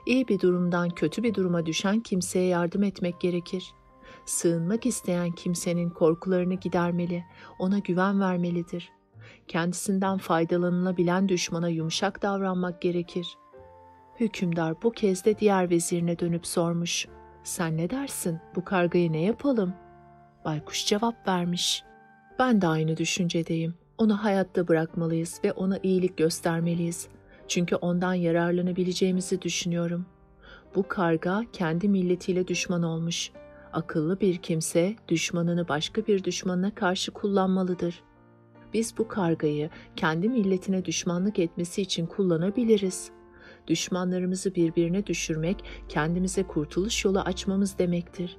İyi bir durumdan kötü bir duruma düşen kimseye yardım etmek gerekir. Sığınmak isteyen kimsenin korkularını gidermeli, ona güven vermelidir. Kendisinden faydalanılabilen düşmana yumuşak davranmak gerekir. Hükümdar bu kez de diğer vezirine dönüp sormuş. Sen ne dersin? Bu kargayı ne yapalım? Baykuş cevap vermiş. Ben de aynı düşüncedeyim. Onu hayatta bırakmalıyız ve ona iyilik göstermeliyiz. Çünkü ondan yararlanabileceğimizi düşünüyorum. Bu karga kendi milletiyle düşman olmuş. Akıllı bir kimse düşmanını başka bir düşmanına karşı kullanmalıdır. Biz bu kargayı kendi milletine düşmanlık etmesi için kullanabiliriz. Düşmanlarımızı birbirine düşürmek, kendimize kurtuluş yolu açmamız demektir.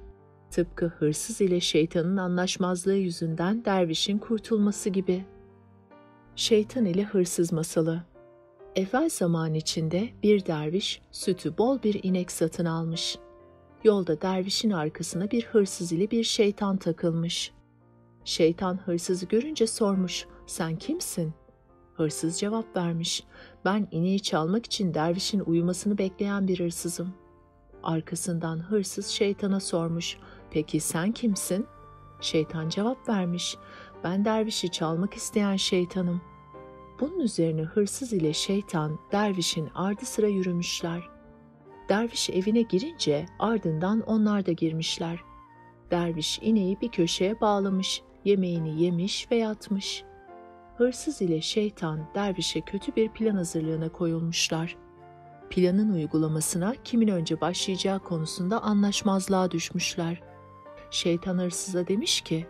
Tıpkı hırsız ile şeytanın anlaşmazlığı yüzünden dervişin kurtulması gibi. Şeytan ile hırsız masalı. Evvel zaman içinde bir derviş sütü bol bir inek satın almış. Yolda dervişin arkasına bir hırsız ile bir şeytan takılmış. Şeytan hırsızı görünce sormuş, "Sen kimsin?" Hırsız cevap vermiş, "Ben ineği çalmak için dervişin uyumasını bekleyen bir hırsızım." Arkasından hırsız şeytana sormuş, "Peki sen kimsin?" Şeytan cevap vermiş, "Ben dervişi çalmak isteyen şeytanım." Bunun üzerine hırsız ile şeytan dervişin ardı sıra yürümüşler. Derviş evine girince ardından onlar da girmişler. Derviş ineği bir köşeye bağlamış, yemeğini yemiş ve yatmış. Hırsız ile şeytan dervişe kötü bir plan hazırlığına koyulmuşlar. Planın uygulamasına kimin önce başlayacağı konusunda anlaşmazlığa düşmüşler. Şeytan hırsıza demiş ki,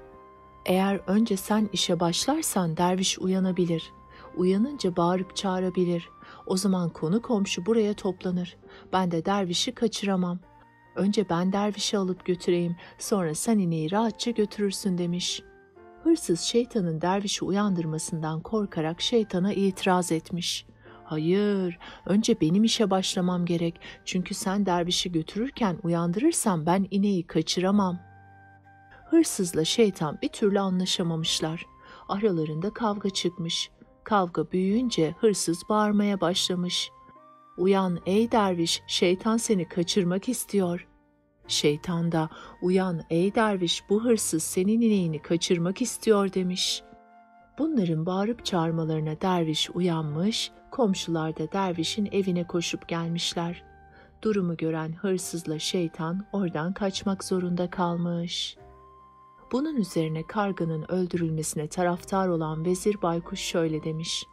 "Eğer önce sen işe başlarsan derviş uyanabilir. Uyanınca bağırıp çağırabilir. O zaman konu komşu buraya toplanır. Ben de dervişi kaçıramam. Önce ben dervişi alıp götüreyim, sonra sen ineği rahatça götürürsün," demiş. Hırsız şeytanın dervişi uyandırmasından korkarak şeytana itiraz etmiş. "Hayır, önce benim işe başlamam gerek. Çünkü sen dervişi götürürken uyandırırsan ben ineği kaçıramam." Hırsızla şeytan bir türlü anlaşamamışlar. Aralarında kavga çıkmış. Kavga büyüyünce hırsız bağırmaya başlamış. "Uyan ey derviş, şeytan seni kaçırmak istiyor." Şeytan da, "Uyan ey derviş, bu hırsız senin ineğini kaçırmak istiyor," demiş. Bunların bağırıp çağırmalarına derviş uyanmış, komşular da dervişin evine koşup gelmişler. Durumu gören hırsızla şeytan oradan kaçmak zorunda kalmış. Bunun üzerine karganın öldürülmesine taraftar olan Vezir Baykuş şöyle demiş: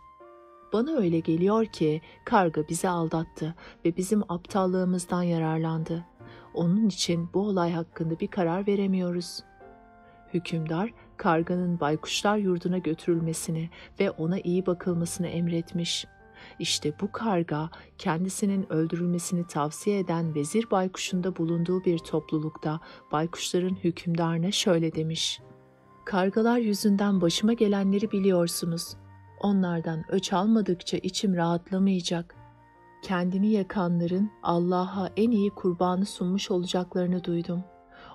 "Bana öyle geliyor ki karga bizi aldattı ve bizim aptallığımızdan yararlandı. Onun için bu olay hakkında bir karar veremiyoruz." Hükümdar, karganın baykuşlar yurduna götürülmesini ve ona iyi bakılmasını emretmiş. İşte bu karga, kendisinin öldürülmesini tavsiye eden Vezir Baykuş'un da bulunduğu bir toplulukta baykuşların hükümdarına şöyle demiş: "Kargalar yüzünden başıma gelenleri biliyorsunuz. Onlardan öç almadıkça içim rahatlamayacak. Kendini yakanların Allah'a en iyi kurbanı sunmuş olacaklarını duydum.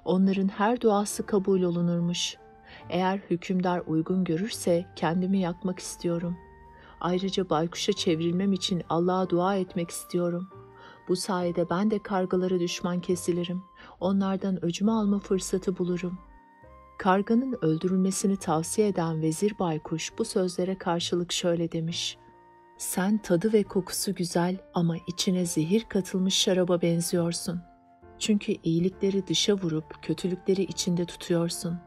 Onların her duası kabul olunurmuş. Eğer hükümdar uygun görürse kendimi yakmak istiyorum. Ayrıca baykuşa çevrilmem için Allah'a dua etmek istiyorum. Bu sayede ben de kargalara düşman kesilirim. Onlardan öcümü alma fırsatı bulurum." Karganın öldürülmesini tavsiye eden Vezir Baykuş bu sözlere karşılık şöyle demiş: "Sen tadı ve kokusu güzel ama içine zehir katılmış şaraba benziyorsun. Çünkü iyilikleri dışa vurup kötülükleri içinde tutuyorsun.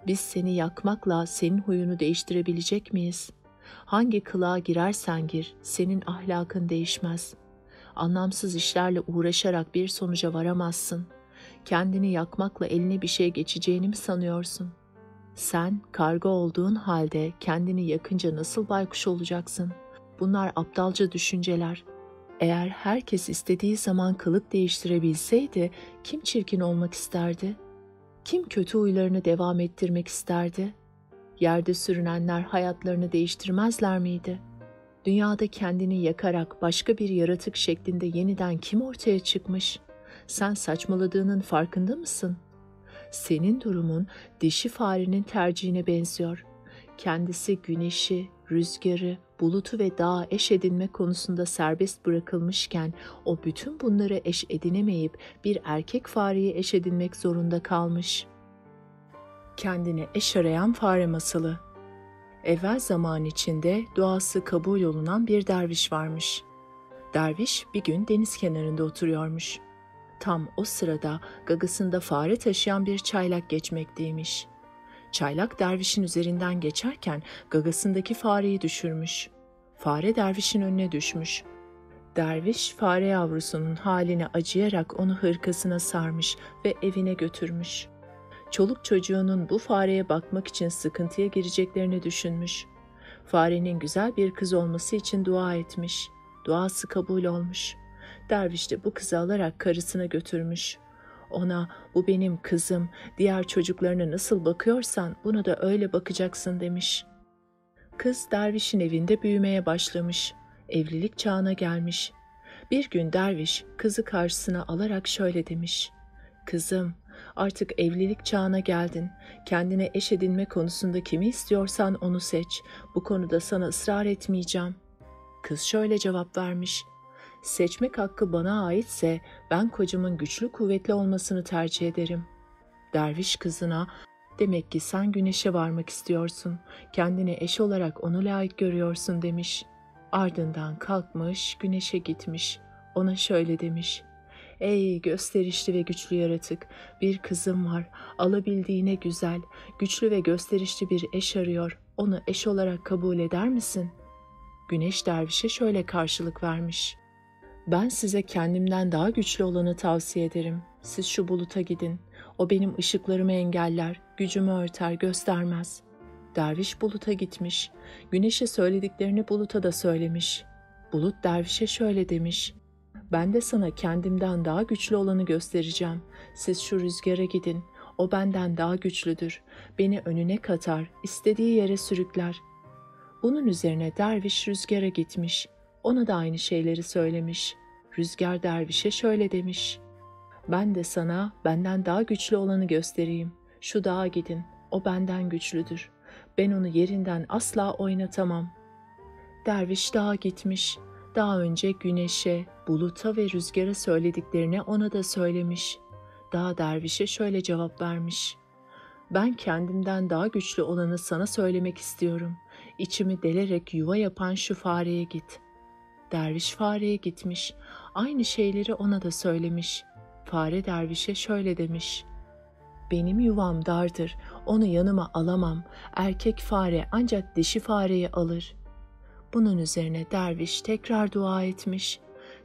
Biz seni yakmakla senin huyunu değiştirebilecek miyiz? Hangi kılığa girersen gir, senin ahlakın değişmez. Anlamsız işlerle uğraşarak bir sonuca varamazsın. Kendini yakmakla eline bir şey geçeceğini mi sanıyorsun? Sen karga olduğun halde kendini yakınca nasıl baykuş olacaksın? Bunlar aptalca düşünceler. Eğer herkes istediği zaman kılık değiştirebilseydi kim çirkin olmak isterdi? Kim kötü huylarını devam ettirmek isterdi? Yerde sürünenler hayatlarını değiştirmezler miydi? Dünyada kendini yakarak başka bir yaratık şeklinde yeniden kim ortaya çıkmış? Sen saçmaladığının farkında mısın? Senin durumun dişi farenin tercihine benziyor. Kendisi güneşi, rüzgarı, bulutu ve dağı eş edinme konusunda serbest bırakılmışken o bütün bunları eş edinemeyip bir erkek fareyi eş edinmek zorunda kalmış. Kendine eş arayan fare masalı. Evvel zaman içinde duası kabul olunan bir derviş varmış. Derviş bir gün deniz kenarında oturuyormuş. Tam o sırada gagasında fare taşıyan bir çaylak geçmekteymiş. Çaylak dervişin üzerinden geçerken gagasındaki fareyi düşürmüş. Fare dervişin önüne düşmüş. Derviş fare yavrusunun haline acıyarak onu hırkasına sarmış ve evine götürmüş. Çoluk çocuğunun bu fareye bakmak için sıkıntıya gireceklerini düşünmüş. Farenin güzel bir kız olması için dua etmiş. Duası kabul olmuş. Derviş de bu kızı alarak karısına götürmüş. Ona bu benim kızım, diğer çocuklarına nasıl bakıyorsan buna da öyle bakacaksın demiş. Kız dervişin evinde büyümeye başlamış. Evlilik çağına gelmiş. Bir gün derviş kızı karşısına alarak şöyle demiş. Kızım, artık evlilik çağına geldin. Kendine eş edinme konusunda kimi istiyorsan onu seç. Bu konuda sana ısrar etmeyeceğim. Kız şöyle cevap vermiş. Seçmek hakkı bana aitse ben kocamın güçlü kuvvetli olmasını tercih ederim. Derviş kızına, demek ki sen güneşe varmak istiyorsun. Kendine eş olarak onu layık görüyorsun demiş. Ardından kalkmış güneşe gitmiş. Ona şöyle demiş. Ey gösterişli ve güçlü yaratık, bir kızım var, alabildiğine güzel, güçlü ve gösterişli bir eş arıyor. Onu eş olarak kabul eder misin? Güneş dervişe şöyle karşılık vermiş. Ben size kendimden daha güçlü olanı tavsiye ederim. Siz şu buluta gidin. O benim ışıklarımı engeller, gücümü örter, göstermez. Derviş buluta gitmiş. Güneşe söylediklerini buluta da söylemiş. Bulut dervişe şöyle demiş. Ben de sana kendimden daha güçlü olanı göstereceğim. Siz şu rüzgara gidin. O benden daha güçlüdür. Beni önüne katar, istediği yere sürükler. Bunun üzerine derviş rüzgara gitmiş. Ona da aynı şeyleri söylemiş. Rüzgar dervişe şöyle demiş. Ben de sana benden daha güçlü olanı göstereyim. Şu dağa gidin. O benden güçlüdür. Ben onu yerinden asla oynatamam. Derviş dağa gitmiş. Daha önce güneşe, buluta ve rüzgara söylediklerini ona da söylemiş. Dağ dervişe şöyle cevap vermiş. Ben kendimden daha güçlü olanı sana söylemek istiyorum. İçimi delerek yuva yapan şu fareye git. Derviş fareye gitmiş. Aynı şeyleri ona da söylemiş. Fare dervişe şöyle demiş. Benim yuvam dardır, onu yanıma alamam. Erkek fare ancak dişi fareyi alır. Bunun üzerine derviş tekrar dua etmiş.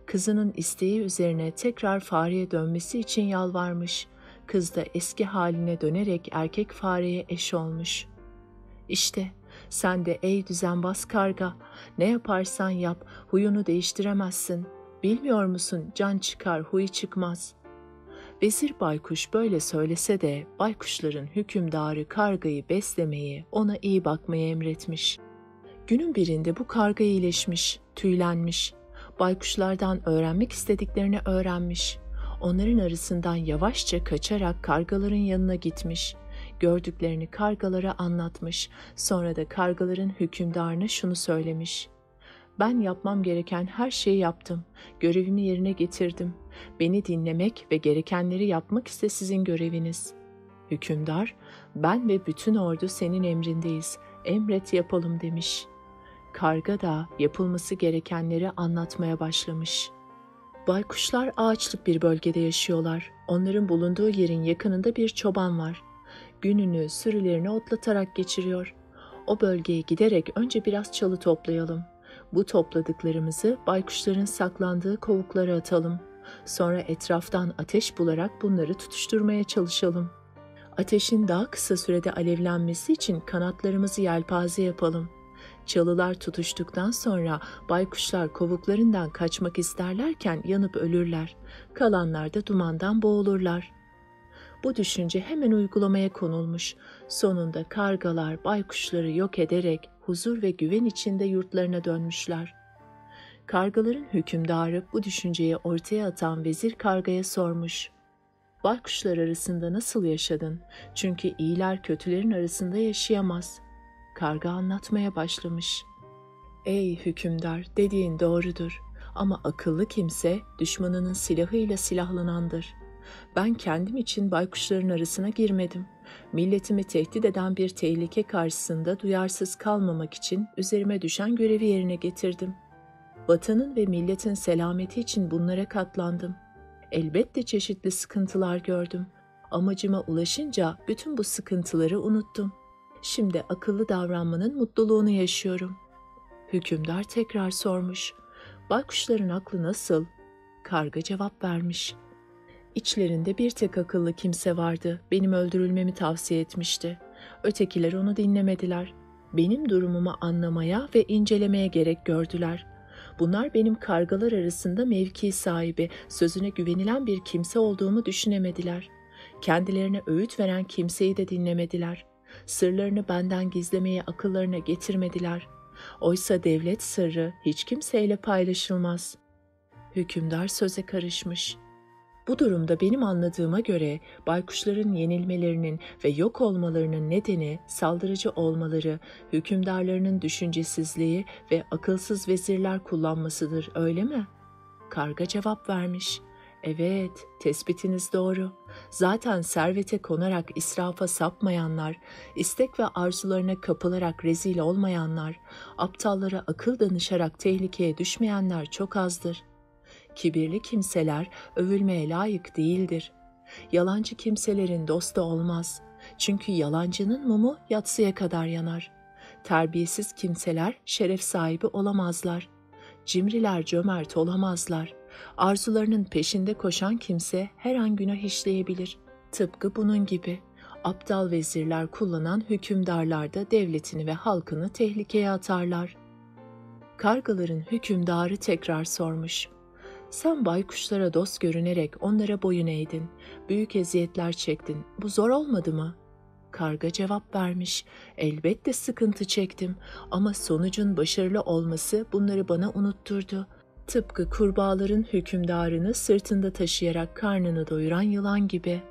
Kızının isteği üzerine tekrar fareye dönmesi için yalvarmış. Kız da eski haline dönerek erkek fareye eş olmuş. İşte sen de ey düzenbaz karga, ne yaparsan yap huyunu değiştiremezsin. Bilmiyor musun can çıkar huy çıkmaz. Vezir baykuş böyle söylese de baykuşların hükümdarı kargayı beslemeyi, ona iyi bakmayı emretmiş. Günün birinde bu karga iyileşmiş, tüylenmiş. Baykuşlardan öğrenmek istediklerini öğrenmiş. Onların arasından yavaşça kaçarak kargaların yanına gitmiş. Gördüklerini kargalara anlatmış. Sonra da kargaların hükümdarına şunu söylemiş. Ben yapmam gereken her şeyi yaptım. Görevimi yerine getirdim. Beni dinlemek ve gerekenleri yapmak ise sizin göreviniz. Hükümdar, ben ve bütün ordu senin emrindeyiz. Emret yapalım demiş. Karga da yapılması gerekenleri anlatmaya başlamış. Baykuşlar ağaçlık bir bölgede yaşıyorlar. Onların bulunduğu yerin yakınında bir çoban var. Gününü sürülerini otlatarak geçiriyor. O bölgeye giderek önce biraz çalı toplayalım. Bu topladıklarımızı baykuşların saklandığı kovuklara atalım. Sonra etraftan ateş bularak bunları tutuşturmaya çalışalım. Ateşin daha kısa sürede alevlenmesi için kanatlarımızı yelpaze yapalım. Çalılar tutuştuktan sonra baykuşlar kovuklarından kaçmak isterlerken yanıp ölürler. Kalanlar da dumandan boğulurlar. Bu düşünce hemen uygulamaya konulmuş. Sonunda kargalar baykuşları yok ederek huzur ve güven içinde yurtlarına dönmüşler. Kargaların hükümdarı bu düşünceyi ortaya atan vezir kargaya sormuş. Baykuşlar arasında nasıl yaşadın? Çünkü iyiler kötülerin arasında yaşayamaz. Karga anlatmaya başlamış. Ey hükümdar, dediğin doğrudur. Ama akıllı kimse düşmanının silahıyla silahlanandır. Ben kendim için baykuşların arasına girmedim. Milletimi tehdit eden bir tehlike karşısında duyarsız kalmamak için üzerime düşen görevi yerine getirdim. Vatanın ve milletin selameti için bunlara katlandım. Elbette çeşitli sıkıntılar gördüm. Amacıma ulaşınca bütün bu sıkıntıları unuttum. Şimdi akıllı davranmanın mutluluğunu yaşıyorum. Hükümdar tekrar sormuş. Baykuşların aklı nasıl? Karga cevap vermiş. İçlerinde bir tek akıllı kimse vardı. Benim öldürülmemi tavsiye etmişti. Ötekiler onu dinlemediler. Benim durumumu anlamaya ve incelemeye gerek gördüler. Bunlar benim kargalar arasında mevki sahibi, sözüne güvenilen bir kimse olduğumu düşünemediler. Kendilerine öğüt veren kimseyi de dinlemediler. Sırlarını benden gizlemeye akıllarına getirmediler. Oysa devlet sırrı hiç kimseyle paylaşılmaz. Hükümdar söze karışmış. Bu durumda benim anladığıma göre baykuşların yenilmelerinin ve yok olmalarının nedeni saldırıcı olmaları, hükümdarlarının düşüncesizliği ve akılsız vezirler kullanmasıdır, öyle mi? Karga cevap vermiş. Evet, tespitiniz doğru. Zaten servete konarak israfa sapmayanlar, istek ve arzularına kapılarak rezil olmayanlar, aptallara akıl danışarak tehlikeye düşmeyenler çok azdır. Kibirli kimseler övülmeye layık değildir. Yalancı kimselerin dostu olmaz. Çünkü yalancının mumu yatsıya kadar yanar. Terbiyesiz kimseler şeref sahibi olamazlar. Cimriler cömert olamazlar. Arzularının peşinde koşan kimse her an günah işleyebilir. Tıpkı bunun gibi. Aptal vezirler kullanan hükümdarlar da devletini ve halkını tehlikeye atarlar. Kargaların hükümdarı tekrar sormuş. Sen baykuşlara dost görünerek onlara boyun eğdin, büyük eziyetler çektin. Bu zor olmadı mı? Karga cevap vermiş. Elbette sıkıntı çektim ama sonucun başarılı olması bunları bana unutturdu. Tıpkı kurbağaların hükümdarını sırtında taşıyarak karnını doyuran yılan gibi.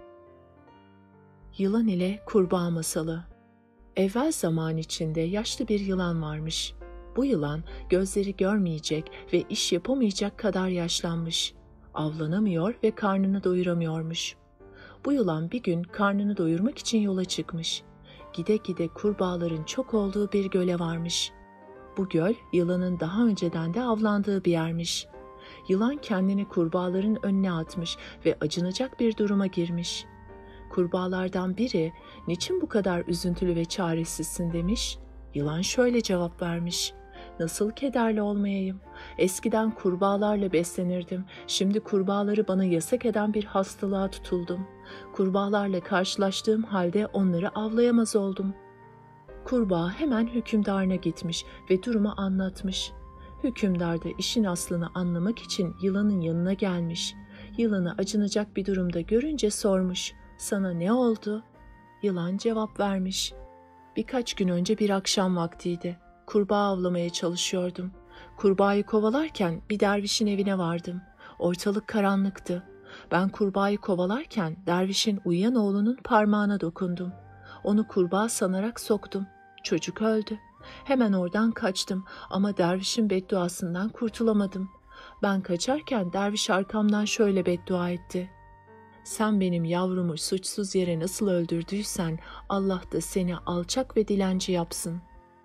Yılan ile kurbağa masalı. Evvel zaman içinde yaşlı bir yılan varmış. Bu yılan gözleri görmeyecek ve iş yapamayacak kadar yaşlanmış. Avlanamıyor ve karnını doyuramıyormuş. Bu yılan bir gün karnını doyurmak için yola çıkmış. Gide gide kurbağaların çok olduğu bir göle varmış. Bu göl yılanın daha önceden de avlandığı bir yermiş. Yılan kendini kurbağaların önüne atmış ve acınacak bir duruma girmiş. Kurbağalardan biri, "Niçin bu kadar üzüntülü ve çaresizsin?" demiş. Yılan şöyle cevap vermiş. "Nasıl kederli olmayayım? Eskiden kurbağalarla beslenirdim. Şimdi kurbağaları bana yasak eden bir hastalığa tutuldum. Kurbağalarla karşılaştığım halde onları avlayamaz oldum." Kurbağa hemen hükümdarına gitmiş ve durumu anlatmış. Hükümdar da işin aslını anlamak için yılanın yanına gelmiş. Yılanı acınacak bir durumda görünce sormuş. "Sana ne oldu?" Yılan cevap vermiş. "Birkaç gün önce bir akşam vaktiydi. Kurbağa avlamaya çalışıyordum. Kurbağayı kovalarken bir dervişin evine vardım. Ortalık karanlıktı. Ben kurbağayı kovalarken dervişin uyuyan oğlunun parmağına dokundum. Onu kurbağa sanarak soktum. Çocuk öldü. Hemen oradan kaçtım ama dervişin bedduasından kurtulamadım. Ben kaçarken derviş arkamdan şöyle beddua etti. Sen benim yavrumu suçsuz yere nasıl öldürdüysen Allah da seni alçak ve dilenci yapsın.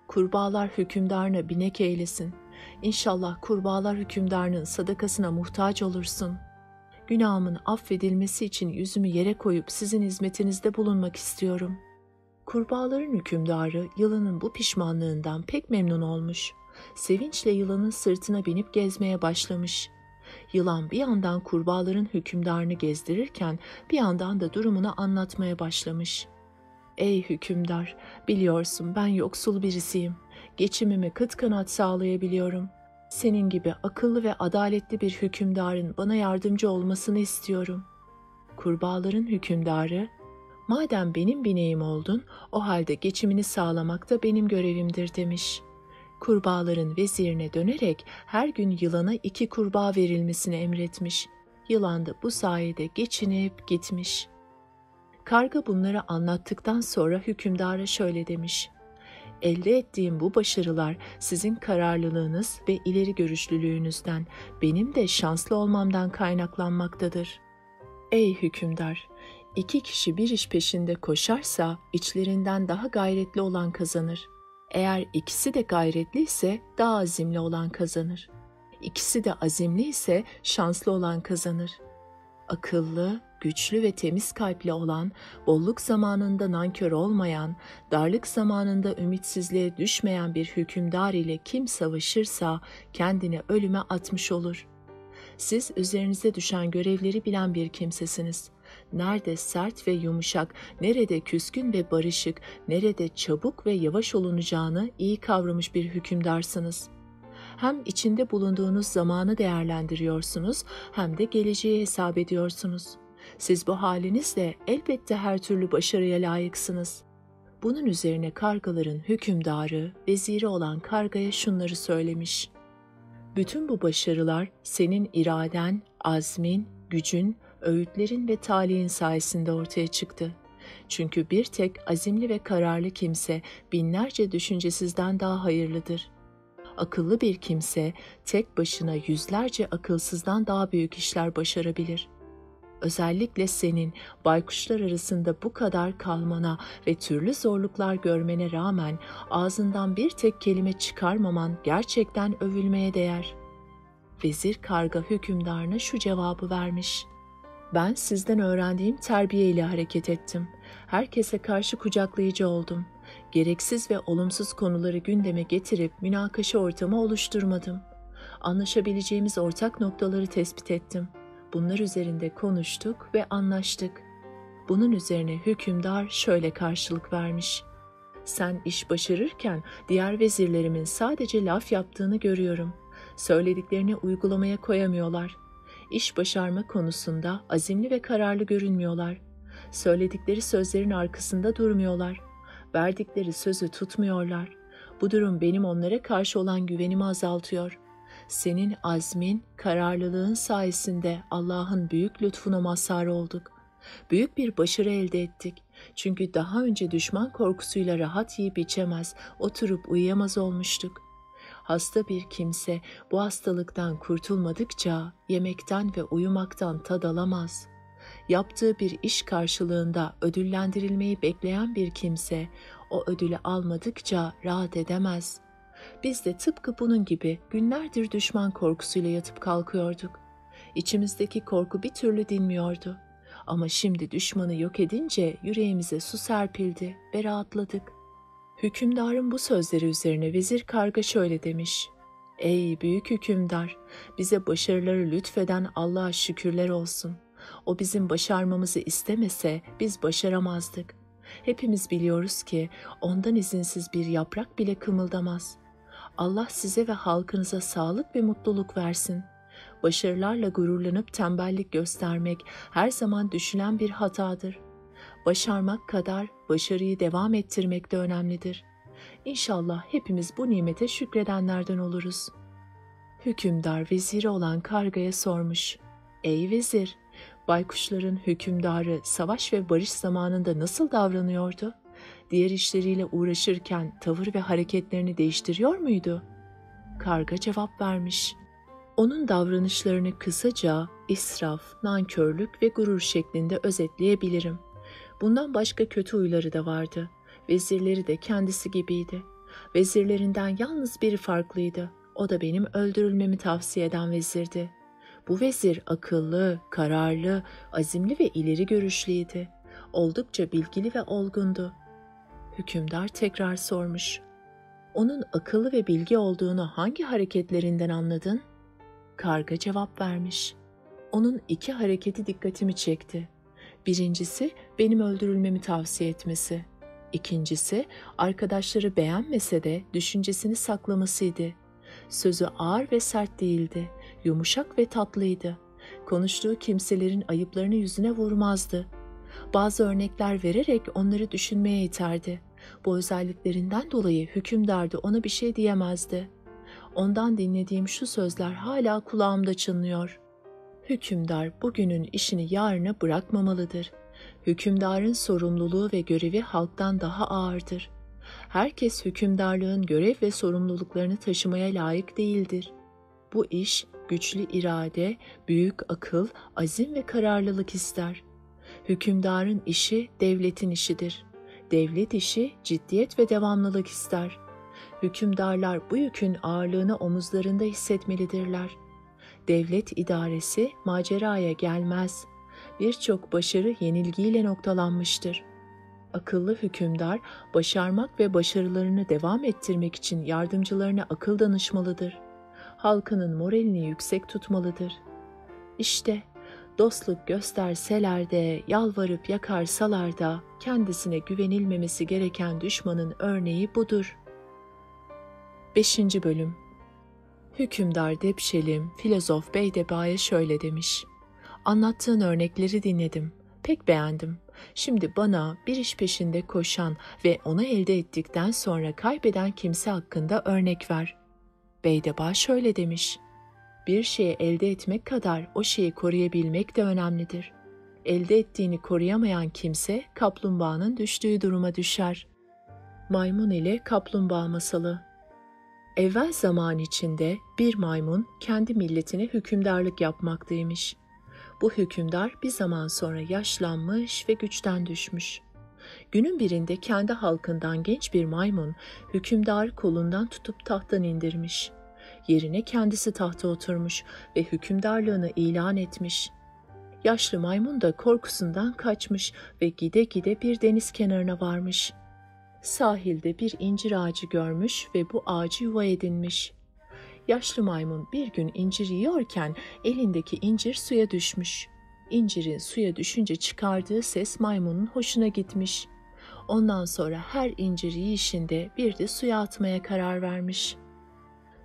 Kurbağalar hükümdarına binek eylesin. İnşallah kurbağalar hükümdarının sadakasına muhtaç olursun. Günahımın affedilmesi için yüzümü yere koyup sizin hizmetinizde bulunmak istiyorum." Kurbağaların hükümdarı yılanın bu pişmanlığından pek memnun olmuş. Sevinçle yılanın sırtına binip gezmeye başlamış. Yılan bir yandan kurbağaların hükümdarını gezdirirken bir yandan da durumunu anlatmaya başlamış. "Ey hükümdar, biliyorsun ben yoksul birisiyim. Geçimimi kıt kanaat sağlayabiliyorum. Senin gibi akıllı ve adaletli bir hükümdarın bana yardımcı olmasını istiyorum." Kurbağaların hükümdarı, "Madem benim bineğim oldun, o halde geçimini sağlamak da benim görevimdir," demiş. Kurbağaların vezirine dönerek her gün yılana 2 kurbağa verilmesini emretmiş. Yılan da bu sayede geçinip gitmiş. Karga bunları anlattıktan sonra hükümdara şöyle demiş. "Elde ettiğim bu başarılar sizin kararlılığınız ve ileri görüşlülüğünüzden, benim de şanslı olmamdan kaynaklanmaktadır. Ey hükümdar! 2 kişi bir iş peşinde koşarsa içlerinden daha gayretli olan kazanır. Eğer ikisi de gayretli ise daha azimli olan kazanır. İkisi de azimli ise şanslı olan kazanır. Akıllı, güçlü ve temiz kalpli olan, bolluk zamanında nankör olmayan, darlık zamanında ümitsizliğe düşmeyen bir hükümdar ile kim savaşırsa kendini ölüme atmış olur. Siz üzerinize düşen görevleri bilen bir kimsesiniz. Nerede sert ve yumuşak, nerede küskün ve barışık, nerede çabuk ve yavaş olunacağını iyi kavramış bir hükümdarsınız. Hem içinde bulunduğunuz zamanı değerlendiriyorsunuz hem de geleceği hesap ediyorsunuz. Siz bu halinizle elbette her türlü başarıya layıksınız. Bunun üzerine kargaların hükümdarı, veziri olan kargaya şunları söylemiş: bütün bu başarılar senin iraden, azmin, gücün, öğütlerin ve talihin sayesinde ortaya çıktı. Çünkü bir tek azimli ve kararlı kimse binlerce düşüncesizden daha hayırlıdır. Akıllı bir kimse tek başına yüzlerce akılsızdan daha büyük işler başarabilir. Özellikle senin baykuşlar arasında bu kadar kalmana ve türlü zorluklar görmene rağmen ağzından bir tek kelime çıkarmaman gerçekten övülmeye değer. Vezir karga hükümdarına şu cevabı vermiş: ben sizden öğrendiğim terbiye ile hareket ettim. Herkese karşı kucaklayıcı oldum. Gereksiz ve olumsuz konuları gündeme getirip münakaşa ortamı oluşturmadım. Anlaşabileceğimiz ortak noktaları tespit ettim. Bunlar üzerinde konuştuk ve anlaştık. Bunun üzerine hükümdar şöyle karşılık vermiş: sen iş başarırken diğer vezirlerimin sadece laf yaptığını görüyorum. Söylediklerini uygulamaya koyamıyorlar. İş başarma konusunda azimli ve kararlı görünmüyorlar. Söyledikleri sözlerin arkasında durmuyorlar. Verdikleri sözü tutmuyorlar. Bu durum benim onlara karşı olan güvenimi azaltıyor. Senin azmin, kararlılığın sayesinde Allah'ın büyük lütfuna mazhar olduk. Büyük bir başarı elde ettik. Çünkü daha önce düşman korkusuyla rahat yiyip içemez, oturup uyuyamaz olmuştuk. Hasta bir kimse bu hastalıktan kurtulmadıkça yemekten ve uyumaktan tad alamaz. Yaptığı bir iş karşılığında ödüllendirilmeyi bekleyen bir kimse o ödülü almadıkça rahat edemez. Biz de tıpkı bunun gibi günlerdir düşman korkusuyla yatıp kalkıyorduk. İçimizdeki korku bir türlü dinmiyordu. Ama şimdi düşmanı yok edince yüreğimize su serpildi ve rahatladık. Hükümdarın bu sözleri üzerine vezir karga şöyle demiş: ey büyük hükümdar, bize başarıları lütfeden Allah'a şükürler olsun. O bizim başarmamızı istemese biz başaramazdık. Hepimiz biliyoruz ki ondan izinsiz bir yaprak bile kımıldamaz. Allah size ve halkınıza sağlık ve mutluluk versin. Başarılarla gururlanıp tembellik göstermek her zaman düşünen bir hatadır. Başarmak kadar başarıyı devam ettirmek de önemlidir. İnşallah hepimiz bu nimete şükredenlerden oluruz. Hükümdar veziri olan kargaya sormuş: ey vezir, baykuşların hükümdarı savaş ve barış zamanında nasıl davranıyordu? Diğer işleriyle uğraşırken tavır ve hareketlerini değiştiriyor muydu? Karga cevap vermiş: onun davranışlarını kısaca israf, nankörlük ve gurur şeklinde özetleyebilirim. Bundan başka kötü huyları da vardı. Vezirleri de kendisi gibiydi. Vezirlerinden yalnız biri farklıydı. O da benim öldürülmemi tavsiye eden vezirdi. Bu vezir akıllı, kararlı, azimli ve ileri görüşlüydü. Oldukça bilgili ve olgundu. Hükümdar tekrar sormuş: onun akıllı ve bilgi olduğunu hangi hareketlerinden anladın? Karga cevap vermiş: onun iki hareketi dikkatimi çekti. Birincisi benim öldürülmemi tavsiye etmesi. İkincisi arkadaşları beğenmese de düşüncesini saklamasıydı. Sözü ağır ve sert değildi, yumuşak ve tatlıydı. Konuştuğu kimselerin ayıplarını yüzüne vurmazdı. Bazı örnekler vererek onları düşünmeye iterdi. Bu özelliklerinden dolayı hükümdar da ona bir şey diyemezdi. Ondan dinlediğim şu sözler hala kulağımda çınlıyor: hükümdar bugünün işini yarına bırakmamalıdır. Hükümdarın sorumluluğu ve görevi halktan daha ağırdır. Herkes hükümdarlığın görev ve sorumluluklarını taşımaya layık değildir. Bu iş güçlü irade, büyük akıl, azim ve kararlılık ister. Hükümdarın işi devletin işidir. Devlet işi ciddiyet ve devamlılık ister. Hükümdarlar bu yükün ağırlığını omuzlarında hissetmelidirler. Devlet idaresi maceraya gelmez. Birçok başarı yenilgiyle noktalanmıştır. Akıllı hükümdar başarmak ve başarılarını devam ettirmek için yardımcılarına akıl danışmalıdır. Halkının moralini yüksek tutmalıdır. İşte dostluk gösterseler de, yalvarıp yakarsalar da kendisine güvenilmemesi gereken düşmanın örneği budur. 5. Bölüm. Hükümdar Depşelim, filozof Beydeba'ya şöyle demiş: "Anlattığın örnekleri dinledim, pek beğendim. Şimdi bana bir iş peşinde koşan ve onu elde ettikten sonra kaybeden kimse hakkında örnek ver." Beydeba şöyle demiş: "Bir şeyi elde etmek kadar o şeyi koruyabilmek de önemlidir. Elde ettiğini koruyamayan kimse kaplumbağanın düştüğü duruma düşer." Maymun ile Kaplumbağa Masalı. Evvel zaman içinde bir maymun kendi milletine hükümdarlık yapmaktaymış. Bu hükümdar bir zaman sonra yaşlanmış ve güçten düşmüş. Günün birinde kendi halkından genç bir maymun hükümdarı kolundan tutup tahttan indirmiş. Yerine kendisi tahta oturmuş ve hükümdarlığını ilan etmiş. Yaşlı maymun da korkusundan kaçmış ve gide gide bir deniz kenarına varmış. Sahilde bir incir ağacı görmüş ve bu ağacı yuva edinmiş. Yaşlı maymun bir gün incir yiyorken elindeki incir suya düşmüş. İncirin suya düşünce çıkardığı ses maymunun hoşuna gitmiş. Ondan sonra her incir yiyişinde bir de suya atmaya karar vermiş.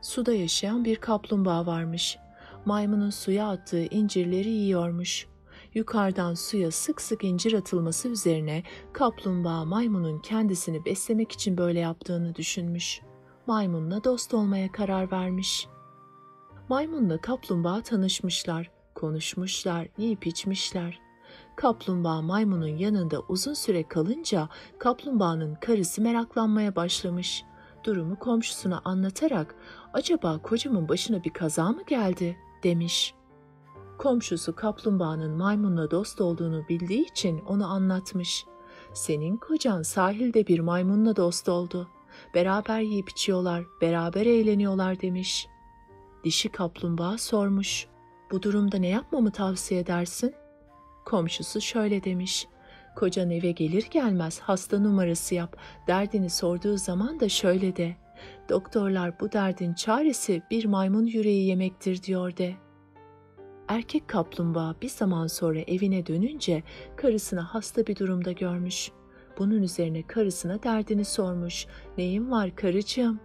Suda yaşayan bir kaplumbağa varmış. Maymunun suya attığı incirleri yiyormuş. Yukarıdan suya sık sık incir atılması üzerine kaplumbağa maymunun kendisini beslemek için böyle yaptığını düşünmüş. Maymunla dost olmaya karar vermiş. Maymunla kaplumbağa tanışmışlar, konuşmuşlar, yiyip içmişler. Kaplumbağa maymunun yanında uzun süre kalınca kaplumbağanın karısı meraklanmaya başlamış. Durumu komşusuna anlatarak "Acaba kocamın başına bir kaza mı geldi?" demiş. Komşusu kaplumbağanın maymunla dost olduğunu bildiği için onu anlatmış. "Senin kocan sahilde bir maymunla dost oldu. Beraber yiyip içiyorlar, beraber eğleniyorlar." demiş. Dişi kaplumbağa sormuş: "Bu durumda ne yapmamı tavsiye edersin?" Komşusu şöyle demiş: "Kocan eve gelir gelmez hasta numarası yap. Derdini sorduğu zaman da şöyle de: doktorlar bu derdin çaresi bir maymun yüreği yemektir diyor de." Erkek kaplumbağa bir zaman sonra evine dönünce karısını hasta bir durumda görmüş. Bunun üzerine karısına derdini sormuş: "Neyin var karıcığım?"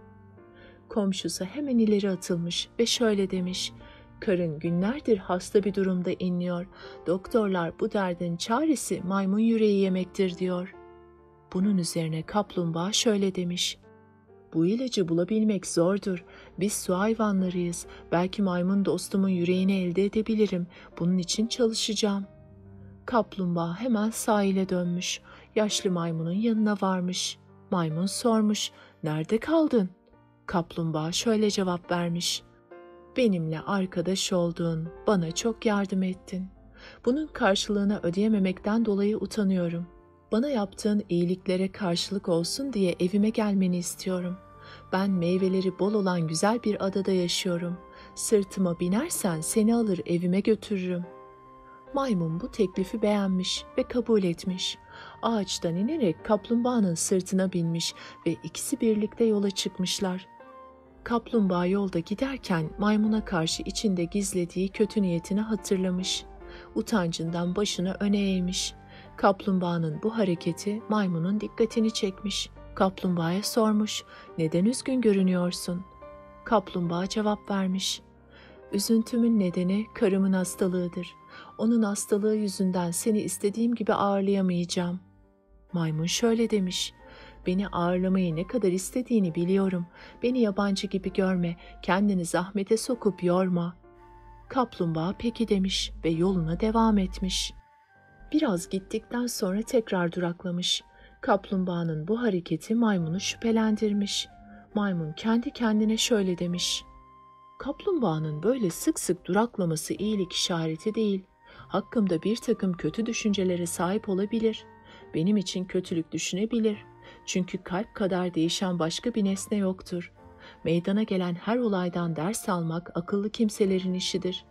Komşusu hemen ileri atılmış ve şöyle demiş: "Karın günlerdir hasta bir durumda inliyor. Doktorlar bu derdin çaresi maymun yüreği yemektir diyor." Bunun üzerine kaplumbağa şöyle demiş: "Bu ilacı bulabilmek zordur. Biz su hayvanlarıyız. Belki maymun dostumun yüreğini elde edebilirim. Bunun için çalışacağım." Kaplumbağa hemen sahile dönmüş. Yaşlı maymunun yanına varmış. Maymun sormuş: "Nerede kaldın?" Kaplumbağa şöyle cevap vermiş: "Benimle arkadaş oldun, bana çok yardım ettin. Bunun karşılığını ödeyememekten dolayı utanıyorum. Bana yaptığın iyiliklere karşılık olsun diye evime gelmeni istiyorum. Ben meyveleri bol olan güzel bir adada yaşıyorum. Sırtıma binersen seni alır evime götürürüm." Maymun bu teklifi beğenmiş ve kabul etmiş. Ağaçtan inerek kaplumbağanın sırtına binmiş ve ikisi birlikte yola çıkmışlar. Kaplumbağa yolda giderken maymuna karşı içinde gizlediği kötü niyetini hatırlamış. Utancından başını öne eğmiş. Kaplumbağanın bu hareketi maymunun dikkatini çekmiş. Kaplumbağaya sormuş: "Neden üzgün görünüyorsun?" Kaplumbağa cevap vermiş: "Üzüntümün nedeni karımın hastalığıdır. Onun hastalığı yüzünden seni istediğim gibi ağırlayamayacağım." Maymun şöyle demiş: "Beni ağırlamayı ne kadar istediğini biliyorum. Beni yabancı gibi görme, kendini zahmete sokup yorma." Kaplumbağa peki demiş ve yoluna devam etmiş. Biraz gittikten sonra tekrar duraklamış. Kaplumbağanın bu hareketi maymunu şüphelendirmiş. Maymun kendi kendine şöyle demiş: "Kaplumbağanın böyle sık sık duraklaması iyilik işareti değil. Hakkımda bir takım kötü düşüncelere sahip olabilir. Benim için kötülük düşünebilir. Çünkü kalp kadar değişen başka bir nesne yoktur. Meydana gelen her olaydan ders almak akıllı kimselerin işidir.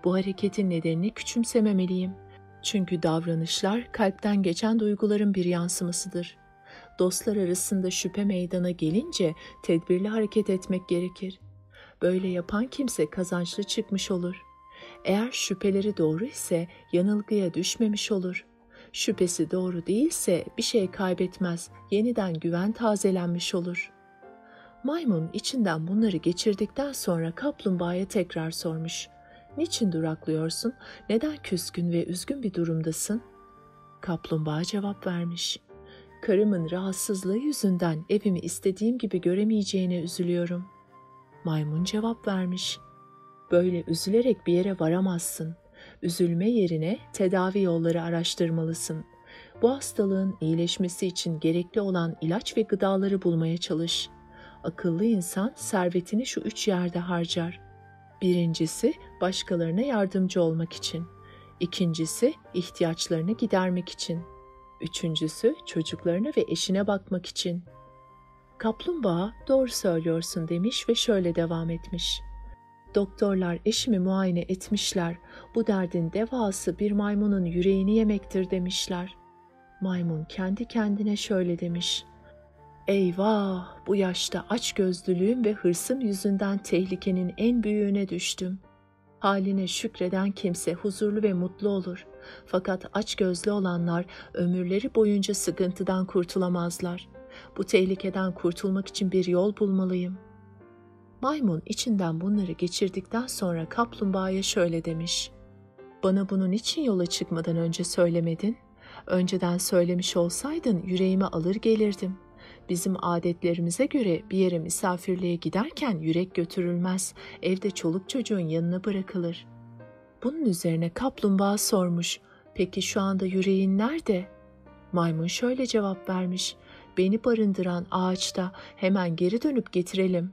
Bu hareketin nedenini küçümsememeliyim. Çünkü davranışlar kalpten geçen duyguların bir yansımasıdır. Dostlar arasında şüphe meydana gelince tedbirli hareket etmek gerekir. Böyle yapan kimse kazançlı çıkmış olur. Eğer şüpheleri doğru ise yanılgıya düşmemiş olur. Şüphesi doğru değilse bir şey kaybetmez, yeniden güven tazelenmiş olur." Maymun içinden bunları geçirdikten sonra kaplumbağaya tekrar sormuş. Niçin duraklıyorsun? Neden küskün ve üzgün bir durumdasın? Kaplumbağa cevap vermiş. Karımın rahatsızlığı yüzünden evimi istediğim gibi göremeyeceğine üzülüyorum. Maymun cevap vermiş. Böyle üzülerek bir yere varamazsın. Üzülme yerine tedavi yolları araştırmalısın. Bu hastalığın iyileşmesi için gerekli olan ilaç ve gıdaları bulmaya çalış. Akıllı insan servetini şu 3 yerde harcar. Birincisi, başkalarına yardımcı olmak için. İkincisi, ihtiyaçlarını gidermek için. Üçüncüsü, çocuklarına ve eşine bakmak için. Kaplumbağa, doğru söylüyorsun demiş ve şöyle devam etmiş. Doktorlar eşimi muayene etmişler. Bu derdin devası bir maymunun yüreğini yemektir demişler. Maymun kendi kendine şöyle demiş. Eyvah, bu yaşta açgözlülüğüm ve hırsım yüzünden tehlikenin en büyüğüne düştüm. Haline şükreden kimse huzurlu ve mutlu olur. Fakat açgözlü olanlar ömürleri boyunca sıkıntıdan kurtulamazlar. Bu tehlikeden kurtulmak için bir yol bulmalıyım. Maymun içinden bunları geçirdikten sonra kaplumbağaya şöyle demiş. Bana bunun için yola çıkmadan önce söylemedin. Önceden söylemiş olsaydın yüreğime alır gelirdim. Bizim adetlerimize göre bir yere misafirliğe giderken yürek götürülmez, evde çoluk çocuğun yanına bırakılır. Bunun üzerine kaplumbağa sormuş, peki şu anda yüreğin nerede? Maymun şöyle cevap vermiş, beni barındıran ağaçta, hemen geri dönüp getirelim.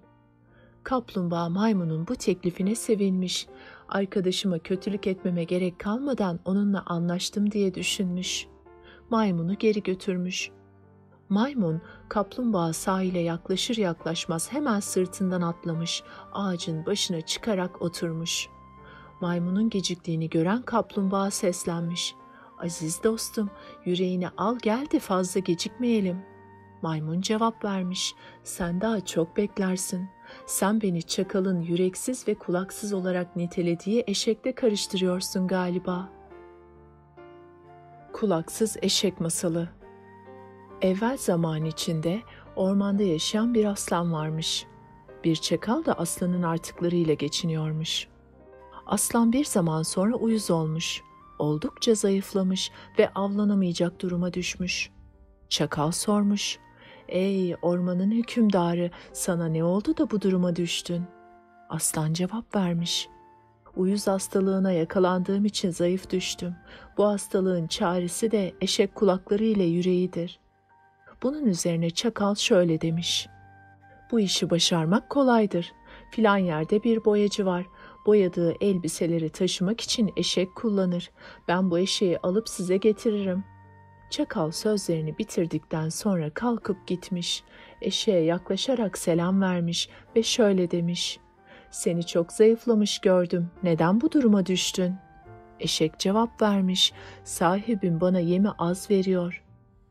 Kaplumbağa maymunun bu teklifine sevinmiş, arkadaşıma kötülük etmeme gerek kalmadan onunla anlaştım diye düşünmüş. Maymunu geri götürmüş. Maymun, kaplumbağa sahile yaklaşır yaklaşmaz hemen sırtından atlamış, ağacın başına çıkarak oturmuş. Maymunun geciktiğini gören kaplumbağa seslenmiş. Aziz dostum, yüreğini al gel de fazla gecikmeyelim. Maymun cevap vermiş. Sen daha çok beklersin. Sen beni çakalın yüreksiz ve kulaksız olarak nitelediği eşekle karıştırıyorsun galiba. Kulaksız eşek masalı. Evvel zaman içinde ormanda yaşayan bir aslan varmış. Bir çakal da aslanın artıklarıyla geçiniyormuş. Aslan bir zaman sonra uyuz olmuş. Oldukça zayıflamış ve avlanamayacak duruma düşmüş. Çakal sormuş. Ey ormanın hükümdarı, sana ne oldu da bu duruma düştün? Aslan cevap vermiş. Uyuz hastalığına yakalandığım için zayıf düştüm. Bu hastalığın çaresi de eşek kulakları ile yüreğidir. Bunun üzerine çakal şöyle demiş. Bu işi başarmak kolaydır. Filan yerde bir boyacı var. Boyadığı elbiseleri taşımak için eşek kullanır. Ben bu eşeği alıp size getiririm. Çakal sözlerini bitirdikten sonra kalkıp gitmiş. Eşeğe yaklaşarak selam vermiş ve şöyle demiş. Seni çok zayıflamış gördüm. Neden bu duruma düştün? Eşek cevap vermiş. Sahibim bana yemi az veriyor.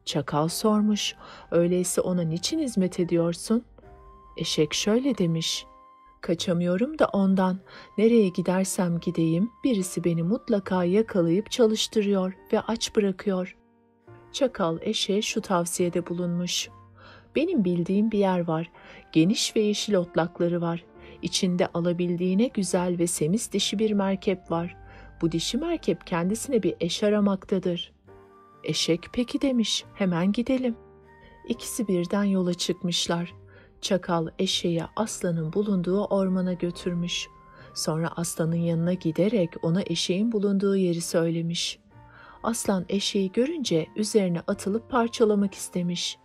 Çakal sormuş. Öyleyse ona niçin hizmet ediyorsun? Eşek şöyle demiş. Kaçamıyorum da ondan. Nereye gidersem gideyim birisi beni mutlaka yakalayıp çalıştırıyor ve aç bırakıyor. Çakal eşeğe şu tavsiyede bulunmuş. Benim bildiğim bir yer var. Geniş ve yeşil otlakları var. İçinde alabildiğine güzel ve semiz dişi bir merkep var. Bu dişi merkep kendisine bir eş aramaktadır. Eşek peki demiş, hemen gidelim. İkisi birden yola çıkmışlar. Çakal eşeği aslanın bulunduğu ormana götürmüş. Sonra aslanın yanına giderek ona eşeğin bulunduğu yeri söylemiş. Aslan eşeği görünce üzerine atılıp parçalamak istemiş.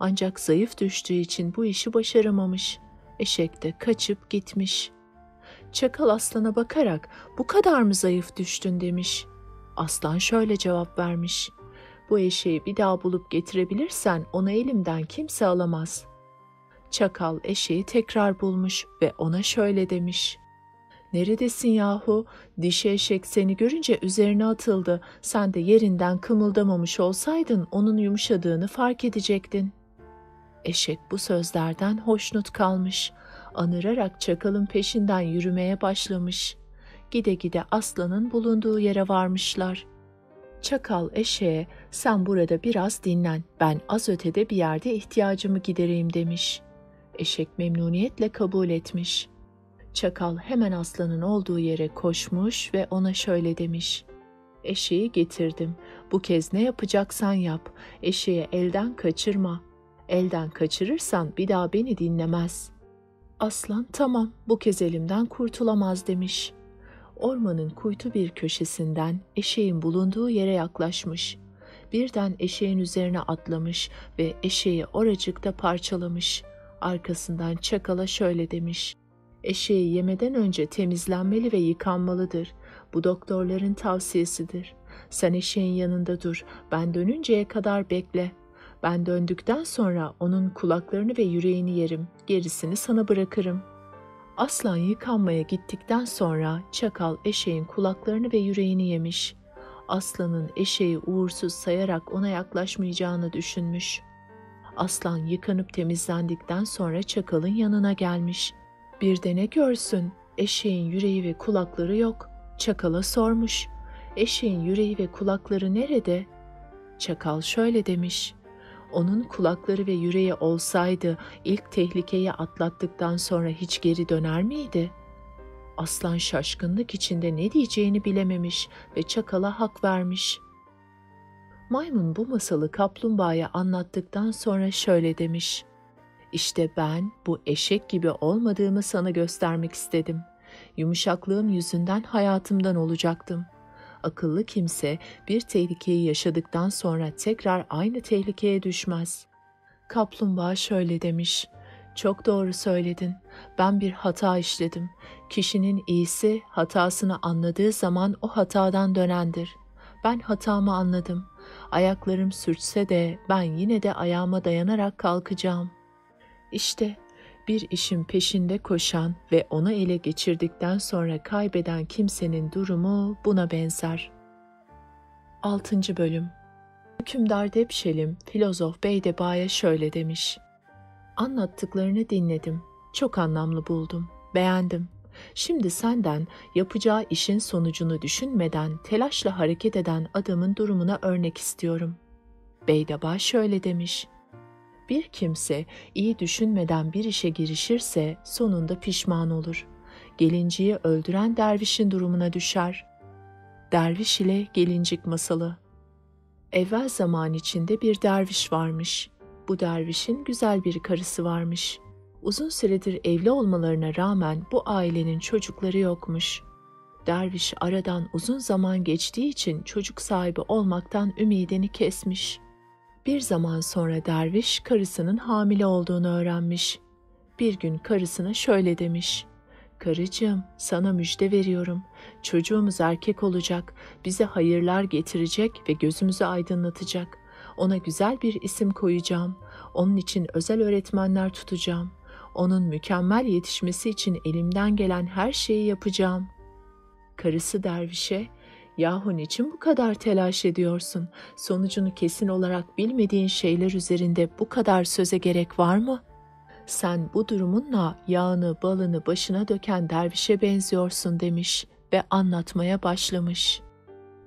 Ancak zayıf düştüğü için bu işi başaramamış. Eşek de kaçıp gitmiş. Çakal aslana bakarak bu kadar mı zayıf düştün demiş. Aslan şöyle cevap vermiş. Bu eşeği bir daha bulup getirebilirsen onu elimden kimse alamaz. Çakal eşeği tekrar bulmuş ve ona şöyle demiş. Neredesin yahu? Dişi eşek seni görünce üzerine atıldı. Sen de yerinden kımıldamamış olsaydın onun yumuşadığını fark edecektin. Eşek bu sözlerden hoşnut kalmış. Anırarak çakalın peşinden yürümeye başlamış. Gide gide aslanın bulunduğu yere varmışlar. Çakal eşeğe sen burada biraz dinlen, ben az ötede bir yerde ihtiyacımı gidereyim demiş. Eşek memnuniyetle kabul etmiş. Çakal hemen aslanın olduğu yere koşmuş ve ona şöyle demiş: "Eşeği getirdim. Bu kez ne yapacaksan yap. Eşeği elden kaçırma. Elden kaçırırsan bir daha beni dinlemez." Aslan tamam, bu kez elimden kurtulamaz demiş. Ormanın kuytu bir köşesinden eşeğin bulunduğu yere yaklaşmış. Birden eşeğin üzerine atlamış ve eşeği oracıkta parçalamış. Arkasından çakala şöyle demiş: "Eşeği yemeden önce temizlenmeli ve yıkanmalıdır. Bu doktorların tavsiyesidir. Sen eşeğin yanında dur, ben dönünceye kadar bekle. Ben döndükten sonra onun kulaklarını ve yüreğini yerim, gerisini sana bırakırım." Aslan yıkanmaya gittikten sonra çakal eşeğin kulaklarını ve yüreğini yemiş. Aslanın eşeği uğursuz sayarak ona yaklaşmayacağını düşünmüş. Aslan yıkanıp temizlendikten sonra çakalın yanına gelmiş. Bir de ne görsün, eşeğin yüreği ve kulakları yok. Çakala sormuş: "Eşeğin yüreği ve kulakları nerede?" Çakal şöyle demiş: "Onun kulakları ve yüreği olsaydı ilk tehlikeyi atlattıktan sonra hiç geri döner miydi?" Aslan şaşkınlık içinde ne diyeceğini bilememiş ve çakala hak vermiş. Maymun bu masalı kaplumbağaya anlattıktan sonra şöyle demiş: "İşte ben bu eşek gibi olmadığımı sana göstermek istedim. Yumuşaklığım yüzünden hayatımdan olacaktım. Akıllı kimse bir tehlikeyi yaşadıktan sonra tekrar aynı tehlikeye düşmez." Kaplumbağa şöyle demiş: "Çok doğru söyledin. Ben bir hata işledim. Kişinin iyisi hatasını anladığı zaman o hatadan dönendir. Ben hatamı anladım. Ayaklarım sürçse de ben yine de ayağıma dayanarak kalkacağım." İşte bir işin peşinde koşan ve onu ele geçirdikten sonra kaybeden kimsenin durumu buna benzer. 6. Bölüm. Hükümdar Depşelim, filozof Beydeba'ya şöyle demiş: "Anlattıklarını dinledim. Çok anlamlı buldum. Beğendim. Şimdi senden yapacağı işin sonucunu düşünmeden telaşla hareket eden adamın durumuna örnek istiyorum." Beydeba şöyle demiş: "Bir kimse iyi düşünmeden bir işe girişirse sonunda pişman olur. Gelinciyi öldüren dervişin durumuna düşer." Derviş ile Gelincik Masalı. Evvel zaman içinde bir derviş varmış. Bu dervişin güzel bir karısı varmış. Uzun süredir evli olmalarına rağmen bu ailenin çocukları yokmuş. Derviş aradan uzun zaman geçtiği için çocuk sahibi olmaktan ümidini kesmiş. Bir zaman sonra derviş karısının hamile olduğunu öğrenmiş. Bir gün karısına şöyle demiş: "Karıcığım, sana müjde veriyorum. Çocuğumuz erkek olacak, bize hayırlar getirecek ve gözümüzü aydınlatacak. Ona güzel bir isim koyacağım. Onun için özel öğretmenler tutacağım. Onun mükemmel yetişmesi için elimden gelen her şeyi yapacağım." Karısı dervişe: "Yahu niçin bu kadar telaş ediyorsun? Sonucunu kesin olarak bilmediğin şeyler üzerinde bu kadar söze gerek var mı? Sen bu durumunla yağını balını başına döken dervişe benziyorsun." demiş ve anlatmaya başlamış.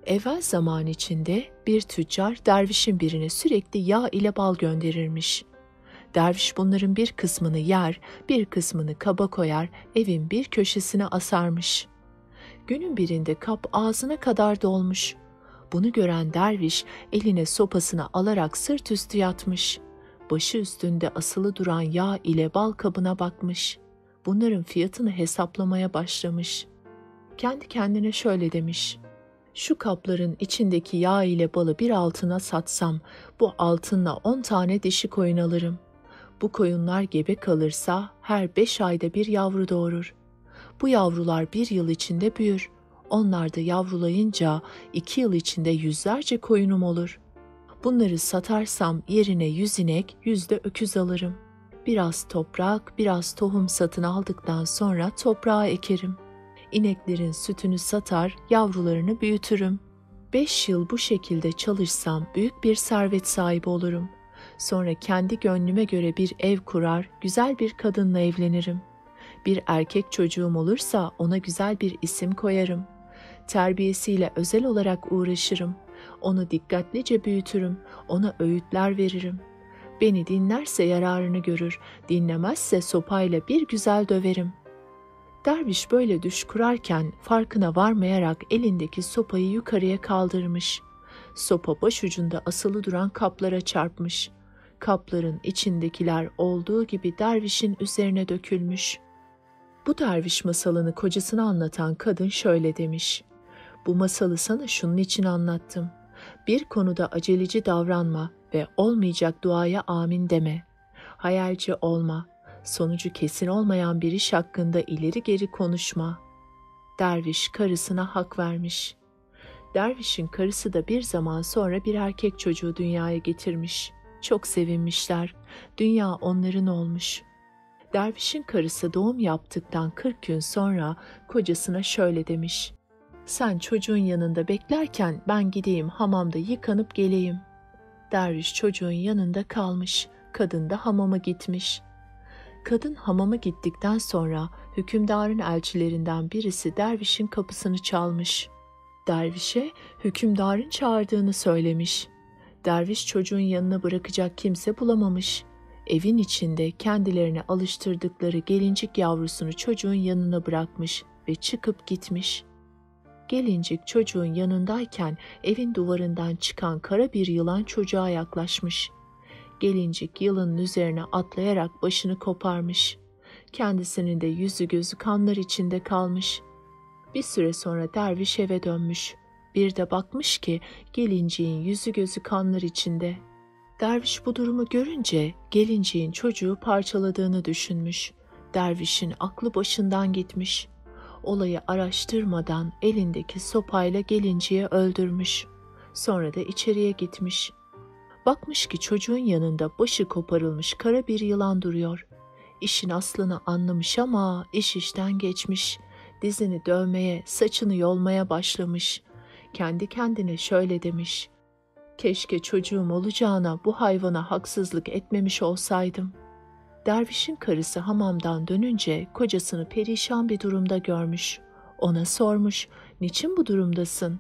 Evvel zaman içinde bir tüccar dervişin birine sürekli yağ ile bal gönderirmiş. Derviş bunların bir kısmını yer, bir kısmını kaba koyar, evin bir köşesine asarmış. Günün birinde kap ağzına kadar dolmuş. Bunu gören derviş eline sopasını alarak sırt üstü yatmış. Başı üstünde asılı duran yağ ile bal kabına bakmış. Bunların fiyatını hesaplamaya başlamış. Kendi kendine şöyle demiş: "Şu kapların içindeki yağ ile balı bir altına satsam, bu altınla 10 tane dişi koyun alırım. Bu koyunlar gebe kalırsa her 5 ayda bir yavru doğurur. Bu yavrular 1 yıl içinde büyür. Onlar da yavrulayınca 2 yıl içinde yüzlerce koyunum olur. Bunları satarsam yerine 100 inek, 100 de öküz alırım. Biraz toprak, biraz tohum satın aldıktan sonra toprağa ekerim. İneklerin sütünü satar, yavrularını büyütürüm. 5 yıl bu şekilde çalışsam büyük bir servet sahibi olurum. Sonra kendi gönlüme göre bir ev kurar, güzel bir kadınla evlenirim. Bir erkek çocuğum olursa ona güzel bir isim koyarım. Terbiyesiyle özel olarak uğraşırım. Onu dikkatlice büyütürüm, ona öğütler veririm. Beni dinlerse yararını görür, dinlemezse sopayla bir güzel döverim. Derviş böyle düş kurarken farkına varmayarak elindeki sopayı yukarıya kaldırmış. Sopa başucunda asılı duran kaplara çarpmış. Kapların içindekiler olduğu gibi dervişin üzerine dökülmüş. Bu derviş masalını kocasına anlatan kadın şöyle demiş: "Bu masalı sana şunun için anlattım. Bir konuda aceleci davranma ve olmayacak duaya amin deme. Hayalci olma. Sonucu kesin olmayan bir iş hakkında ileri geri konuşma." Derviş karısına hak vermiş. Dervişin karısı da bir zaman sonra bir erkek çocuğu dünyaya getirmiş. Çok sevinmişler. Dünya onların olmuş. Dervişin karısı doğum yaptıktan 40 gün sonra kocasına şöyle demiş: "Sen çocuğun yanında beklerken ben gideyim hamamda yıkanıp geleyim." Derviş çocuğun yanında kalmış. Kadın da hamama gitmiş. Kadın hamama gittikten sonra hükümdarın elçilerinden birisi dervişin kapısını çalmış. Dervişe hükümdarın çağırdığını söylemiş. Derviş çocuğun yanına bırakacak kimse bulamamış. Evin içinde kendilerine alıştırdıkları gelincik yavrusunu çocuğun yanına bırakmış ve çıkıp gitmiş. Gelincik çocuğun yanındayken evin duvarından çıkan kara bir yılan çocuğa yaklaşmış. Gelincik yılanın üzerine atlayarak başını koparmış. Kendisinin de yüzü gözü kanlar içinde kalmış. Bir süre sonra derviş eve dönmüş. Bir de bakmış ki gelinciğin yüzü gözü kanlar içinde. Derviş bu durumu görünce gelinciğin çocuğu parçaladığını düşünmüş. Dervişin aklı başından gitmiş. Olayı araştırmadan elindeki sopayla gelinciği öldürmüş. Sonra da içeriye gitmiş. Bakmış ki çocuğun yanında başı koparılmış kara bir yılan duruyor. İşin aslını anlamış ama iş işten geçmiş. Dizini dövmeye, saçını yolmaya başlamış. Kendi kendine şöyle demiş: "Keşke çocuğum olacağına bu hayvana haksızlık etmemiş olsaydım." Dervişin karısı hamamdan dönünce kocasını perişan bir durumda görmüş. Ona sormuş: "Niçin bu durumdasın?"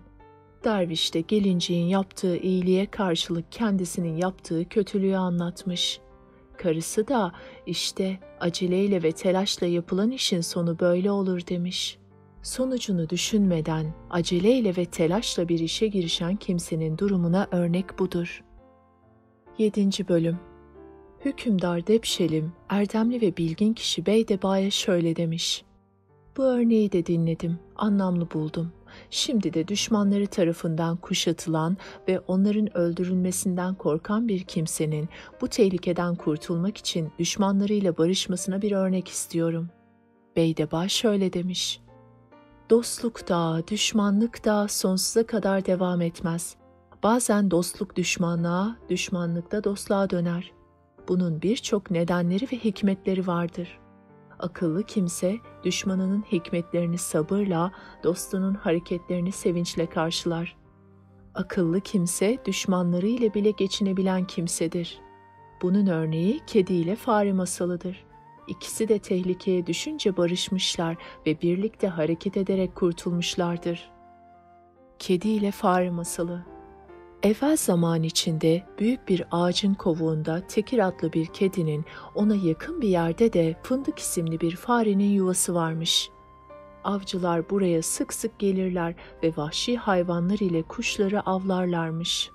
Derviş de gelinciğin yaptığı iyiliğe karşılık kendisinin yaptığı kötülüğü anlatmış. Karısı da işte aceleyle ve telaşla yapılan işin sonu böyle olur demiş. Sonucunu düşünmeden aceleyle ve telaşla bir işe girişen kimsenin durumuna örnek budur. 7. Bölüm. Hükümdar Depşelim, erdemli ve bilgin kişi Beydeba'ya şöyle demiş: "Bu örneği de dinledim, anlamlı buldum. Şimdi de düşmanları tarafından kuşatılan ve onların öldürülmesinden korkan bir kimsenin bu tehlikeden kurtulmak için düşmanlarıyla barışmasına bir örnek istiyorum." Beydeba şöyle demiş: "Dostluk da, düşmanlık da sonsuza kadar devam etmez. Bazen dostluk düşmanlığa, düşmanlık da dostluğa döner. Bunun birçok nedenleri ve hikmetleri vardır. Akıllı kimse düşmanının hikmetlerini sabırla, dostunun hareketlerini sevinçle karşılar. Akıllı kimse düşmanları ile bile geçinebilen kimsedir. Bunun örneği kedi ile fare masalıdır. İkisi de tehlikeye düşünce barışmışlar ve birlikte hareket ederek kurtulmuşlardır." Kedi ile fare masalı. Evvel zaman içinde büyük bir ağacın kovuğunda Tekir adlı bir kedinin, ona yakın bir yerde de Fındık isimli bir farenin yuvası varmış. Avcılar buraya sık sık gelirler ve vahşi hayvanlar ile kuşları avlarlarmış.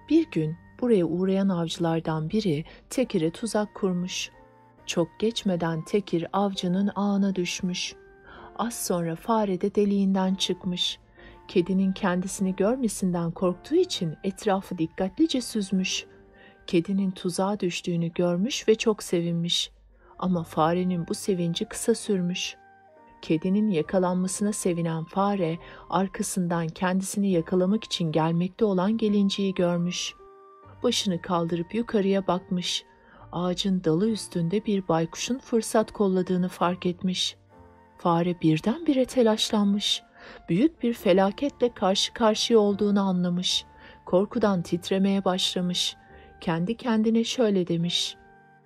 Bir gün buraya uğrayan avcılardan biri Tekir'e tuzak kurmuş. Çok geçmeden Tekir avcının ağına düşmüş. Az sonra fare de deliğinden çıkmış. Kedinin kendisini görmesinden korktuğu için etrafı dikkatlice süzmüş. Kedinin tuzağa düştüğünü görmüş ve çok sevinmiş. Ama farenin bu sevinci kısa sürmüş. Kedinin yakalanmasına sevinen fare, arkasından kendisini yakalamak için gelmekte olan gelinciği görmüş. Başını kaldırıp yukarıya bakmış. Ağacın dalı üstünde bir baykuşun fırsat kolladığını fark etmiş. Fare birdenbire telaşlanmış. Büyük bir felaketle karşı karşıya olduğunu anlamış. Korkudan titremeye başlamış. Kendi kendine şöyle demiş: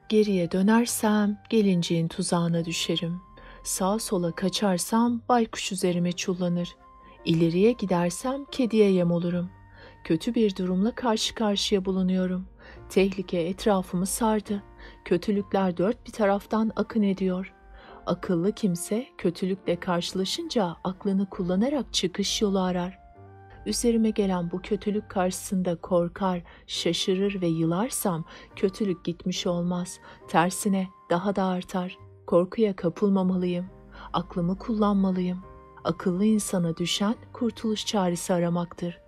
"Geriye dönersem gelinciğin tuzağına düşerim. Sağa sola kaçarsam baykuş üzerime çullanır. İleriye gidersem kediye yem olurum. Kötü bir durumla karşı karşıya bulunuyorum. Tehlike etrafımı sardı. Kötülükler dört bir taraftan akın ediyor. Akıllı kimse kötülükle karşılaşınca aklını kullanarak çıkış yolu arar. Üzerime gelen bu kötülük karşısında korkar, şaşırır ve yılarsam kötülük gitmiş olmaz. Tersine daha da artar. Korkuya kapılmamalıyım. Aklımı kullanmalıyım. Akıllı insana düşen kurtuluş çaresi aramaktır.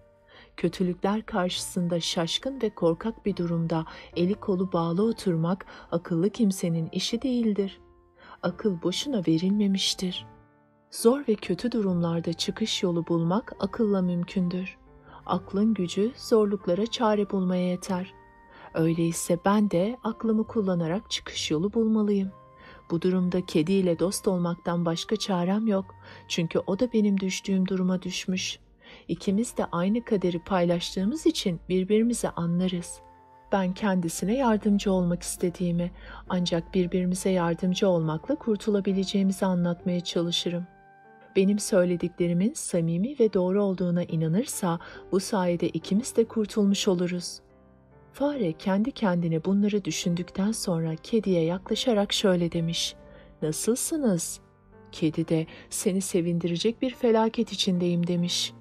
Kötülükler karşısında şaşkın ve korkak bir durumda eli kolu bağlı oturmak akıllı kimsenin işi değildir. Akıl boşuna verilmemiştir. Zor ve kötü durumlarda çıkış yolu bulmak akılla mümkündür. Aklın gücü zorluklara çare bulmaya yeter. Öyleyse ben de aklımı kullanarak çıkış yolu bulmalıyım. Bu durumda kediyle dost olmaktan başka çarem yok. Çünkü o da benim düştüğüm duruma düşmüş. İkimiz de aynı kaderi paylaştığımız için birbirimizi anlarız. Ben kendisine yardımcı olmak istediğimi, ancak birbirimize yardımcı olmakla kurtulabileceğimizi anlatmaya çalışırım. Benim söylediklerimin samimi ve doğru olduğuna inanırsa bu sayede ikimiz de kurtulmuş oluruz. Fare kendi kendine bunları düşündükten sonra kediye yaklaşarak şöyle demiş: "Nasılsınız?" Kedi de "Seni sevindirecek bir felaket içindeyim." demiş.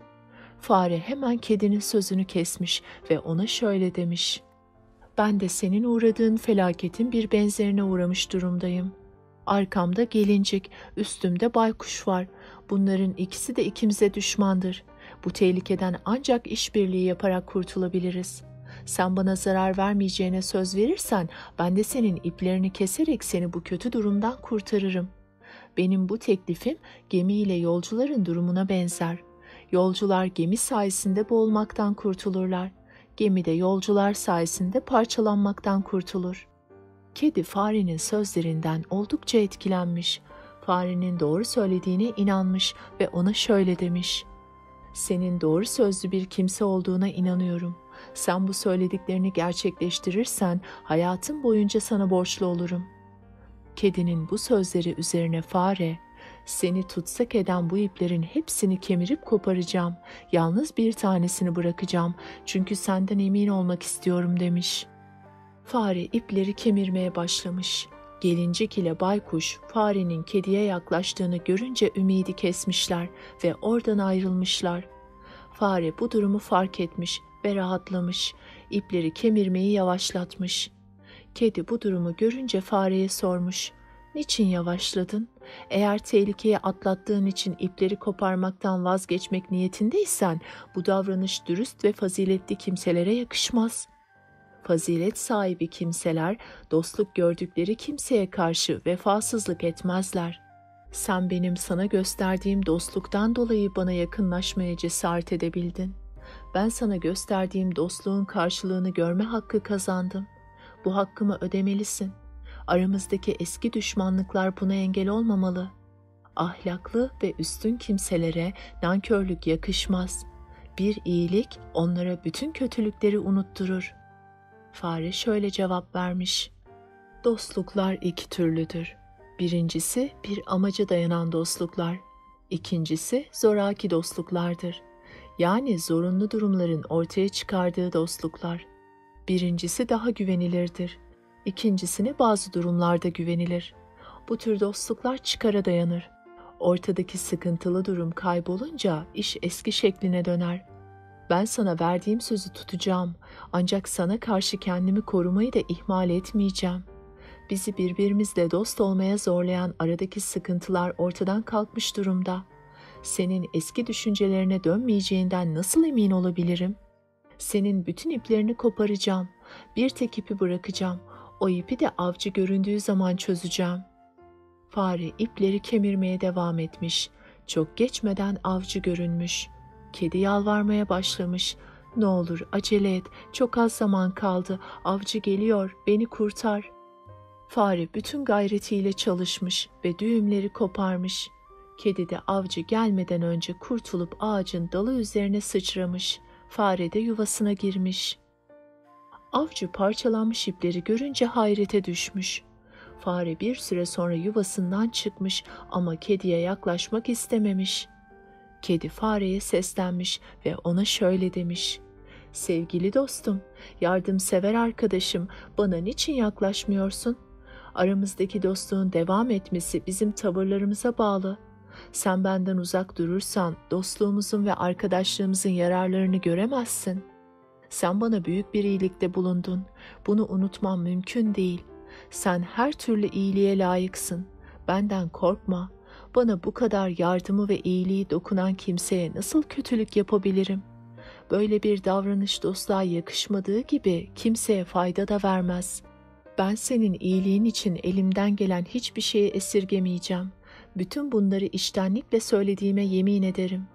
Fare hemen kedinin sözünü kesmiş ve ona şöyle demiş: "Ben de senin uğradığın felaketin bir benzerine uğramış durumdayım. Arkamda gelincik, üstümde baykuş var. Bunların ikisi de ikimize düşmandır. Bu tehlikeden ancak işbirliği yaparak kurtulabiliriz. Sen bana zarar vermeyeceğine söz verirsen ben de senin iplerini keserek seni bu kötü durumdan kurtarırım. Benim bu teklifim gemiyle yolcuların durumuna benzer. Yolcular gemi sayesinde boğulmaktan kurtulurlar. Gemi de yolcular sayesinde parçalanmaktan kurtulur." Kedi farenin sözlerinden oldukça etkilenmiş. Farenin doğru söylediğine inanmış ve ona şöyle demiş: "Senin doğru sözlü bir kimse olduğuna inanıyorum. Sen bu söylediklerini gerçekleştirirsen hayatım boyunca sana borçlu olurum." Kedinin bu sözleri üzerine fare, "Seni tutsak eden bu iplerin hepsini kemirip koparacağım. Yalnız bir tanesini bırakacağım. Çünkü senden emin olmak istiyorum." demiş. Fare ipleri kemirmeye başlamış. Gelincik ile baykuş farenin kediye yaklaştığını görünce ümidi kesmişler ve oradan ayrılmışlar. Fare bu durumu fark etmiş ve rahatlamış. İpleri kemirmeyi yavaşlatmış. Kedi bu durumu görünce fareye sormuş: "Niçin yavaşladın? Eğer tehlikeyi atlattığın için ipleri koparmaktan vazgeçmek niyetindeysen bu davranış dürüst ve faziletli kimselere yakışmaz." Fazilet sahibi kimseler dostluk gördükleri kimseye karşı vefasızlık etmezler. Sen benim sana gösterdiğim dostluktan dolayı bana yakınlaşmaya cesaret edebildin. Ben sana gösterdiğim dostluğun karşılığını görme hakkı kazandım. Bu hakkımı ödemelisin. Aramızdaki eski düşmanlıklar buna engel olmamalı. Ahlaklı ve üstün kimselere nankörlük yakışmaz. Bir iyilik onlara bütün kötülükleri unutturur." Fare şöyle cevap vermiş: "Dostluklar iki türlüdür. Birincisi bir amaca dayanan dostluklar. İkincisi zoraki dostluklardır. Yani zorunlu durumların ortaya çıkardığı dostluklar. Birincisi daha güvenilirdir. İkincisine bazı durumlarda güvenilir. Bu tür dostluklar çıkara dayanır. Ortadaki sıkıntılı durum kaybolunca iş eski şekline döner. Ben sana verdiğim sözü tutacağım, ancak sana karşı kendimi korumayı da ihmal etmeyeceğim. Bizi birbirimizle dost olmaya zorlayan aradaki sıkıntılar ortadan kalkmış durumda. Senin eski düşüncelerine dönmeyeceğinden nasıl emin olabilirim? Senin bütün iplerini koparacağım. Bir tek ipi bırakacağım. O ipi de avcı göründüğü zaman çözeceğim." Fare ipleri kemirmeye devam etmiş. Çok geçmeden avcı görünmüş. Kedi yalvarmaya başlamış: "Ne olur acele et, çok az zaman kaldı, avcı geliyor, beni kurtar." Fare bütün gayretiyle çalışmış ve düğümleri koparmış. Kedi de avcı gelmeden önce kurtulup ağacın dalı üzerine sıçramış. Fare de yuvasına girmiş. Avcı parçalanmış ipleri görünce hayrete düşmüş. Fare bir süre sonra yuvasından çıkmış ama kediye yaklaşmak istememiş. Kedi fareye seslenmiş ve ona şöyle demiş: Sevgili dostum, yardımsever arkadaşım, bana niçin yaklaşmıyorsun? Aramızdaki dostluğun devam etmesi bizim tavırlarımıza bağlı. Sen benden uzak durursan dostluğumuzun ve arkadaşlığımızın yararlarını göremezsin. Sen bana büyük bir iyilikte bulundun. Bunu unutmam mümkün değil. Sen her türlü iyiliğe layıksın. Benden korkma. Bana bu kadar yardımı ve iyiliği dokunan kimseye nasıl kötülük yapabilirim? Böyle bir davranış dostluğa yakışmadığı gibi kimseye fayda da vermez. Ben senin iyiliğin için elimden gelen hiçbir şeyi esirgemeyeceğim. Bütün bunları içtenlikle söylediğime yemin ederim.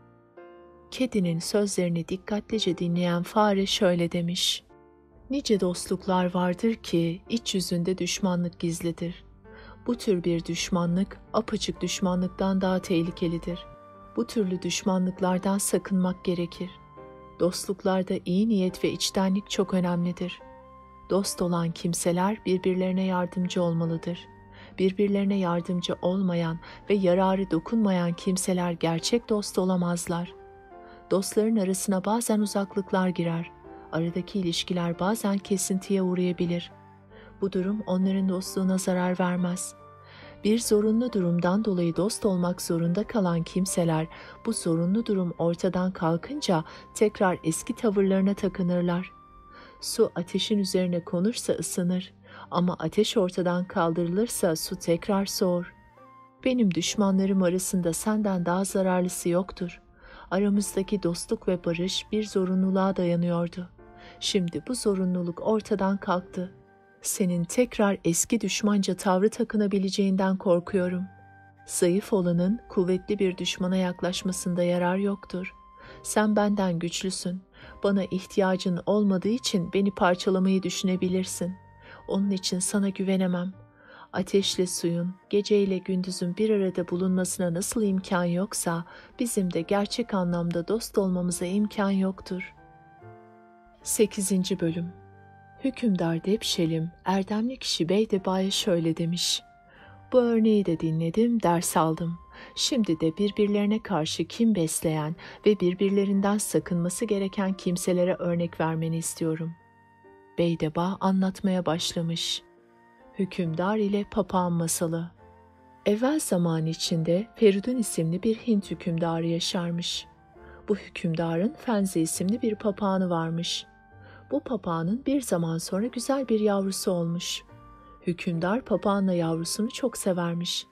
Kedinin sözlerini dikkatlice dinleyen fare şöyle demiş: Nice dostluklar vardır ki iç yüzünde düşmanlık gizlidir. Bu tür bir düşmanlık apaçık düşmanlıktan daha tehlikelidir. Bu türlü düşmanlıklardan sakınmak gerekir. Dostluklarda iyi niyet ve içtenlik çok önemlidir. Dost olan kimseler birbirlerine yardımcı olmalıdır. Birbirlerine yardımcı olmayan ve yararı dokunmayan kimseler gerçek dost olamazlar. Dostların arasına bazen uzaklıklar girer. Aradaki ilişkiler bazen kesintiye uğrayabilir. Bu durum onların dostluğuna zarar vermez. Bir zorunlu durumdan dolayı dost olmak zorunda kalan kimseler bu zorunlu durum ortadan kalkınca tekrar eski tavırlarına takınırlar. Su ateşin üzerine konursa ısınır ama ateş ortadan kaldırılırsa su tekrar soğur. Benim düşmanlarım arasında senden daha zararlısı yoktur. Aramızdaki dostluk ve barış bir zorunluluğa dayanıyordu. Şimdi bu zorunluluk ortadan kalktı. Senin tekrar eski düşmanca tavrı takınabileceğinden korkuyorum. Zayıf olanın kuvvetli bir düşmana yaklaşmasında yarar yoktur. Sen benden güçlüsün. Bana ihtiyacın olmadığı için beni parçalamayı düşünebilirsin. Onun için sana güvenemem. Ateşle suyun, geceyle gündüzün bir arada bulunmasına nasıl imkan yoksa, bizim de gerçek anlamda dost olmamıza imkan yoktur. 8. Bölüm. Hükümdar Depşelim, erdemli kişi Beydeba'ya şöyle demiş: Bu örneği de dinledim, ders aldım. Şimdi de birbirlerine karşı kin besleyen ve birbirlerinden sakınması gereken kimselere örnek vermeni istiyorum. Beydeba anlatmaya başlamış. Hükümdar ile Papağan Masalı. Evvel zaman içinde Feridun isimli bir Hint hükümdarı yaşarmış. Bu hükümdarın Fenzi isimli bir papağanı varmış. Bu papağanın bir zaman sonra güzel bir yavrusu olmuş. Hükümdar papağanla yavrusunu çok severmiş.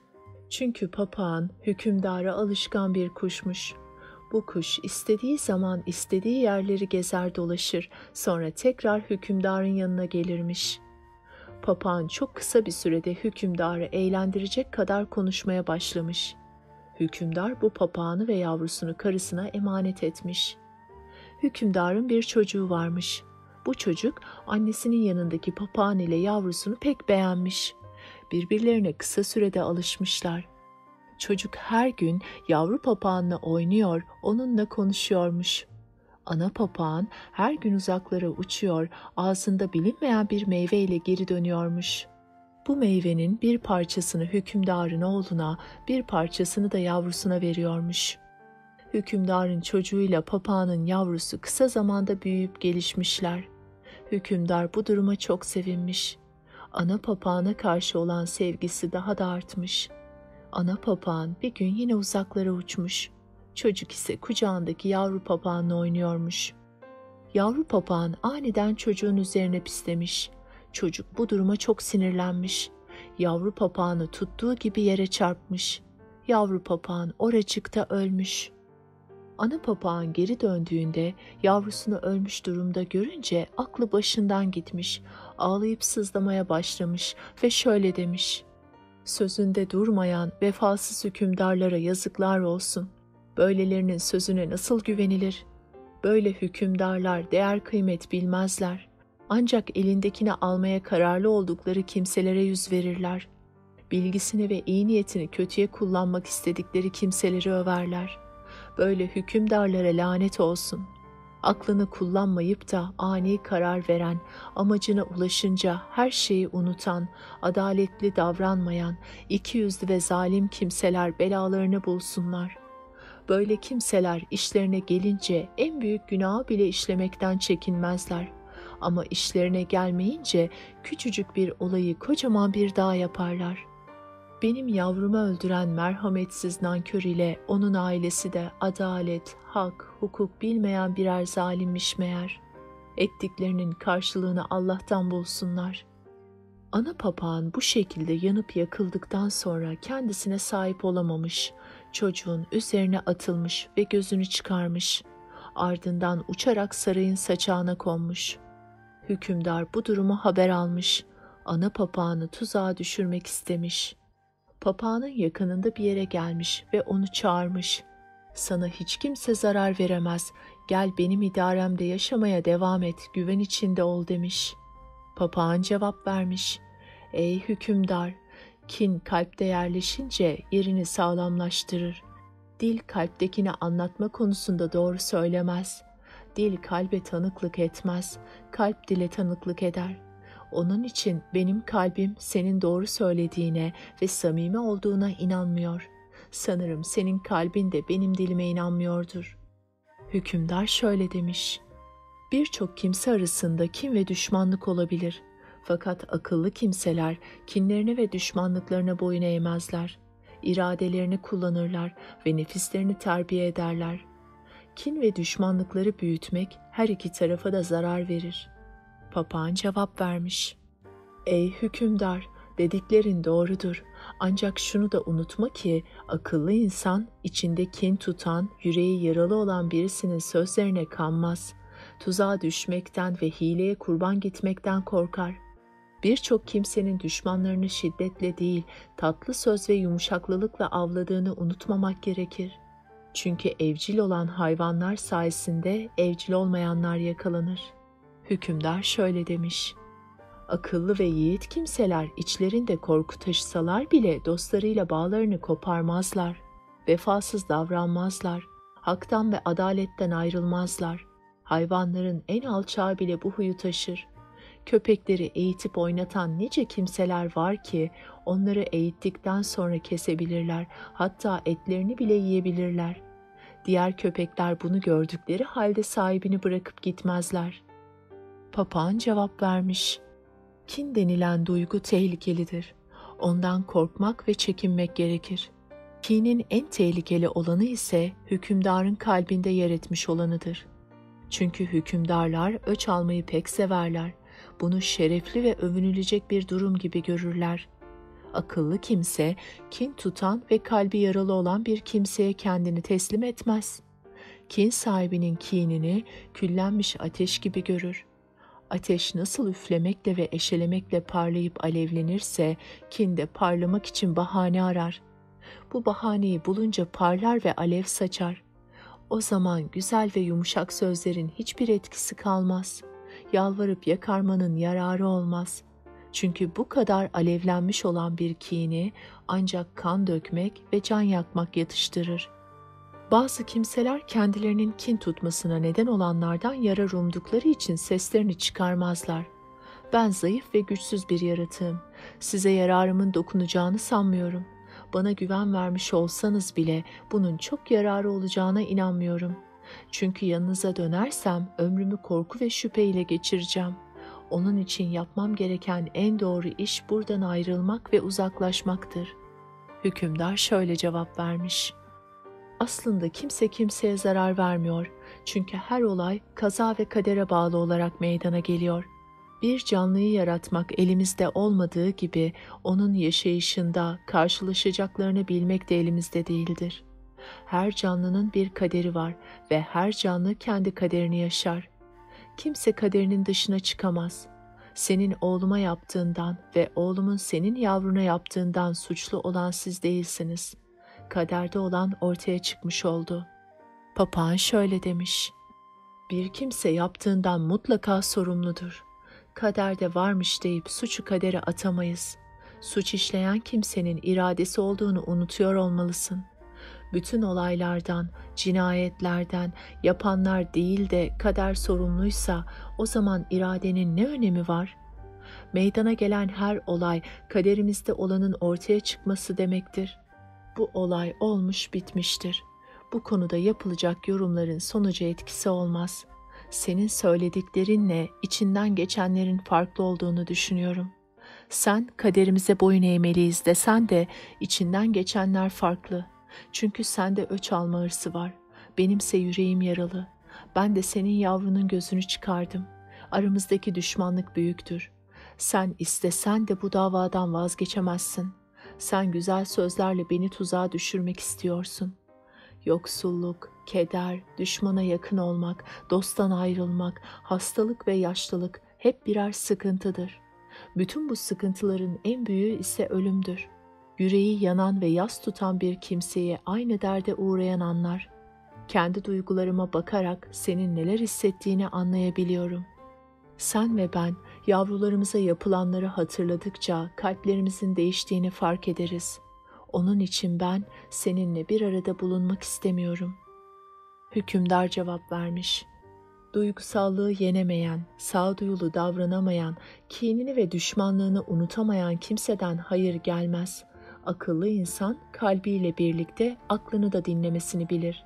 Çünkü papağan hükümdara alışkan bir kuşmuş. Bu kuş istediği zaman istediği yerleri gezer dolaşır, sonra tekrar hükümdarın yanına gelirmiş. Papağan çok kısa bir sürede hükümdarı eğlendirecek kadar konuşmaya başlamış. Hükümdar bu papağanı ve yavrusunu karısına emanet etmiş. Hükümdarın bir çocuğu varmış. Bu çocuk annesinin yanındaki papağan ile yavrusunu pek beğenmiş. Birbirlerine kısa sürede alışmışlar. Çocuk her gün yavru papağanla oynuyor, onunla konuşuyormuş. Ana papağan her gün uzaklara uçuyor, ağzında bilinmeyen bir meyveyle geri dönüyormuş. Bu meyvenin bir parçasını hükümdarın oğluna, bir parçasını da yavrusuna veriyormuş. Hükümdarın çocuğuyla papağanın yavrusu kısa zamanda büyüyüp gelişmişler. Hükümdar bu duruma çok sevinmiş. Ana papağana karşı olan sevgisi daha da artmış. Ana papağan bir gün yine uzaklara uçmuş. Çocuk ise kucağındaki yavru papağanla oynuyormuş. Yavru papağan aniden çocuğun üzerine pislemiş. Çocuk bu duruma çok sinirlenmiş. Yavru papağanı tuttuğu gibi yere çarpmış. Yavru papağan oracıkta ölmüş. Ana papağan geri döndüğünde yavrusunu ölmüş durumda görünce aklı başından gitmiş, ağlayıp sızlamaya başlamış ve şöyle demiş: Sözünde durmayan vefasız hükümdarlara yazıklar olsun. Böylelerinin sözüne nasıl güvenilir? Böyle hükümdarlar değer kıymet bilmezler. Ancak elindekini almaya kararlı oldukları kimselere yüz verirler. Bilgisini ve iyi niyetini kötüye kullanmak istedikleri kimseleri överler. Böyle hükümdarlara lanet olsun. Aklını kullanmayıp da ani karar veren, amacına ulaşınca her şeyi unutan, adaletli davranmayan, ikiyüzlü ve zalim kimseler belalarını bulsunlar. Böyle kimseler işlerine gelince en büyük günahı bile işlemekten çekinmezler. Ama işlerine gelmeyince küçücük bir olayı kocaman bir dağ yaparlar. Benim yavrumu öldüren merhametsiz nankör ile onun ailesi de adalet, hak, hukuk bilmeyen birer zalimmiş meğer. Ettiklerinin karşılığını Allah'tan bulsunlar. Ana papağan bu şekilde yanıp yakıldıktan sonra kendisine sahip olamamış, çocuğun üzerine atılmış ve gözünü çıkarmış. Ardından uçarak sarayın saçağına konmuş. Hükümdar bu durumu haber almış, ana papağanı tuzağa düşürmek istemiş. Papağanın yakınında bir yere gelmiş ve onu çağırmış. Sana hiç kimse zarar veremez, gel benim idaremde yaşamaya devam et, güven içinde ol demiş. Papağan cevap vermiş. Ey hükümdar, kin kalpte yerleşince yerini sağlamlaştırır. Dil kalptekini anlatma konusunda doğru söylemez. Dil kalbe tanıklık etmez, kalp dile tanıklık eder. Onun için benim kalbim senin doğru söylediğine ve samimi olduğuna inanmıyor. Sanırım senin kalbin de benim dilime inanmıyordur. Hükümdar şöyle demiş. Birçok kimse arasında kin ve düşmanlık olabilir. Fakat akıllı kimseler kinlerine ve düşmanlıklarına boyun eğmezler. İradelerini kullanırlar ve nefislerini terbiye ederler. Kin ve düşmanlıkları büyütmek her iki tarafa da zarar verir. Papağan cevap vermiş. Ey hükümdar, dediklerin doğrudur. Ancak şunu da unutma ki akıllı insan içinde kin tutan, yüreği yaralı olan birisinin sözlerine kanmaz. Tuzağa düşmekten ve hileye kurban gitmekten korkar. Birçok kimsenin düşmanlarını şiddetle değil, tatlı söz ve yumuşaklılıkla avladığını unutmamak gerekir. Çünkü evcil olan hayvanlar sayesinde evcil olmayanlar yakalanır. Hükümdar şöyle demiş. Akıllı ve yiğit kimseler içlerinde korku taşısalar bile dostlarıyla bağlarını koparmazlar. Vefasız davranmazlar. Haktan ve adaletten ayrılmazlar. Hayvanların en alçağı bile bu huyu taşır. Köpekleri eğitip oynatan nice kimseler var ki onları eğittikten sonra kesebilirler, hatta etlerini bile yiyebilirler. Diğer köpekler bunu gördükleri halde sahibini bırakıp gitmezler. Papağan cevap vermiş. Kin denilen duygu tehlikelidir. Ondan korkmak ve çekinmek gerekir. Kinin en tehlikeli olanı ise hükümdarın kalbinde yer etmiş olanıdır. Çünkü hükümdarlar öç almayı pek severler. Bunu şerefli ve övünülecek bir durum gibi görürler. Akıllı kimse, kin tutan ve kalbi yaralı olan bir kimseye kendini teslim etmez. Kin sahibinin kinini küllenmiş ateş gibi görür. Ateş nasıl üflemekle ve eşelemekle parlayıp alevlenirse, kin de parlamak için bahane arar. Bu bahaneyi bulunca parlar ve alev saçar. O zaman güzel ve yumuşak sözlerin hiçbir etkisi kalmaz. Yalvarıp yakarmanın yararı olmaz. Çünkü bu kadar alevlenmiş olan bir kini ancak kan dökmek ve can yakmak yatıştırır. Bazı kimseler kendilerinin kin tutmasına neden olanlardan yarar umdukları için seslerini çıkarmazlar. Ben zayıf ve güçsüz bir yaratığım. Size yararımın dokunacağını sanmıyorum. Bana güven vermiş olsanız bile bunun çok yararı olacağına inanmıyorum. Çünkü yanınıza dönersem ömrümü korku ve şüpheyle geçireceğim. Onun için yapmam gereken en doğru iş buradan ayrılmak ve uzaklaşmaktır. Hükümdar şöyle cevap vermiş. Aslında kimse kimseye zarar vermiyor. Çünkü her olay kaza ve kadere bağlı olarak meydana geliyor. Bir canlıyı yaratmak elimizde olmadığı gibi onun yaşayışında karşılaşacaklarını bilmek de elimizde değildir. Her canlının bir kaderi var ve her canlı kendi kaderini yaşar. Kimse kaderinin dışına çıkamaz. Senin oğluma yaptığından ve oğlumun senin yavruna yaptığından suçlu olan siz değilsiniz. Kaderde olan ortaya çıkmış oldu. Papağan şöyle demiş. Bir kimse yaptığından mutlaka sorumludur. Kaderde varmış deyip suçu kadere atamayız. Suç işleyen kimsenin iradesi olduğunu unutuyor olmalısın. Bütün olaylardan, cinayetlerden yapanlar değil de kader sorumluysa o zaman iradenin ne önemi var? Meydana gelen her olay kaderimizde olanın ortaya çıkması demektir. Bu olay olmuş bitmiştir. Bu konuda yapılacak yorumların sonucu etkisi olmaz. Senin söylediklerinle içinden geçenlerin farklı olduğunu düşünüyorum. Sen kaderimize boyun eğmeliyiz desen de içinden geçenler farklı. Çünkü sende öç alma hırsı var. Benimse yüreğim yaralı. Ben de senin yavrunun gözünü çıkardım. Aramızdaki düşmanlık büyüktür. Sen istesen de bu davadan vazgeçemezsin. Sen güzel sözlerle beni tuzağa düşürmek istiyorsun. Yoksulluk, keder, düşmana yakın olmak, dosttan ayrılmak, hastalık ve yaşlılık hep birer sıkıntıdır. Bütün bu sıkıntıların en büyüğü ise ölümdür. Yüreği yanan ve yas tutan bir kimseye aynı derde uğrayan anlar. Kendi duygularıma bakarak senin neler hissettiğini anlayabiliyorum. Sen ve ben yavrularımıza yapılanları hatırladıkça kalplerimizin değiştiğini fark ederiz. Onun için ben seninle bir arada bulunmak istemiyorum. Hükümdar cevap vermiş. Duygusallığı yenemeyen, sağduyulu davranamayan, kinini ve düşmanlığını unutamayan kimseden hayır gelmez. Akıllı insan kalbiyle birlikte aklını da dinlemesini bilir.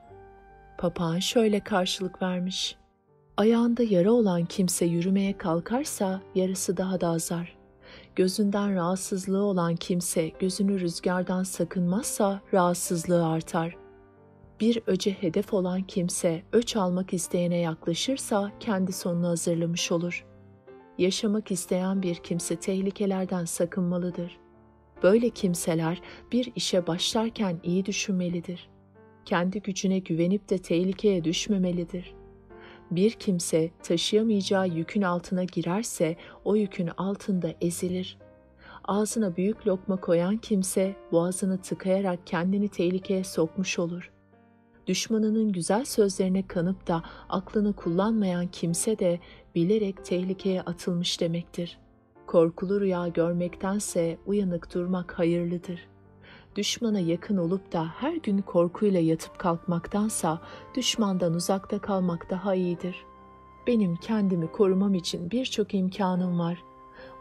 Papağan şöyle karşılık vermiş. Ayağında yara olan kimse yürümeye kalkarsa yarası daha da azar. Gözünden rahatsızlığı olan kimse gözünü rüzgardan sakınmazsa rahatsızlığı artar. Bir öce hedef olan kimse öç almak isteyene yaklaşırsa kendi sonunu hazırlamış olur. Yaşamak isteyen bir kimse tehlikelerden sakınmalıdır. Böyle kimseler bir işe başlarken iyi düşünmelidir. Kendi gücüne güvenip de tehlikeye düşmemelidir. Bir kimse taşıyamayacağı yükün altına girerse o yükün altında ezilir. Ağzına büyük lokma koyan kimse boğazını tıkayarak kendini tehlikeye sokmuş olur. Düşmanının güzel sözlerine kanıp da aklını kullanmayan kimse de bilerek tehlikeye atılmış demektir. Korkulu rüya görmektense uyanık durmak hayırlıdır. Düşmana yakın olup da her gün korkuyla yatıp kalkmaktansa düşmandan uzakta kalmak daha iyidir. Benim kendimi korumam için birçok imkanım var.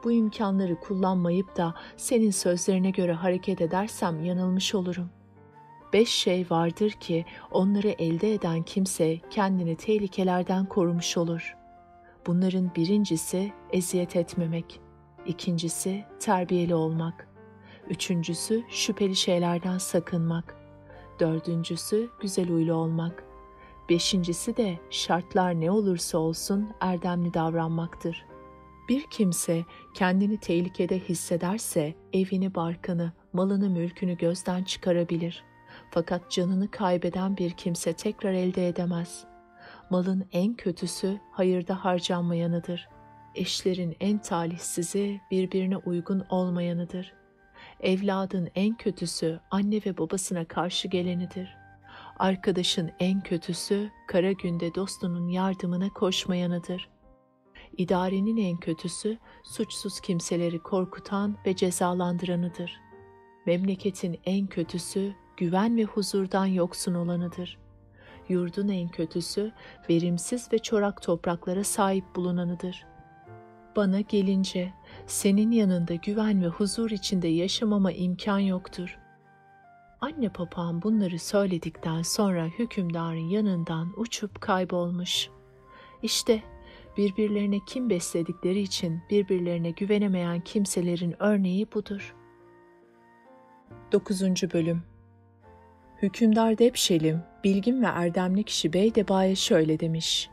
Bu imkanları kullanmayıp da senin sözlerine göre hareket edersem yanılmış olurum. 5 şey vardır ki onları elde eden kimse kendini tehlikelerden korumuş olur. Bunların birincisi eziyet etmemek, ikincisi terbiyeli olmak, üçüncüsü şüpheli şeylerden sakınmak, dördüncüsü güzel huylu olmak, beşincisi de şartlar ne olursa olsun erdemli davranmaktır. Bir kimse kendini tehlikede hissederse evini, barkını, malını, mülkünü gözden çıkarabilir. Fakat canını kaybeden bir kimse tekrar elde edemez. Malın en kötüsü hayırda harcanmayanıdır. Eşlerin en talihsizi birbirine uygun olmayanıdır. Evladın en kötüsü anne ve babasına karşı gelenidir. Arkadaşın en kötüsü kara günde dostunun yardımına koşmayanıdır. İdarenin en kötüsü suçsuz kimseleri korkutan ve cezalandıranıdır. Memleketin en kötüsü güven ve huzurdan yoksun olanıdır. Yurdun en kötüsü verimsiz ve çorak topraklara sahip bulunanıdır. Bana gelince senin yanında güven ve huzur içinde yaşamama imkan yoktur. Anne papağan bunları söyledikten sonra hükümdarın yanından uçup kaybolmuş. İşte birbirlerine kin besledikleri için birbirlerine güvenemeyen kimselerin örneği budur. 9. Bölüm. Hükümdar Depşelim, bilgin ve erdemli kişi Beydeba'ya şöyle demiş.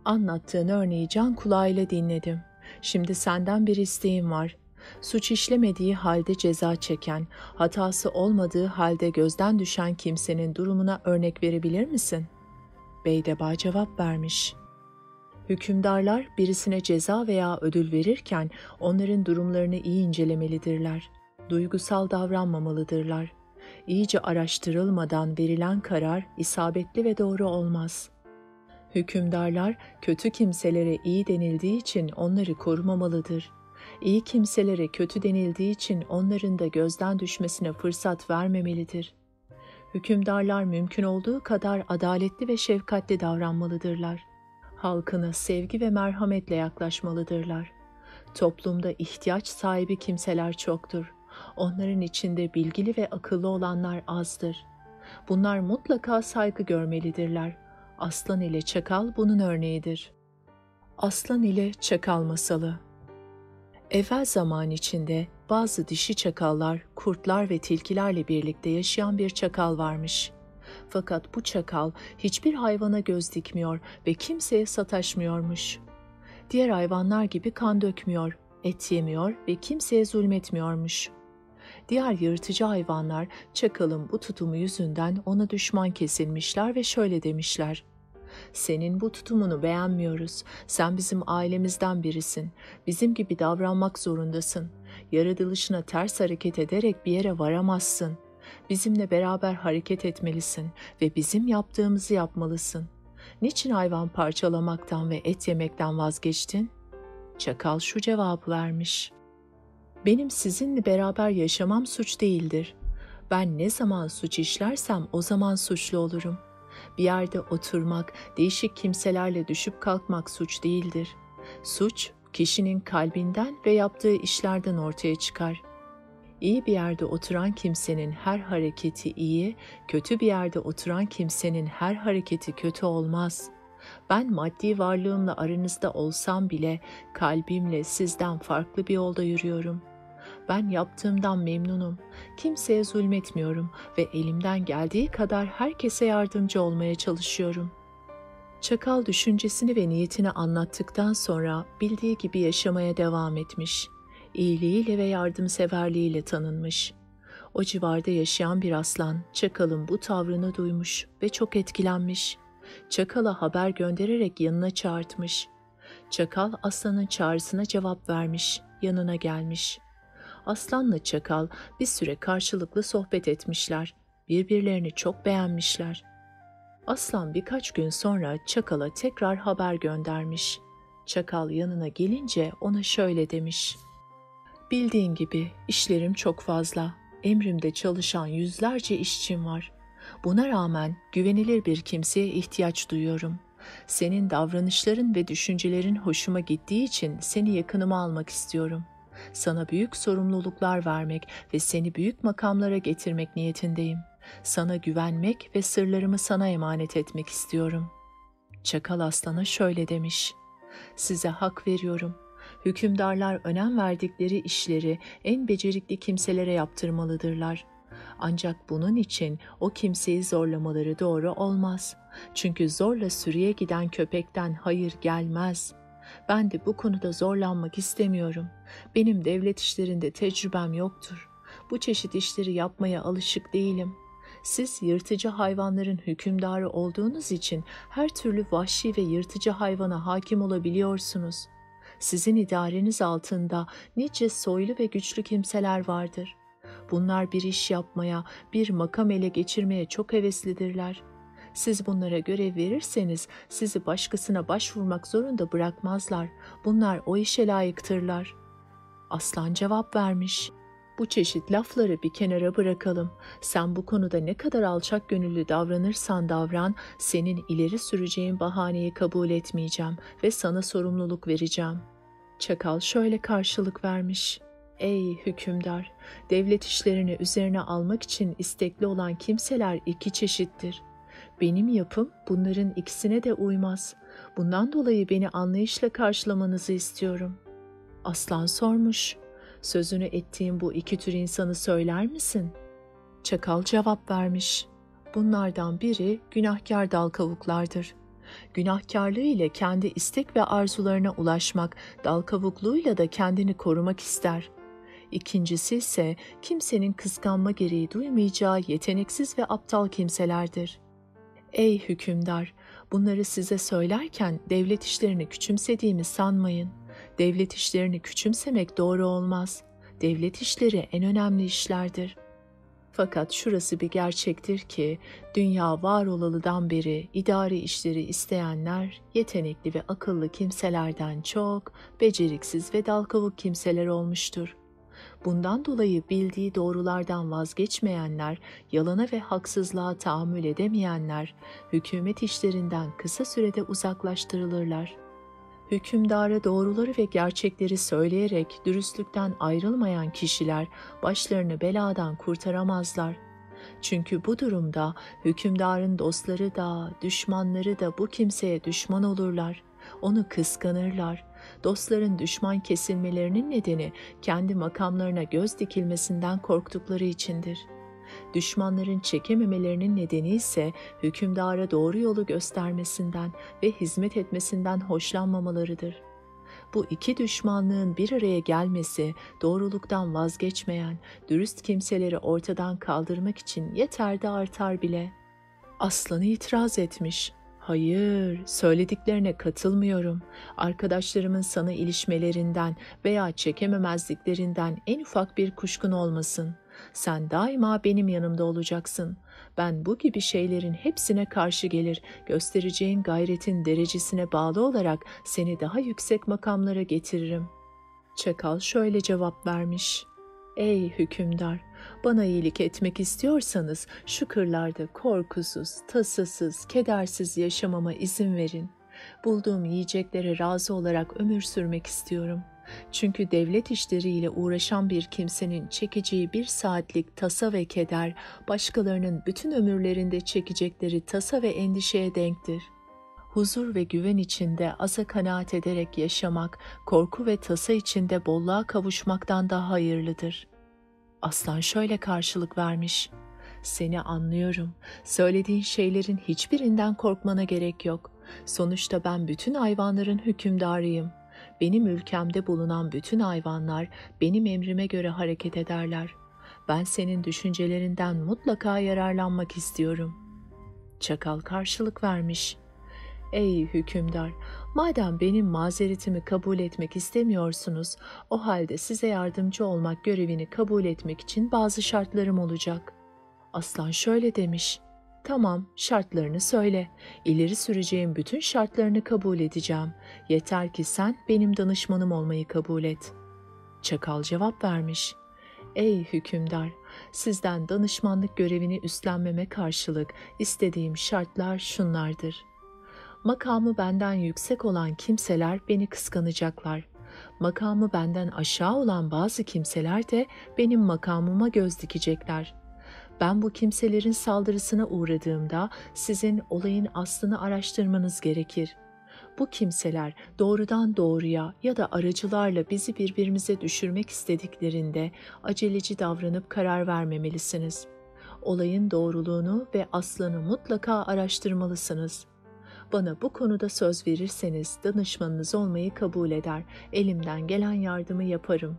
Anlattığın örneği can kulağıyla dinledim. Şimdi senden bir isteğim var. Suç işlemediği halde ceza çeken, hatası olmadığı halde gözden düşen kimsenin durumuna örnek verebilir misin? Beydeba cevap vermiş. Hükümdarlar birisine ceza veya ödül verirken onların durumlarını iyi incelemelidirler. Duygusal davranmamalıdırlar. İyice araştırılmadan verilen karar isabetli ve doğru olmaz. Hükümdarlar kötü kimselere iyi denildiği için onları korumamalıdır. İyi kimselere kötü denildiği için onların da gözden düşmesine fırsat vermemelidir. Hükümdarlar mümkün olduğu kadar adaletli ve şefkatli davranmalıdırlar. Halkına sevgi ve merhametle yaklaşmalıdırlar. Toplumda ihtiyaç sahibi kimseler çoktur. Onların içinde bilgili ve akıllı olanlar azdır. Bunlar mutlaka saygı görmelidirler. Aslan ile çakal bunun örneğidir. Aslan ile çakal masalı. Evvel zaman içinde bazı dişi çakallar, kurtlar ve tilkilerle birlikte yaşayan bir çakal varmış. Fakat bu çakal hiçbir hayvana göz dikmiyor ve kimseye sataşmıyormuş. Diğer hayvanlar gibi kan dökmüyor, et yemiyor ve kimseye zulmetmiyormuş. Diğer yırtıcı hayvanlar çakalın bu tutumu yüzünden ona düşman kesilmişler ve şöyle demişler: "Senin bu tutumunu beğenmiyoruz. Sen bizim ailemizden birisin. Bizim gibi davranmak zorundasın. Yaratılışına ters hareket ederek bir yere varamazsın. Bizimle beraber hareket etmelisin ve bizim yaptığımızı yapmalısın. Niçin hayvan parçalamaktan ve et yemekten vazgeçtin?" Çakal şu cevabı vermiş: "Benim sizinle beraber yaşamam suç değildir. Ben ne zaman suç işlersem o zaman suçlu olurum. Bir yerde oturmak, değişik kimselerle düşüp kalkmak suç değildir. Suç, kişinin kalbinden ve yaptığı işlerden ortaya çıkar. İyi bir yerde oturan kimsenin her hareketi iyi, kötü bir yerde oturan kimsenin her hareketi kötü olmaz. Ben maddi varlığımla aranızda olsam bile kalbimle sizden farklı bir yolda yürüyorum. Ben yaptığımdan memnunum. Kimseye zulmetmiyorum ve elimden geldiği kadar herkese yardımcı olmaya çalışıyorum." Çakal düşüncesini ve niyetini anlattıktan sonra bildiği gibi yaşamaya devam etmiş. İyiliğiyle ve yardımseverliğiyle tanınmış. O civarda yaşayan bir aslan çakalın bu tavrını duymuş ve çok etkilenmiş. Çakala haber göndererek yanına çağırtmış. Çakal aslanın çağrısına cevap vermiş, yanına gelmiş. Aslanla çakal bir süre karşılıklı sohbet etmişler. Birbirlerini çok beğenmişler. Aslan birkaç gün sonra çakala tekrar haber göndermiş. Çakal yanına gelince ona şöyle demiş: "Bildiğin gibi işlerim çok fazla. Emrimde çalışan yüzlerce işçim var. Buna rağmen güvenilir bir kimseye ihtiyaç duyuyorum. Senin davranışların ve düşüncelerin hoşuma gittiği için seni yakınıma almak istiyorum. Sana büyük sorumluluklar vermek ve seni büyük makamlara getirmek niyetindeyim. Sana güvenmek ve sırlarımı sana emanet etmek istiyorum." Çakal aslana şöyle demiş: "Size hak veriyorum. Hükümdarlar önem verdikleri işleri en becerikli kimselere yaptırmalıdırlar. Ancak bunun için o kimseyi zorlamaları doğru olmaz. Çünkü zorla sürüye giden köpekten hayır gelmez. Ben de bu konuda zorlanmak istemiyorum. Benim devlet işlerinde tecrübem yoktur. Bu çeşit işleri yapmaya alışık değilim. Siz yırtıcı hayvanların hükümdarı olduğunuz için her türlü vahşi ve yırtıcı hayvana hakim olabiliyorsunuz. Sizin idareniz altında nice soylu ve güçlü kimseler vardır. Bunlar bir iş yapmaya, bir makam ele geçirmeye çok heveslidirler. Siz bunlara görev verirseniz sizi başkasına başvurmak zorunda bırakmazlar. Bunlar o işe layıktırlar." Aslan cevap vermiş: "Bu çeşit lafları bir kenara bırakalım. Sen bu konuda ne kadar alçak gönüllü davranırsan davran, senin ileri süreceğin bahaneyi kabul etmeyeceğim ve sana sorumluluk vereceğim." Çakal şöyle karşılık vermiş: "Ey hükümdar, devlet işlerini üzerine almak için istekli olan kimseler iki çeşittir. Benim yapım bunların ikisine de uymaz. Bundan dolayı beni anlayışla karşılamanızı istiyorum." Aslan sormuş: "Sözünü ettiğin bu iki tür insanı söyler misin?" Çakal cevap vermiş: "Bunlardan biri günahkar dal kavuklardır. Günahkarlığı ile kendi istek ve arzularına ulaşmak, dal kavukluğuyla da kendini korumak ister. İkincisi ise kimsenin kıskanma gereği duymayacağı yeteneksiz ve aptal kimselerdir. Ey hükümdar, bunları size söylerken devlet işlerini küçümsediğimi sanmayın. Devlet işlerini küçümsemek doğru olmaz. Devlet işleri en önemli işlerdir. Fakat şurası bir gerçektir ki dünya var olalıdan beri idari işleri isteyenler yetenekli ve akıllı kimselerden çok beceriksiz ve dal kavuk kimseler olmuştur. Bundan dolayı bildiği doğrulardan vazgeçmeyenler, yalana ve haksızlığa tahammül edemeyenler, hükümet işlerinden kısa sürede uzaklaştırılırlar. Hükümdara doğruları ve gerçekleri söyleyerek dürüstlükten ayrılmayan kişiler başlarını beladan kurtaramazlar. Çünkü bu durumda hükümdarın dostları da, düşmanları da bu kimseye düşman olurlar. Onu kıskanırlar. Dostların düşman kesilmelerinin nedeni kendi makamlarına göz dikilmesinden korktukları içindir. Düşmanların çekememelerinin nedeni ise hükümdara doğru yolu göstermesinden ve hizmet etmesinden hoşlanmamalarıdır. Bu iki düşmanlığın bir araya gelmesi, doğruluktan vazgeçmeyen, dürüst kimseleri ortadan kaldırmak için yeter de artar bile. Aslanı itiraz etmiş. Hayır, söylediklerine katılmıyorum. Arkadaşlarımın sana ilişmelerinden veya çekememezliklerinden en ufak bir kuşkun olmasın. Sen daima benim yanımda olacaksın. Ben bu gibi şeylerin hepsine karşı gelir, göstereceğin gayretin derecesine bağlı olarak seni daha yüksek makamlara getiririm. Çakal şöyle cevap vermiş. Ey hükümdar, bana iyilik etmek istiyorsanız şu kırlarda korkusuz, tasasız, kedersiz yaşamama izin verin. Bulduğum yiyeceklere razı olarak ömür sürmek istiyorum. Çünkü devlet işleriyle uğraşan bir kimsenin çekeceği bir saatlik tasa ve keder, başkalarının bütün ömürlerinde çekecekleri tasa ve endişeye denktir. Huzur ve güven içinde aza kanaat ederek yaşamak, korku ve tasa içinde bolluğa kavuşmaktan daha hayırlıdır. Aslan şöyle karşılık vermiş. Seni anlıyorum. Söylediğin şeylerin hiçbirinden korkmana gerek yok. Sonuçta ben bütün hayvanların hükümdarıyım. Benim ülkemde bulunan bütün hayvanlar benim emrime göre hareket ederler. Ben senin düşüncelerinden mutlaka yararlanmak istiyorum. Çakal karşılık vermiş. Ey hükümdar, madem benim mazeretimi kabul etmek istemiyorsunuz, o halde size yardımcı olmak görevini kabul etmek için bazı şartlarım olacak. Aslan şöyle demiş. Tamam, şartlarını söyle. İleri süreceğim bütün şartlarını kabul edeceğim. Yeter ki sen benim danışmanım olmayı kabul et. Çakal cevap vermiş. Ey hükümdar, sizden danışmanlık görevini üstlenmeme karşılık istediğim şartlar şunlardır. Makamı benden yüksek olan kimseler beni kıskanacaklar. Makamı benden aşağı olan bazı kimseler de benim makamıma göz dikecekler. Ben bu kimselerin saldırısına uğradığımda sizin olayın aslını araştırmanız gerekir. Bu kimseler doğrudan doğruya ya da aracılarla bizi birbirimize düşürmek istediklerinde aceleci davranıp karar vermemelisiniz. Olayın doğruluğunu ve aslını mutlaka araştırmalısınız. Bana bu konuda söz verirseniz danışmanınız olmayı kabul eder, elimden gelen yardımı yaparım.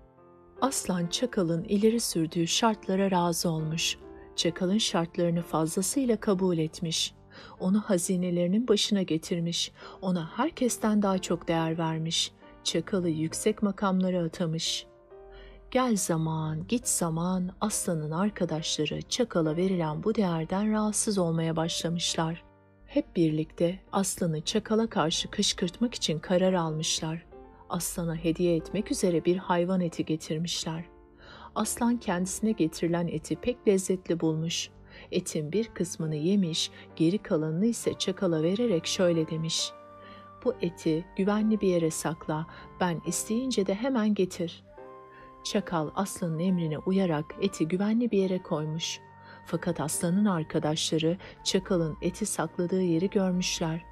Aslan Çakal'ın ileri sürdüğü şartlara razı olmuş. Çakal'ın şartlarını fazlasıyla kabul etmiş. Onu hazinelerinin başına getirmiş, ona herkesten daha çok değer vermiş. Çakal'ı yüksek makamlara atamış. Gel zaman, git zaman, Aslan'ın arkadaşları Çakal'a verilen bu değerden rahatsız olmaya başlamışlar. Hep birlikte Aslan'ı Çakal'a karşı kışkırtmak için karar almışlar. Aslan'a hediye etmek üzere bir hayvan eti getirmişler. Aslan kendisine getirilen eti pek lezzetli bulmuş. Etin bir kısmını yemiş, geri kalanını ise Çakal'a vererek şöyle demiş. Bu eti güvenli bir yere sakla, ben isteyince de hemen getir. Çakal Aslan'ın emrine uyarak eti güvenli bir yere koymuş. Fakat Aslan'ın arkadaşları Çakal'ın eti sakladığı yeri görmüşler.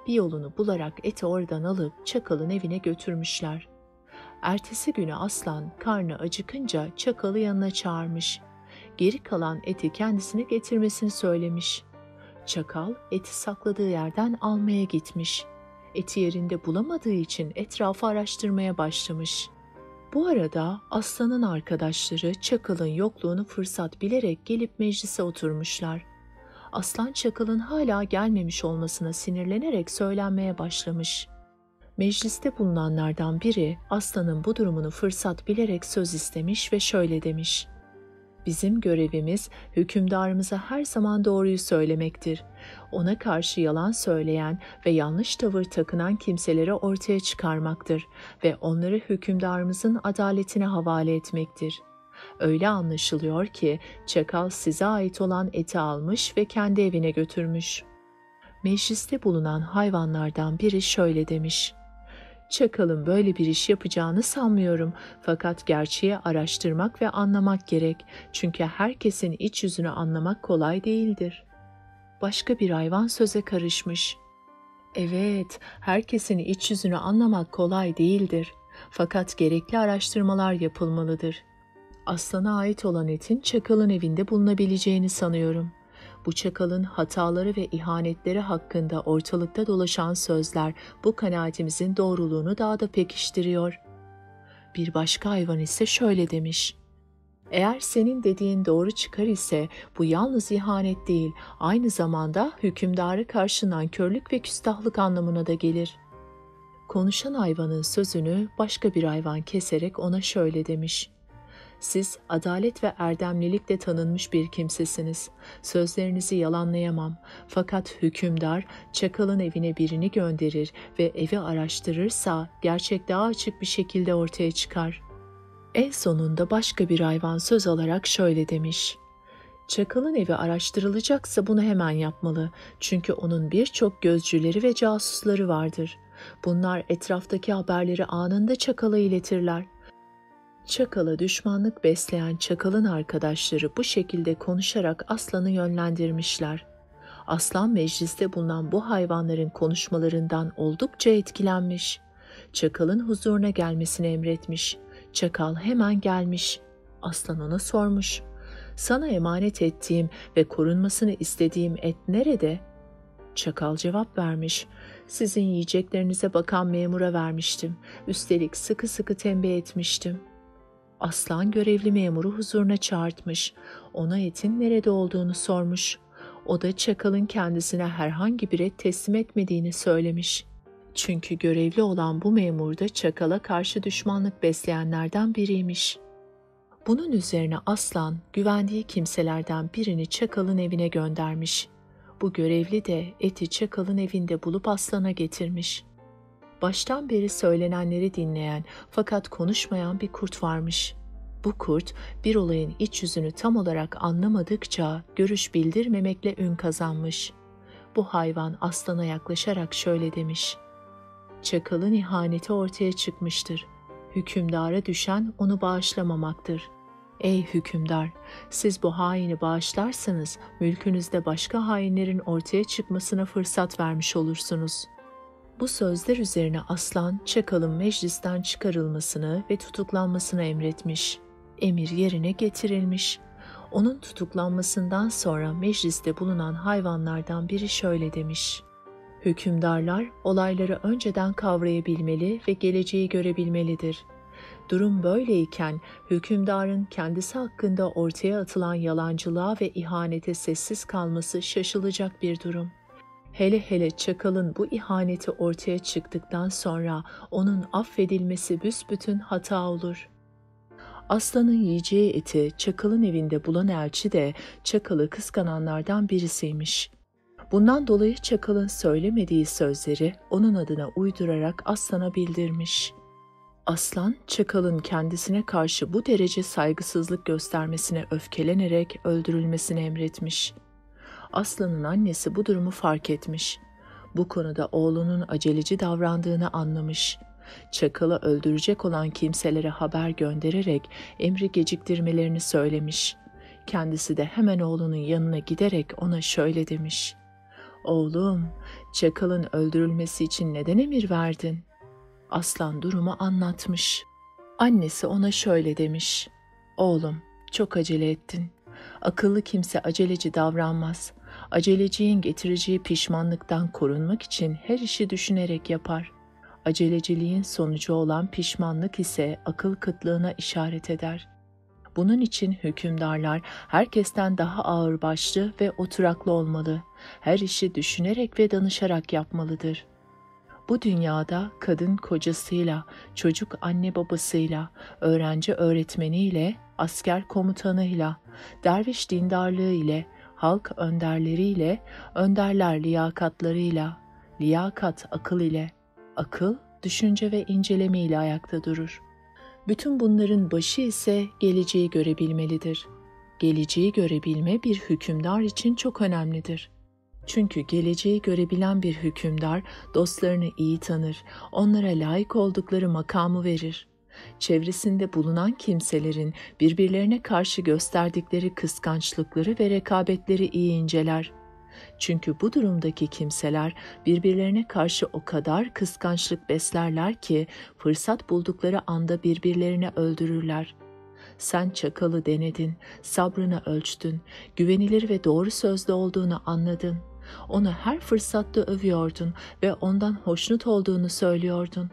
Bir yolunu bularak eti oradan alıp Çakal'ın evine götürmüşler. Ertesi günü Aslan karnı acıkınca Çakal'ı yanına çağırmış. Geri kalan eti kendisine getirmesini söylemiş. Çakal eti sakladığı yerden almaya gitmiş. Eti yerinde bulamadığı için etrafı araştırmaya başlamış. Bu arada Aslan'ın arkadaşları Çakal'ın yokluğunu fırsat bilerek gelip meclise oturmuşlar. Aslan Çakal'ın hala gelmemiş olmasına sinirlenerek söylenmeye başlamış. Mecliste bulunanlardan biri Aslan'ın bu durumunu fırsat bilerek söz istemiş ve şöyle demiş. Bizim görevimiz hükümdarımıza her zaman doğruyu söylemektir. Ona karşı yalan söyleyen ve yanlış tavır takınan kimseleri ortaya çıkarmaktır ve onları hükümdarımızın adaletine havale etmektir. Öyle anlaşılıyor ki Çakal size ait olan eti almış ve kendi evine götürmüş. Mecliste bulunan hayvanlardan biri şöyle demiş. Çakalın böyle bir iş yapacağını sanmıyorum. Fakat gerçeği araştırmak ve anlamak gerek. Çünkü herkesin iç yüzünü anlamak kolay değildir. Başka bir hayvan söze karışmış. Evet, herkesin iç yüzünü anlamak kolay değildir. Fakat gerekli araştırmalar yapılmalıdır. Aslana ait olan etin çakalın evinde bulunabileceğini sanıyorum. Bu çakalın hataları ve ihanetleri hakkında ortalıkta dolaşan sözler bu kanaatimizin doğruluğunu daha da pekiştiriyor. Bir başka hayvan ise şöyle demiş: Eğer senin dediğin doğru çıkar ise bu yalnız ihanet değil, aynı zamanda hükümdarı karşı nankörlük ve küstahlık anlamına da gelir. Konuşan hayvanın sözünü başka bir hayvan keserek ona şöyle demiş: Siz adalet ve erdemlilikle tanınmış bir kimsesiniz. Sözlerinizi yalanlayamam. Fakat hükümdar çakalın evine birini gönderir ve evi araştırırsa gerçek daha açık bir şekilde ortaya çıkar. En sonunda başka bir hayvan söz alarak şöyle demiş: Çakalın evi araştırılacaksa bunu hemen yapmalı. Çünkü onun birçok gözcüleri ve casusları vardır. Bunlar etraftaki haberleri anında çakala iletirler. Çakala düşmanlık besleyen çakalın arkadaşları bu şekilde konuşarak aslanı yönlendirmişler. Aslan mecliste bulunan bu hayvanların konuşmalarından oldukça etkilenmiş. Çakalın huzuruna gelmesini emretmiş. Çakal hemen gelmiş. Aslan ona sormuş: Sana emanet ettiğim ve korunmasını istediğim et nerede? Çakal cevap vermiş: Sizin yiyeceklerinize bakan memura vermiştim. Üstelik sıkı sıkı tembih etmiştim. Aslan görevli memuru huzuruna çağırtmış. Ona etin nerede olduğunu sormuş. O da çakalın kendisine herhangi bir et teslim etmediğini söylemiş. Çünkü görevli olan bu memur da çakala karşı düşmanlık besleyenlerden biriymiş. Bunun üzerine aslan güvendiği kimselerden birini çakalın evine göndermiş. Bu görevli de eti çakalın evinde bulup aslana getirmiş. Baştan beri söylenenleri dinleyen fakat konuşmayan bir kurt varmış. Bu kurt bir olayın iç yüzünü tam olarak anlamadıkça görüş bildirmemekle ün kazanmış. Bu hayvan aslana yaklaşarak şöyle demiş: Çakalın ihaneti ortaya çıkmıştır. Hükümdara düşen onu bağışlamamaktır. Ey hükümdar, siz bu haini bağışlarsanız mülkünüzde başka hainlerin ortaya çıkmasına fırsat vermiş olursunuz. Bu sözler üzerine aslan çakalın meclisten çıkarılmasını ve tutuklanmasını emretmiş. Emir yerine getirilmiş. Onun tutuklanmasından sonra mecliste bulunan hayvanlardan biri şöyle demiş: Hükümdarlar olayları önceden kavrayabilmeli ve geleceği görebilmelidir. Durum böyleyken hükümdarın kendisi hakkında ortaya atılan yalancılığa ve ihanete sessiz kalması şaşılacak bir durum. Hele hele çakalın bu ihaneti ortaya çıktıktan sonra onun affedilmesi büsbütün hata olur. Aslanın yiyeceği eti çakalın evinde bulan elçi de çakalı kıskananlardan birisiymiş. Bundan dolayı çakalın söylemediği sözleri onun adına uydurarak aslana bildirmiş. Aslan, çakalın kendisine karşı bu derece saygısızlık göstermesine öfkelenerek öldürülmesini emretmiş. Aslanın annesi bu durumu fark etmiş. Bu konuda oğlunun aceleci davrandığını anlamış. Çakalı öldürecek olan kimselere haber göndererek emri geciktirmelerini söylemiş. Kendisi de hemen oğlunun yanına giderek ona şöyle demiş: Oğlum, çakalın öldürülmesi için neden emir verdin? Aslan durumu anlatmış. Annesi ona şöyle demiş: Oğlum, çok acele ettin. Akıllı kimse aceleci davranmaz. Aceleciliğin getireceği pişmanlıktan korunmak için her işi düşünerek yapar. Aceleciliğin sonucu olan pişmanlık ise akıl kıtlığına işaret eder. Bunun için hükümdarlar herkesten daha ağırbaşlı ve oturaklı olmalı. Her işi düşünerek ve danışarak yapmalıdır. Bu dünyada kadın kocasıyla, çocuk anne babasıyla, öğrenci öğretmeniyle, asker komutanıyla, derviş dindarlığı ile, halk önderleriyle, önderler liyakatlarıyla, liyakat akıl ile, akıl düşünce ve inceleme ile ayakta durur. Bütün bunların başı ise geleceği görebilmelidir. Geleceği görebilme bir hükümdar için çok önemlidir. Çünkü geleceği görebilen bir hükümdar dostlarını iyi tanır, onlara layık oldukları makamı verir. Çevresinde bulunan kimselerin birbirlerine karşı gösterdikleri kıskançlıkları ve rekabetleri iyi inceler. Çünkü bu durumdaki kimseler birbirlerine karşı o kadar kıskançlık beslerler ki fırsat buldukları anda birbirlerini öldürürler. Sen çakalı denedin, sabrını ölçtün, güvenilir ve doğru sözlü olduğunu anladın. Onu her fırsatta övüyordun ve ondan hoşnut olduğunu söylüyordun.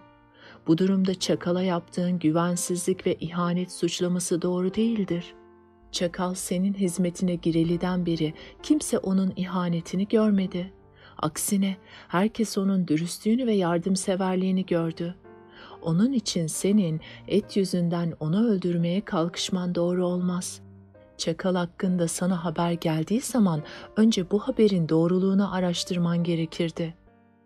Bu durumda çakala yaptığın güvensizlik ve ihanet suçlaması doğru değildir. Çakal senin hizmetine gireliden beri kimse onun ihanetini görmedi. Aksine herkes onun dürüstlüğünü ve yardımseverliğini gördü. Onun için senin et yüzünden onu öldürmeye kalkışman doğru olmaz. Çakal hakkında sana haber geldiği zaman önce bu haberin doğruluğunu araştırman gerekirdi.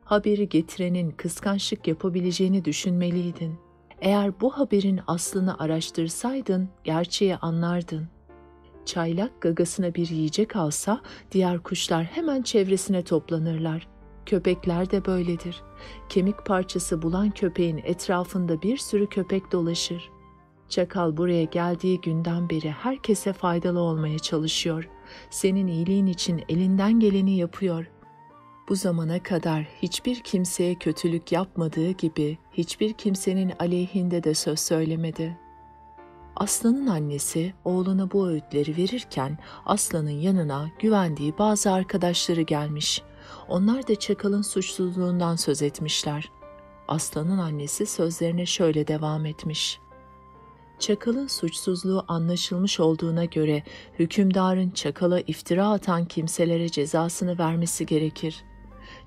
Haberi getirenin kıskançlık yapabileceğini düşünmeliydin. Eğer bu haberin aslını araştırsaydın gerçeği anlardın. Çaylak gagasına bir yiyecek alsa diğer kuşlar hemen çevresine toplanırlar. Köpekler de böyledir. Kemik parçası bulan köpeğin etrafında bir sürü köpek dolaşır. Çakal buraya geldiği günden beri herkese faydalı olmaya çalışıyor. Senin iyiliğin için elinden geleni yapıyor. Bu zamana kadar hiçbir kimseye kötülük yapmadığı gibi hiçbir kimsenin aleyhinde de söz söylemedi. Aslanın annesi oğluna bu öğütleri verirken aslanın yanına güvendiği bazı arkadaşları gelmiş. Onlar da çakalın suçsuzluğundan söz etmişler. Aslanın annesi sözlerine şöyle devam etmiş. Çakalın suçsuzluğu anlaşılmış olduğuna göre hükümdarın çakala iftira atan kimselere cezasını vermesi gerekir.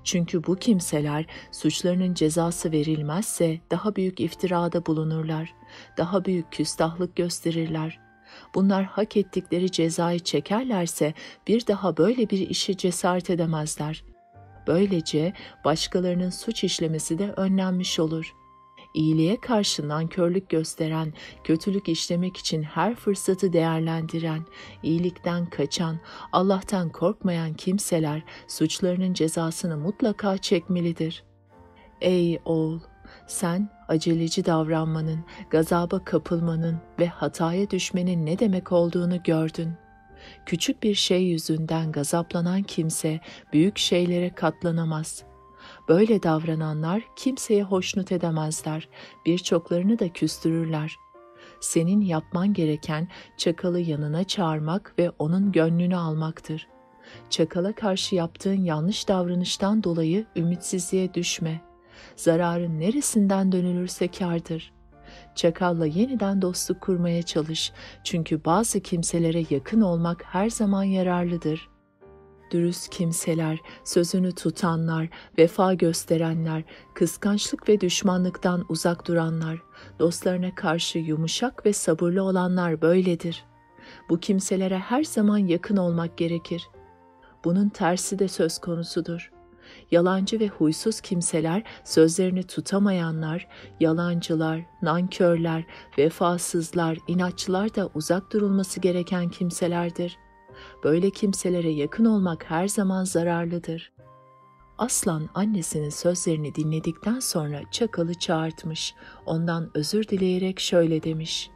Çünkü bu kimseler suçlarının cezası verilmezse daha büyük iftirada bulunurlar, daha büyük küstahlık gösterirler. Bunlar hak ettikleri cezayı çekerlerse bir daha böyle bir işe cesaret edemezler. Böylece başkalarının suç işlemesi de önlenmiş olur. İyiliğe karşı nankörlük gösteren, kötülük işlemek için her fırsatı değerlendiren, iyilikten kaçan, Allah'tan korkmayan kimseler suçlarının cezasını mutlaka çekmelidir. Ey oğul! Sen aceleci davranmanın, gazaba kapılmanın ve hataya düşmenin ne demek olduğunu gördün. Küçük bir şey yüzünden gazaplanan kimse büyük şeylere katlanamaz. Böyle davrananlar kimseye hoşnut edemezler, birçoklarını da küstürürler. Senin yapman gereken çakalı yanına çağırmak ve onun gönlünü almaktır. Çakala karşı yaptığın yanlış davranıştan dolayı ümitsizliğe düşme. Zararın neresinden dönülürse kârdır. Çakalla yeniden dostluk kurmaya çalış, çünkü bazı kimselere yakın olmak her zaman yararlıdır. Dürüst kimseler, sözünü tutanlar, vefa gösterenler, kıskançlık ve düşmanlıktan uzak duranlar, dostlarına karşı yumuşak ve sabırlı olanlar böyledir. Bu kimselere her zaman yakın olmak gerekir. Bunun tersi de söz konusudur. Yalancı ve huysuz kimseler, sözlerini tutamayanlar, yalancılar, nankörler, vefasızlar, inatçılar da uzak durulması gereken kimselerdir. Böyle kimselere yakın olmak her zaman zararlıdır. Aslan annesinin sözlerini dinledikten sonra çakalı çağırtmış, ondan özür dileyerek şöyle demiş.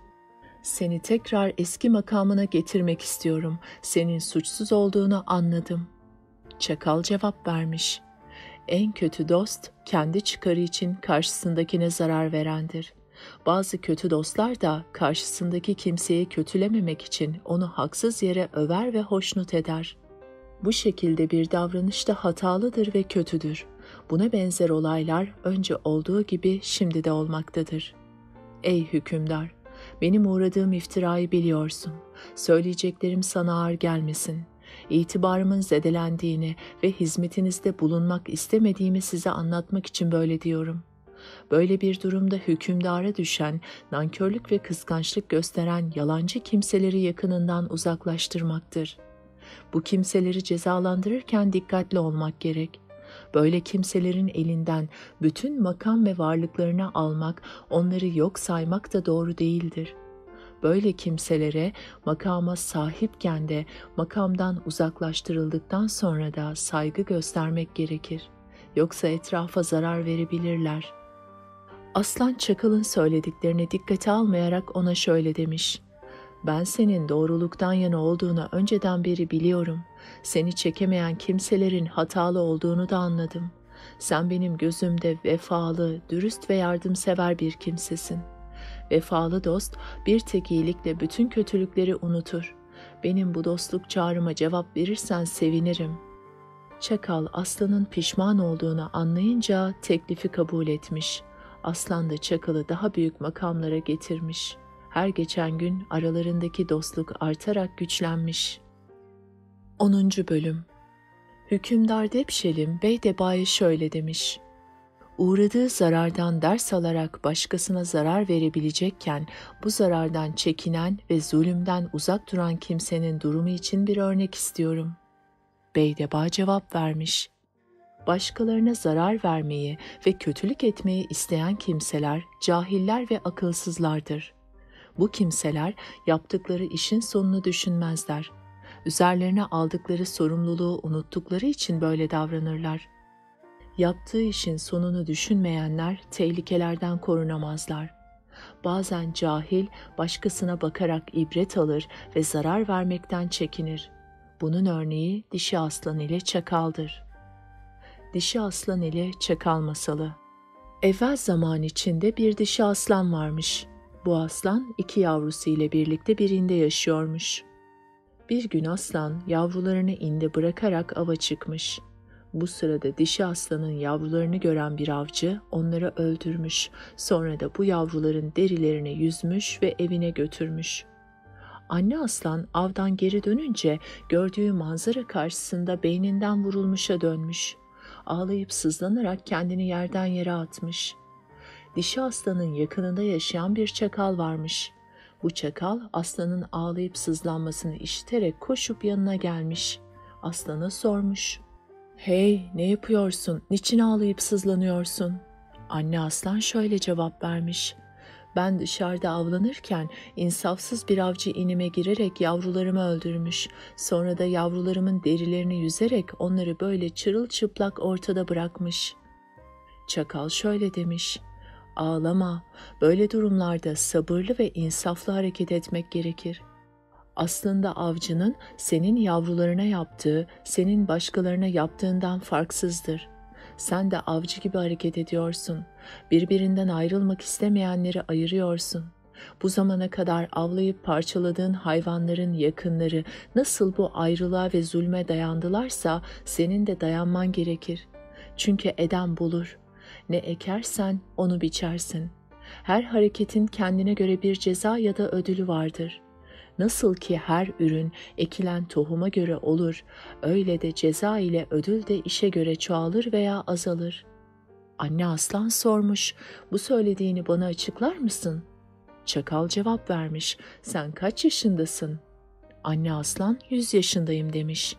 Seni tekrar eski makamına getirmek istiyorum, senin suçsuz olduğunu anladım. Çakal cevap vermiş. En kötü dost, kendi çıkarı için karşısındakine zarar verendir. Bazı kötü dostlar da karşısındaki kimseyi kötülememek için onu haksız yere över ve hoşnut eder. Bu şekilde bir davranış da hatalıdır ve kötüdür. Buna benzer olaylar önce olduğu gibi şimdi de olmaktadır. Ey hükümdar! Benim uğradığım iftirayı biliyorsun. Söyleyeceklerim sana ağır gelmesin. İtibarımın zedelendiğini ve hizmetinizde bulunmak istemediğimi size anlatmak için böyle diyorum. Böyle bir durumda hükümdara düşen, nankörlük ve kıskançlık gösteren yalancı kimseleri yakınından uzaklaştırmaktır. Bu kimseleri cezalandırırken dikkatli olmak gerek. Böyle kimselerin elinden bütün makam ve varlıklarını almak, onları yok saymak da doğru değildir. Böyle kimselere makama sahipken de makamdan uzaklaştırıldıktan sonra da saygı göstermek gerekir. Yoksa etrafa zarar verebilirler. Aslan çakalın söylediklerine dikkate almayarak ona şöyle demiş: "Ben senin doğruluktan yana olduğunu önceden beri biliyorum. Seni çekemeyen kimselerin hatalı olduğunu da anladım. Sen benim gözümde vefalı, dürüst ve yardımsever bir kimsesin. Vefalı dost bir tek iyilikle bütün kötülükleri unutur. Benim bu dostluk çağrıma cevap verirsen sevinirim." Çakal aslanın pişman olduğunu anlayınca teklifi kabul etmiş. Aslan da çakalı daha büyük makamlara getirmiş. Her geçen gün aralarındaki dostluk artarak güçlenmiş. 10. Bölüm. Hükümdar Depşelim Beydeba'ya şöyle demiş: "Uğradığı zarardan ders alarak başkasına zarar verebilecekken bu zarardan çekinen ve zulümden uzak duran kimsenin durumu için bir örnek istiyorum." Beydeba cevap vermiş: "Başkalarına zarar vermeyi ve kötülük etmeyi isteyen kimseler cahiller ve akılsızlardır. Bu kimseler yaptıkları işin sonunu düşünmezler. Üzerlerine aldıkları sorumluluğu unuttukları için böyle davranırlar. Yaptığı işin sonunu düşünmeyenler tehlikelerden korunamazlar. Bazen cahil başkasına bakarak ibret alır ve zarar vermekten çekinir. Bunun örneği dişi aslan ile çakaldır." Dişi aslan ile çakal masalı. Evvel zaman içinde bir dişi aslan varmış. Bu aslan 2 yavrusu ile birlikte bir inde yaşıyormuş. Bir gün aslan yavrularını inde bırakarak ava çıkmış. Bu sırada dişi aslanın yavrularını gören bir avcı onları öldürmüş. Sonra da bu yavruların derilerini yüzmüş ve evine götürmüş. Anne aslan avdan geri dönünce gördüğü manzara karşısında beyninden vurulmuşa dönmüş. Ağlayıp sızlanarak kendini yerden yere atmış. Dişi aslanın yakınında yaşayan bir çakal varmış. Bu çakal aslanın ağlayıp sızlanmasını işiterek koşup yanına gelmiş. Aslana sormuş: "Hey, ne yapıyorsun? Niçin ağlayıp sızlanıyorsun?" Anne aslan şöyle cevap vermiş: "Ben dışarıda avlanırken insafsız bir avcı inime girerek yavrularımı öldürmüş. Sonra da yavrularımın derilerini yüzerek onları böyle çırılçıplak ortada bırakmış." Çakal şöyle demiş: "Ağlama, böyle durumlarda sabırlı ve insaflı hareket etmek gerekir. Aslında avcının senin yavrularına yaptığı, senin başkalarına yaptığından farksızdır. Sen de avcı gibi hareket ediyorsun. Birbirinden ayrılmak istemeyenleri ayırıyorsun. Bu zamana kadar avlayıp parçaladığın hayvanların yakınları nasıl bu ayrılığa ve zulme dayandılarsa senin de dayanman gerekir. Çünkü eden bulur. Ne ekersen onu biçersin. Her hareketin kendine göre bir ceza ya da ödülü vardır. Nasıl ki her ürün ekilen tohuma göre olur, öyle de ceza ile ödül de işe göre çoğalır veya azalır." Anne aslan sormuş: "Bu söylediğini bana açıklar mısın?" Çakal cevap vermiş: "Sen kaç yaşındasın?" Anne aslan 100 yaşındayım demiş.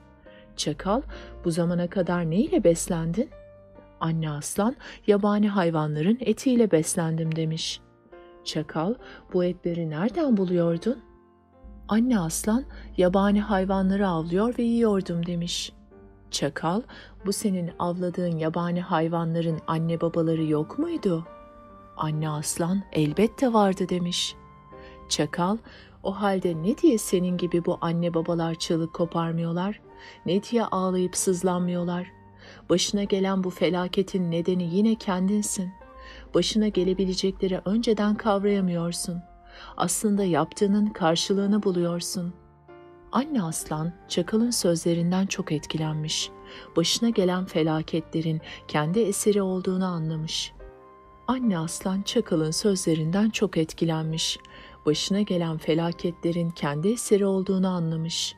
Çakal: "Bu zamana kadar ne ile beslendin?" Anne aslan yabani hayvanların etiyle beslendim demiş. Çakal: "Bu etleri nereden buluyordun?" Anne aslan yabani hayvanları avlıyor ve yiyordum demiş. Çakal: "Bu senin avladığın yabani hayvanların anne babaları yok muydu?" Anne aslan: "Elbette vardı" demiş. Çakal: "O halde ne diye senin gibi bu anne babalar çığlık koparmıyorlar? Ne diye ağlayıp sızlanmıyorlar? Başına gelen bu felaketin nedeni yine kendinsin. Başına gelebilecekleri önceden kavrayamıyorsun. Aslında yaptığının karşılığını buluyorsun." Anne aslan çakalın sözlerinden çok etkilenmiş. Başına gelen felaketlerin kendi eseri olduğunu anlamış. Anne aslan çakalın sözlerinden çok etkilenmiş. Başına gelen felaketlerin kendi eseri olduğunu anlamış.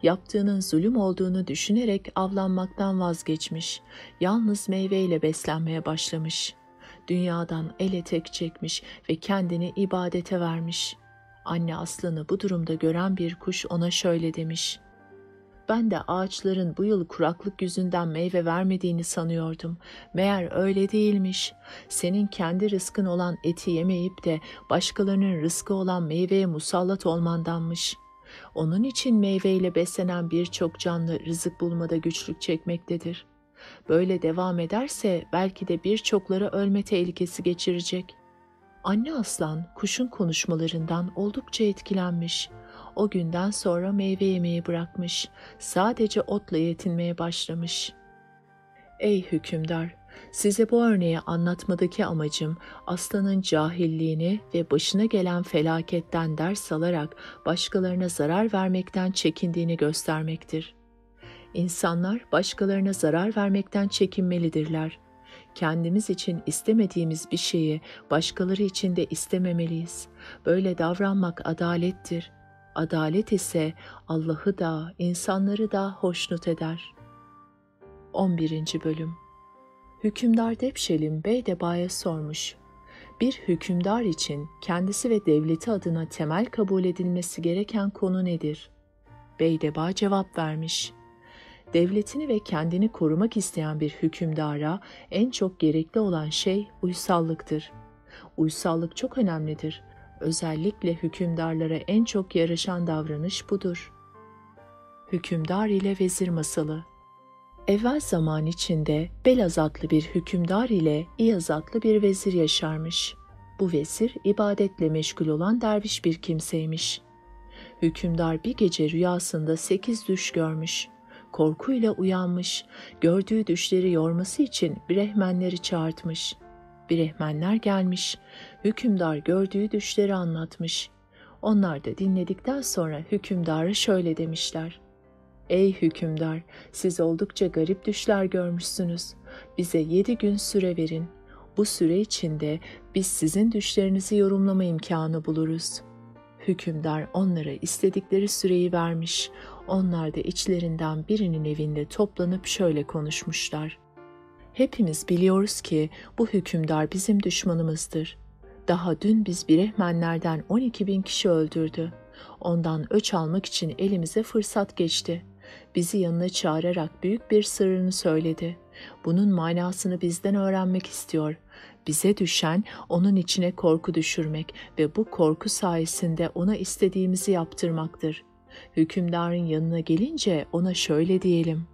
Yaptığının zulüm olduğunu düşünerek avlanmaktan vazgeçmiş. Yalnız meyveyle beslenmeye başlamış. Dünyadan el etek çekmiş ve kendini ibadete vermiş. Anne aslanı bu durumda gören bir kuş ona şöyle demiş: Ben de ağaçların bu yıl kuraklık yüzünden meyve vermediğini sanıyordum. Meğer öyle değilmiş. Senin kendi rızkın olan eti yemeyip de başkalarının rızkı olan meyveye musallat olmandanmış. Onun için meyveyle beslenen birçok canlı rızık bulmada güçlük çekmektedir. Böyle devam ederse belki de birçokları ölme tehlikesi geçirecek. Anne aslan kuşun konuşmalarından oldukça etkilenmiş. O günden sonra meyve yemeyi bırakmış, sadece otla yetinmeye başlamış. Ey hükümdar, size bu örneği anlatmadaki amacım aslanın cahilliğini ve başına gelen felaketten ders alarak başkalarına zarar vermekten çekindiğini göstermektir. İnsanlar başkalarına zarar vermekten çekinmelidirler. Kendimiz için istemediğimiz bir şeyi başkaları için de istememeliyiz. Böyle davranmak adalettir. Adalet ise Allah'ı da insanları da hoşnut eder. 11. Bölüm. Hükümdar Depşelim Beydeba'ya sormuş. Bir hükümdar için kendisi ve devleti adına temel kabul edilmesi gereken konu nedir? Beydeba cevap vermiş. Devletini ve kendini korumak isteyen bir hükümdara en çok gerekli olan şey uysallıktır. Uysallık çok önemlidir. Özellikle hükümdarlara en çok yaraşan davranış budur. Hükümdar ile vezir masalı. Evvel zaman içinde Belaz adlı bir hükümdar ile İyaz adlı bir vezir yaşarmış. Bu vezir ibadetle meşgul olan derviş bir kimseymiş. Hükümdar bir gece rüyasında 8 düş görmüş. Korkuyla uyanmış, gördüğü düşleri yorması için birehmenleri çağırtmış. Birehmenler gelmiş, hükümdar gördüğü düşleri anlatmış. Onlar da dinledikten sonra hükümdara şöyle demişler. Ey hükümdar, siz oldukça garip düşler görmüşsünüz. Bize 7 gün süre verin. Bu süre içinde biz sizin düşlerinizi yorumlama imkanı buluruz. Hükümdar onlara istedikleri süreyi vermiş. Onlar da içlerinden birinin evinde toplanıp şöyle konuşmuşlar. Hepimiz biliyoruz ki bu hükümdar bizim düşmanımızdır. Daha dün biz birehmenlerden 12.000 kişi öldürdü. Ondan öç almak için elimize fırsat geçti. Bizi yanına çağırarak büyük bir sırrını söyledi. Bunun manasını bizden öğrenmek istiyor. Bize düşen onun içine korku düşürmek ve bu korku sayesinde ona istediğimizi yaptırmaktır. Hükümdarın yanına gelince ona şöyle diyelim.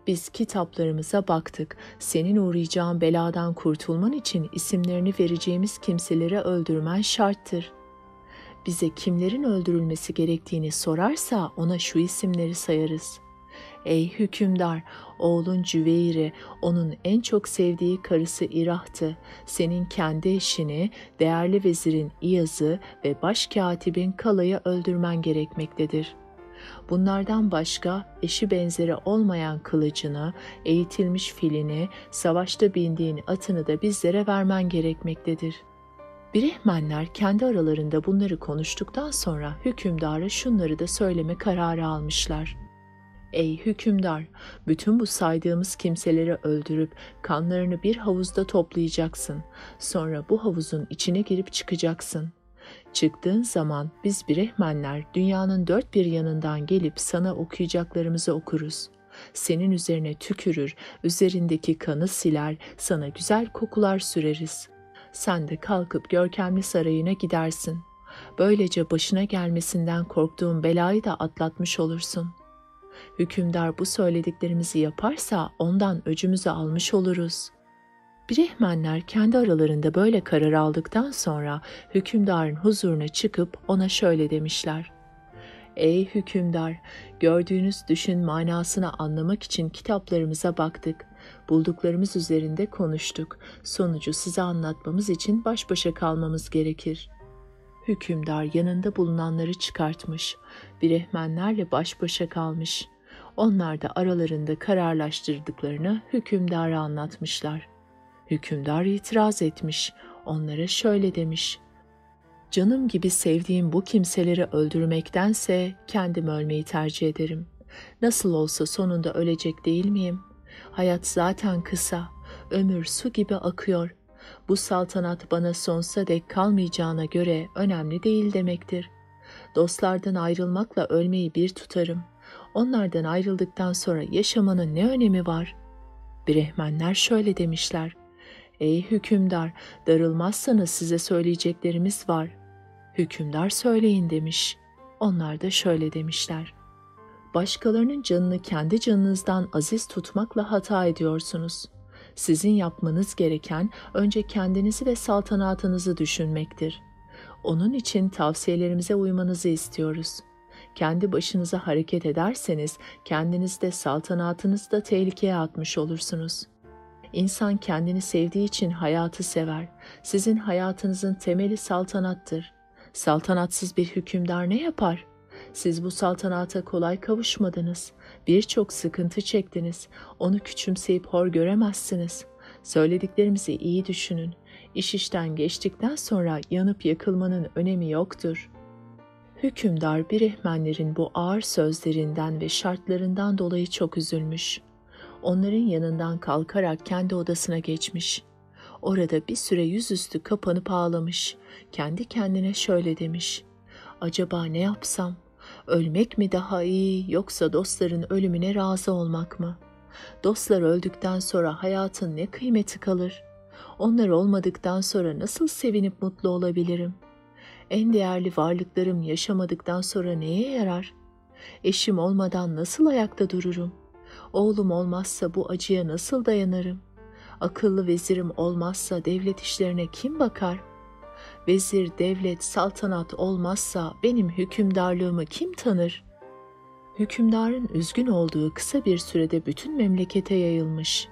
Biz kitaplarımıza baktık. Senin uğrayacağın beladan kurtulman için isimlerini vereceğimiz kimseleri öldürmen şarttır. Bize kimlerin öldürülmesi gerektiğini sorarsa ona şu isimleri sayarız. Ey hükümdar, oğlun Cüveyr'i, onun en çok sevdiği karısı İrah'tı. Senin kendi eşini, değerli vezirin İyaz'ı ve başkatibin Kala'yı öldürmen gerekmektedir. Bunlardan başka eşi benzeri olmayan kılıcını, eğitilmiş filini, savaşta bindiğin atını da bizlere vermen gerekmektedir. Birehmenler kendi aralarında bunları konuştuktan sonra hükümdara şunları da söyleme kararı almışlar. Ey hükümdar, bütün bu saydığımız kimseleri öldürüp kanlarını bir havuzda toplayacaksın. Sonra bu havuzun içine girip çıkacaksın. Çıktığın zaman biz birehmenler dünyanın dört bir yanından gelip sana okuyacaklarımızı okuruz. Senin üzerine tükürür, üzerindeki kanı siler, sana güzel kokular süreriz. Sen de kalkıp görkemli sarayına gidersin. Böylece başına gelmesinden korktuğun belayı da atlatmış olursun. Hükümdar bu söylediklerimizi yaparsa ondan öcümüzü almış oluruz. Birehmenler kendi aralarında böyle karar aldıktan sonra hükümdarın huzuruna çıkıp ona şöyle demişler. Ey hükümdar, gördüğünüz düşün manasını anlamak için kitaplarımıza baktık. Bulduklarımız üzerinde konuştuk. Sonucu size anlatmamız için baş başa kalmamız gerekir. Hükümdar yanında bulunanları çıkartmış. Birehmenlerle baş başa kalmış. Onlar da aralarında kararlaştırdıklarını hükümdara anlatmışlar. Hükümdar itiraz etmiş. Onlara şöyle demiş. Canım gibi sevdiğim bu kimseleri öldürmektense kendim ölmeyi tercih ederim. Nasıl olsa sonunda ölecek değil miyim? Hayat zaten kısa, ömür su gibi akıyor. Bu saltanat bana sonsuza dek kalmayacağına göre önemli değil demektir. Dostlardan ayrılmakla ölmeyi bir tutarım. Onlardan ayrıldıktan sonra yaşamanın ne önemi var? Brehmenler şöyle demişler: Ey hükümdar, darılmazsanız size söyleyeceklerimiz var. Hükümdar söyleyin demiş. Onlar da şöyle demişler: Başkalarının canını kendi canınızdan aziz tutmakla hata ediyorsunuz. Sizin yapmanız gereken önce kendinizi ve saltanatınızı düşünmektir. Onun için tavsiyelerimize uymanızı istiyoruz. Kendi başınıza hareket ederseniz kendiniz de saltanatınızı da tehlikeye atmış olursunuz. İnsan kendini sevdiği için hayatı sever. Sizin hayatınızın temeli saltanattır. Saltanatsız bir hükümdar ne yapar? Siz bu saltanata kolay kavuşmadınız. Birçok sıkıntı çektiniz. Onu küçümseyip hor göremezsiniz. Söylediklerimizi iyi düşünün. İş işten geçtikten sonra yanıp yakılmanın önemi yoktur. Hükümdar Brehmenlerin bu ağır sözlerinden ve şartlarından dolayı çok üzülmüş. Onların yanından kalkarak kendi odasına geçmiş. Orada bir süre yüzüstü kapanıp ağlamış. Kendi kendine şöyle demiş: Acaba ne yapsam? Ölmek mi daha iyi, yoksa dostların ölümüne razı olmak mı? Dostlar öldükten sonra hayatın ne kıymeti kalır? Onlar olmadıktan sonra nasıl sevinip mutlu olabilirim? En değerli varlıklarım yaşamadıktan sonra neye yarar? Eşim olmadan nasıl ayakta dururum? Oğlum olmazsa bu acıya nasıl dayanırım? Akıllı vezirim olmazsa devlet işlerine kim bakar? Vezir, devlet, saltanat olmazsa benim hükümdarlığımı kim tanır? Hükümdarın üzgün olduğu kısa bir sürede bütün memlekete yayılmış.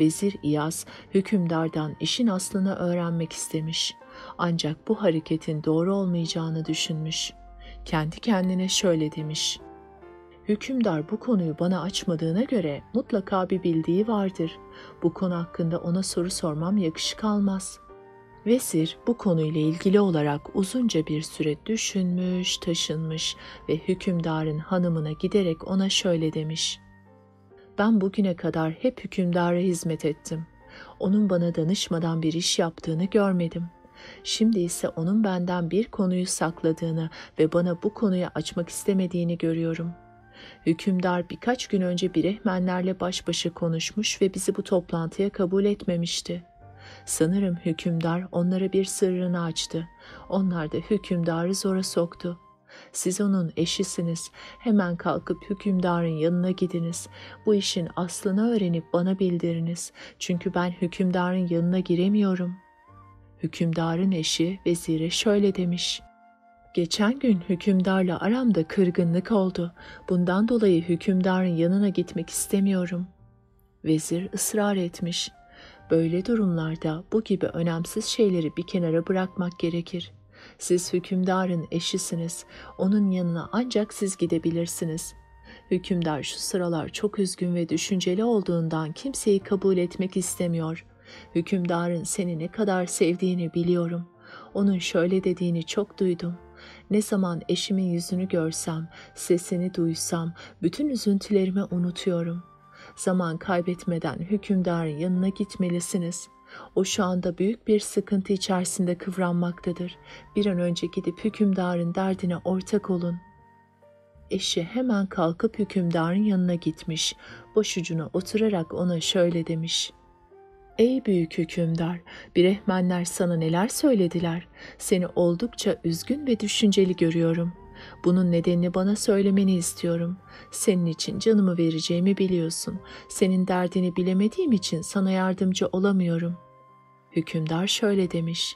Vezir İyaz, hükümdardan işin aslını öğrenmek istemiş. Ancak bu hareketin doğru olmayacağını düşünmüş. Kendi kendine şöyle demiş: Hükümdar bu konuyu bana açmadığına göre mutlaka bir bildiği vardır. Bu konu hakkında ona soru sormam yakışık almaz. Vezir bu konuyla ilgili olarak uzunca bir süre düşünmüş, taşınmış ve hükümdarın hanımına giderek ona şöyle demiş: Ben bugüne kadar hep hükümdara hizmet ettim. Onun bana danışmadan bir iş yaptığını görmedim. Şimdi ise onun benden bir konuyu sakladığını ve bana bu konuyu açmak istemediğini görüyorum. Hükümdar birkaç gün önce Brehmenlerle baş başa konuşmuş ve bizi bu toplantıya kabul etmemişti. Sanırım hükümdar onlara bir sırrını açtı. Onlar da hükümdarı zora soktu. Siz onun eşisiniz. Hemen kalkıp hükümdarın yanına gidiniz. Bu işin aslını öğrenip bana bildiriniz. Çünkü ben hükümdarın yanına giremiyorum. Hükümdarın eşi vezire şöyle demiş: Geçen gün hükümdarla aramda kırgınlık oldu. Bundan dolayı hükümdarın yanına gitmek istemiyorum. Vezir ısrar etmiş. Böyle durumlarda bu gibi önemsiz şeyleri bir kenara bırakmak gerekir. Siz hükümdarın eşisiniz. Onun yanına ancak siz gidebilirsiniz. Hükümdar şu sıralar çok üzgün ve düşünceli olduğundan kimseyi kabul etmek istemiyor. Hükümdarın seni ne kadar sevdiğini biliyorum. Onun şöyle dediğini çok duydum. Ne zaman eşimin yüzünü görsem, sesini duysam, bütün üzüntülerimi unutuyorum. Zaman kaybetmeden hükümdarın yanına gitmelisiniz. O şu anda büyük bir sıkıntı içerisinde kıvranmaktadır. Bir an önce gidip hükümdarın derdine ortak olun. Eşi hemen kalkıp hükümdarın yanına gitmiş. Başucuna oturarak ona şöyle demiş: Ey büyük hükümdar, Brehmenler sana neler söylediler? Seni oldukça üzgün ve düşünceli görüyorum. Bunun nedenini bana söylemeni istiyorum. Senin için canımı vereceğimi biliyorsun. Senin derdini bilemediğim için sana yardımcı olamıyorum. Hükümdar şöyle demiş: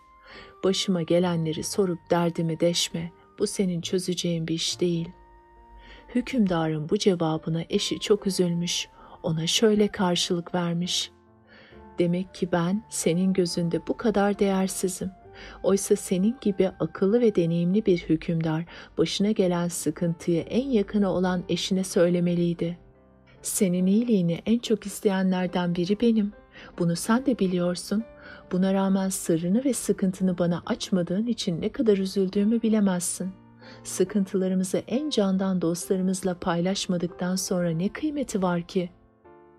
Başıma gelenleri sorup derdimi deşme. Bu senin çözeceğin bir iş değil. Hükümdarın bu cevabına eşi çok üzülmüş. Ona şöyle karşılık vermiş: Demek ki ben senin gözünde bu kadar değersizim. Oysa senin gibi akıllı ve deneyimli bir hükümdar başına gelen sıkıntıyı en yakını olan eşine söylemeliydi. Senin iyiliğini en çok isteyenlerden biri benim. Bunu sen de biliyorsun. Buna rağmen sırrını ve sıkıntını bana açmadığın için ne kadar üzüldüğümü bilemezsin. Sıkıntılarımızı en candan dostlarımızla paylaşmadıktan sonra ne kıymeti var ki?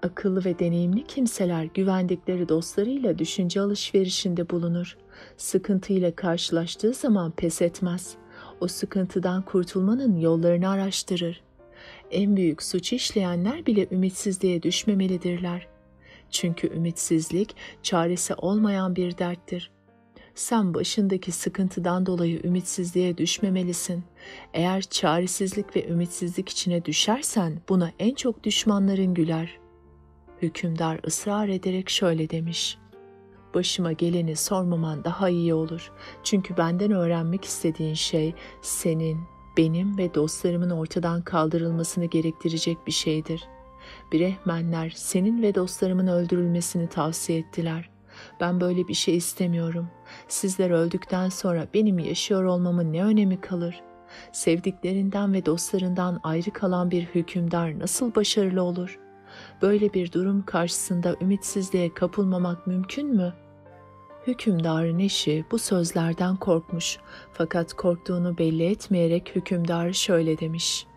Akıllı ve deneyimli kimseler güvendikleri dostlarıyla düşünce alışverişinde bulunur. Sıkıntıyla karşılaştığı zaman pes etmez. O sıkıntıdan kurtulmanın yollarını araştırır. En büyük suç işleyenler bile ümitsizliğe düşmemelidirler. Çünkü ümitsizlik çaresi olmayan bir derttir. Sen başındaki sıkıntıdan dolayı ümitsizliğe düşmemelisin. Eğer çaresizlik ve ümitsizlik içine düşersen buna en çok düşmanların güler. Hükümdar ısrar ederek şöyle demiş: Başıma geleni sormaman daha iyi olur. Çünkü benden öğrenmek istediğin şey senin, benim ve dostlarımın ortadan kaldırılmasını gerektirecek bir şeydir. Brehmenler senin ve dostlarımın öldürülmesini tavsiye ettiler. Ben böyle bir şey istemiyorum. Sizler öldükten sonra benim yaşıyor olmamın ne önemi kalır? Sevdiklerinden ve dostlarından ayrı kalan bir hükümdar nasıl başarılı olur? Böyle bir durum karşısında ümitsizliğe kapılmamak mümkün mü? Hükümdarın eşi bu sözlerden korkmuş, fakat korktuğunu belli etmeyerek hükümdar şöyle demiş: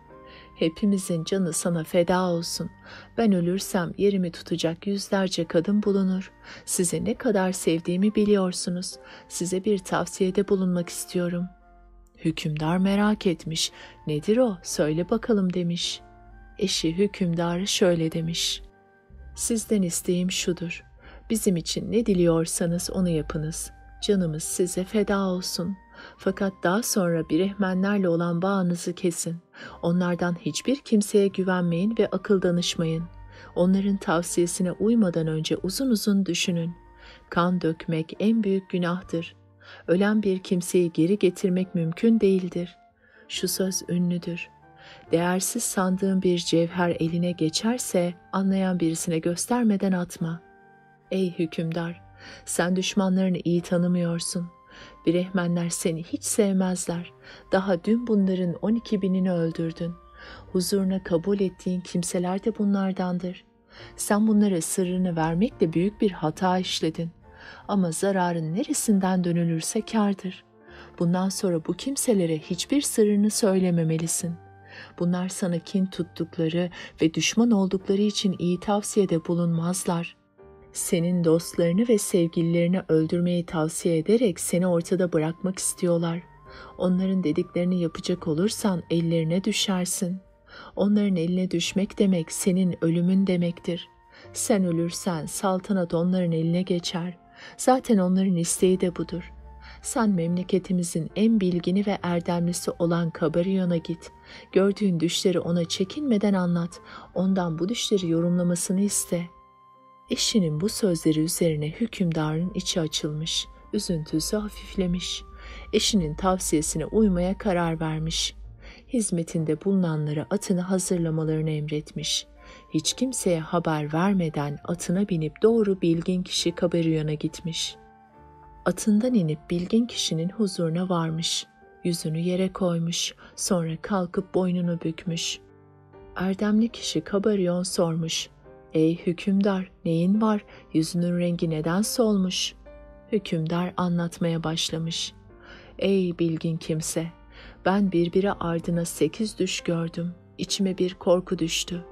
Hepimizin canı sana feda olsun. Ben ölürsem yerimi tutacak yüzlerce kadın bulunur. Sizi ne kadar sevdiğimi biliyorsunuz. Size bir tavsiyede bulunmak istiyorum. Hükümdar merak etmiş. Nedir o? Söyle bakalım demiş. Eşi hükümdarı şöyle demiş: Sizden isteğim şudur. Bizim için ne diliyorsanız onu yapınız. Canımız size feda olsun. Fakat daha sonra Brehmenlerle olan bağınızı kesin. Onlardan hiçbir kimseye güvenmeyin ve akıl danışmayın. Onların tavsiyesine uymadan önce uzun uzun düşünün. Kan dökmek en büyük günahtır. Ölen bir kimseyi geri getirmek mümkün değildir. Şu söz ünlüdür: Değersiz sandığın bir cevher eline geçerse anlayan birisine göstermeden atma. Ey hükümdar, sen düşmanlarını iyi tanımıyorsun. Brehmenler seni hiç sevmezler. Daha dün bunların 12.000'ini öldürdün. Huzuruna kabul ettiğin kimseler de bunlardandır. Sen bunlara sırrını vermekle büyük bir hata işledin. Ama zararın neresinden dönülürse kârdır. Bundan sonra bu kimselere hiçbir sırrını söylememelisin. Bunlar sana kin tuttukları ve düşman oldukları için iyi tavsiyede bulunmazlar. Senin dostlarını ve sevgililerini öldürmeyi tavsiye ederek seni ortada bırakmak istiyorlar. Onların dediklerini yapacak olursan ellerine düşersin. Onların eline düşmek demek senin ölümün demektir. Sen ölürsen saltanat onların eline geçer. Zaten onların isteği de budur. Sen memleketimizin en bilgini ve erdemlisi olan Kabaryon'a git. Gördüğün düşleri ona çekinmeden anlat. Ondan bu düşleri yorumlamasını iste. Eşinin bu sözleri üzerine hükümdarın içi açılmış, üzüntüsü hafiflemiş. Eşinin tavsiyesine uymaya karar vermiş. Hizmetinde bulunanlara atını hazırlamalarını emretmiş. Hiç kimseye haber vermeden atına binip doğru bilgin kişi Kabaryon'a gitmiş. Atından inip bilgin kişinin huzuruna varmış. Yüzünü yere koymuş, sonra kalkıp boynunu bükmüş. Erdemli kişi Kabaryon sormuş: Ey hükümdar, neyin var? Yüzünün rengi neden solmuş? Hükümdar anlatmaya başlamış. Ey bilgin kimse, ben birbiri ardına 8 düş gördüm. İçime bir korku düştü.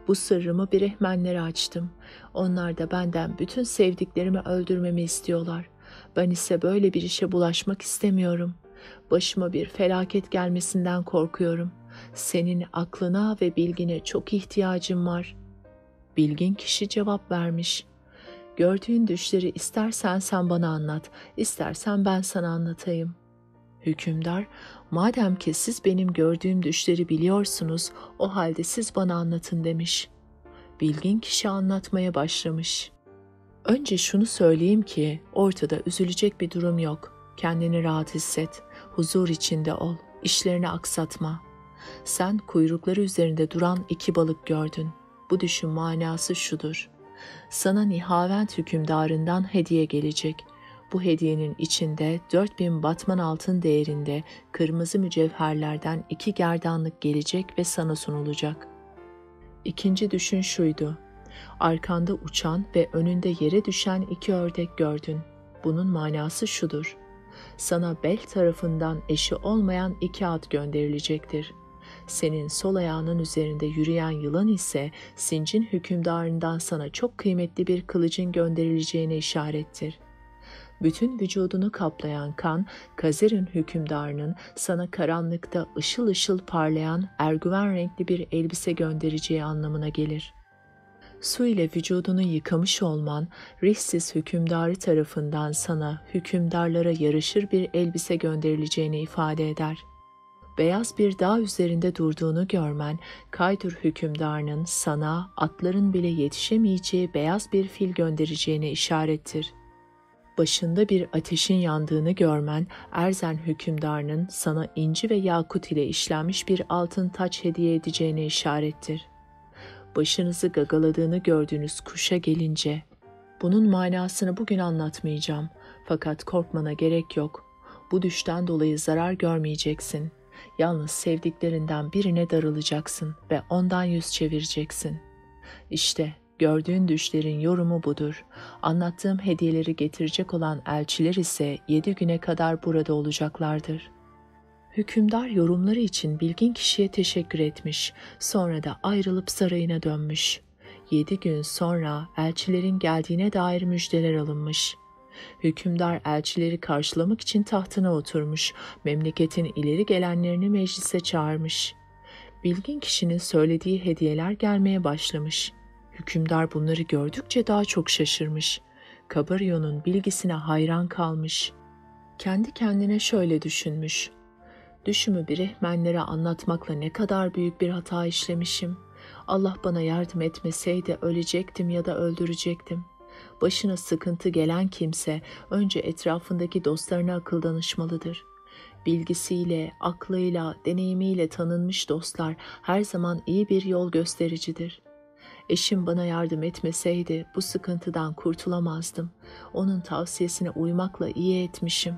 Bu sırrımı Brehmenlere açtım. Onlar da benden bütün sevdiklerimi öldürmemi istiyorlar. Ben ise böyle bir işe bulaşmak istemiyorum. Başıma bir felaket gelmesinden korkuyorum. Senin aklına ve bilgine çok ihtiyacım var. Bilgin kişi cevap vermiş. Gördüğün düşleri istersen sen bana anlat, istersen ben sana anlatayım. Hükümdar, madem ki siz benim gördüğüm düşleri biliyorsunuz, o halde siz bana anlatın demiş. Bilgin kişi anlatmaya başlamış. Önce şunu söyleyeyim ki ortada üzülecek bir durum yok. Kendini rahat hisset, huzur içinde ol, işlerini aksatma. Sen kuyrukları üzerinde duran 2 balık gördün. Bu düşün manası şudur: sana Nihavend hükümdarından hediye gelecek. Bu hediyenin içinde 4.000 batman altın değerinde kırmızı mücevherlerden 2 gerdanlık gelecek ve sana sunulacak. İkinci düşün şuydu: arkanda uçan ve önünde yere düşen 2 ördek gördün. Bunun manası şudur: sana Bel tarafından eşi olmayan 2 at gönderilecektir. Senin sol ayağının üzerinde yürüyen yılan ise Sinc'in hükümdarından sana çok kıymetli bir kılıcın gönderileceğine işarettir. Bütün vücudunu kaplayan kan, Kazer'in hükümdarının sana karanlıkta ışıl ışıl parlayan ergüven renkli bir elbise göndereceği anlamına gelir. Su ile vücudunu yıkamış olman, Rihsiz hükümdarı tarafından sana hükümdarlara yarışır bir elbise gönderileceğini ifade eder. Beyaz bir dağ üzerinde durduğunu görmen, Kaydur hükümdarının sana atların bile yetişemeyeceği beyaz bir fil göndereceğine işarettir. Başında bir ateşin yandığını görmen, Erzen hükümdarının sana inci ve yakut ile işlenmiş bir altın taç hediye edeceğine işarettir. Başınızı gagaladığını gördüğünüz kuşa gelince, bunun manasını bugün anlatmayacağım, fakat korkmana gerek yok. Bu düşten dolayı zarar görmeyeceksin. Yalnız sevdiklerinden birine darılacaksın ve ondan yüz çevireceksin. İşte gördüğün düşlerin yorumu budur. Anlattığım hediyeleri getirecek olan elçiler ise 7 güne kadar burada olacaklardır. Hükümdar yorumları için bilgin kişiye teşekkür etmiş, sonra da ayrılıp sarayına dönmüş. 7 gün sonra elçilerin geldiğine dair müjdeler alınmış. Hükümdar elçileri karşılamak için tahtına oturmuş, memleketin ileri gelenlerini meclise çağırmış. Bilgin kişinin söylediği hediyeler gelmeye başlamış. Hükümdar bunları gördükçe daha çok şaşırmış. Kabario'nun bilgisine hayran kalmış. Kendi kendine şöyle düşünmüş. Düşümü Brehmenlere anlatmakla ne kadar büyük bir hata işlemişim. Allah bana yardım etmeseydi ölecektim ya da öldürecektim. Başına sıkıntı gelen kimse önce etrafındaki dostlarına akıl danışmalıdır. Bilgisiyle, aklıyla, deneyimiyle tanınmış dostlar her zaman iyi bir yol göstericidir. Eşim bana yardım etmeseydi bu sıkıntıdan kurtulamazdım. Onun tavsiyesine uymakla iyi etmişim.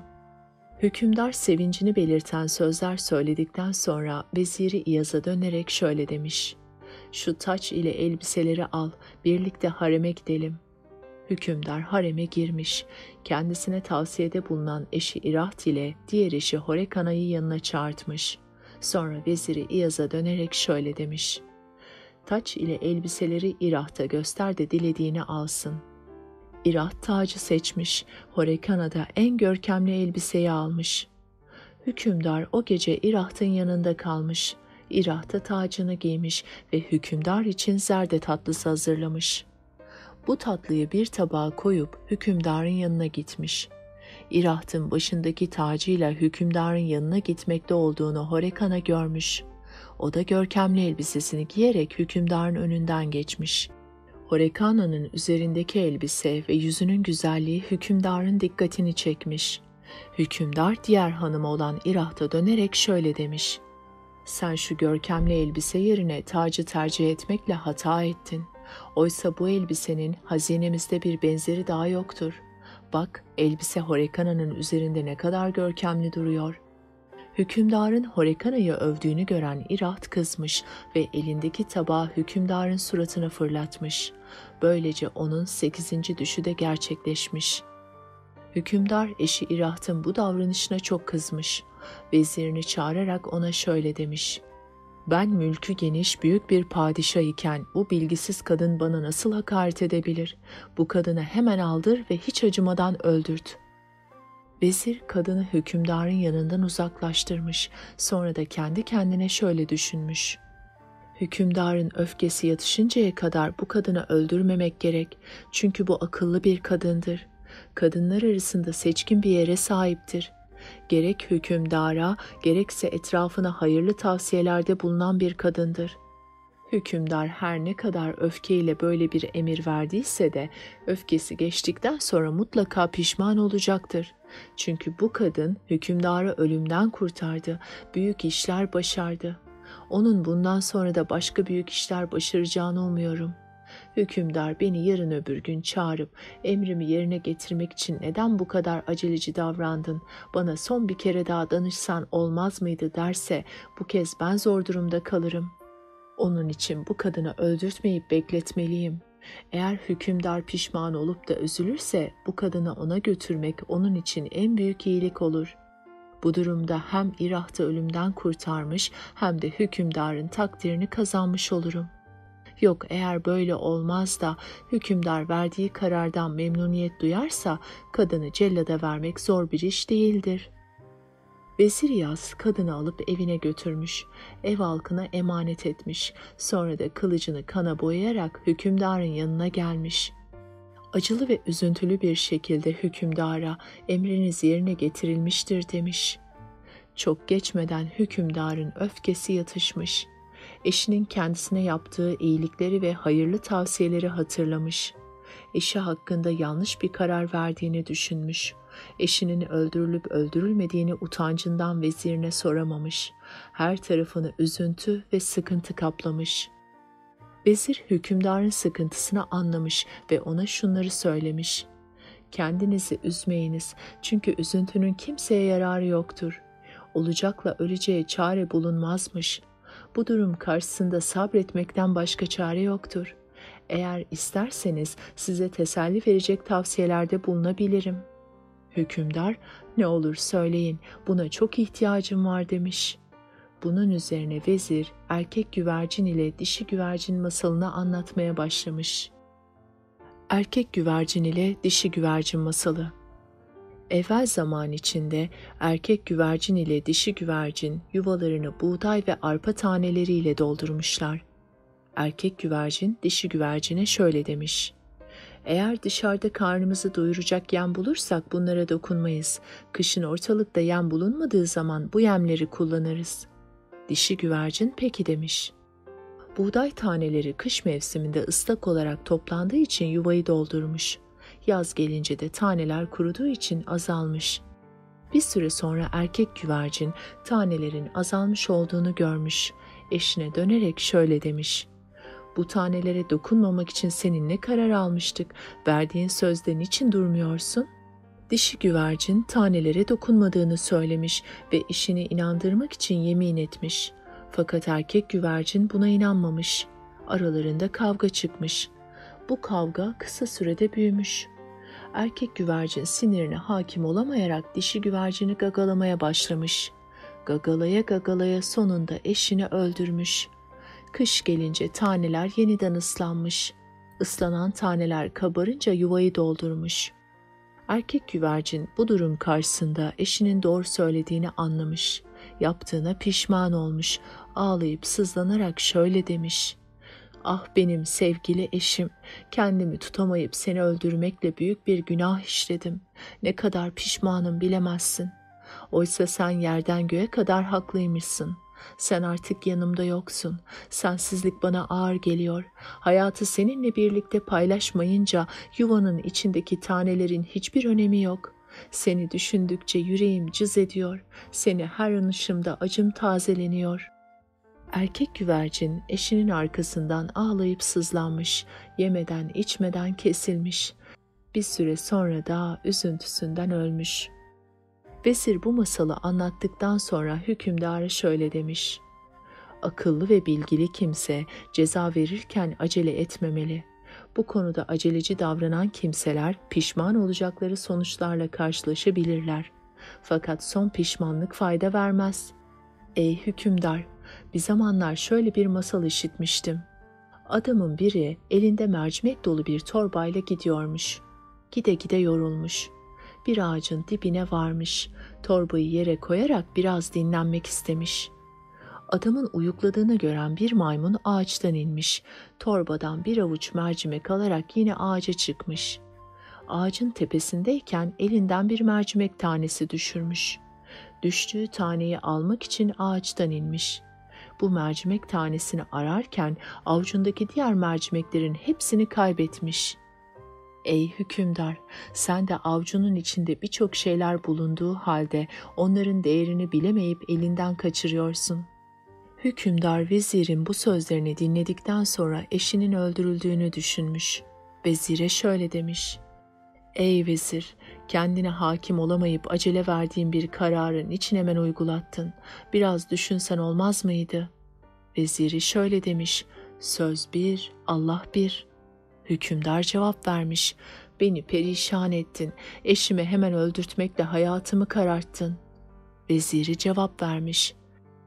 Hükümdar sevincini belirten sözler söyledikten sonra veziri İyaz'a dönerek şöyle demiş. Şu taç ile elbiseleri al, birlikte hareme gidelim. Hükümdar hareme girmiş. Kendisine tavsiyede bulunan eşi İraht ile diğer eşi Horekana'yı yanına çağırtmış. Sonra veziri İyaz'a dönerek şöyle demiş. Taç ile elbiseleri İraht'a göster de dilediğini alsın. İraht tacı seçmiş, Horekana da en görkemli elbiseyi almış. Hükümdar o gece İraht'ın yanında kalmış. İraht da tacını giymiş ve hükümdar için zerde tatlısı hazırlamış. Bu tatlıyı bir tabağa koyup hükümdarın yanına gitmiş. İraht'ın başındaki tacıyla hükümdarın yanına gitmekte olduğunu Horekana görmüş. O da görkemli elbisesini giyerek hükümdarın önünden geçmiş. Horekana'nın üzerindeki elbise ve yüzünün güzelliği hükümdarın dikkatini çekmiş. Hükümdar diğer hanımı olan İraht'a dönerek şöyle demiş. Sen şu görkemli elbise yerine tacı tercih etmekle hata ettin. Oysa bu elbisenin hazinemizde bir benzeri daha yoktur. Bak, elbise Horekana'nın üzerinde ne kadar görkemli duruyor. Hükümdarın Horekana'yı övdüğünü gören İraht kızmış ve elindeki tabağı hükümdarın suratına fırlatmış. Böylece onun 8. düşü de gerçekleşmiş. Hükümdar eşi İraht'ın bu davranışına çok kızmış. Vezirini çağırarak ona şöyle demiş. Ben mülkü geniş büyük bir padişah iken bu bilgisiz kadın bana nasıl hakaret edebilir? Bu kadını hemen aldır ve hiç acımadan öldürt. Vezir kadını hükümdarın yanından uzaklaştırmış, sonra da kendi kendine şöyle düşünmüş. Hükümdarın öfkesi yatışıncaya kadar bu kadını öldürmemek gerek, çünkü bu akıllı bir kadındır. Kadınlar arasında seçkin bir yere sahiptir. Gerek hükümdara, gerekse etrafına hayırlı tavsiyelerde bulunan bir kadındır. Hükümdar her ne kadar öfkeyle böyle bir emir verdiyse de öfkesi geçtikten sonra mutlaka pişman olacaktır. Çünkü bu kadın hükümdarı ölümden kurtardı, büyük işler başardı. Onun bundan sonra da başka büyük işler başaracağını umuyorum. Hükümdar beni yarın öbür gün çağırıp emrimi yerine getirmek için neden bu kadar aceleci davrandın, bana son bir kere daha danışsan olmaz mıydı derse bu kez ben zor durumda kalırım. Onun için bu kadını öldürtmeyip bekletmeliyim. Eğer hükümdar pişman olup da üzülürse bu kadını ona götürmek onun için en büyük iyilik olur. Bu durumda hem İraht'ı ölümden kurtarmış hem de hükümdarın takdirini kazanmış olurum. Yok, eğer böyle olmaz da hükümdar verdiği karardan memnuniyet duyarsa kadını cellada vermek zor bir iş değildir. Vezir Yaz kadını alıp evine götürmüş, ev halkına emanet etmiş, sonra da kılıcını kana boyayarak hükümdarın yanına gelmiş. Acılı ve üzüntülü bir şekilde hükümdara emriniz yerine getirilmiştir demiş. Çok geçmeden hükümdarın öfkesi yatışmış. Eşinin kendisine yaptığı iyilikleri ve hayırlı tavsiyeleri hatırlamış. Eşi hakkında yanlış bir karar verdiğini düşünmüş. Eşinin öldürülüp öldürülmediğini utancından vezirine soramamış. Her tarafını üzüntü ve sıkıntı kaplamış. Vezir hükümdarın sıkıntısını anlamış ve ona şunları söylemiş. Kendinizi üzmeyiniz, çünkü üzüntünün kimseye yararı yoktur. Olacakla öleceğe çare bulunmazmış. Bu durum karşısında sabretmekten başka çare yoktur. Eğer isterseniz size teselli verecek tavsiyelerde bulunabilirim. Hükümdar, ne olur söyleyin, buna çok ihtiyacım var demiş. Bunun üzerine vezir erkek güvercin ile dişi güvercin masalını anlatmaya başlamış. Erkek güvercin ile dişi güvercin masalı. Evvel zaman içinde erkek güvercin ile dişi güvercin yuvalarını buğday ve arpa taneleriyle doldurmuşlar. Erkek güvercin dişi güvercine şöyle demiş: "Eğer dışarıda karnımızı doyuracak yem bulursak bunlara dokunmayız. Kışın ortalıkta yem bulunmadığı zaman bu yemleri kullanırız." Dişi güvercin peki demiş. Buğday taneleri kış mevsiminde ıslak olarak toplandığı için yuvayı doldurmuş. Yaz gelince de taneler kuruduğu için azalmış. Bir süre sonra erkek güvercin tanelerin azalmış olduğunu görmüş. Eşine dönerek şöyle demiş: "Bu tanelere dokunmamak için seninle karar almıştık. Verdiğin sözde niçin durmuyorsun?" Dişi güvercin tanelere dokunmadığını söylemiş ve eşini inandırmak için yemin etmiş. Fakat erkek güvercin buna inanmamış. Aralarında kavga çıkmış. Bu kavga kısa sürede büyümüş. Erkek güvercin sinirine hakim olamayarak dişi güvercini gagalamaya başlamış. Gagalaya gagalaya sonunda eşini öldürmüş. Kış gelince taneler yeniden ıslanmış. Islanan taneler kabarınca yuvayı doldurmuş. Erkek güvercin bu durum karşısında eşinin doğru söylediğini anlamış. Yaptığına pişman olmuş. Ağlayıp sızlanarak şöyle demiş: "Ah benim sevgili eşim, kendimi tutamayıp seni öldürmekle büyük bir günah işledim. Ne kadar pişmanım bilemezsin. Oysa sen yerden göğe kadar haklıymışsın. Sen artık yanımda yoksun. Sensizlik bana ağır geliyor. Hayatı seninle birlikte paylaşmayınca yuvanın içindeki tanelerin hiçbir önemi yok. Seni düşündükçe yüreğim cız ediyor. Seni her anışımda acım tazeleniyor." Erkek güvercin eşinin arkasından ağlayıp sızlanmış, yemeden içmeden kesilmiş. Bir süre sonra da üzüntüsünden ölmüş. Vezir bu masalı anlattıktan sonra hükümdara şöyle demiş: "Akıllı ve bilgili kimse ceza verirken acele etmemeli. Bu konuda aceleci davranan kimseler pişman olacakları sonuçlarla karşılaşabilirler. Fakat son pişmanlık fayda vermez. Ey hükümdar, bir zamanlar şöyle bir masal işitmiştim. Adamın biri elinde mercimek dolu bir torbayla gidiyormuş. Gide gide yorulmuş. Bir ağacın dibine varmış. Torbayı yere koyarak biraz dinlenmek istemiş. Adamın uyukladığını gören bir maymun ağaçtan inmiş. Torbadan bir avuç mercimek alarak yine ağaca çıkmış. Ağacın tepesindeyken elinden bir mercimek tanesi düşürmüş. Düştüğü taneyi almak için ağaçtan inmiş. Bu mercimek tanesini ararken avucundaki diğer mercimeklerin hepsini kaybetmiş. Ey hükümdar, sen de avucunun içinde birçok şeyler bulunduğu halde onların değerini bilemeyip elinden kaçırıyorsun." Hükümdar vezirin bu sözlerini dinledikten sonra eşinin öldürüldüğünü düşünmüş. Vezire şöyle demiş: "Ey vezir, kendine hakim olamayıp acele verdiğin bir kararı niçin hemen uygulattın? Biraz düşünsen olmaz mıydı?" Veziri şöyle demiş: "Söz bir, Allah bir." Hükümdar cevap vermiş: "Beni perişan ettin, eşimi hemen öldürtmekle hayatımı kararttın." Veziri cevap vermiş: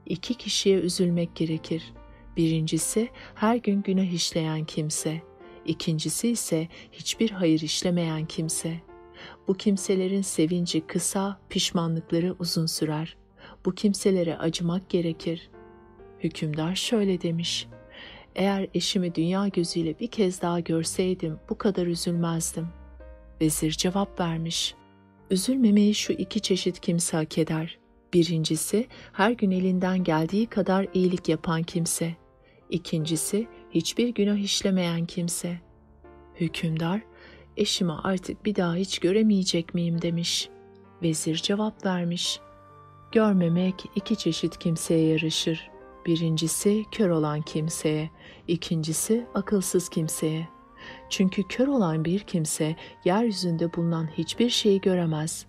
"İki kişiye üzülmek gerekir. Birincisi her gün günah işleyen kimse. İkincisi ise hiçbir hayır işlemeyen kimse. Bu kimselerin sevinci kısa, pişmanlıkları uzun sürer. Bu kimselere acımak gerekir. Hükümdar şöyle demiş: eğer eşimi dünya gözüyle bir kez daha görseydim bu kadar üzülmezdim. Vezir cevap vermiş: üzülmemeyi şu iki çeşit kimse hak eder. Birincisi her gün elinden geldiği kadar iyilik yapan kimse. İkincisi hiçbir günah işlemeyen kimse. Hükümdar, eşimi artık bir daha hiç göremeyecek miyim demiş. Vezir cevap vermiş: görmemek iki çeşit kimseye yaraşır. Birincisi kör olan kimseye, ikincisi akılsız kimseye. Çünkü kör olan bir kimse yeryüzünde bulunan hiçbir şeyi göremez.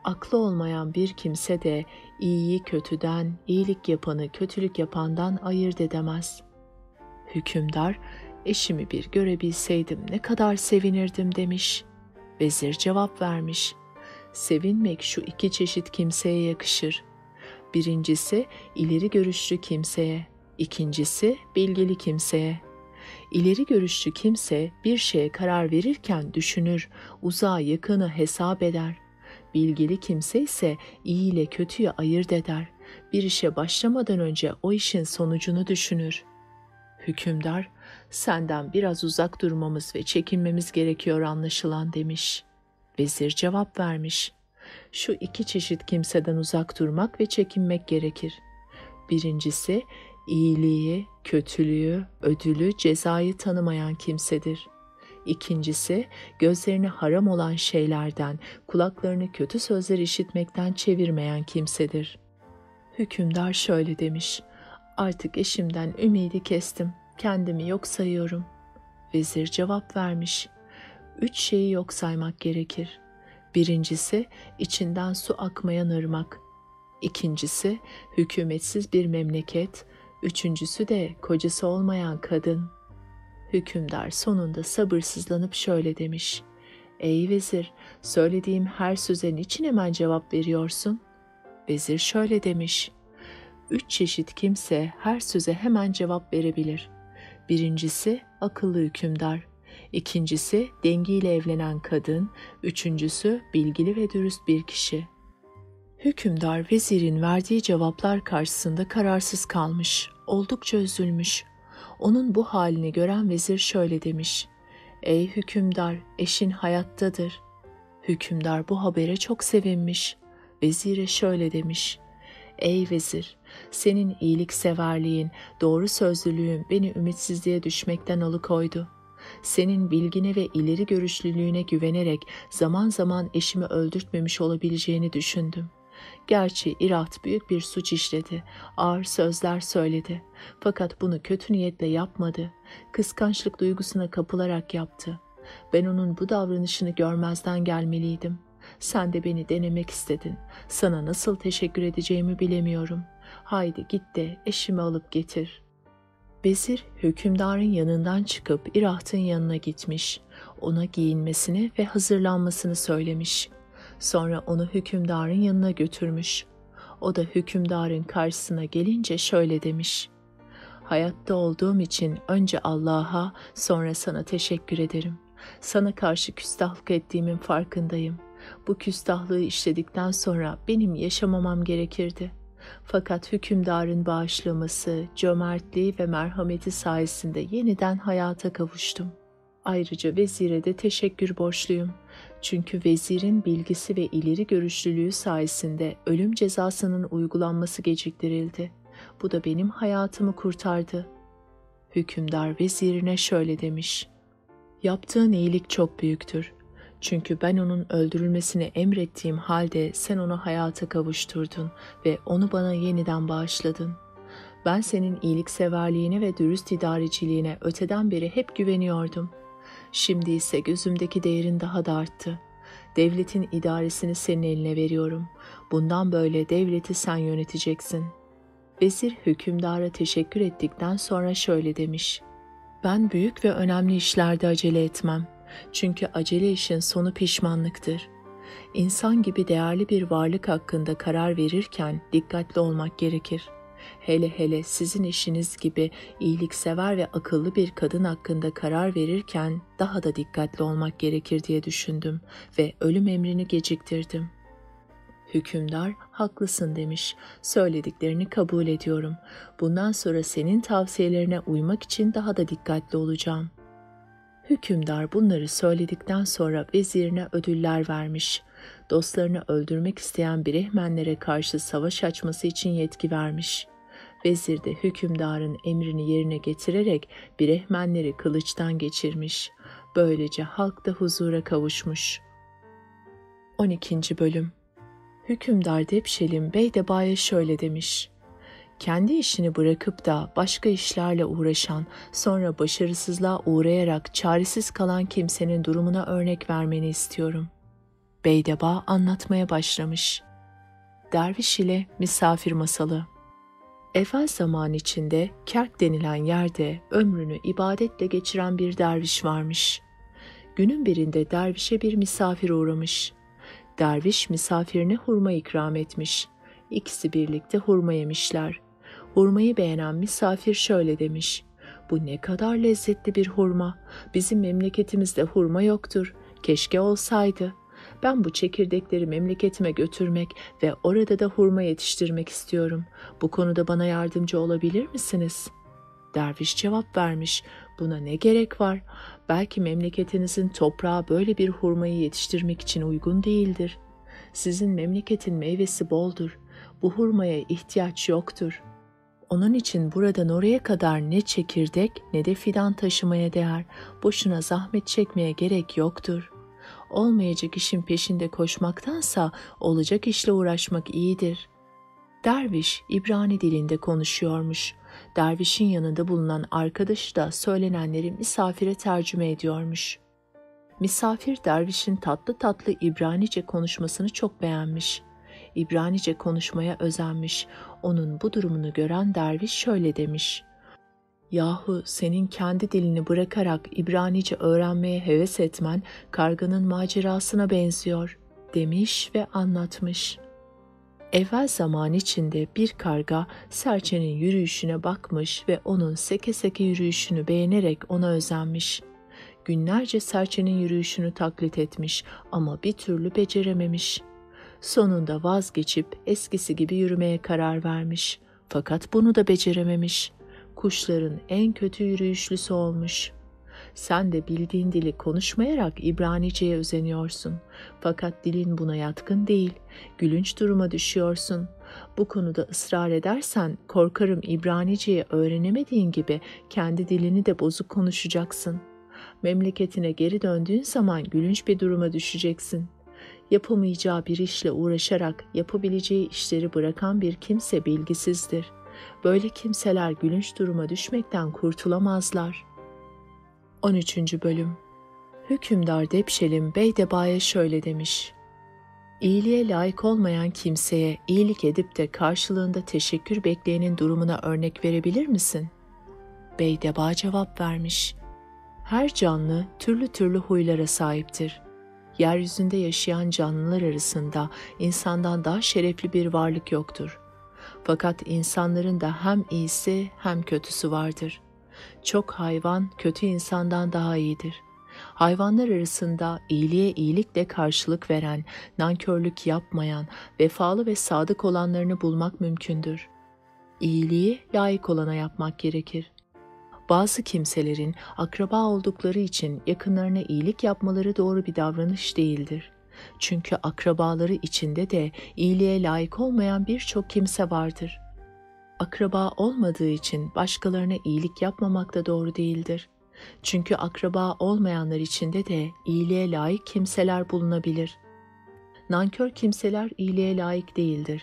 Aklı olmayan bir kimse de iyiyi kötüden, iyilik yapanı kötülük yapandan ayırt edemez. Hükümdar, eşimi bir görebilseydim ne kadar sevinirdim demiş. Vezir cevap vermiş: sevinmek şu iki çeşit kimseye yakışır. Birincisi ileri görüşlü kimseye, ikincisi bilgili kimseye. İleri görüşlü kimse bir şeye karar verirken düşünür, uzağı yakını hesap eder. Bilgili kimse ise iyi ile kötüyü ayırt eder. Bir işe başlamadan önce o işin sonucunu düşünür. Hükümdar, senden biraz uzak durmamız ve çekinmemiz gerekiyor anlaşılan demiş. Vezir cevap vermiş: şu iki çeşit kimseden uzak durmak ve çekinmek gerekir. Birincisi, iyiliği, kötülüğü, ödülü, cezayı tanımayan kimsedir. İkincisi, gözlerini haram olan şeylerden, kulaklarını kötü sözler işitmekten çevirmeyen kimsedir. Hükümdar şöyle demiş: artık eşimden ümidi kestim, kendimi yok sayıyorum. Vezir cevap vermiş: üç şeyi yok saymak gerekir. Birincisi, içinden su akmayan ırmak. İkincisi, hükümetsiz bir memleket. Üçüncüsü de kocası olmayan kadın. Hükümdar sonunda sabırsızlanıp şöyle demiş: ey vezir, söylediğim her söze niçin hemen cevap veriyorsun? Vezir şöyle demiş: üç çeşit kimse her söze hemen cevap verebilir. Birincisi akıllı hükümdar. İkincisi dengiyle evlenen kadın. Üçüncüsü bilgili ve dürüst bir kişi. Hükümdar vezirin verdiği cevaplar karşısında kararsız kalmış, oldukça üzülmüş. Onun bu halini gören vezir şöyle demiş: ey hükümdar, eşin hayattadır. Hükümdar bu habere çok sevinmiş. Vezire şöyle demiş: ey vezir, senin iyilikseverliğin, doğru sözlülüğün beni ümitsizliğe düşmekten alıkoydu. Senin bilgine ve ileri görüşlülüğüne güvenerek zaman zaman eşimi öldürtmemiş olabileceğini düşündüm. Gerçi İrat büyük bir suç işledi, ağır sözler söyledi. Fakat bunu kötü niyetle yapmadı. Kıskançlık duygusuna kapılarak yaptı. Ben onun bu davranışını görmezden gelmeliydim. Sen de beni denemek istedin. Sana nasıl teşekkür edeceğimi bilemiyorum. Haydi git de eşimi alıp getir. Vezir hükümdarın yanından çıkıp İraht'ın yanına gitmiş. Ona giyinmesini ve hazırlanmasını söylemiş. Sonra onu hükümdarın yanına götürmüş. O da hükümdarın karşısına gelince şöyle demiş: hayatta olduğum için önce Allah'a, sonra sana teşekkür ederim. Sana karşı küstahlık ettiğimin farkındayım. Bu küstahlığı işledikten sonra benim yaşamamam gerekirdi. Fakat hükümdarın bağışlaması, cömertliği ve merhameti sayesinde yeniden hayata kavuştum. Ayrıca vezire de teşekkür borçluyum. Çünkü vezirin bilgisi ve ileri görüşlülüğü sayesinde ölüm cezasının uygulanması geciktirildi. Bu da benim hayatımı kurtardı. Hükümdar vezirine şöyle demiş: yaptığın iyilik çok büyüktür. Çünkü ben onun öldürülmesini emrettiğim halde sen onu hayata kavuşturdun ve onu bana yeniden bağışladın. Ben senin iyilikseverliğine ve dürüst idareciliğine öteden beri hep güveniyordum. Şimdi ise gözümdeki değerin daha da arttı. Devletin idaresini senin eline veriyorum. Bundan böyle devleti sen yöneteceksin. Vezir hükümdara teşekkür ettikten sonra şöyle demiş: ben büyük ve önemli işlerde acele etmem. Çünkü acele işin sonu pişmanlıktır. İnsan gibi değerli bir varlık hakkında karar verirken dikkatli olmak gerekir. Hele hele sizin eşiniz gibi iyiliksever ve akıllı bir kadın hakkında karar verirken daha da dikkatli olmak gerekir diye düşündüm ve ölüm emrini geciktirdim. Hükümdar, haklısın demiş. Söylediklerini kabul ediyorum. Bundan sonra senin tavsiyelerine uymak için daha da dikkatli olacağım. Hükümdar bunları söyledikten sonra vezirine ödüller vermiş. Dostlarını öldürmek isteyen Brehmenlere karşı savaş açması için yetki vermiş. Vezir de hükümdarın emrini yerine getirerek Brehmenleri kılıçtan geçirmiş. Böylece halk da huzura kavuşmuş. 12. Bölüm. Hükümdar Depşelim Beydeba'ya şöyle demiş: kendi işini bırakıp da başka işlerle uğraşan, sonra başarısızlığa uğrayarak çaresiz kalan kimsenin durumuna örnek vermeni istiyorum. Beydeba anlatmaya başlamış. Derviş ile misafir masalı. Evvel zaman içinde Kerk denilen yerde ömrünü ibadetle geçiren bir derviş varmış. Günün birinde dervişe bir misafir uğramış. Derviş misafirine hurma ikram etmiş. İkisi birlikte hurma yemişler. Hurmayı beğenen misafir şöyle demiş: bu ne kadar lezzetli bir hurma. Bizim memleketimizde hurma yoktur. Keşke olsaydı. Ben bu çekirdekleri memleketime götürmek ve orada da hurma yetiştirmek istiyorum. Bu konuda bana yardımcı olabilir misiniz? Derviş cevap vermiş: buna ne gerek var? Belki memleketinizin toprağı böyle bir hurmayı yetiştirmek için uygun değildir. Sizin memleketin meyvesi boldur. Bu hurmaya ihtiyaç yoktur. Onun için buradan oraya kadar ne çekirdek ne de fidan taşımaya değer. Boşuna zahmet çekmeye gerek yoktur. Olmayacak işin peşinde koşmaktansa olacak işle uğraşmak iyidir. Derviş İbrani dilinde konuşuyormuş. Dervişin yanında bulunan arkadaşı da söylenenleri misafire tercüme ediyormuş. Misafir dervişin tatlı tatlı İbranice konuşmasını çok beğenmiş. İbranice konuşmaya özenmiş. Onun bu durumunu gören derviş şöyle demiş: yahu senin kendi dilini bırakarak İbranice öğrenmeye heves etmen karganın macerasına benziyor demiş ve anlatmış. Evvel zaman içinde bir karga serçenin yürüyüşüne bakmış ve onun seke seke yürüyüşünü beğenerek ona özenmiş. Günlerce serçenin yürüyüşünü taklit etmiş ama bir türlü becerememiş. Sonunda vazgeçip eskisi gibi yürümeye karar vermiş. Fakat bunu da becerememiş. Kuşların en kötü yürüyüşlüsü olmuş. Sen de bildiğin dili konuşmayarak İbranice'ye özeniyorsun. Fakat dilin buna yatkın değil. Gülünç duruma düşüyorsun. Bu konuda ısrar edersen korkarım İbranice'yi öğrenemediğin gibi kendi dilini de bozuk konuşacaksın. Memleketine geri döndüğün zaman gülünç bir duruma düşeceksin. Yapamayacağı bir işle uğraşarak yapabileceği işleri bırakan bir kimse bilgisizdir. Böyle kimseler gülünç duruma düşmekten kurtulamazlar. 13. Bölüm. Hükümdar Depşelim Beydeba'ya şöyle demiş: İyiliğe layık olmayan kimseye iyilik edip de karşılığında teşekkür bekleyenin durumuna örnek verebilir misin? Beydeba cevap vermiş: her canlı türlü türlü huylara sahiptir. Yeryüzünde yaşayan canlılar arasında insandan daha şerefli bir varlık yoktur. Fakat insanların da hem iyisi hem kötüsü vardır. Çok hayvan kötü insandan daha iyidir. Hayvanlar arasında iyiliğe iyilikle karşılık veren, nankörlük yapmayan, vefalı ve sadık olanlarını bulmak mümkündür. İyiliği layık olana yapmak gerekir. Bazı kimselerin akraba oldukları için yakınlarına iyilik yapmaları doğru bir davranış değildir. Çünkü akrabaları içinde de iyiliğe layık olmayan birçok kimse vardır. Akraba olmadığı için başkalarına iyilik yapmamak da doğru değildir. Çünkü akraba olmayanlar içinde de iyiliğe layık kimseler bulunabilir. Nankör kimseler iyiliğe layık değildir.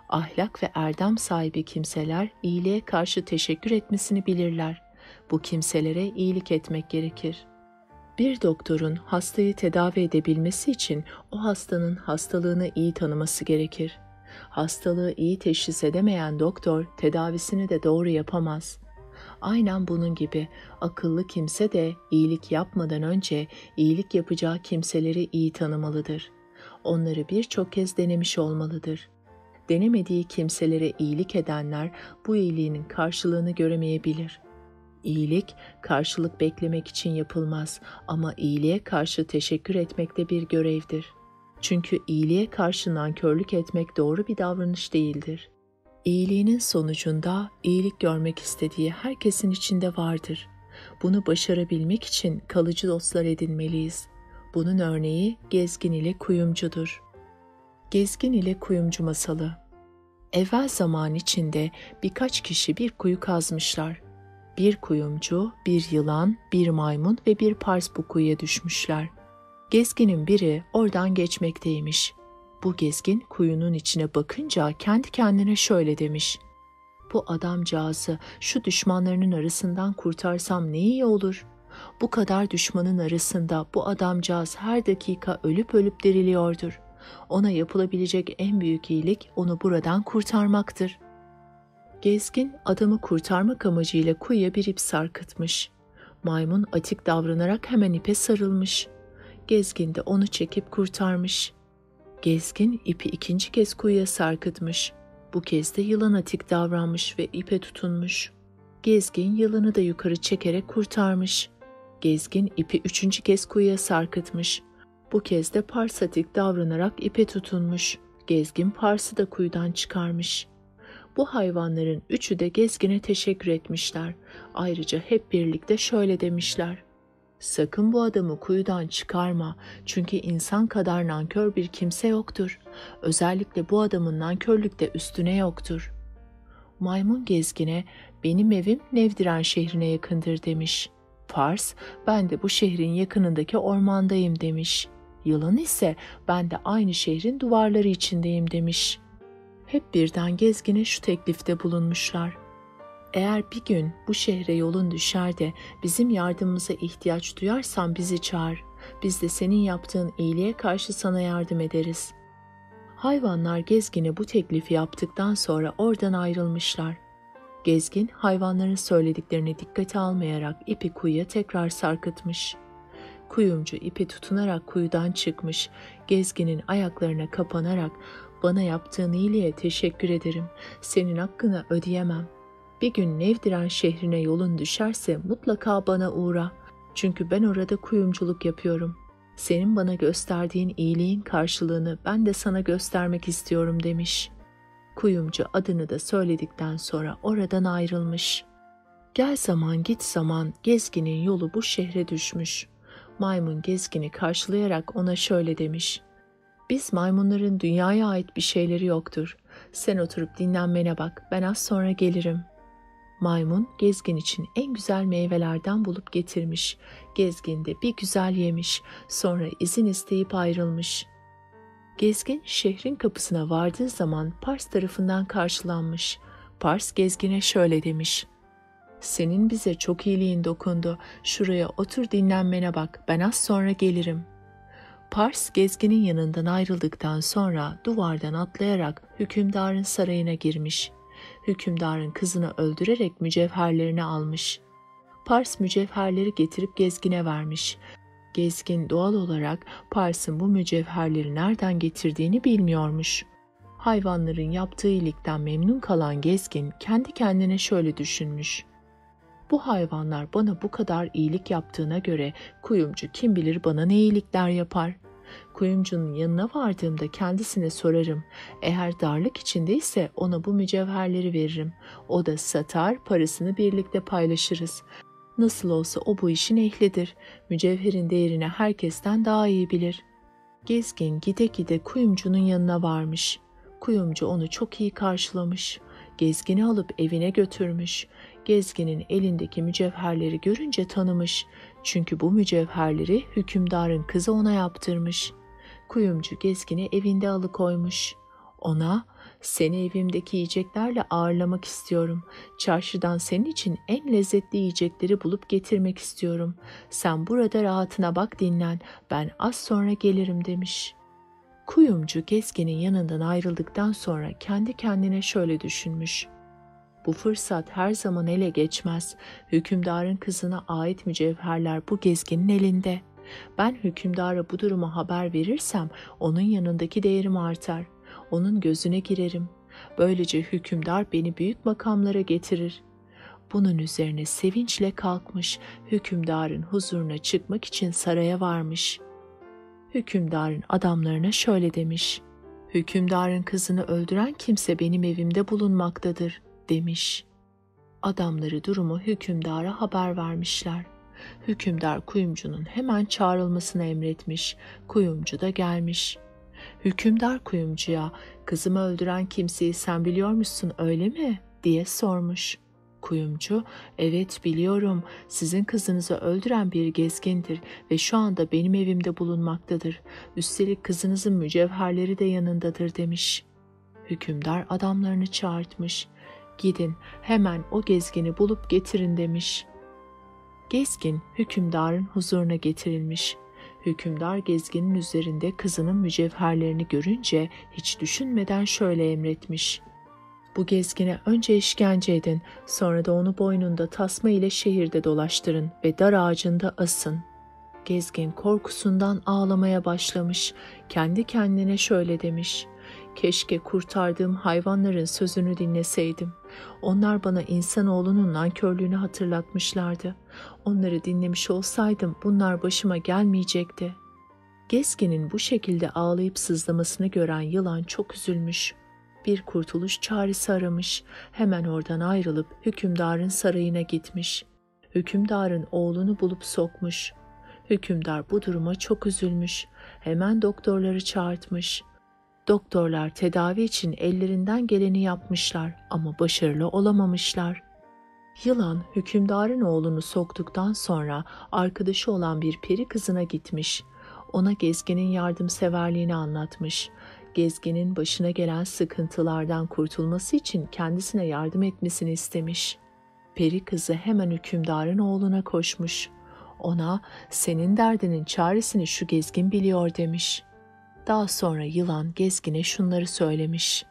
Ahlak ve erdem sahibi kimseler iyiliğe karşı teşekkür etmesini bilirler. Bu kimselere iyilik etmek gerekir. Bir doktorun hastayı tedavi edebilmesi için o hastanın hastalığını iyi tanıması gerekir. Hastalığı iyi teşhis edemeyen doktor tedavisini de doğru yapamaz. Aynen bunun gibi akıllı kimse de iyilik yapmadan önce iyilik yapacağı kimseleri iyi tanımalıdır. Onları birçok kez denemiş olmalıdır. Denemediği kimselere iyilik edenler bu iyiliğinin karşılığını göremeyebilir. İyilik, karşılık beklemek için yapılmaz ama iyiliğe karşı teşekkür etmek de bir görevdir. Çünkü iyiliğe karşı nankörlük etmek doğru bir davranış değildir. İyiliğinin sonucunda iyilik görmek istediği herkesin içinde vardır. Bunu başarabilmek için kalıcı dostlar edinmeliyiz. Bunun örneği Gezgin ile Kuyumcudur. Gezgin ile Kuyumcu masalı. Evvel zaman içinde birkaç kişi bir kuyu kazmışlar. Bir kuyumcu, bir yılan, bir maymun ve bir pars bu kuyuya düşmüşler. Gezginin biri oradan geçmekteymiş. Bu gezgin kuyunun içine bakınca kendi kendine şöyle demiş: "Bu adamcağızı şu düşmanlarının arasından kurtarsam ne iyi olur. Bu kadar düşmanın arasında bu adamcağız her dakika ölüp ölüp diriliyordur. Ona yapılabilecek en büyük iyilik onu buradan kurtarmaktır." Gezgin adamı kurtarmak amacıyla kuyuya bir ip sarkıtmış. Maymun atik davranarak hemen ipe sarılmış. Gezgin de onu çekip kurtarmış. Gezgin ipi ikinci kez kuyuya sarkıtmış. Bu kez de yılan atik davranmış ve ipe tutunmuş. Gezgin yılanı da yukarı çekerek kurtarmış. Gezgin ipi üçüncü kez kuyuya sarkıtmış. Bu kez de pars atik davranarak ipe tutunmuş. Gezgin parsı da kuyudan çıkarmış. Bu hayvanların üçü de gezgine teşekkür etmişler. Ayrıca hep birlikte şöyle demişler: "Sakın bu adamı kuyudan çıkarma, çünkü insan kadar nankör bir kimse yoktur. Özellikle bu adamın nankörlükte üstüne yoktur." Maymun gezgine, "Benim evim Nevdiren şehrine yakındır," demiş. Pars, "Ben de bu şehrin yakınındaki ormandayım," demiş. Yılan ise, "Ben de aynı şehrin duvarları içindeyim," demiş. Hep birden gezgine şu teklifte bulunmuşlar: "Eğer bir gün bu şehre yolun düşer de bizim yardımımıza ihtiyaç duyarsan bizi çağır. Biz de senin yaptığın iyiliğe karşı sana yardım ederiz." Hayvanlar gezgine bu teklifi yaptıktan sonra oradan ayrılmışlar. Gezgin hayvanların söylediklerini dikkate almayarak ipi kuyuya tekrar sarkıtmış. Kuyumcu ipe tutunarak kuyudan çıkmış. Gezginin ayaklarına kapanarak, "Bana yaptığın iyiliğe teşekkür ederim. Senin hakkını ödeyemem. Bir gün Nevdiren şehrine yolun düşerse mutlaka bana uğra. Çünkü ben orada kuyumculuk yapıyorum. Senin bana gösterdiğin iyiliğin karşılığını ben de sana göstermek istiyorum," demiş. Kuyumcu adını da söyledikten sonra oradan ayrılmış. Gel zaman git zaman gezginin yolu bu şehre düşmüş. Maymun gezgini karşılayarak ona şöyle demiş: "Biz maymunların dünyaya ait bir şeyleri yoktur. Sen oturup dinlenmene bak, ben az sonra gelirim." Maymun gezgin için en güzel meyvelerden bulup getirmiş. Gezgin de bir güzel yemiş. Sonra izin isteyip ayrılmış. Gezgin şehrin kapısına vardığı zaman Pars tarafından karşılanmış. Pars gezgine şöyle demiş: "Senin bize çok iyiliğin dokundu. Şuraya otur dinlenmene bak, ben az sonra gelirim." Pars gezginin yanından ayrıldıktan sonra duvardan atlayarak hükümdarın sarayına girmiş. Hükümdarın kızını öldürerek mücevherlerini almış. Pars mücevherleri getirip gezgine vermiş. Gezgin doğal olarak Pars'ın bu mücevherleri nereden getirdiğini bilmiyormuş. Hayvanların yaptığı iyilikten memnun kalan gezgin kendi kendine şöyle düşünmüş: "Bu hayvanlar bana bu kadar iyilik yaptığına göre kuyumcu kim bilir bana ne iyilikler yapar. Kuyumcunun yanına vardığımda kendisine sorarım. Eğer darlık içindeyse ona bu mücevherleri veririm. O da satar, parasını birlikte paylaşırız. Nasıl olsa o bu işin ehlidir. Mücevherin değerini herkesten daha iyi bilir." Gezgin gide gide kuyumcunun yanına varmış. Kuyumcu onu çok iyi karşılamış. Gezgini alıp evine götürmüş. Gezginin elindeki mücevherleri görünce tanımış. Çünkü bu mücevherleri hükümdarın kızı ona yaptırmış. Kuyumcu gezgini evinde alıkoymuş. Ona, "Seni evimdeki yiyeceklerle ağırlamak istiyorum. Çarşıdan senin için en lezzetli yiyecekleri bulup getirmek istiyorum. Sen burada rahatına bak, dinlen. Ben az sonra gelirim," demiş. Kuyumcu gezginin yanından ayrıldıktan sonra kendi kendine şöyle düşünmüş: "Bu fırsat her zaman ele geçmez. Hükümdarın kızına ait mücevherler bu gezginin elinde. Ben hükümdara bu durumu haber verirsem onun yanındaki değerim artar. onun gözüne girerim. Böylece hükümdar beni büyük makamlara getirir. Bunun üzerine sevinçle kalkmış, hükümdarın huzuruna çıkmak için saraya varmış. Hükümdarın adamlarına şöyle demiş: "Hükümdarın kızını öldüren kimse benim evimde bulunmaktadır," demiş. Adamları durumu hükümdara haber vermişler. Hükümdar kuyumcunun hemen çağrılmasını emretmiş. Kuyumcu da gelmiş. Hükümdar kuyumcuya, "Kızımı öldüren kimseyi sen biliyor musun, öyle mi?" diye sormuş. Kuyumcu, "Evet biliyorum, sizin kızınızı öldüren bir gezgindir ve şu anda benim evimde bulunmaktadır. Üstelik kızınızın mücevherleri de yanındadır," demiş. Hükümdar adamlarını çağırtmış. "Gidin hemen o gezgini bulup getirin," demiş. Gezgin hükümdarın huzuruna getirilmiş. Hükümdar gezginin üzerinde kızının mücevherlerini görünce hiç düşünmeden şöyle emretmiş: "Bu gezgine önce işkence edin, sonra da onu boynunda tasma ile şehirde dolaştırın ve dar ağacında asın." Gezgin korkusundan ağlamaya başlamış. Kendi kendine şöyle demiş: "Keşke kurtardığım hayvanların sözünü dinleseydim. Onlar bana insanoğlunun nankörlüğünü hatırlatmışlardı. Onları dinlemiş olsaydım bunlar başıma gelmeyecekti." Gezginin bu şekilde ağlayıp sızlamasını gören yılan çok üzülmüş. Bir kurtuluş çaresi aramış. Hemen oradan ayrılıp hükümdarın sarayına gitmiş. Hükümdarın oğlunu bulup sokmuş. Hükümdar bu duruma çok üzülmüş. Hemen doktorları çağırtmış. Doktorlar tedavi için ellerinden geleni yapmışlar ama başarılı olamamışlar. Yılan hükümdarın oğlunu soktuktan sonra arkadaşı olan bir peri kızına gitmiş. Ona gezginin yardımseverliğini anlatmış. Gezginin başına gelen sıkıntılardan kurtulması için kendisine yardım etmesini istemiş. Peri kızı hemen hükümdarın oğluna koşmuş. Ona, "Senin derdinin çaresini şu gezgin biliyor," demiş. Daha sonra yılan gezgine şunları söylemiş: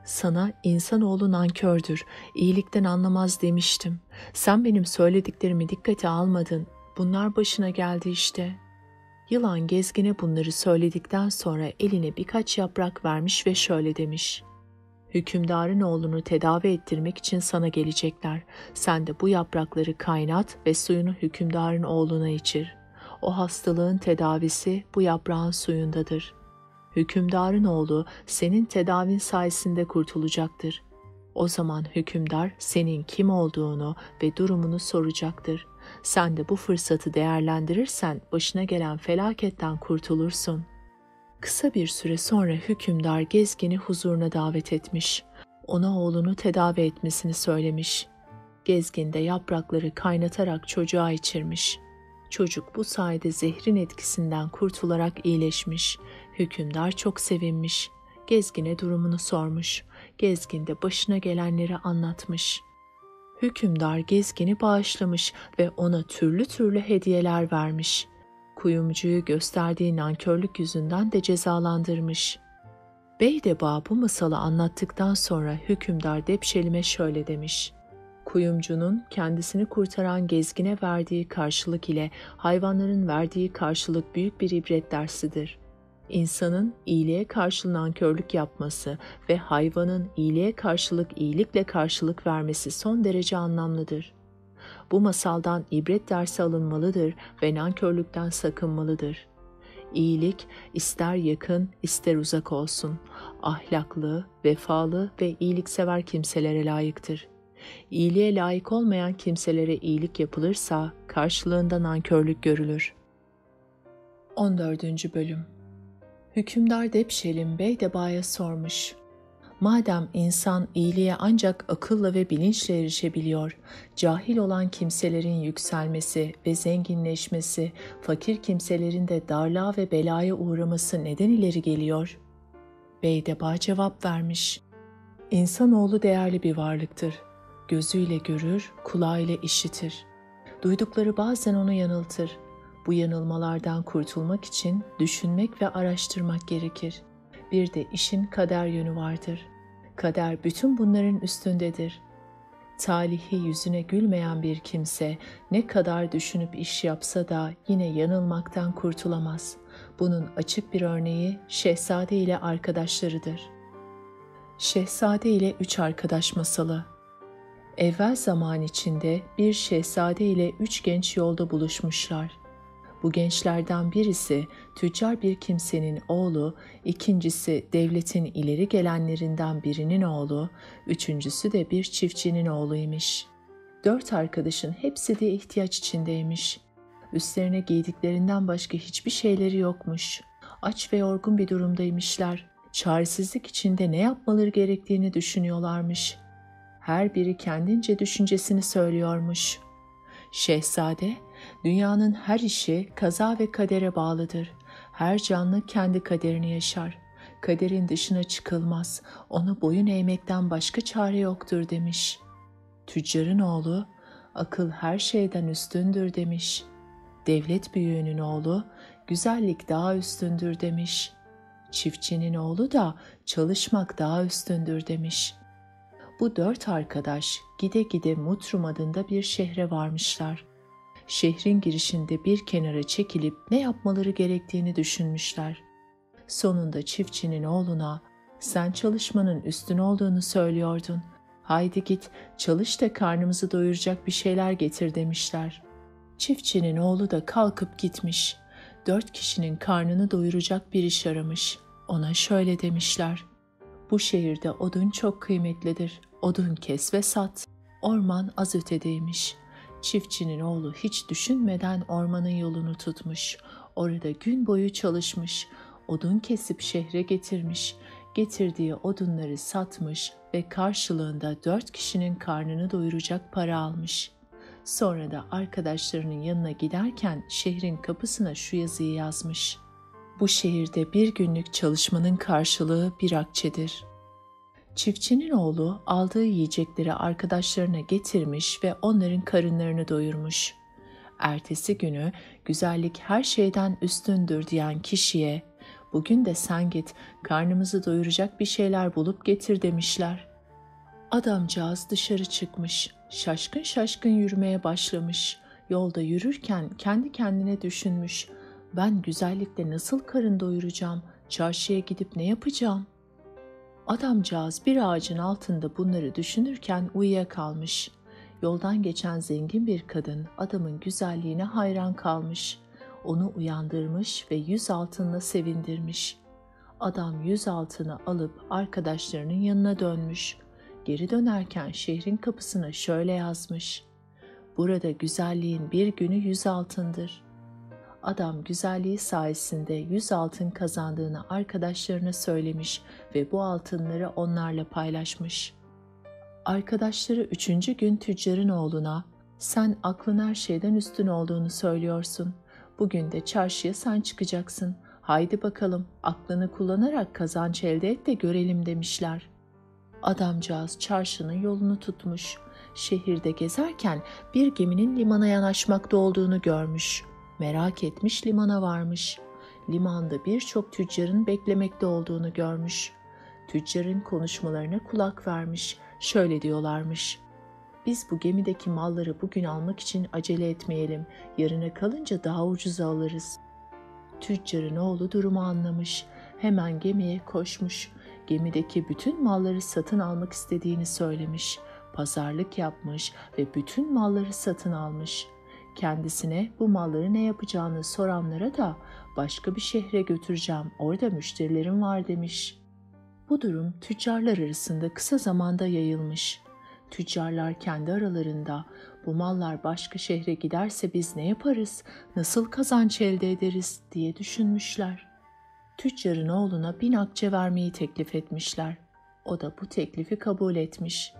"Sana insanoğlu nankördür, iyilikten anlamaz demiştim. Sen benim söylediklerimi dikkate almadın. Bunlar başına geldi işte." Yılan gezgine bunları söyledikten sonra eline birkaç yaprak vermiş ve şöyle demiş: "Hükümdarın oğlunu tedavi ettirmek için sana gelecekler. Sen de bu yaprakları kaynat ve suyunu hükümdarın oğluna içir. O hastalığın tedavisi bu yaprağın suyundadır. Hükümdarın oğlu senin tedavin sayesinde kurtulacaktır. O zaman hükümdar senin kim olduğunu ve durumunu soracaktır. Sen de bu fırsatı değerlendirirsen başına gelen felaketten kurtulursun." Kısa bir süre sonra hükümdar gezgini huzuruna davet etmiş. Ona oğlunu tedavi etmesini söylemiş. Gezgin de yaprakları kaynatarak çocuğa içirmiş. Çocuk bu sayede zehrin etkisinden kurtularak iyileşmiş. Hükümdar çok sevinmiş. Gezgine durumunu sormuş. Gezgin de başına gelenleri anlatmış. Hükümdar gezgini bağışlamış ve ona türlü türlü hediyeler vermiş. Kuyumcuyu gösterdiği nankörlük yüzünden de cezalandırmış. Beydeba bu masalı anlattıktan sonra hükümdar Depşelim'e şöyle demiş: "Kuyumcunun kendisini kurtaran gezgine verdiği karşılık ile hayvanların verdiği karşılık büyük bir ibret dersidir. İnsanın iyiliğe karşı nankörlük yapması ve hayvanın iyiliğe karşılık iyilikle karşılık vermesi son derece anlamlıdır. Bu masaldan ibret dersi alınmalıdır ve nankörlükten sakınmalıdır. İyilik ister yakın ister uzak olsun, ahlaklı, vefalı ve iyiliksever kimselere layıktır. İyiliğe layık olmayan kimselere iyilik yapılırsa karşılığında nankörlük görülür." 14. Bölüm. Hükümdar Depşelim Beydeba'ya sormuş: "Madem insan iyiliğe ancak akılla ve bilinçle erişebiliyor, cahil olan kimselerin yükselmesi ve zenginleşmesi, fakir kimselerin de darlığa ve belaya uğraması neden ileri geliyor?" Beydeba cevap vermiş: "İnsanoğlu değerli bir varlıktır. Gözüyle görür, kulağıyla işitir. Duydukları bazen onu yanıltır. Bu yanılmalardan kurtulmak için düşünmek ve araştırmak gerekir. Bir de işin kader yönü vardır. Kader bütün bunların üstündedir. Talihi yüzüne gülmeyen bir kimse ne kadar düşünüp iş yapsa da yine yanılmaktan kurtulamaz. Bunun açık bir örneği şehzade ile arkadaşlarıdır. Şehzade ile Üç Arkadaş Masalı. Evvel zaman içinde bir şehzade ile üç genç yolda buluşmuşlar. Bu gençlerden birisi tüccar bir kimsenin oğlu, ikincisi devletin ileri gelenlerinden birinin oğlu, üçüncüsü de bir çiftçinin oğluymuş. Dört arkadaşın hepsi de ihtiyaç içindeymiş. Üstlerine giydiklerinden başka hiçbir şeyleri yokmuş. Aç ve yorgun bir durumdaymışlar. Çaresizlik içinde ne yapmaları gerektiğini düşünüyorlarmış. Her biri kendince düşüncesini söylüyormuş. Şehzade, dünyanın her işi kaza ve kadere bağlıdır. Her canlı kendi kaderini yaşar. Kaderin dışına çıkılmaz. Ona boyun eğmekten başka çare yoktur demiş. Tüccarın oğlu, akıl her şeyden üstündür demiş. Devlet büyüğünün oğlu, güzellik daha üstündür demiş. Çiftçinin oğlu da çalışmak daha üstündür demiş. Bu dört arkadaş gide gide Mutrum adında bir şehre varmışlar. Şehrin girişinde bir kenara çekilip ne yapmaları gerektiğini düşünmüşler. Sonunda çiftçinin oğluna, "Sen çalışmanın üstün olduğunu söylüyordun. Haydi git, çalış da karnımızı doyuracak bir şeyler getir," demişler. Çiftçinin oğlu da kalkıp gitmiş. 4 kişinin karnını doyuracak bir iş aramış. Ona şöyle demişler: "Bu şehirde odun çok kıymetlidir. Odun kes ve sat." Orman az ötedeymiş. Çiftçinin oğlu hiç düşünmeden ormanın yolunu tutmuş. Orada gün boyu çalışmış. Odun kesip şehre getirmiş. Getirdiği odunları satmış ve karşılığında 4 kişinin karnını doyuracak para almış. Sonra da arkadaşlarının yanına giderken şehrin kapısına şu yazıyı yazmış: "Bu şehirde bir günlük çalışmanın karşılığı bir akçedir." Çiftçinin oğlu aldığı yiyecekleri arkadaşlarına getirmiş ve onların karınlarını doyurmuş. Ertesi günü güzellik her şeyden üstündür diyen kişiye, "Bugün de sen git, karnımızı doyuracak bir şeyler bulup getir," demişler. Adamcağız dışarı çıkmış, şaşkın şaşkın yürümeye başlamış. Yolda yürürken kendi kendine düşünmüş: "Ben güzellikle nasıl karın doyuracağım, çarşıya gidip ne yapacağım?" Adamcağız bir ağacın altında bunları düşünürken uyuyakalmış. Yoldan geçen zengin bir kadın adamın güzelliğine hayran kalmış. Onu uyandırmış ve 100 altınla sevindirmiş. Adam 100 altını alıp arkadaşlarının yanına dönmüş. Geri dönerken şehrin kapısına şöyle yazmış: "Burada güzelliğin bir günü 100 altındır." Adam güzelliği sayesinde 100 altın kazandığını arkadaşlarına söylemiş ve bu altınları onlarla paylaşmış. Arkadaşları 3. gün tüccarın oğluna, "Sen aklın her şeyden üstün olduğunu söylüyorsun. Bugün de çarşıya sen çıkacaksın. Haydi bakalım, aklını kullanarak kazanç elde et de görelim," demişler. Adamcağız çarşının yolunu tutmuş. Şehirde gezerken bir geminin limana yanaşmakta olduğunu görmüş. Merak etmiş, limana varmış. Limanda birçok tüccarın beklemekte olduğunu görmüş. Tüccarın konuşmalarına kulak vermiş. Şöyle diyorlarmış: "Biz bu gemideki malları bugün almak için acele etmeyelim. Yarına kalınca daha ucuza alırız." Tüccarın oğlu durumu anlamış. Hemen gemiye koşmuş. Gemideki bütün malları satın almak istediğini söylemiş. Pazarlık yapmış ve bütün malları satın almış. Kendisine bu malları ne yapacağını soranlara da "Başka bir şehre götüreceğim, orada müşterilerim var," demiş. Bu durum tüccarlar arasında kısa zamanda yayılmış. Tüccarlar kendi aralarında, "Bu mallar başka şehre giderse biz ne yaparız, nasıl kazanç elde ederiz?" diye düşünmüşler. Tüccarın oğluna 1000 akçe vermeyi teklif etmişler. O da bu teklifi kabul etmiş.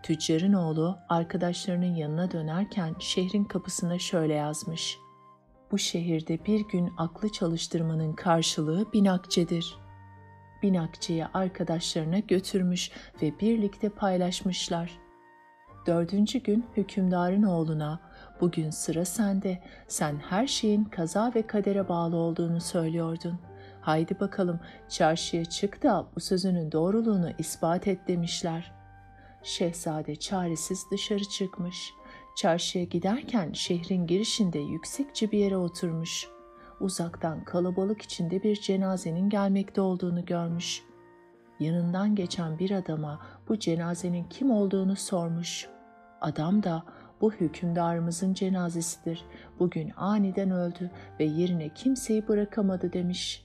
Tüccarın oğlu arkadaşlarının yanına dönerken şehrin kapısına şöyle yazmış: "Bu şehirde bir gün aklı çalıştırmanın karşılığı 1000 akçedir." 1000 akçeyi arkadaşlarına götürmüş ve birlikte paylaşmışlar. 4. gün hükümdarın oğluna, "Bugün sıra sende. Sen her şeyin kaza ve kadere bağlı olduğunu söylüyordun. Haydi bakalım, çarşıya çık da bu sözünün doğruluğunu ispat et," demişler. Şehzade çaresiz dışarı çıkmış. Çarşıya giderken şehrin girişinde yüksekçe bir yere oturmuş. Uzaktan kalabalık içinde bir cenazenin gelmekte olduğunu görmüş. yanından geçen bir adama bu cenazenin kim olduğunu sormuş. Adam da bu hükümdarımızın cenazesidir. Bugün aniden öldü ve yerine kimseyi bırakamadı demiş.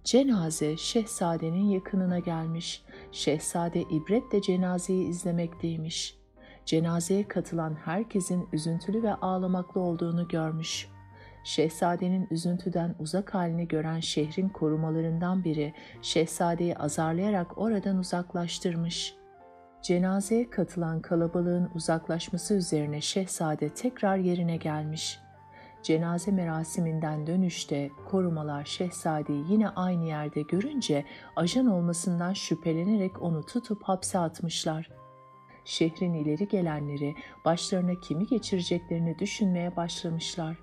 Cenaze şehzadenin yakınına gelmiş. Şehzade ibretle cenazeyi izlemekteymiş. Cenazeye katılan herkesin üzüntülü ve ağlamaklı olduğunu görmüş. Şehzadenin üzüntüden uzak halini gören şehrin korumalarından biri şehzadeyi azarlayarak oradan uzaklaştırmış. Cenazeye katılan kalabalığın uzaklaşması üzerine şehzade tekrar yerine gelmiş. Cenaze merasiminden dönüşte korumalar şehzadeyi yine aynı yerde görünce ajan olmasından şüphelenerek onu tutup hapse atmışlar. Şehrin ileri gelenleri başlarına kimi geçireceklerini düşünmeye başlamışlar.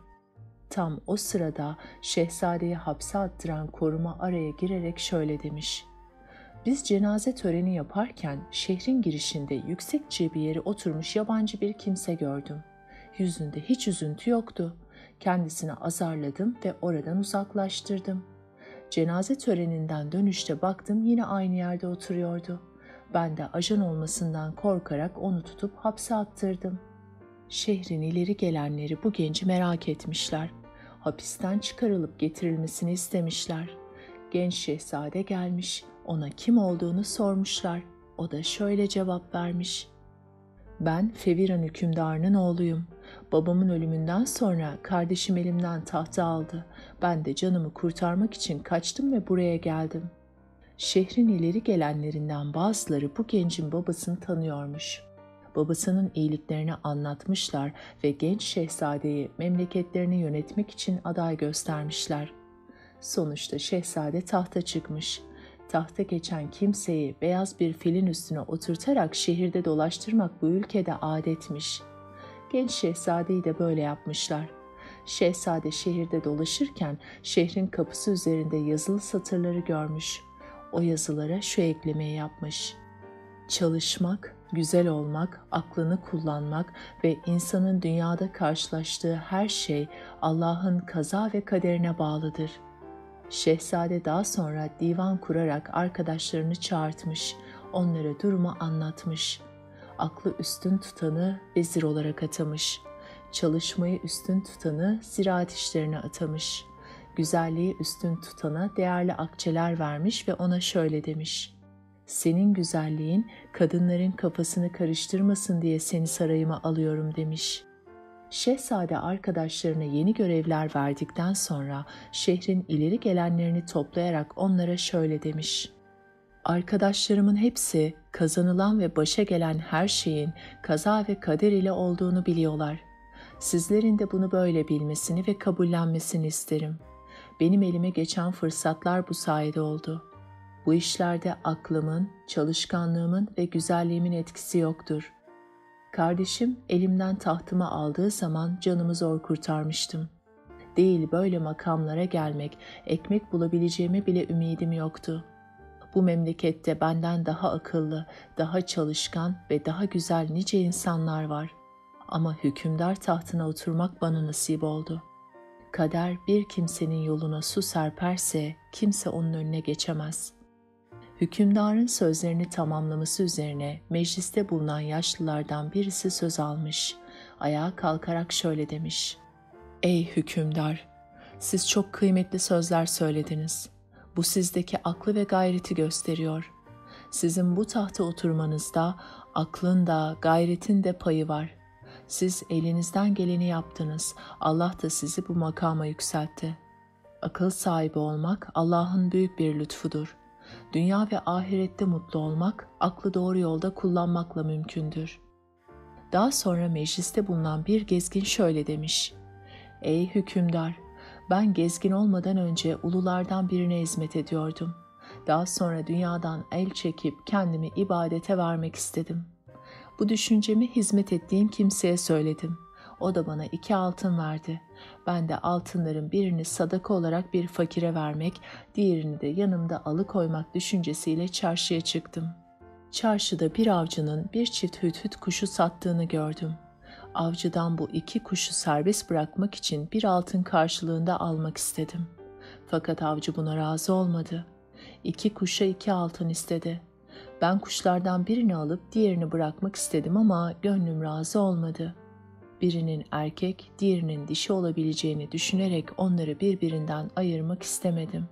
Tam o sırada şehzadeyi hapse attıran koruma araya girerek şöyle demiş: "Biz cenaze töreni yaparken şehrin girişinde yüksekçe bir yere oturmuş yabancı bir kimse gördüm. Yüzünde hiç üzüntü yoktu. Kendisini azarladım ve oradan uzaklaştırdım. Cenaze töreninden dönüşte baktım yine aynı yerde oturuyordu. Ben de ajan olmasından korkarak onu tutup hapse attırdım." Şehrin ileri gelenleri bu genci merak etmişler. Hapisten çıkarılıp getirilmesini istemişler. Genç şehzade gelmiş, ona kim olduğunu sormuşlar. O da şöyle cevap vermiş: "Ben Feviran hükümdarının oğluyum. Babamın ölümünden sonra kardeşim elimden tahtı aldı. Ben de canımı kurtarmak için kaçtım ve buraya geldim." Şehrin ileri gelenlerinden bazıları bu gencin babasını tanıyormuş. Babasının iyiliklerini anlatmışlar ve genç şehzadeyi memleketlerini yönetmek için aday göstermişler. Sonuçta şehzade tahta çıkmış. Tahta geçen kimseyi beyaz bir filin üstüne oturtarak şehirde dolaştırmak bu ülkede adetmiş. Genç şehzadeyi de böyle yapmışlar. Şehzade şehirde dolaşırken şehrin kapısı üzerinde yazılı satırları görmüş. O yazılara şu eklemeyi yapmış: "Çalışmak, güzel olmak, aklını kullanmak ve insanın dünyada karşılaştığı her şey Allah'ın kaza ve kaderine bağlıdır." Şehzade daha sonra divan kurarak arkadaşlarını çağırtmış, onlara durumu anlatmış. Aklı üstün tutanı vezir olarak atamış. Çalışmayı üstün tutanı ziraat işlerine atamış. Güzelliği üstün tutana değerli akçeler vermiş ve ona şöyle demiş: "Senin güzelliğin kadınların kafasını karıştırmasın diye seni sarayıma alıyorum." demiş. Şehzade arkadaşlarına yeni görevler verdikten sonra şehrin ileri gelenlerini toplayarak onlara şöyle demiş: "Arkadaşlarımın hepsi kazanılan ve başa gelen her şeyin kaza ve kader ile olduğunu biliyorlar. Sizlerin de bunu böyle bilmesini ve kabullenmesini isterim. Benim elime geçen fırsatlar bu sayede oldu. Bu işlerde aklımın, çalışkanlığımın ve güzelliğimin etkisi yoktur. Kardeşim elimden tahtımı aldığı zaman canımı zor kurtarmıştım. Değil böyle makamlara gelmek, ekmek bulabileceğime bile ümidim yoktu. Bu memlekette benden daha akıllı, daha çalışkan ve daha güzel nice insanlar var. Ama hükümdar tahtına oturmak bana nasip oldu. Kader bir kimsenin yoluna su serperse kimse onun önüne geçemez." Hükümdarın sözlerini tamamlaması üzerine mecliste bulunan yaşlılardan birisi söz almış. Ayağa kalkarak şöyle demiş: "Ey hükümdar, siz çok kıymetli sözler söylediniz. Bu sizdeki aklı ve gayreti gösteriyor. Sizin bu tahta oturmanızda aklın da gayretin de payı var. Siz elinizden geleni yaptınız. Allah da sizi bu makama yükseltti. Akıl sahibi olmak Allah'ın büyük bir lütfudur. Dünya ve ahirette mutlu olmak, aklı doğru yolda kullanmakla mümkündür." Daha sonra mecliste bulunan bir gezgin şöyle demiş: "Ey hükümdar, ben gezgin olmadan önce ululardan birine hizmet ediyordum. Daha sonra dünyadan el çekip kendimi ibadete vermek istedim. Bu düşüncemi hizmet ettiğim kimseye söyledim. O da bana 2 altın verdi. Ben de altınların birini sadaka olarak bir fakire vermek, diğerini de yanımda alıkoymak düşüncesiyle çarşıya çıktım. Çarşıda bir avcının bir çift hüdhüt kuşu sattığını gördüm. Avcıdan bu 2 kuşu serbest bırakmak için 1 altın karşılığında almak istedim. Fakat avcı buna razı olmadı. 2 kuşa 2 altın istedi. Ben kuşlardan birini alıp diğerini bırakmak istedim ama gönlüm razı olmadı. Birinin erkek, diğerinin dişi olabileceğini düşünerek onları birbirinden ayırmak istemedim.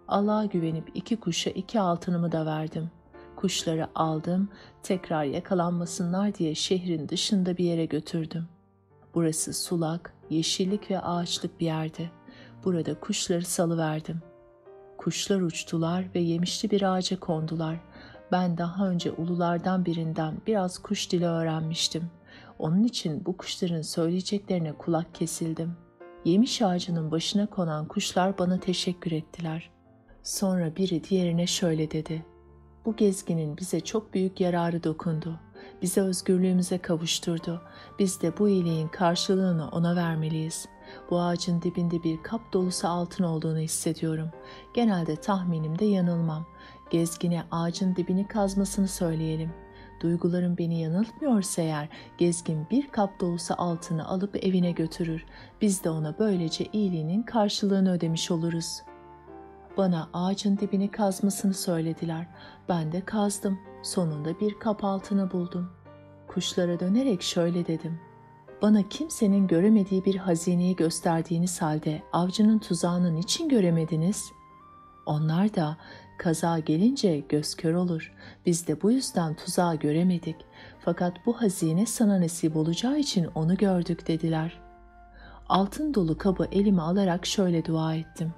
Allah'a güvenip 2 kuşa 2 altınımı da verdim. Kuşları aldım, tekrar yakalanmasınlar diye şehrin dışında bir yere götürdüm. Burası sulak, yeşillik ve ağaçlık bir yerdi. Burada kuşları salıverdim. Kuşlar uçtular ve yemişli bir ağaca kondular. Ben daha önce ululardan birinden biraz kuş dili öğrenmiştim. Onun için bu kuşların söyleyeceklerine kulak kesildim. Yemiş ağacının başına konan kuşlar bana teşekkür ettiler. Sonra biri diğerine şöyle dedi: "Bu gezginin bize çok büyük yararı dokundu. Bizi özgürlüğümüze kavuşturdu. Biz de bu iyiliğin karşılığını ona vermeliyiz. Bu ağacın dibinde bir kap dolusu altın olduğunu hissediyorum. Genelde tahminimde yanılmam. Gezgine ağacın dibini kazmasını söyleyelim. Duygularım beni yanıltmıyorsa eğer, gezgin bir kap dolusu altını alıp evine götürür. Biz de ona böylece iyiliğinin karşılığını ödemiş oluruz." Bana ağacın dibini kazmasını söylediler. Ben de kazdım. Sonunda bir kap altını buldum. Kuşlara dönerek şöyle dedim: "Bana kimsenin göremediği bir hazineyi gösterdiğiniz halde avcının tuzağını niçin göremediniz?" Onlar da "Kaza gelince göz kör olur. Biz de bu yüzden tuzağı göremedik. Fakat bu hazine sana nasip olacağı için onu gördük" dediler. Altın dolu kabı elime alarak şöyle dua ettim: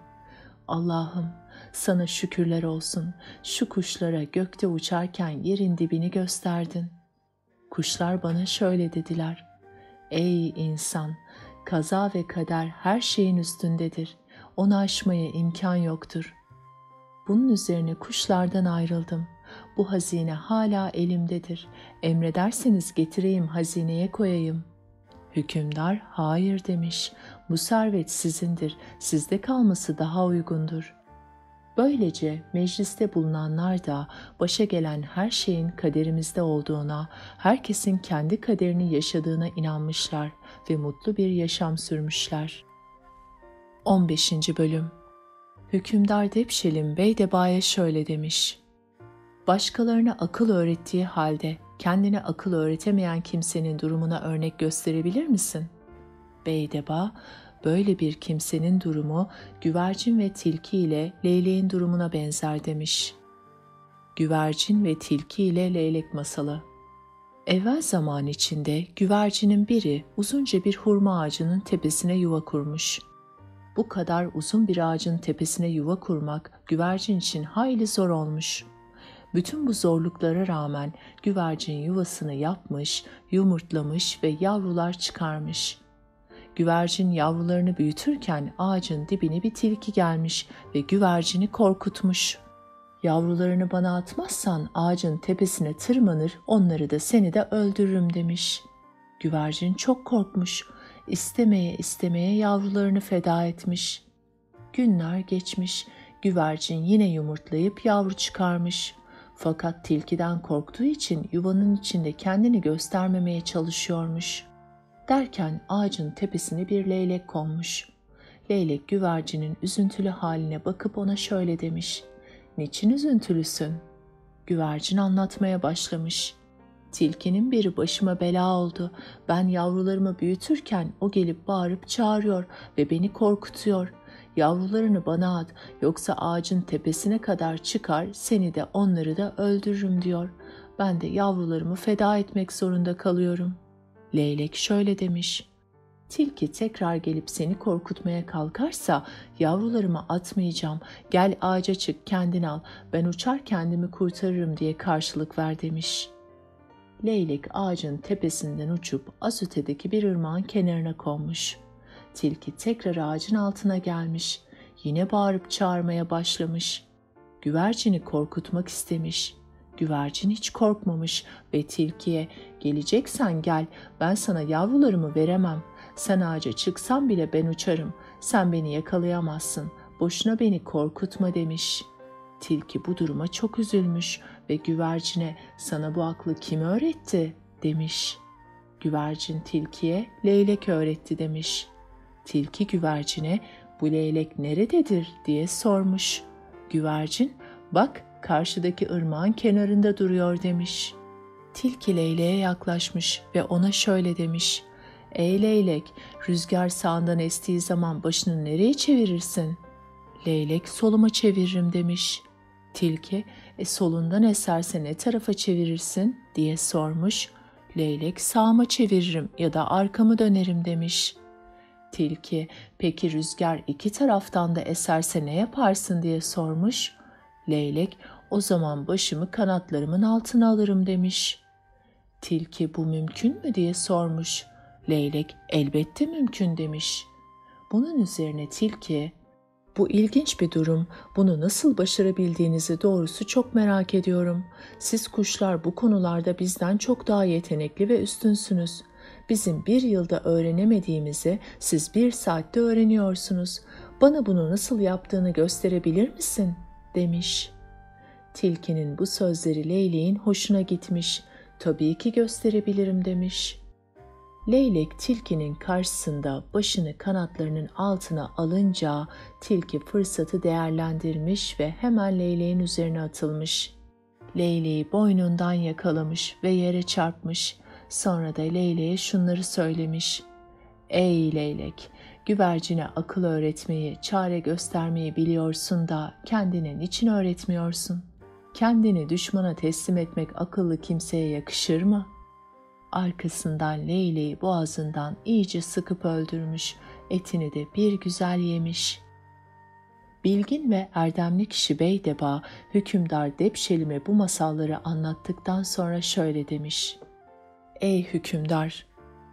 "Allah'ım, sana şükürler olsun. Şu kuşlara gökte uçarken yerin dibini gösterdin." Kuşlar bana şöyle dediler: "Ey insan, kaza ve kader her şeyin üstündedir. Onu aşmaya imkan yoktur." Bunun üzerine kuşlardan ayrıldım. Bu hazine hala elimdedir. Emrederseniz getireyim, hazineye koyayım. Hükümdar hayır demiş. Bu servet sizindir. Sizde kalması daha uygundur. Böylece mecliste bulunanlar da başa gelen her şeyin kaderimizde olduğuna, herkesin kendi kaderini yaşadığına inanmışlar ve mutlu bir yaşam sürmüşler. 15. Bölüm. Hükümdar Depşelim Beydeba'ya şöyle demiş: "Başkalarına akıl öğrettiği halde kendine akıl öğretemeyen kimsenin durumuna örnek gösterebilir misin?" Beydeba, "Böyle bir kimsenin durumu güvercin ve tilki ile leyleğin durumuna benzer" demiş. Güvercin ve tilki ile leylek masalı. Evvel zaman içinde güvercinin biri uzunca bir hurma ağacının tepesine yuva kurmuş. Bu kadar uzun bir ağacın tepesine yuva kurmak güvercin için hayli zor olmuş. Bütün bu zorluklara rağmen güvercin yuvasını yapmış, yumurtlamış ve yavrular çıkarmış. Güvercin yavrularını büyütürken ağacın dibine bir tilki gelmiş ve güvercini korkutmuş. "Yavrularını bana atmazsan ağacın tepesine tırmanır, onları da seni de öldürürüm" demiş. Güvercin çok korkmuş. İstemeye istemeye yavrularını feda etmiş. Günler geçmiş. Güvercin yine yumurtlayıp yavru çıkarmış. Fakat tilkiden korktuğu için yuvanın içinde kendini göstermemeye çalışıyormuş. Derken ağacın tepesine bir leylek konmuş. Leylek güvercinin üzüntülü haline bakıp ona şöyle demiş: "Niçin üzüntülüsün?" Güvercin anlatmaya başlamış. "Tilkinin biri başıma bela oldu. Ben yavrularımı büyütürken o gelip bağırıp çağırıyor ve beni korkutuyor. Yavrularını bana at, yoksa ağacın tepesine kadar çıkar, seni de onları da öldürürüm" diyor. Ben de yavrularımı feda etmek zorunda kalıyorum. Leylek şöyle demiş: "Tilki tekrar gelip seni korkutmaya kalkarsa yavrularımı atmayacağım. Gel ağaca çık, kendin al. Ben uçar kendimi kurtarırım" diye karşılık ver demiş. Leylek ağacın tepesinden uçup az ötedeki bir ırmağın kenarına konmuş. Tilki tekrar ağacın altına gelmiş. Yine bağırıp çağırmaya başlamış. Güvercini korkutmak istemiş. Güvercin hiç korkmamış ve tilkiye "Geleceksen gel, ben sana yavrularımı veremem. Sen ağaca çıksan bile ben uçarım. Sen beni yakalayamazsın. Boşuna beni korkutma" demiş. Tilki bu duruma çok üzülmüş ve güvercine "Sana bu aklı kim öğretti?" demiş. Güvercin tilkiye "Leylek öğretti" demiş. Tilki güvercine "Bu leylek nerededir?" diye sormuş. Güvercin Bak, karşıdaki ırmağın kenarında duruyor demiş. Tilki leyleğe yaklaşmış ve ona şöyle demiş. Ey leylek, rüzgar sağından estiği zaman başını nereye çevirirsin? Leylek soluma çeviririm demiş. Tilki, solundan eserse ne tarafa çevirirsin diye sormuş. Leylek sağıma çeviririm ya da arkamı dönerim demiş. Tilki, peki rüzgar iki taraftan da eserse ne yaparsın diye sormuş. Leylek, o zaman başımı kanatlarımın altına alırım demiş. Tilki, bu mümkün mü diye sormuş. Leylek, elbette mümkün demiş. Bunun üzerine tilki, bu ilginç bir durum, bunu nasıl başarabildiğinizi doğrusu çok merak ediyorum. Siz kuşlar bu konularda bizden çok daha yetenekli ve üstünsünüz. Bizim bir yılda öğrenemediğimizi siz bir saatte öğreniyorsunuz. Bana bunu nasıl yaptığını gösterebilir misin? Demiş. Tilkinin bu sözleri leyleğin hoşuna gitmiş. Tabii ki gösterebilirim demiş. Leylek tilkinin karşısında başını kanatlarının altına alınca tilki fırsatı değerlendirmiş ve hemen leyleğin üzerine atılmış. Leyleği boynundan yakalamış ve yere çarpmış. Sonra da leyleğe şunları söylemiş. Ey leylek, güvercine akıl öğretmeyi, çare göstermeyi biliyorsun da kendine niçin öğretmiyorsun? Kendini düşmana teslim etmek akıllı kimseye yakışır mı? Arkasından leyleği boğazından iyice sıkıp öldürmüş, etini de bir güzel yemiş. Bilgin ve erdemli kişi Beydeba, hükümdar Depşelim'e bu masalları anlattıktan sonra şöyle demiş. Ey hükümdar,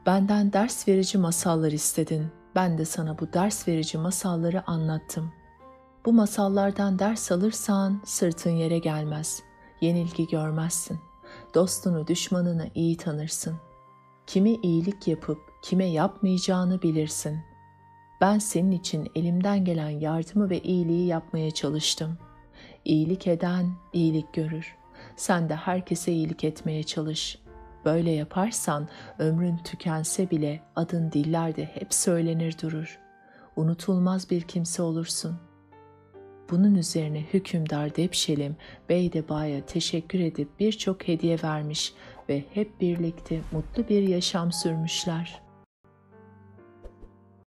benden ders verici masallar istedin. Ben de sana bu ders verici masalları anlattım. Bu masallardan ders alırsan sırtın yere gelmez, yenilgi görmezsin. Dostunu, düşmanını iyi tanırsın. Kime iyilik yapıp kime yapmayacağını bilirsin. Ben senin için elimden gelen yardımı ve iyiliği yapmaya çalıştım. İyilik eden iyilik görür. Sen de herkese iyilik etmeye çalış. Böyle yaparsan ömrün tükense bile adın dillerde hep söylenir durur. Unutulmaz bir kimse olursun. Bunun üzerine hükümdar Depşelim Beydeba'ya teşekkür edip birçok hediye vermiş ve hep birlikte mutlu bir yaşam sürmüşler.